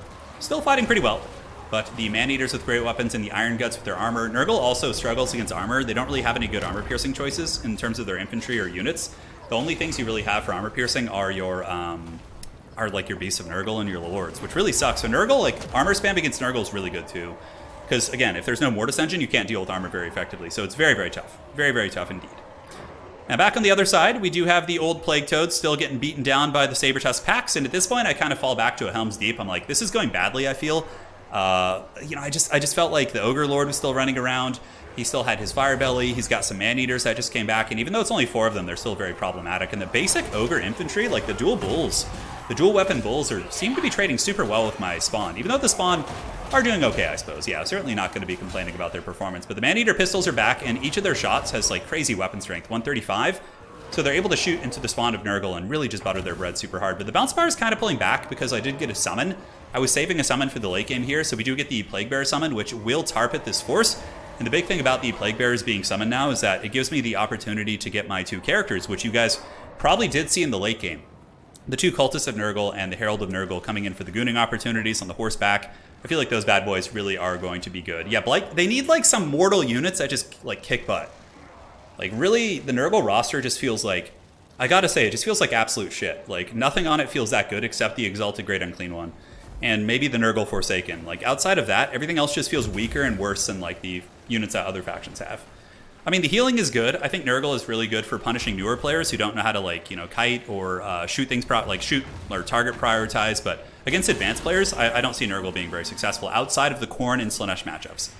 still fighting pretty well. But the Man-Eaters with great weapons and the Iron Guts with their armor. Nurgle also struggles against armor. They don't really have any good armor-piercing choices in terms of their infantry or units. The only things you really have for armor-piercing are your like your Beasts of Nurgle and your Lords, which really sucks. So Nurgle, like armor spam against Nurgle is really good too. Because again, if there's no Mortis Engine, you can't deal with armor very effectively. So it's very, very tough. Very, very tough indeed. Now back on the other side, we do have the old Plague Toads still getting beaten down by the Saber Tusk packs. And at this point, I kind of fall back to a Helm's Deep. I'm like, this is going badly, I feel. You know, I just felt like the Ogre Lord was still running around. He still had his Fire Belly. He's got some Man-Eaters that just came back. And even though it's only 4 of them, they're still very problematic. And the basic Ogre infantry, like the dual bulls, the dual weapon bulls seem to be trading super well with my Spawn. Even though the Spawn are doing okay, I suppose. Yeah, certainly not going to be complaining about their performance. But the Man-Eater pistols are back, and each of their shots has like crazy weapon strength, 135. So they're able to shoot into the Spawn of Nurgle and really just butter their bread super hard. But the Bounce Bar is kind of pulling back because I did get a summon. I was saving a summon for the late game here, so we do get the Plague Bear summon, which will tar pit this force. And the big thing about the Plague Bears being summoned now is that it gives me the opportunity to get my 2 characters, which you guys probably did see in the late game. The 2 Cultists of Nurgle and the Herald of Nurgle coming in for the gooning opportunities on the horseback. I feel like those bad boys really are going to be good. Yeah, but like, they need like some mortal units that just like kick butt. Like really, the Nurgle roster just feels like, I gotta say, it just feels like absolute shit. Like nothing on it feels that good except the Exalted Great Unclean One. And maybe the Nurgle Forsaken. Like outside of that, everything else just feels weaker and worse than like the units that other factions have. I mean, the healing is good. I think Nurgle is really good for punishing newer players who don't know how to, like, you know, kite or shoot things, shoot or target prioritize. But against advanced players, I don't see Nurgle being very successful outside of the Khorne and Slaanesh matchups.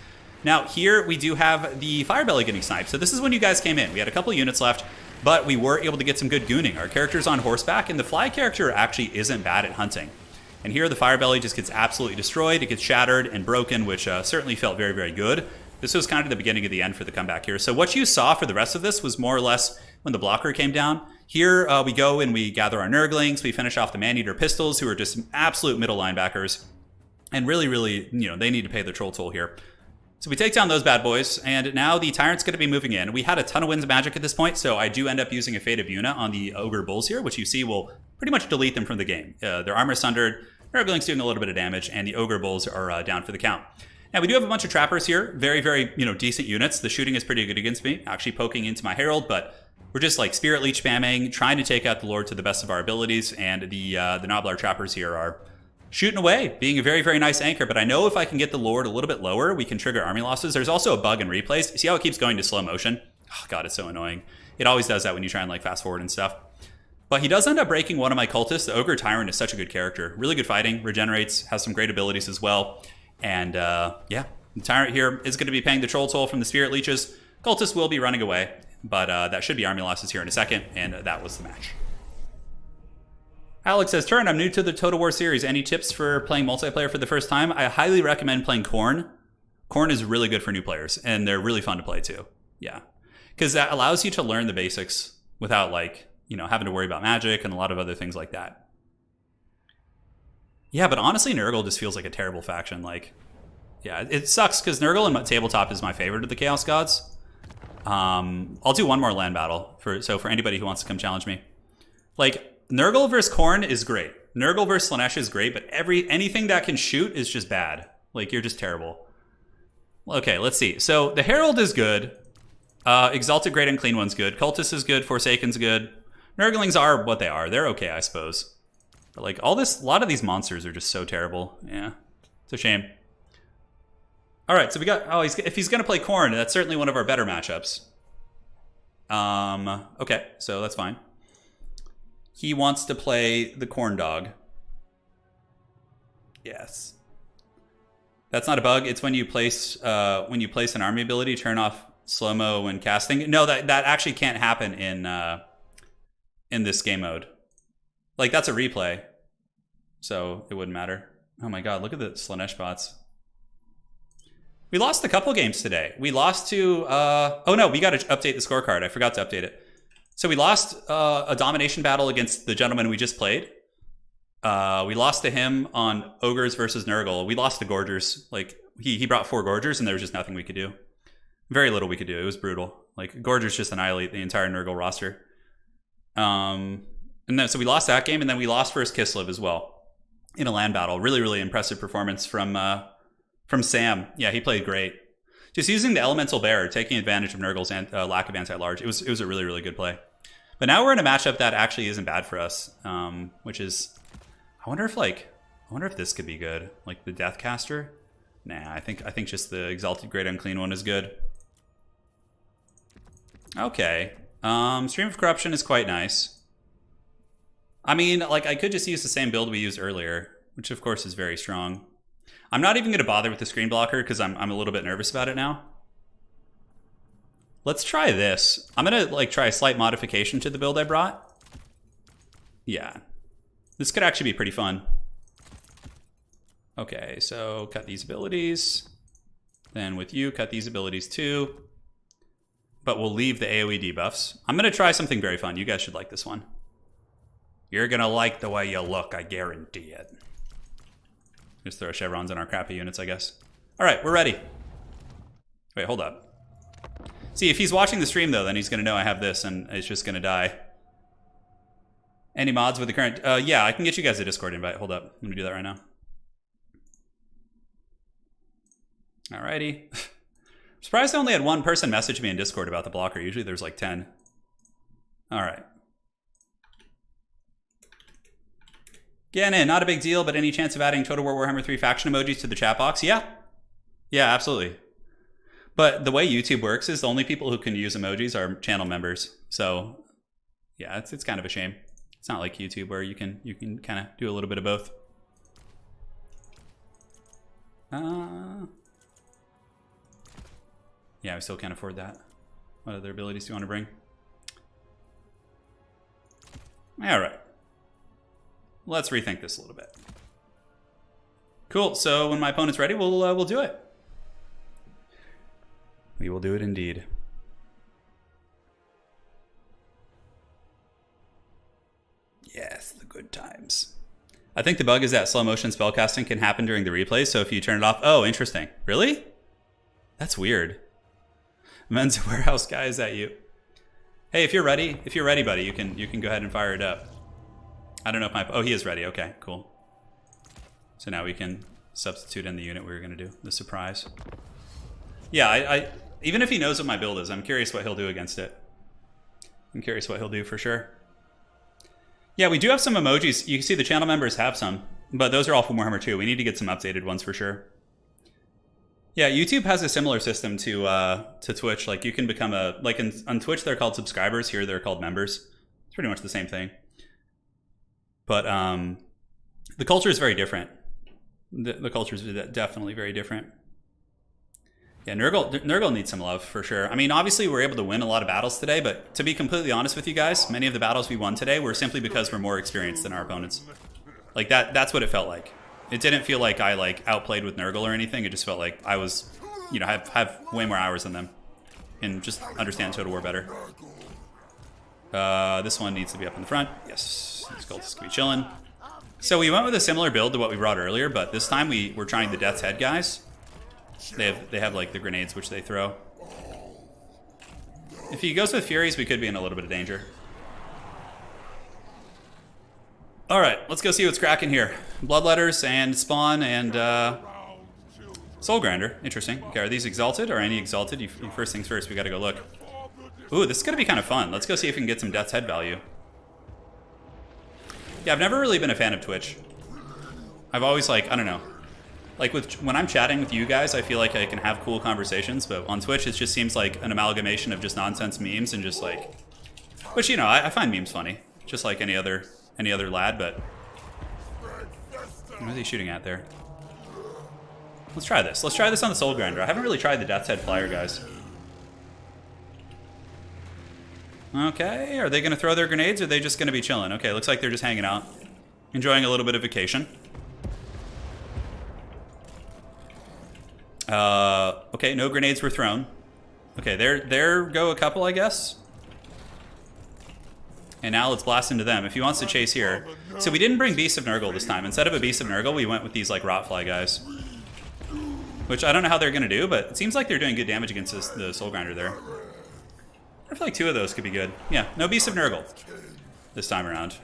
Now, here we do have the Firebelly getting sniped. So this is when you guys came in. We had a couple units left, but we were able to get some good gooning. Our character's on horseback, and the Fly character actually isn't bad at hunting. And here the Firebelly just gets absolutely destroyed. It gets shattered and broken, which certainly felt very, very good. This was kind of the beginning of the end for the comeback here. So what you saw for the rest of this was more or less when the blocker came down. Here we go and we gather our Nurglings. We finish off the Man-Eater Pistols, who are just absolute middle linebackers. And really, really, you know, they need to pay the troll toll here. So we take down those bad boys, and now the Tyrant's going to be moving in. We had a ton of Winds of Magic at this point, so I do end up using a Fate of Yuna on the Ogre Bulls here, which you see will pretty much delete them from the game. Their armor sundered, Nurglings doing a little bit of damage, and the Ogre Bulls are down for the count. Now, we do have a bunch of trappers here. Very, very, you know, decent units. The shooting is pretty good against me. Actually poking into my Herald, but we're just like Spirit Leech spamming, trying to take out the Lord to the best of our abilities, and the Nobblar trappers here are shooting away, being a very, very nice anchor. But I know if I can get the Lord a little bit lower, we can trigger army losses. There's also a bug in replays. See how it keeps going to slow motion? Oh, God, it's so annoying. It always does that when you try and like fast forward and stuff. But he does end up breaking one of my cultists. The Ogre Tyrant is such a good character. Really good fighting, regenerates, has some great abilities as well. And yeah, the Tyrant here is going to be paying the troll toll from the Spirit Leeches. Cultists will be running away, but that should be army losses here in a second, and that was the match. Alex says, Turin, I'm new to the Total War series. Any tips for playing multiplayer for the first time? I highly recommend playing Khorne. Khorne is really good for new players, and they're really fun to play too. Yeah, because that allows you to learn the basics without, like, you know, having to worry about magic and a lot of other things like that. Yeah, but honestly, Nurgle just feels like a terrible faction. Like, yeah, it sucks because Nurgle in tabletop is my favorite of the Chaos Gods. I'll do one more land battle for anybody who wants to come challenge me. Like, Nurgle versus Khorne is great. Nurgle versus Slaanesh is great, but anything that can shoot is just bad. Like, you're just terrible. Okay, let's see. So the Herald is good. Exalted Great Unclean One's good. Cultist is good. Forsaken's good. Nurglings are what they are. They're okay, I suppose. But like a lot of these monsters are just so terrible. Yeah, it's a shame. All right, so we got, if he's gonna play Khorne, that's certainly one of our better matchups. Okay, so that's fine. He wants to play the Khorne dog. Yes. That's not a bug. It's when you place an army ability, turn off slow-mo when casting. No, that actually can't happen in this game mode. Like, that's a replay, so it wouldn't matter. Oh my god, look at the Slaanesh bots. We lost a couple games today. We lost to, oh no, we got to update the scorecard. I forgot to update it. So we lost a domination battle against the gentleman we just played. We lost to him on Ogres versus Nurgle. We lost to Gorgers. Like, he brought 4 Gorgers, and there was just nothing we could do. Very little we could do. It was brutal. Like, Gorgers just annihilate the entire Nurgle roster. And then, so we lost that game, and then we lost versus Kislev as well in a land battle. Really, really impressive performance from Sam. Yeah, he played great. Just using the Elemental Bear, taking advantage of Nurgle's lack of anti-large. It was a really, really good play. But now we're in a matchup that actually isn't bad for us, which is, I wonder if this could be good. Like the Deathcaster? Nah, I think just the Exalted Great Unclean One is good. Okay. Stream of Corruption is quite nice. I mean, like, I could just use the same build we used earlier, which of course is very strong. I'm not even going to bother with the screen blocker because I'm a little bit nervous about it now. Let's try this. I'm going to, like, try a slight modification to the build I brought. Yeah. This could actually be pretty fun. Okay, so cut these abilities. Then with you, cut these abilities too. But we'll leave the AoE debuffs. I'm going to try something very fun. You guys should like this one. You're going to like the way you look, I guarantee it. Just throw chevrons in our crappy units, I guess. All right, we're ready. Wait, hold up. See, if he's watching the stream, though, then he's going to know I have this, and it's just going to die. Any mods with the current? Yeah, I can get you guys a Discord invite. Hold up. Let me do that right now. Alrighty. Surprised I only had one person message me in Discord about the blocker. Usually there's like 10. Alright. Gannon, not a big deal, but any chance of adding Total War Warhammer 3 faction emojis to the chat box? Yeah. Yeah, absolutely. But the way YouTube works is the only people who can use emojis are channel members. So, yeah, it's kind of a shame. It's not like YouTube where you can kind of do a little bit of both. Yeah, we still can't afford that. What other abilities do you want to bring? All right. Let's rethink this a little bit. Cool. So when my opponent's ready, we'll do it. We will do it indeed. Yes, the good times. I think the bug is that slow motion spellcasting can happen during the replay, so if you turn it off... Oh, interesting. Really? That's weird. Men's Warehouse guy, is that you? Hey, if you're ready, buddy, you can go ahead and fire it up. I don't know if my... Oh, he is ready. Okay, cool. So now we can substitute in the unit we were going to do. The surprise. Yeah, I even if he knows what my build is, I'm curious what he'll do against it. I'm curious what he'll do for sure. Yeah, we do have some emojis. You can see the channel members have some, but those are all from Warhammer 2. We need to get some updated ones for sure. Yeah, YouTube has a similar system to Twitch. Like you can become a... Like on Twitch, they're called subscribers. Here, they're called members. It's pretty much the same thing. But the culture is very different. The culture is definitely very different. Yeah, Nurgle needs some love for sure. I mean, obviously we're able to win a lot of battles today, but to be completely honest with you guys, many of the battles we won today were simply because we're more experienced than our opponents. Like that's what it felt like. It didn't feel like I outplayed with Nurgle or anything. It just felt like I was, you know, have way more hours than them and just understand Total War better. This one needs to be up in the front. Yes, these cultists can be chilling. So we went with a similar build to what we brought earlier, but this time we're trying the Death's Head guys. They have like the grenades which they throw. If he goes with Furies, we could be in a little bit of danger. All right, let's go see what's cracking here. Bloodletters and Spawn and Soul Grinder. Interesting. Okay, are these exalted or any exalted? First things first, we gotta go look. Ooh, this is gonna be kind of fun. Let's go see if we can get some Death's Head value. Yeah, I've never really been a fan of Twitch. I've always I don't know. Like when I'm chatting with you guys, I feel like I can have cool conversations, but on Twitch it just seems like an amalgamation of just nonsense memes and just like, which, you know, I find memes funny, just like any other lad, but what is he shooting at there? Let's try this. Let's try this on the Soul Grinder. I haven't really tried the Death's Head Flyer, guys. Okay, are they going to throw their grenades or are they just going to be chilling? Okay, looks like they're just hanging out, enjoying a little bit of vacation. Okay, no grenades were thrown. Okay, there go a couple, I guess. And now let's blast into them. If he wants to chase here. So we didn't bring Beasts of Nurgle this time. Instead of a Beast of Nurgle, we went with these like Rotfly guys. Which I don't know how they're going to do, but it seems like they're doing good damage against the Soul Grinder there. I feel like 2 of those could be good. Yeah, no Beast of Nurgle this time around.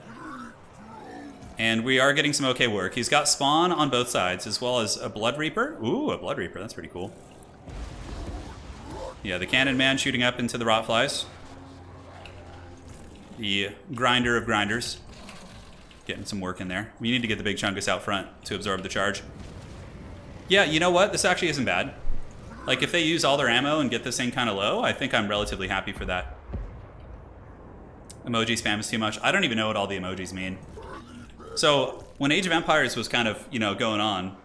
And we are getting some okay work. He's got Spawn on both sides, as well as a Blood Reaper. Ooh, a Blood Reaper. That's pretty cool. Yeah, the Cannon Man shooting up into the Rotflies. The Grinder of Grinders. Getting some work in there. We need to get the Big Chungus out front to absorb the charge. Yeah, you know what? This actually isn't bad. Like, if they use all their ammo and get this thing kind of low, I think I'm relatively happy for that. Emoji spam is too much. I don't even know what all the emojis mean. So when Age of Empires was kind of, you know, going on,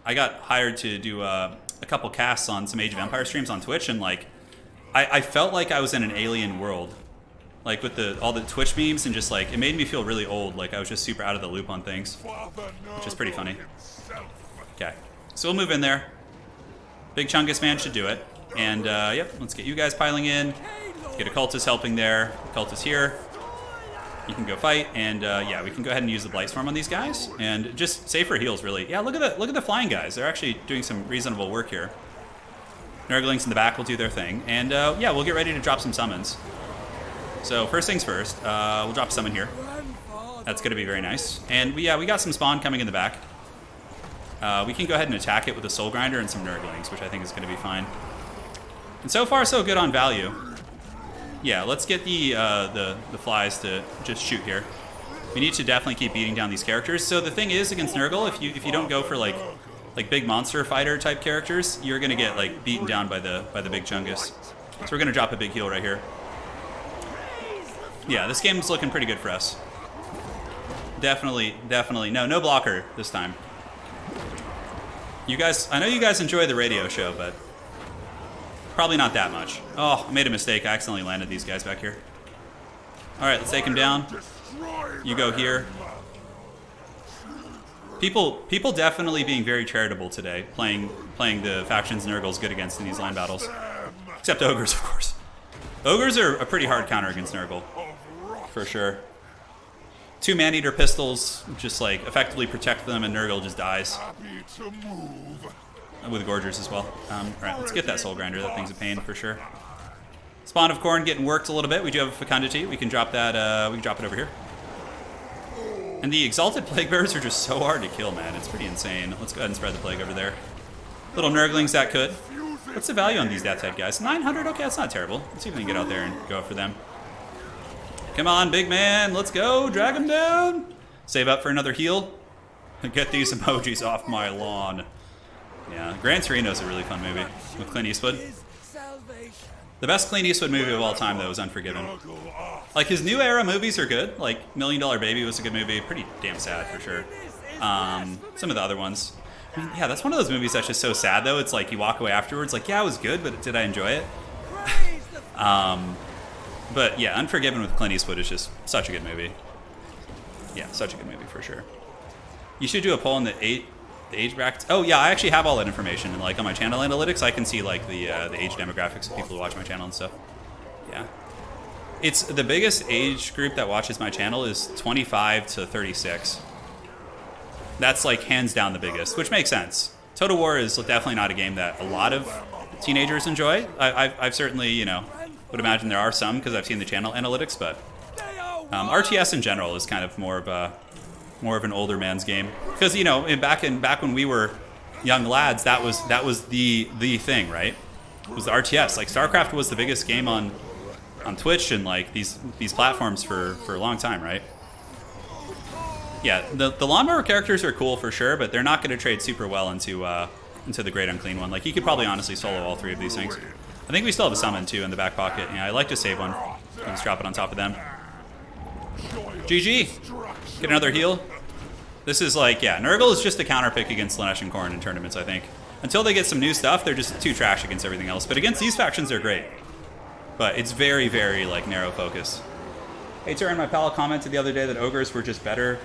I got hired to do a couple casts on some Age of Empires streams on Twitch, and like, I felt like I was in an alien world, like with all the Twitch memes, and just like it made me feel really old, like I was just super out of the loop on things, which is pretty funny. Okay, so we'll move in there. Big Chungus Man should do it, and yep, let's get you guys piling in. Get a cultist helping there. Cultist here. You can go fight, and yeah, we can go ahead and use the Blight Storm on these guys, and just save for heals, really. Yeah, look at the flying guys. They're actually doing some reasonable work here. Nurglings in the back will do their thing, and yeah, we'll get ready to drop some summons. So first things first, we'll drop a summon here. That's going to be very nice. And we got some spawn coming in the back. We can go ahead and attack it with a Soul Grinder and some Nurglings, which I think is going to be fine. And so far, so good on value. Yeah, let's get the flies to just shoot here. We need to definitely keep beating down these characters. So the thing is, against Nurgle, if you don't go for like big monster fighter type characters, you're gonna get like beaten down by the big Chungus. So we're gonna drop a big heal right here. Yeah, this game's looking pretty good for us. Definitely. No blocker this time. You guys, I know you guys enjoy the radio show, but probably not that much. Oh, I made a mistake. I accidentally landed these guys back here. All right, let's take him down. You go here. People definitely being very charitable today, playing the factions Nurgle's good against in these land battles. Except Ogres, of course. Ogres are a pretty hard counter against Nurgle, for sure. 2 Man-Eater pistols just like effectively protect them, and Nurgle just dies. With Gorgers as well. Alright, let's get that Soul Grinder. That thing's a pain for sure. Spawn of Khorne getting worked a little bit. We do have a Fecundity. We can drop that. We can drop it over here. And the Exalted Plague Bearers are just so hard to kill, man. It's pretty insane. Let's go ahead and spread the plague over there. Little Nurglings that could. What's the value on these death type guys? 900? Okay, that's not terrible. Let's see if we can get out there and go for them. Come on, big man. Let's go. Drag him down. Save up for another heal. Get these emojis off my lawn. Yeah, Gran Torino's a really fun movie with Clint Eastwood. The best Clint Eastwood movie of all time, though, is Unforgiven. Like, his new era movies are good. Like, $1 Million Baby was a good movie. Pretty damn sad, for sure. Some of the other ones. I mean, yeah, that's one of those movies that's just so sad, though. It's like you walk away afterwards, like, yeah, it was good, but did I enjoy it? But, yeah, Unforgiven with Clint Eastwood is just such a good movie. Yeah, such a good movie, for sure. You should do a poll in the age brackets. Oh yeah, I actually have all that information, and like on my channel analytics, I can see like the age demographics of people who watch my channel and stuff. Yeah, it's the biggest age group that watches my channel is 25 to 36. That's like hands down the biggest, which makes sense. Total War is definitely not a game that a lot of teenagers enjoy. I've certainly, you know, would imagine there are some because I've seen the channel analytics, but RTS in general is kind of more of an older man's game, because you know, back when we were young lads, that was the thing, right? It was the RTS. Like StarCraft was the biggest game on Twitch and like these platforms for a long time, right? Yeah, the Lawnmower characters are cool for sure, but they're not going to trade super well into the Great Unclean one. Like you could probably honestly solo all 3 of these things. I think we still have a summon too in the back pocket. Yeah, I like to save one. Just drop it on top of them. GG. Get another heal. This is like, yeah, Nurgle is just a counter pick against Slaanesh and Khorne in tournaments, I think. Until they get some new stuff, they're just too trash against everything else. But against these factions, they're great. But it's very, very, like, narrow focus. Hey, Turin, my pal commented the other day that Ogres were just better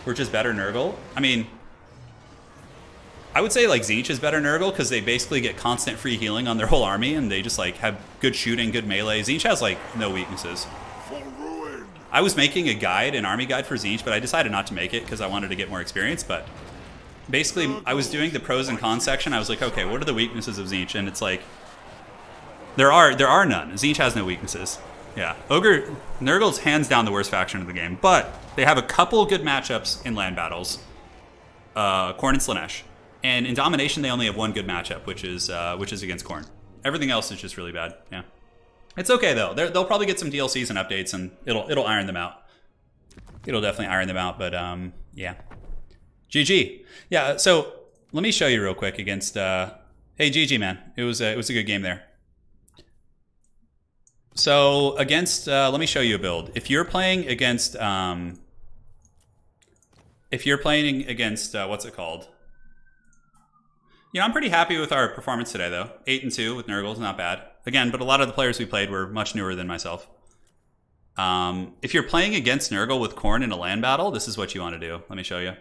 Nurgle. I mean, I would say, like, Tzeentch is better Nurgle because they basically get constant free healing on their whole army, and they just, like, have good shooting, good melee. Tzeentch has, like, no weaknesses. I was making a guide, an army guide for Tzeentch, but I decided not to make it because I wanted to get more experience. But basically, I was doing the pros and cons section. I was like, okay, what are the weaknesses of Tzeentch? And it's like, there are none. Tzeentch has no weaknesses. Yeah, Nurgle's hands down the worst faction of the game, but they have a couple good matchups in land battles. Khorne and Slaanesh, and in domination they only have one good matchup, which is against Khorne. Everything else is just really bad. Yeah. It's okay though. They'll probably get some DLCs and updates, and it'll iron them out. It'll definitely iron them out. But yeah, GG. Yeah. So let me show you real quick against. Hey, GG man. It was a good game there. So against, let me show you a build. If you're playing against, what's it called? You know, I'm pretty happy with our performance today, though. 8-2 with Nurgle is not bad. Again, but a lot of the players we played were much newer than myself. If you're playing against Nurgle with Khorne in a land battle, this is what you want to do. Let me show you.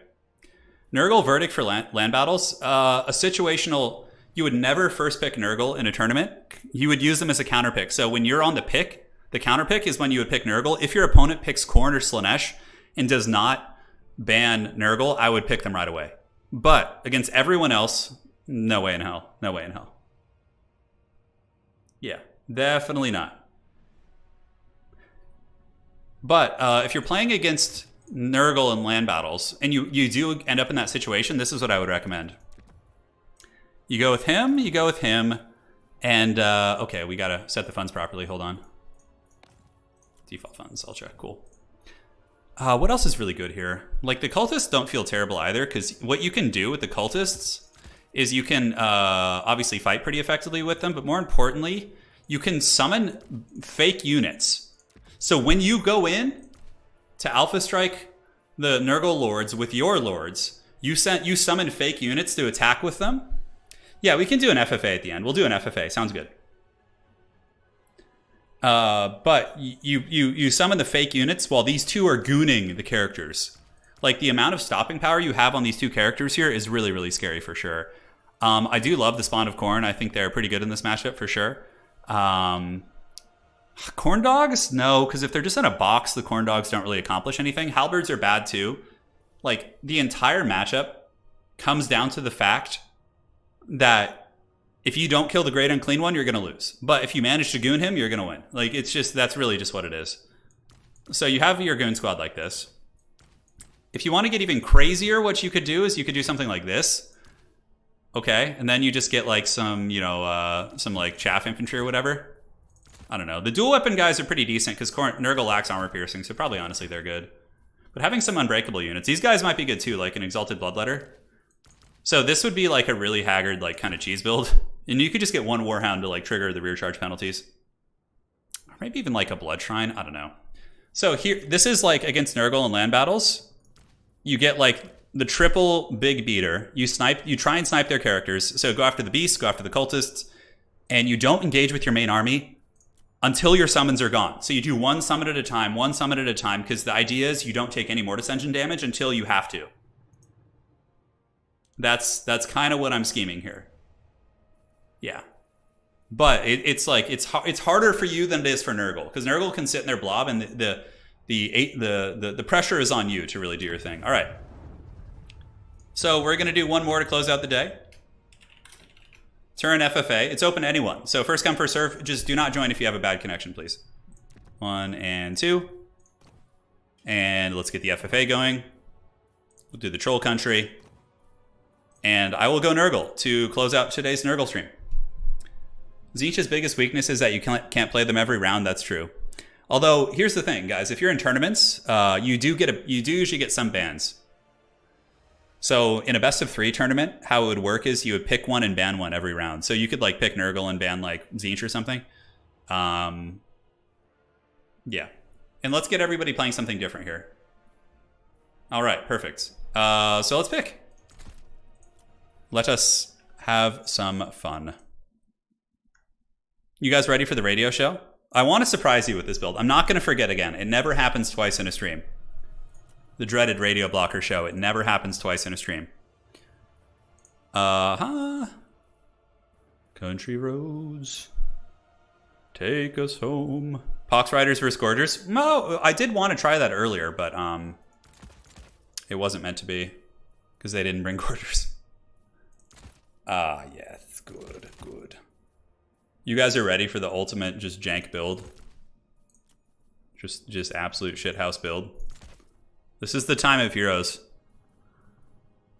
Nurgle verdict for land battles. A situational, you would never first pick Nurgle in a tournament. You would use them as a counter pick. So when you're on the pick, the counter pick is when you would pick Nurgle. If your opponent picks Khorne or Slaanesh and does not ban Nurgle, I would pick them right away. But against everyone else, no way in hell. No way in hell. Yeah, definitely not. But if you're playing against Nurgle in land battles, and you do end up in that situation, this is what I would recommend. You go with him, and okay, we gotta set the funds properly. Hold on. Default funds, I'll check. Cool. What else is really good here? Like, the cultists don't feel terrible either, because what you can do with the cultists is you can obviously fight pretty effectively with them, but more importantly, you can summon fake units. So when you go in to Alpha Strike the Nurgle Lords with your Lords, you summon fake units to attack with them. Yeah, we can do an FFA at the end. We'll do an FFA. Sounds good. But you summon the fake units while these two are gooning the characters. Like, the amount of stopping power you have on these two characters here is really, really scary for sure. I do love the spawn of Khorne. I think they're pretty good in this matchup for sure. Khorne dogs? No, because if they're just in a box, the Khorne dogs don't really accomplish anything. Halberds are bad too. Like, the entire matchup comes down to the fact that if you don't kill the Great Unclean One, you're going to lose. But if you manage to goon him, you're going to win. Like, it's just, that's really just what it is. So you have your goon squad like this. If you want to get even crazier, what you could do is you could do something like this. Okay, and then you just get like some, you know, some like chaff infantry or whatever. I don't know. The dual weapon guys are pretty decent because Nurgle lacks armor piercing, so probably honestly they're good. But having some unbreakable units, these guys might be good too, like an Exalted Bloodletter. So this would be like a really haggard, like kind of cheese build. And you could just get one Warhound to like trigger the rear charge penalties. Or maybe even like a Blood Shrine, I don't know. So here, this is like against Nurgle in land battles. You get like the triple big beater. You try and snipe their characters. So go after the beasts, go after the cultists, and you don't engage with your main army until your summons are gone. So you do one summon at a time, because the idea is you don't take any Mortis Engine damage until you have to. That's kind of what I'm scheming here. Yeah. But it's like, it's harder for you than it is for Nurgle, because Nurgle can sit in their blob, and the pressure is on you to really do your thing. All right. So we're going to do one more to close out the day. Turin FFA. It's open to anyone. So first come, first serve. Just do not join if you have a bad connection, please. 1 and 2. And let's get the FFA going. We'll do the Troll Country. And I will go Nurgle to close out today's Nurgle stream. Tzeentch's biggest weakness is that you can't play them every round. That's true. Although, here's the thing, guys. If you're in tournaments, you do usually get some bans. So in a best of 3 tournament, how it would work is you would pick one and ban one every round. So you could like pick Nurgle and ban like Tzeentch or something. Yeah. And let's get everybody playing something different here. All right, perfect. So let's pick. Let us have some fun. You guys ready for the radio show? I want to surprise you with this build. I'm not going to forget again. It never happens twice in a stream. The dreaded radio blocker show. It never happens twice in a stream. Country roads, take us home. Pox Riders versus Gorgers. No, I did want to try that earlier, but it wasn't meant to be because they didn't bring Gorgers. Yes, good. You guys are ready for the ultimate just jank build? Just absolute shithouse build. This is the time of heroes.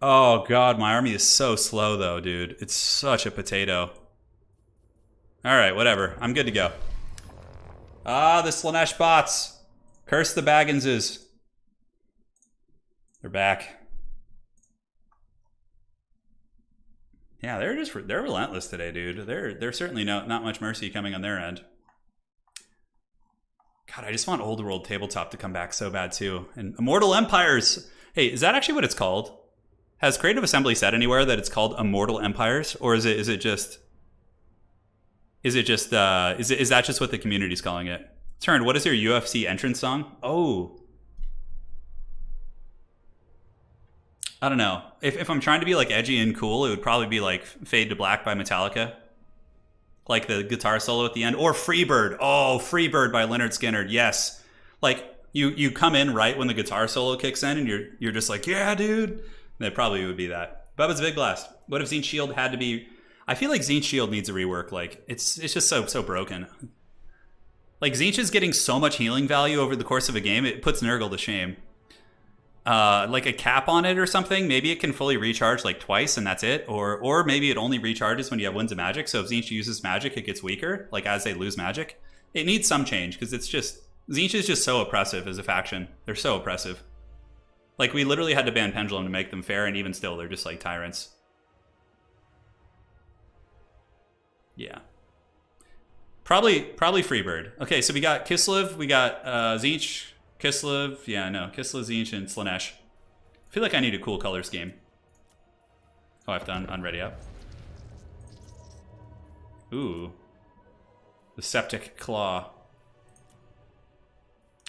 Oh god, my army is so slow though, dude. It's such a potato. Alright, whatever. I'm good to go. The Slaanesh bots. Curse the Bagginses. They're back. Yeah, they're relentless today, dude. There's certainly not much mercy coming on their end. God, I just want Old World Tabletop to come back so bad too. And Immortal Empires. Hey, is that actually what it's called? Has Creative Assembly said anywhere that it's called Immortal Empires, or is that just what the community's calling it? Turn, what is your UFC entrance song? Oh. I don't know. If I'm trying to be like edgy and cool, it would probably be like Fade to Black by Metallica. Like the guitar solo at the end. Or Freebird. Oh, Freebird by Lynyrd Skynyrd. Yes. Like you come in right when the guitar solo kicks in and you're just like, yeah, dude. That probably would be that. Bubba's Big Blast. What if Tzeentch Shield had to be... I feel like Tzeentch Shield needs a rework. Like it's just so broken. Like Tzeentch is getting so much healing value over the course of a game, it puts Nurgle to shame. like a cap on it or something. Maybe it can fully recharge like twice and that's it. Or maybe it only recharges when you have Winds of Magic. So if Tzeentch uses magic, it gets weaker, like as they lose magic. It needs some change because it's just... Tzeentch is just so oppressive as a faction. They're so oppressive. Like, we literally had to ban Pendulum to make them fair, and even still, they're just like tyrants. Yeah. Probably Freebird. Okay, so we got Kislev, we got Tzeentch, Kislev, yeah, no, Kislev, Tzeentch, and Slaanesh. I feel like I need a cool color scheme. Oh, I have to unready up. Ooh. The Septic Claw.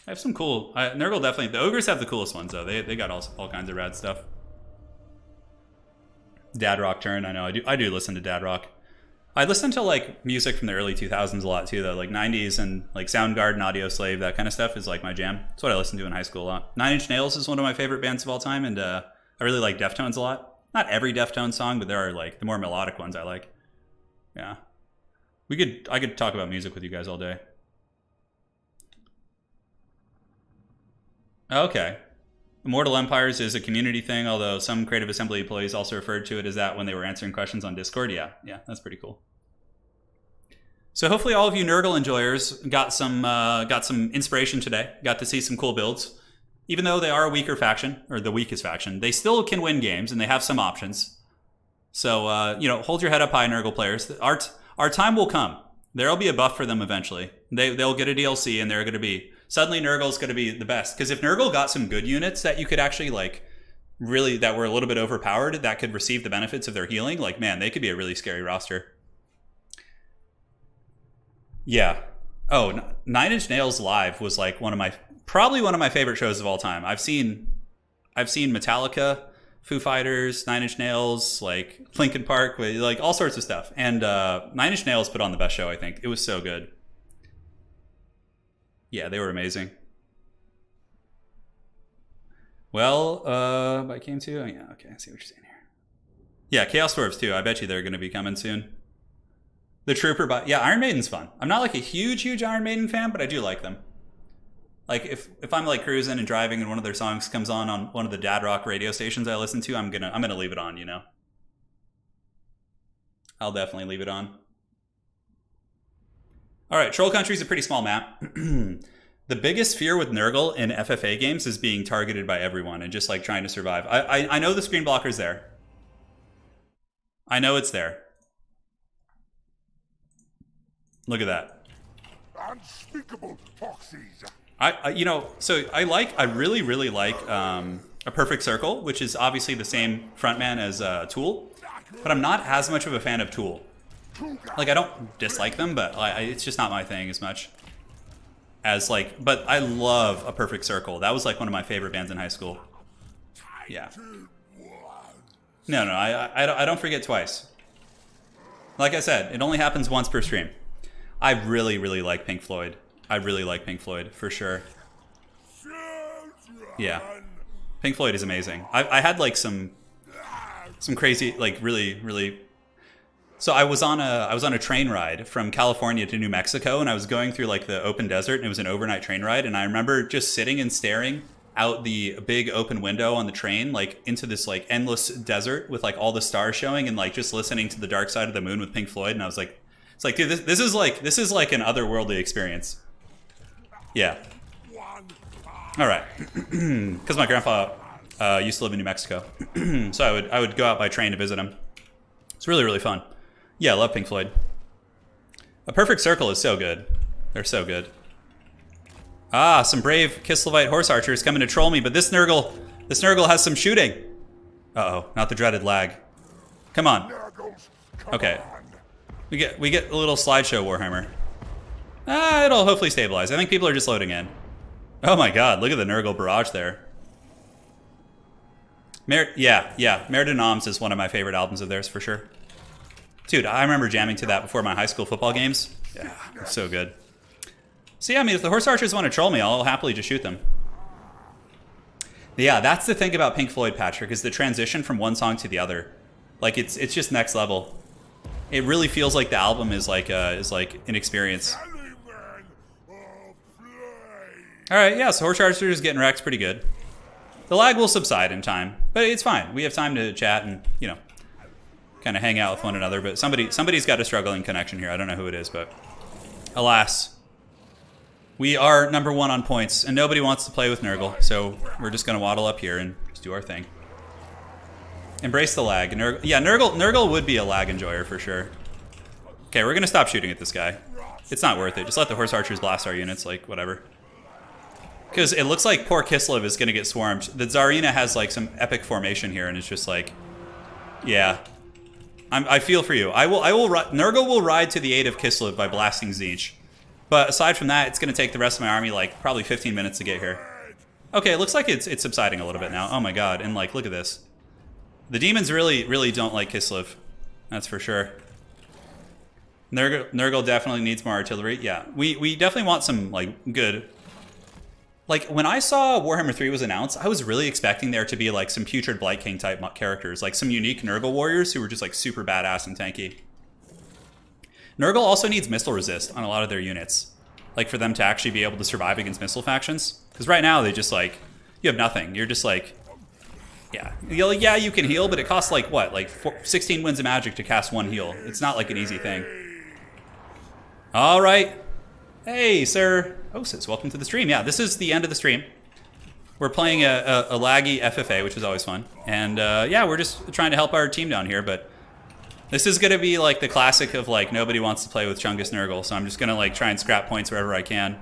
I have some cool... Nurgle definitely... The Ogres have the coolest ones, though. They got all kinds of rad stuff. Dad Rock turn, I know. I do listen to Dad Rock. I listen to, like, music from the early 2000s a lot, too, though. Like, 90s and, like, Soundgarden, Audio Slave, that kind of stuff is, like, my jam. That's what I listened to in high school a lot. Nine Inch Nails is one of my favorite bands of all time, and I really like Deftones a lot. Not every Deftones song, but there are, like, the more melodic ones I like. Yeah. I could talk about music with you guys all day. Okay. Immortal Empires is a community thing, although some Creative Assembly employees also referred to it as that when they were answering questions on Discord. Yeah, that's pretty cool. So hopefully all of you Nurgle enjoyers got some inspiration today. Got to see some cool builds. Even though they are a weaker faction, or the weakest faction, they still can win games, and they have some options. So, you know, hold your head up high, Nurgle players. Our time will come. There'll be a buff for them eventually. They'll get a DLC, and they're going to be... Suddenly Nurgle's going to be the best. Because if Nurgle got some good units that you could actually, like, really, that were a little bit overpowered, that could receive the benefits of their healing, like, man, they could be a really scary roster. Yeah. Oh, Nine Inch Nails live was, like, probably one of my favorite shows of all time. I've seen Metallica, Foo Fighters, Nine Inch Nails, like, Linkin Park, like, all sorts of stuff. And Nine Inch Nails put on the best show, I think. It was so good. Yeah, they were amazing. Well, I came to... Oh, yeah, okay, I see what you're saying here. Yeah, Chaos Dwarves, too. I bet you they're going to be coming soon. The Trooper... Yeah, Iron Maiden's fun. I'm not, like, a huge Iron Maiden fan, but I do like them. Like, if I'm, like, cruising and driving and one of their songs comes on one of the Dad Rock radio stations I listen to, I'm gonna leave it on, you know? I'll definitely leave it on. All right, Troll Country is a pretty small map. The biggest fear with Nurgle in FFA games is being targeted by everyone and just like trying to survive. I know the screen blocker's there. I know it's there. Look at that. Unspeakable foxes. I really like a Perfect Circle, which is obviously the same frontman as Tool, but I'm not as much of a fan of Tool. Like, I don't dislike them, but it's just not my thing as much as, like... But I love A Perfect Circle. That was, like, one of my favorite bands in high school. Yeah. No, I don't forget twice. Like I said, it only happens once per stream. I really like Pink Floyd. I really like Pink Floyd, for sure. Yeah. Pink Floyd is amazing. I had, like, some crazy, like, really... So I was on a train ride from California to New Mexico, and I was going through like the open desert, and it was an overnight train ride, and I remember just sitting and staring out the big open window on the train, like into this like endless desert with like all the stars showing, and like just listening to The Dark Side of the Moon with Pink Floyd, and I was like, it's like, dude, this is like an otherworldly experience. Yeah. All right. Because my grandpa used to live in New Mexico, so I would go out by train to visit him. It's really fun. Yeah, I love Pink Floyd. A Perfect Circle is so good. They're so good. Ah, some brave Kislevite horse archers coming to troll me, but this Nurgle has some shooting. Uh-oh, not the dreaded lag. Come on. Okay. We get a little slideshow Warhammer. It'll hopefully stabilize. I think people are just loading in. Oh my god, look at the Nurgle barrage there. Meriden Noms is one of my favorite albums of theirs for sure. Dude, I remember jamming to that before my high school football games. Yeah, it's so good. So yeah, I mean, if the horse archers want to troll me, I'll happily just shoot them. Yeah, that's the thing about Pink Floyd, Patrick, is the transition from one song to the other. Like, it's just next level. It really feels like the album is like an experience. All right, yeah, so horse archers getting wrecked pretty good. The lag will subside in time, but it's fine. We have time to chat and, you know, kind of hang out with one another. But somebody's got a struggling connection here. I don't know who it is, but alas, we are number 1 on points, and nobody wants to play with Nurgle, so we're just going to waddle up here and just do our thing. Embrace the lag. Yeah, Nurgle would be a lag enjoyer for sure. Okay, we're going to stop shooting at this guy. It's not worth it. Just let the horse archers blast our units, like, whatever. Because it looks like poor Kislev is going to get swarmed. The Tsarina has, like, some epic formation here, and it's just like, yeah. I feel for you. Nurgle will ride to the aid of Kislev by blasting Tzeentch. But aside from that, it's going to take the rest of my army, like, probably 15 minutes to get here. Okay, it looks like it's subsiding a little bit now. Oh my god, and, like, look at this. The demons really don't like Kislev. That's for sure. Nurgle definitely needs more artillery. Yeah, we definitely want some, like, good... Like, when I saw Warhammer 3 was announced, I was really expecting there to be, like, some Putrid Blight King type characters. Like, some unique Nurgle warriors who were just, like, super badass and tanky. Nurgle also needs missile resist on a lot of their units. Like, for them to actually be able to survive against missile factions. Because right now, they just, like, you have nothing. You're just, like... Yeah. Yeah, you can heal, but it costs, like, what? Like, 16 winds of magic to cast 1 heal. It's not, like, an easy thing. Alright. Hey, Sir Osis, welcome to the stream. Yeah, this is the end of the stream. We're playing a laggy FFA, which is always fun. And, yeah, we're just trying to help our team down here, but... This is going to be, like, the classic of, like, nobody wants to play with Chungus Nurgle, so I'm just going to, like, try and scrap points wherever I can.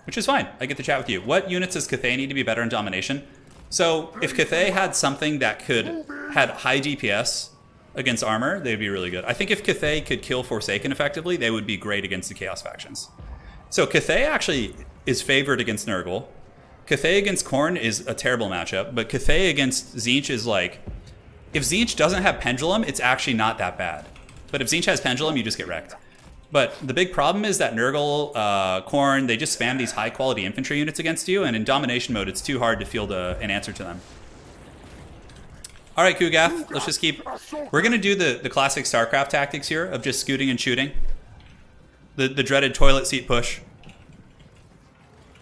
Which is fine. I get to chat with you. What units does Cathay need to be better in domination? So, if Cathay had something that had high DPS against armor, they'd be really good. I think if Cathay could kill Forsaken effectively, they would be great against the Chaos factions. So, Cathay actually is favored against Nurgle. Cathay against Khorne is a terrible matchup, but Cathay against Tzeentch is, like... If Tzeentch doesn't have Pendulum, it's actually not that bad. But if Tzeentch has Pendulum, you just get wrecked. But the big problem is that Nurgle, Khorne, they just spam these high-quality infantry units against you, and in domination mode, it's too hard to field an answer to them. All right, Kugath, let's just keep... We're going to do the classic StarCraft tactics here of just scooting and shooting. The dreaded toilet seat push.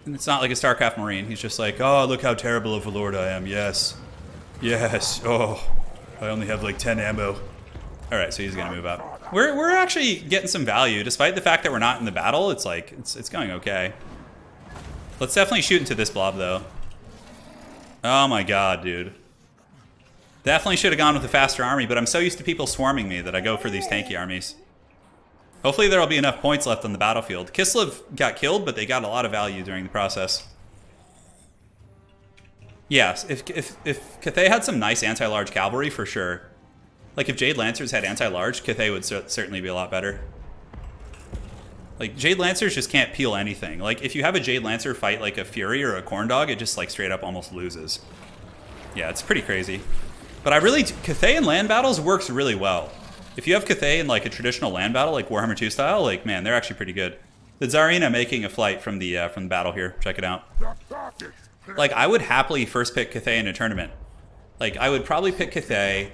And it's not like a StarCraft Marine. He's just like, oh, look how terrible of a lord I am. Yes. Yes. Oh, I only have like 10 ammo. All right, so he's going to move up. We're actually getting some value. Despite the fact that we're not in the battle, it's like, it's going okay. Let's definitely shoot into this blob, though. Oh my god, dude. Definitely should have gone with a faster army, but I'm so used to people swarming me that I go for these tanky armies. Hopefully there'll be enough points left on the battlefield. Kislev got killed, but they got a lot of value during the process. Yes, if Cathay had some nice anti-large cavalry, for sure. Like, if Jade Lancers had anti-large, Cathay would certainly be a lot better. Like, Jade Lancers just can't peel anything. Like, if you have a Jade Lancer fight, like, a Fury or a Khorne Dog, it just, like, straight up almost loses. Yeah, it's pretty crazy. But Cathay in land battles works really well. If you have Cathay in, like, a traditional land battle, like Warhammer 2 style, like, man, they're actually pretty good. The Tsarina making a flight from the battle here. Check it out. Like, I would happily first pick Cathay in a tournament. Like, I would probably pick Cathay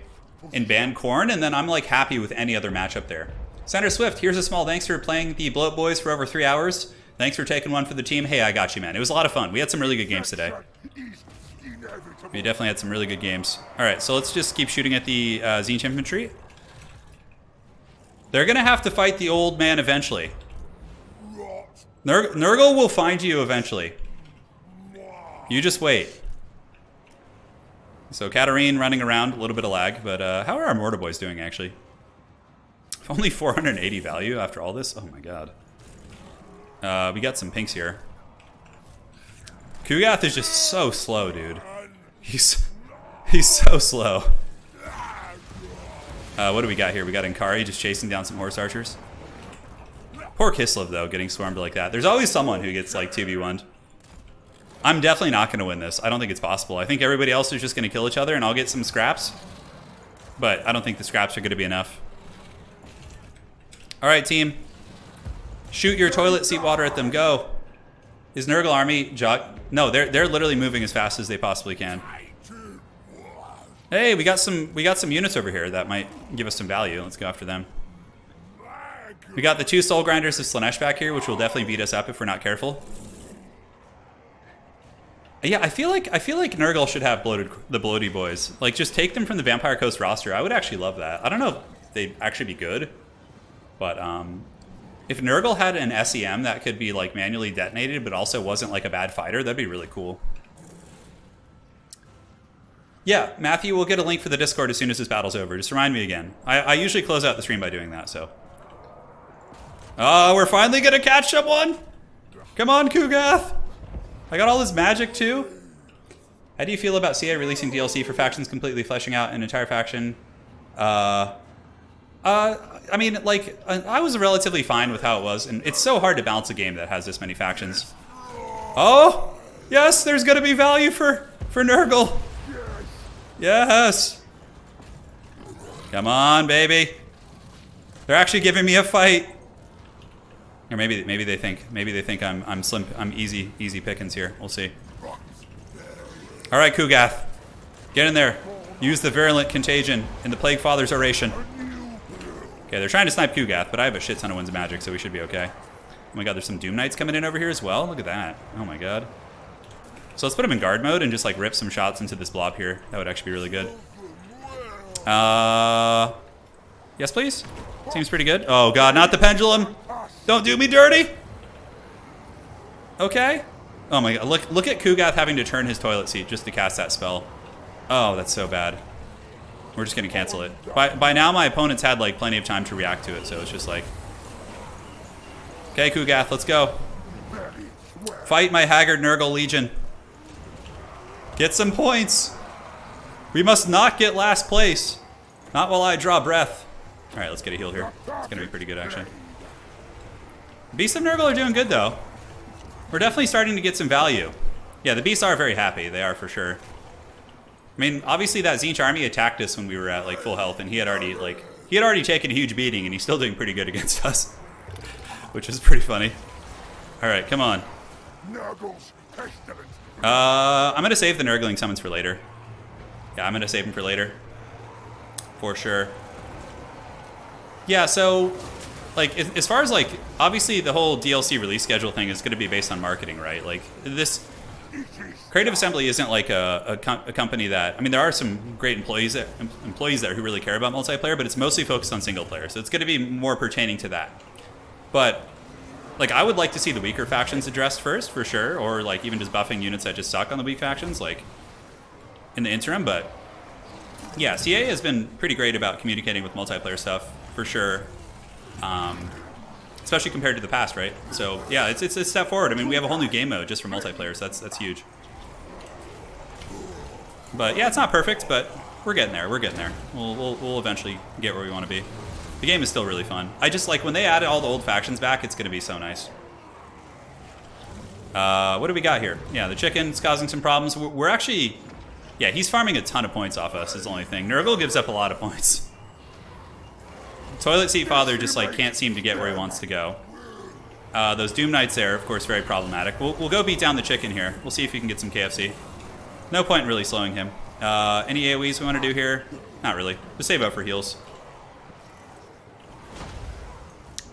and ban Khorne, and then I'm, like, happy with any other matchup there. Senator Swift, here's a small thanks for playing the Bloat Boys for over 3 hours. Thanks for taking one for the team. Hey, I got you, man. It was a lot of fun. We had some really good games today. We definitely had some really good games. All right, so let's just keep shooting at the Tzeentch infantry. They're going to have to fight the old man eventually. Nurgle will find you eventually. You just wait. So Katarine running around, a little bit of lag, but how are our Mortar Boys doing, actually? Only 480 value after all this? Oh my god. We got some pinks here. Kugath is just so slow, dude. He's so slow. What do we got here? We got Inkari just chasing down some horse archers. Poor Kislev, though, getting swarmed like that. There's always someone who gets, like, 2v1'd. I'm definitely not going to win this. I don't think it's possible. I think everybody else is just going to kill each other, and I'll get some scraps. But I don't think the scraps are going to be enough. All right, team. Shoot your toilet seat water at them. Go. Is Nurgle army No, they're literally moving as fast as they possibly can. Hey, we got some units over here that might give us some value. Let's go after them. We got the 2 Soul Grinders of Slaanesh back here, which will definitely beat us up if we're not careful. Yeah, I feel like Nurgle should have the Bloaty Boys. Like, just take them from the Vampire Coast roster. I would actually love that. I don't know if they'd actually be good, but if Nurgle had an SEM that could be like manually detonated, but also wasn't like a bad fighter, that'd be really cool. Yeah, Matthew, we'll get a link for the Discord as soon as this battle's over. Just remind me again. I usually close out the stream by doing that, so. Oh, we're finally gonna catch someone! Come on, Kugath! I got all this magic too. How do you feel about CA releasing DLC for factions completely fleshing out an entire faction? I mean, like, I was relatively fine with how it was, and it's so hard to balance a game that has this many factions. Oh, yes, there's gonna be value for Nurgle. Yes. Come on, baby. They're actually giving me a fight. Or maybe they think I'm easy pickings here. We'll see. All right, Kugath, get in there. Use the virulent contagion in the Plague Father's oration. Okay, they're trying to snipe Kugath, but I have a shit ton of winds of magic, so we should be okay. Oh my god, there's some Doom Knights coming in over here as well. Look at that. Oh my god. So let's put him in guard mode and just like rip some shots into this blob here. That would actually be really good. Yes, please. Seems pretty good. Oh god, not the pendulum. Don't do me dirty. Okay. Oh my god, look at Kugath having to turn his toilet seat just to cast that spell. Oh, that's so bad. We're just gonna cancel it. By now my opponent's had like plenty of time to react to it, so it's just like, okay, Kugath, let's go. Fight my haggard Nurgle Legion. Get some points. We must not get last place. Not while I draw breath. All right, let's get a heal here. It's gonna be pretty good actually. Beasts of Nurgle are doing good though. We're definitely starting to get some value. Yeah, the beasts are very happy. They are for sure. I mean, obviously that Tzeentch army attacked us when we were at like full health, and he had already taken a huge beating, and he's still doing pretty good against us, which is pretty funny. All right, come on. I'm gonna save the Nurgling summons for later. Yeah, I'm gonna save them for later, for sure. Yeah, so like as far as like obviously the whole DLC release schedule thing is going to be based on marketing, right? Like this Creative Assembly isn't like a company that, I mean, there are some great employees there who really care about multiplayer, but it's mostly focused on single player, so it's going to be more pertaining to that. But like I would like to see the weaker factions addressed first, for sure, or like even just buffing units that just suck on the weak factions, like in the interim. But yeah, CA has been pretty great about communicating with multiplayer stuff, for sure. Especially compared to the past, right? So yeah, it's a step forward. I mean, we have a whole new game mode just for multiplayer, so that's huge. But yeah, it's not perfect, but we're getting there. We're getting there. We'll eventually get where we want to be. The game is still really fun. I just like when they added all the old factions back, it's gonna be so nice. What do we got here? Yeah, the chicken's causing some problems. We're actually, yeah, he's farming a ton of points off us is the only thing. Nurgle gives up a lot of points. Toilet Seat Father just like can't seem to get where he wants to go. Those Doom Knights there, of course, very problematic. We'll go beat down the chicken here. We'll see if we can get some KFC. No point in really slowing him. Any AoEs we want to do here? Not really. Just save up for heals.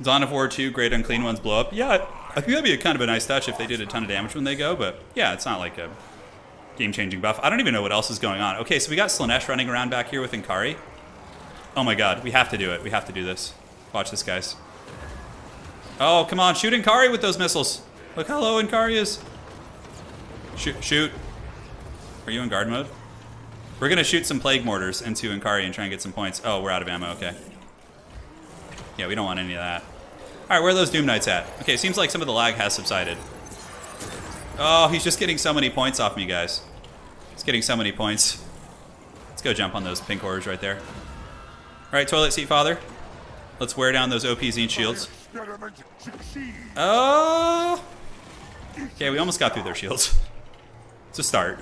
Dawn of War 2, Great Unclean Ones blow up. Yeah, I think that'd be a kind of a nice touch if they did a ton of damage when they go, but yeah, it's not like a game-changing buff. I don't even know what else is going on. Okay, so we got Slaanesh running around back here with Inkari. Oh my god, we have to do it. We have to do this. Watch this, guys. Oh, come on, shoot Inkari with those missiles. Look how low Inkari is. Shoot. Are you in guard mode? We're gonna shoot some Plague Mortars into Inkari and try and get some points. Oh, we're out of ammo, okay. Yeah, we don't want any of that. Alright, where are those Doom Knights at? Okay, seems like some of the lag has subsided. Oh, he's just getting so many points off me, guys. He's getting so many points. Let's go jump on those pink horrors right there. Alright, Toilet Seat Father. Let's wear down those OP Tzeentch shields. Oh! Okay, we almost got through their shields. It's a start.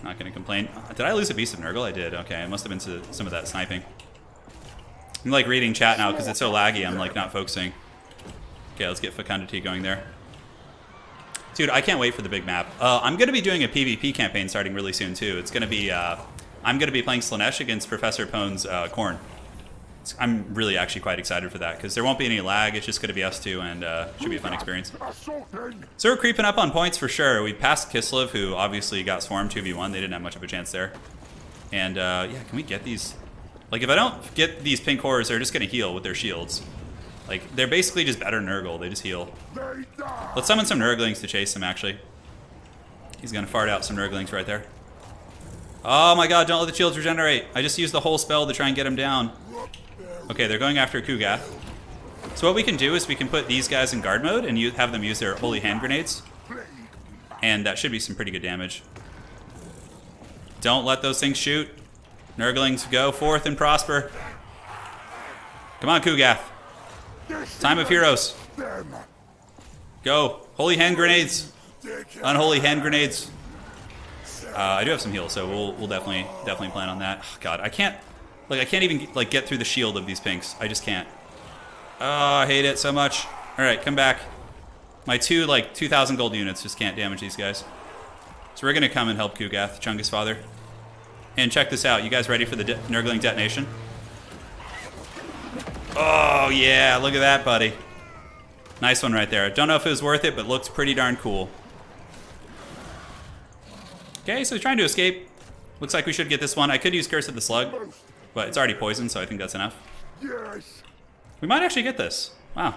Not gonna complain. Did I lose a Beast of Nurgle? I did. Okay, it must have been to some of that sniping. I'm like reading chat now because it's so laggy, I'm like not focusing. Okay, let's get Fecundity going there. Dude, I can't wait for the big map. I'm gonna be doing a PvP campaign starting really soon too. It's gonna be, I'm gonna be playing Slaanesh against Professor Pone's Khorne. I'm really actually quite excited for that because there won't be any lag. It's just going to be us two, and should be a fun experience. So we're creeping up on points for sure. We passed Kislev, who obviously got swarmed 2v1. They didn't have much of a chance there. And yeah, can we get these? Like, if I don't get these pink horrors, they're just going to heal with their shields. Like, they're basically just better Nurgle. They just heal. Let's summon some Nurglings to chase them, actually. He's going to fart out some Nurglings right there. Oh my god, don't let the shields regenerate. I just used the whole spell to try and get him down. Okay, they're going after Kugath. So what we can do is we can put these guys in guard mode and have them use their holy hand grenades. And that should be some pretty good damage. Don't let those things shoot. Nurglings, go forth and prosper. Come on, Kugath. Time of heroes. Go. Holy hand grenades. Unholy hand grenades. I do have some heals, so we'll definitely plan on that. Oh, god, I can't even like get through the shield of these pinks. I just can't. Oh, I hate it so much. All right, come back. My 2,000 gold units just can't damage these guys. So we're gonna come and help Kugath, Chungus father. And check this out. You guys ready for the Nurgling detonation? Oh yeah, look at that, buddy. Nice one right there. Don't know if it was worth it, but looks pretty darn cool. Okay, so he's trying to escape. Looks like we should get this one. I could use Curse of the Slug, but it's already poisoned, so I think that's enough. Yes. We might actually get this. Wow.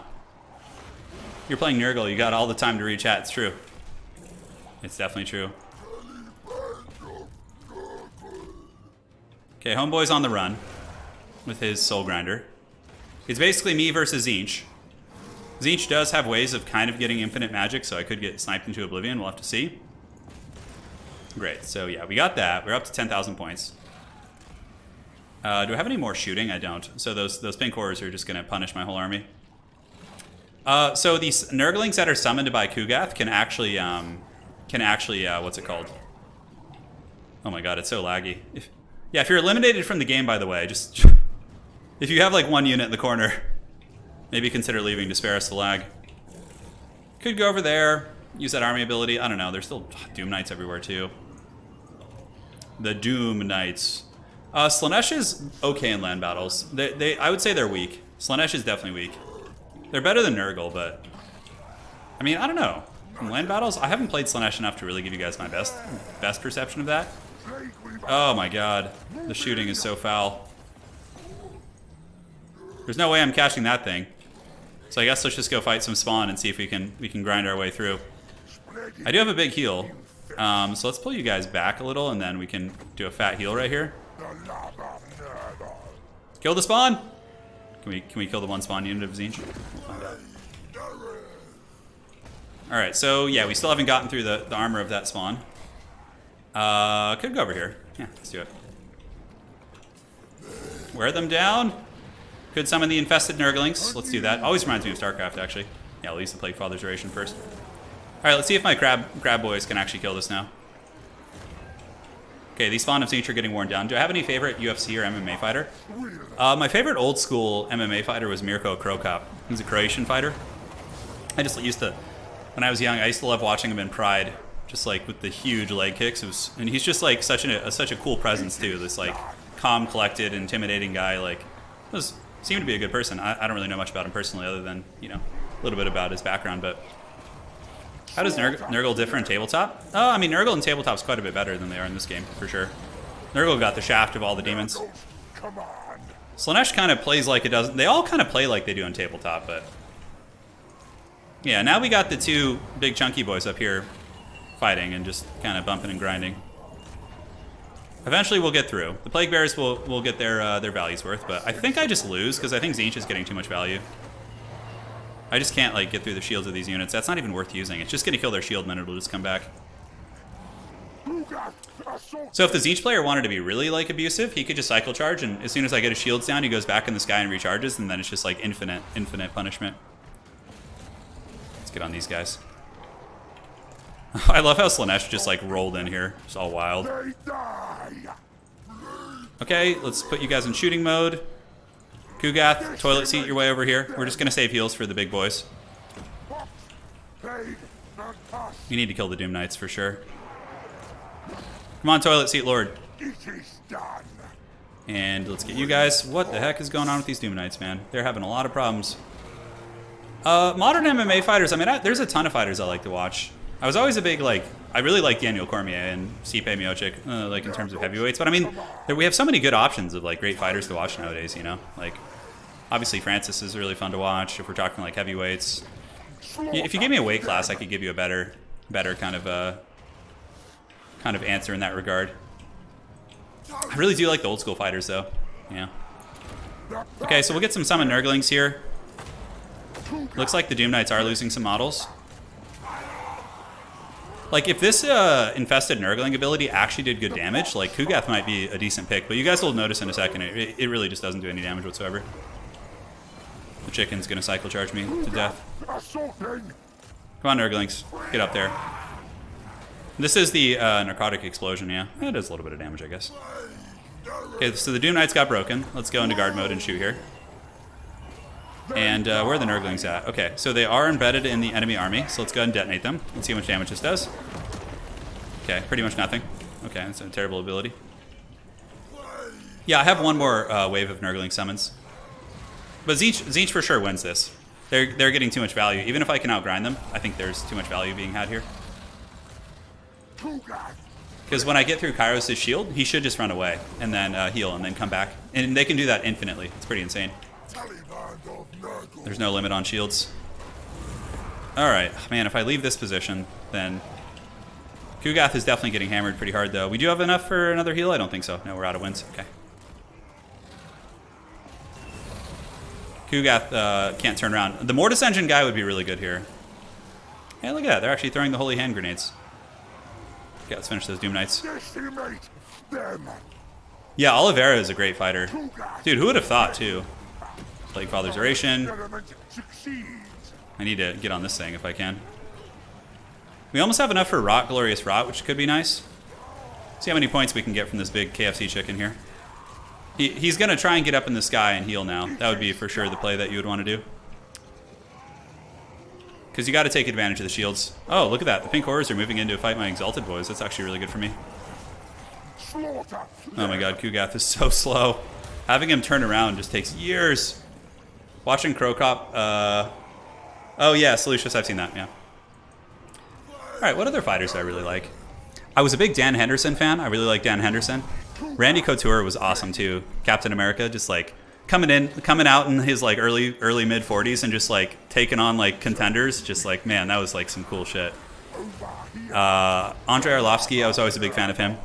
You're playing Nurgle. You got all the time to read chat. It's true. It's definitely true. Okay, Homeboy's on the run with his Soul Grinder. It's basically me versus Tzeentch. Tzeentch does have ways of kind of getting infinite magic, so I could get sniped into oblivion. We'll have to see. Great, so yeah, we got that. We're up to 10,000 points. Do I have any more shooting? I don't. So those pink horrors are just going to punish my whole army. So these Nurglings that are summoned by Kugath can actually, what's it called? Oh my god, it's so laggy. If you're eliminated from the game, by the way, just if you have like one unit in the corner, maybe consider leaving to spare us the lag. Could go over there, use that army ability. I don't know. There's still Doom Knights everywhere too. The Doom Knights. Slaanesh is okay in land battles. I would say they're weak. Slaanesh is definitely weak. They're better than Nurgle, but I mean, I don't know. In land battles, I haven't played Slaanesh enough to really give you guys my best perception of that. Oh my god, the shooting is so foul. There's no way I'm catching that thing. So I guess let's just go fight some spawn and see if we can grind our way through. I do have a big heal, so let's pull you guys back a little, and then we can do a fat heal right here. Kill the spawn. Can we kill the one spawn unit of Tzeentch? We'll find out. All right, so yeah, we still haven't gotten through the armor of that spawn. Could go over here. Yeah, let's do it. Wear them down. Could summon the infested Nurglings. Let's do that. Always reminds me of StarCraft, actually. Yeah, I'll use the Plague Father's Duration first. All right, let's see if my crab boys can actually kill this now. Okay, these spawn of Tzeentch are getting worn down. Do I have any favorite UFC or MMA fighter? My favorite old school MMA fighter was Mirko Krokop. He's a Croatian fighter. I just used to, when I was young, I used to love watching him in Pride, just like with the huge leg kicks. And he's just like such a cool presence too. This like calm, collected, intimidating guy. Like, seemed to be a good person. I don't really know much about him personally, other than a little bit about his background. But how does Nurgle differ in tabletop? Oh, I mean, Nurgle in tabletop is quite a bit better than they are in this game, for sure. Nurgle got the shaft of all the demons. Slaanesh kind of plays like it does. They all kind of play like they do in tabletop, but yeah, now we got the two big chunky boys up here fighting and just kind of bumping and grinding. Eventually we'll get through. The Plague Bearers will get their value's worth, but I think I just lose because I think Tzeentch is getting too much value. I just can't like get through the shields of these units. That's not even worth using. It's just going to kill their shield, and then it'll just come back. So if the Tzeentch player wanted to be really like abusive, he could just cycle charge, and as soon as I get his shields down, he goes back in the sky and recharges, and then it's just like infinite punishment. Let's get on these guys. I love how Slaanesh just like rolled in here. It's all wild. Okay, let's put you guys in shooting mode. Kugath, toilet seat your way over here. We're just going to save heals for the big boys. We need to kill the Doom Knights for sure. Come on, toilet seat lord. And let's get you guys. What the heck is going on with these Doom Knights, man? They're having a lot of problems. Modern MMA fighters, I mean, there's a ton of fighters I like to watch. I was always a big, like, I really like Daniel Cormier and Stipe Miocic, like, in terms of heavyweights. But, I mean, we have so many good options of, like, great fighters to watch nowadays, you know? Like, obviously, Francis is really fun to watch if we're talking, like, heavyweights. If you give me a weight class, I could give you a better kind of answer in that regard. I really do like the old school fighters, though. Yeah. Okay, so we'll get some summon Nurglings here. Looks like the Doom Knights are losing some models. Like, if this infested Nurgling ability actually did good damage, like, Kugath might be a decent pick. But you guys will notice in a second, it really just doesn't do any damage whatsoever. The chicken's going to cycle charge me to death. Come on, Nurglings. Get up there. This is the narcotic explosion, yeah. It does a little bit of damage, I guess. Okay, so the Doom Knights got broken. Let's go into guard mode and shoot here. And where are the Nurglings at? Okay, so they are embedded in the enemy army. So let's go ahead and detonate them. Let's see how much damage this does. Okay, pretty much nothing. Okay, that's a terrible ability. Yeah, I have one more wave of Nurgling summons. But Tzeentch for sure wins this. They're getting too much value. Even if I can outgrind them, I think there's too much value being had here. Because when I get through Kairos' shield, he should just run away and then heal and then come back. And they can do that infinitely. It's pretty insane. There's no limit on shields. Alright, man, if I leave this position, then... Kugath is definitely getting hammered pretty hard, though. We do have enough for another heal? I don't think so. No, we're out of wins. Okay. Kugath can't turn around. The Mortis Engine guy would be really good here. Hey, look at that. They're actually throwing the holy hand grenades. Okay, let's finish those Doom Knights. Yeah, Oliveira is a great fighter. Dude, who would have thought, too? Plague Father's Oration. I need to get on this thing if I can. We almost have enough for Rot, Glorious Rot, which could be nice. See how many points we can get from this big KFC chicken here. He's going to try and get up in the sky and heal now. That would be for sure the play that you would want to do. Because you got to take advantage of the shields. Oh, look at that. The Pink Horrors are moving in to fight my Exalted Boys. That's actually really good for me. Oh my god, Kugath is so slow. Having him turn around just takes years. Watching Crocop. Oh yeah, Slaanesh, I've seen that, yeah. Alright, what other fighters do I really like? I was a big Dan Henderson fan. I really like Dan Henderson. Randy Couture was awesome too. Captain America, just like coming out in his like early mid 40s and just like taking on like contenders. Just like, man, that was like some cool shit. Andrei Arlovsky, I was always a big fan of him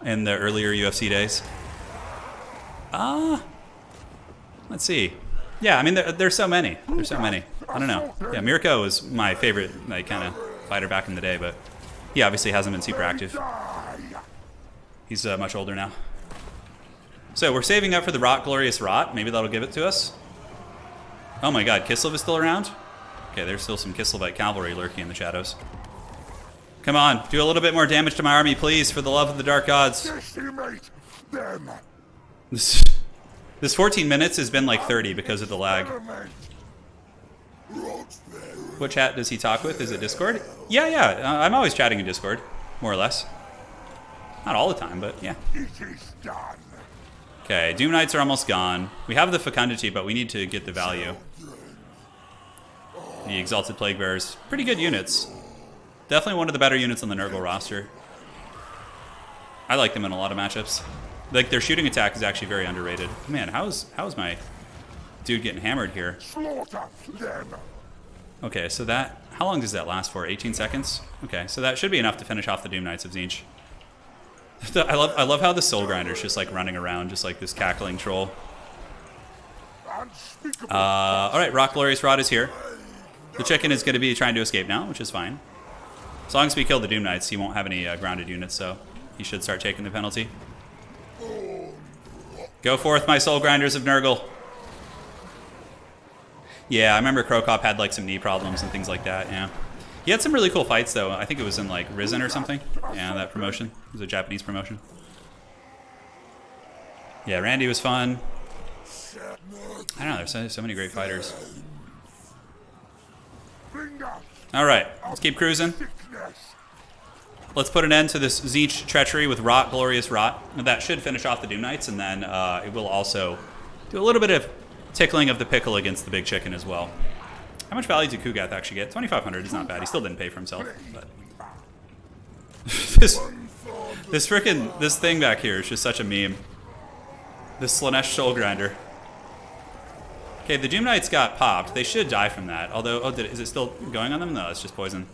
in the earlier UFC days. Let's see. Yeah, I mean, there's so many. There's so many. I don't know. Yeah, Mirko was my favorite like kind of fighter back in the day, but he obviously hasn't been super active. He's much older now. So we're saving up for the Rot, Glorious Rot. Maybe that'll give it to us. Oh my god, Kislev is still around? Okay, there's still some Kislevite cavalry lurking in the shadows. Come on, do a little bit more damage to my army, please, for the love of the Dark Gods. This 14 minutes has been like 30 because of the lag. What chat does he talk with? Is it Discord? Yeah. I'm always chatting in Discord, more or less. Not all the time, but yeah. Okay, Doom Knights are almost gone. We have the Fecundity, but we need to get the value. The Exalted Plague Bearers. Pretty good units. Definitely one of the better units on the Nurgle roster. I like them in a lot of matchups. Like, their shooting attack is actually very underrated. Man, how's my dude getting hammered here? Okay, so that... How long does that last for? 18 seconds? Okay, so that should be enough to finish off the Doom Knights of Tzeentch. I love how the Soul Grinder's just like running around, just like this cackling troll. Alright, Rock Glorious Rod is here. The chicken is going to be trying to escape now, which is fine. As long as we kill the Doom Knights, he won't have any grounded units, so he should start taking the penalty. Go forth, my Soul Grinders of Nurgle. Yeah, I remember Crocop had like some knee problems and things like that, yeah. He had some really cool fights, though. I think it was in, like, Risen or something. Yeah, that promotion. It was a Japanese promotion. Yeah, Randy was fun. I don't know, there's so many great fighters. Alright, let's keep cruising. Let's put an end to this Tzeentch treachery with Rot, Glorious Rot. That should finish off the Doom Knights, and then it will also do a little bit of tickling of the pickle against the big chicken as well. How much value did Kugath actually get? 2,500 is not bad. He still didn't pay for himself. But this thing back here is just such a meme. This Slaanesh Soul Grinder. Okay, the Doom Knights got popped. They should die from that. Although, is it still going on them? No, it's just poison.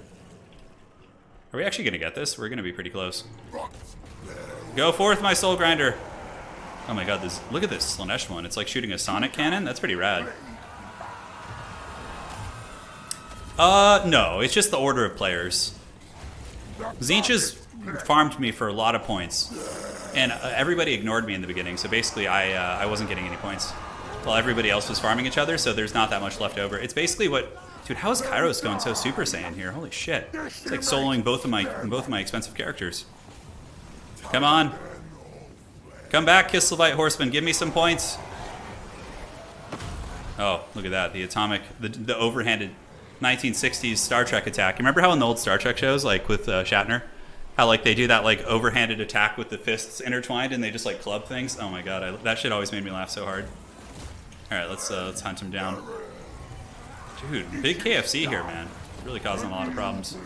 Are we actually going to get this? We're going to be pretty close. Go forth, my Soul Grinder. Oh my god, look at this Slaanesh one. It's like shooting a sonic cannon. That's pretty rad. No, it's just the order of players. Tzeentch has farmed me for a lot of points. And everybody ignored me in the beginning, so basically I wasn't getting any points. While everybody else was farming each other, so there's not that much left over. It's basically what... Dude, how is Kairos going so Super Saiyan here? Holy shit. It's like soloing both of my expensive characters. Come on. Come back, Kisleviate Horseman. Give me some points. Oh, look at that. The atomic... The overhanded 1960s Star Trek attack. You remember how in the old Star Trek shows, like with Shatner? How like they do that like overhanded attack with the fists intertwined and they just like club things? Oh my god, that shit always made me laugh so hard. Alright, let's hunt him down. Dude, big KFC here, man. Really causing a lot of problems.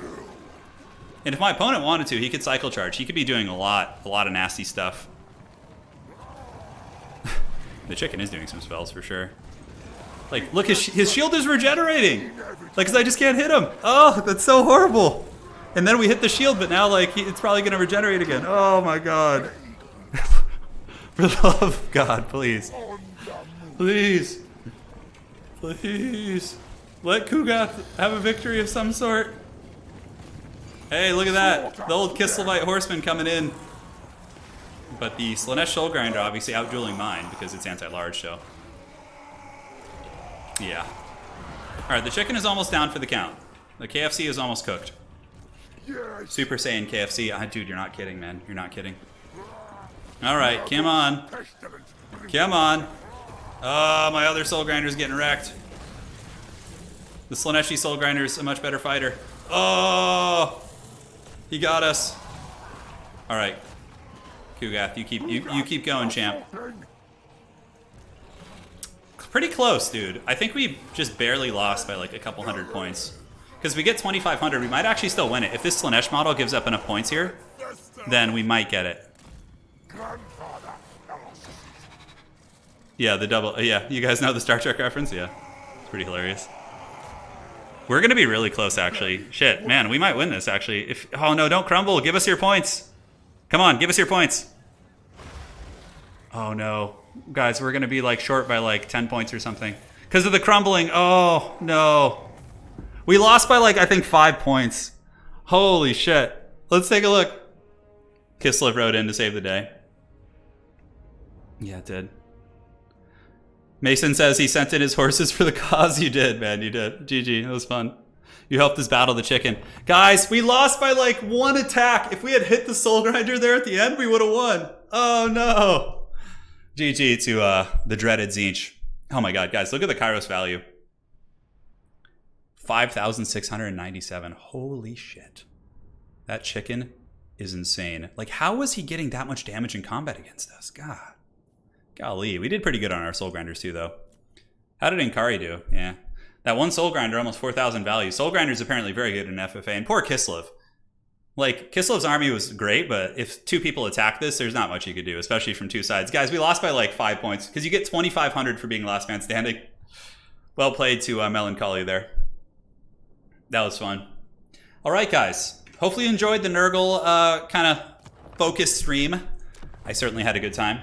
And if my opponent wanted to, he could cycle charge. He could be doing a lot of nasty stuff. The chicken is doing some spells for sure. Like, look, his shield is regenerating! Like, 'cause I just can't hit him. Oh, that's so horrible. And then we hit the shield, but now, like, it's probably gonna regenerate again. Oh my god. For the love of God, please. Please. Please. Let Kugath have a victory of some sort. Hey, look at that. The old Kisleviate Horseman coming in. But the Slaanesh Soul Grinder obviously outdueling mine because it's anti-large, so. Yeah. Alright, the chicken is almost down for the count. The KFC is almost cooked. Super Saiyan KFC. Dude, you're not kidding, man. You're not kidding. Alright, come on. Come on. Oh, my other Soul Grinder's getting wrecked. The Slaaneshi Soul Grinder's a much better fighter. Oh! He got us. Alright. Kugath, you keep going, champ. Pretty close, dude. I think we just barely lost by like a couple hundred points. Because we get 2,500, we might actually still win it. If this Slaanesh model gives up enough points here, then we might get it. Yeah, the double... Yeah, you guys know the Star Trek reference? Yeah. It's pretty hilarious. We're going to be really close, actually. Shit, man, we might win this, actually. Oh, no, don't crumble. Give us your points. Come on, give us your points. Oh, no. Guys, we're going to be, like, short by, like, 10 points or something. Because of the crumbling. Oh, no. We lost by, like, I think 5 points. Holy shit. Let's take a look. Kislev rode in to save the day. Yeah, it did. Mason says he sent in his horses for the cause. You did, man. You did. GG. It was fun. You helped us battle the chicken. Guys, we lost by like 1 attack. If we had hit the Soul Grinder there at the end, we would have won. Oh, no. GG to the dreaded Tzeentch. Oh, my God. Guys, look at the Kairos value. 5,697. Holy shit. That chicken is insane. Like, how was he getting that much damage in combat against us? God. Golly, we did pretty good on our Soul Grinders too, though. How did Inkari do? Yeah. That one Soul Grinder, almost 4,000 value. Soul Grinder's apparently very good in FFA. And poor Kislev. Like, Kislev's army was great, but if 2 people attack this, there's not much you could do, especially from 2 sides. Guys, we lost by like 5 points, because you get 2,500 for being last man standing. Well played to Melancholy there. That was fun. All right, guys. Hopefully you enjoyed the Nurgle kind of focused stream. I certainly had a good time.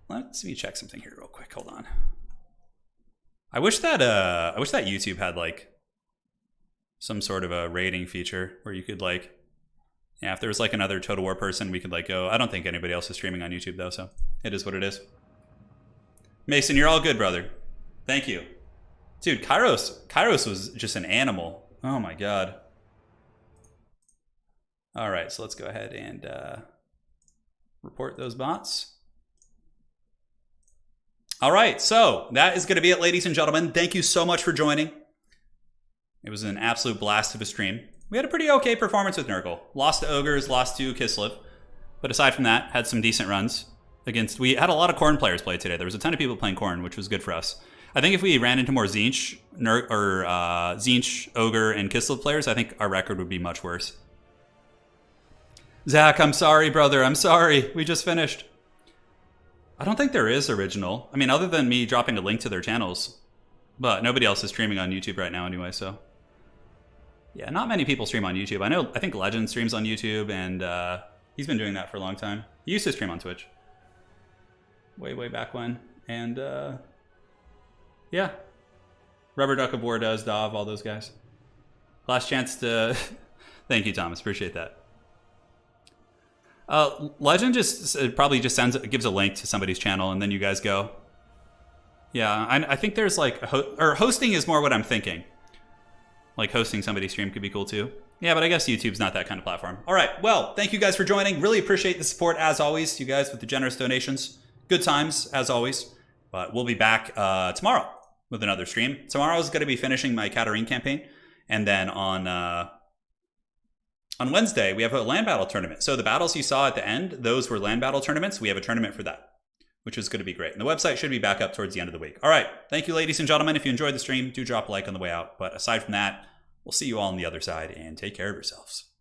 Let's me check something here real quick. Hold on. I wish that YouTube had like some sort of a rating feature where you could like, yeah, if there was like another Total War person, we could like go. I don't think anybody else is streaming on YouTube though, so it is what it is. Mason, you're all good, brother. Thank you. Dude, Kairos was just an animal. Oh my God. All right, so let's go ahead and report those bots. All right, so that is going to be it, ladies and gentlemen. Thank you so much for joining. It was an absolute blast of a stream. We had a pretty okay performance with Nurgle. Lost to Ogres, lost to Kislev. But aside from that, had some decent runs against... We had a lot of Khorne players play today. There was a ton of people playing Khorne, which was good for us. I think if we ran into more Tzeentch, Tzeentch, Ogre, and Kislev players, I think our record would be much worse. Zach, I'm sorry, brother. I'm sorry. We just finished. I don't think there is original. I mean, other than me dropping a link to their channels. But nobody else is streaming on YouTube right now anyway, so... Yeah, not many people stream on YouTube. I think Legend streams on YouTube, and he's been doing that for a long time. He used to stream on Twitch. Way back when. And, yeah. Rubber Duck of War does, Dov, all those guys. Last chance to... Thank you, Thomas. Appreciate that. Legend just probably just gives a link to somebody's channel, and then you guys go. Yeah, I think there's like... hosting is more what I'm thinking. Like hosting somebody's stream could be cool too. Yeah, but I guess YouTube's not that kind of platform. All right, well, thank you guys for joining. Really appreciate the support as always, you guys with the generous donations. Good times as always. But we'll be back tomorrow with another stream. Tomorrow's going to be finishing my Katarine campaign, and then on Wednesday we have a land battle tournament. So the battles you saw at the end, those were land battle tournaments. We have a tournament for that, which is going to be great. And the website should be back up towards the end of the week. All right. Thank you, ladies and gentlemen. If you enjoyed the stream, do drop a like on the way out. But aside from that, we'll see you all on the other side, and take care of yourselves.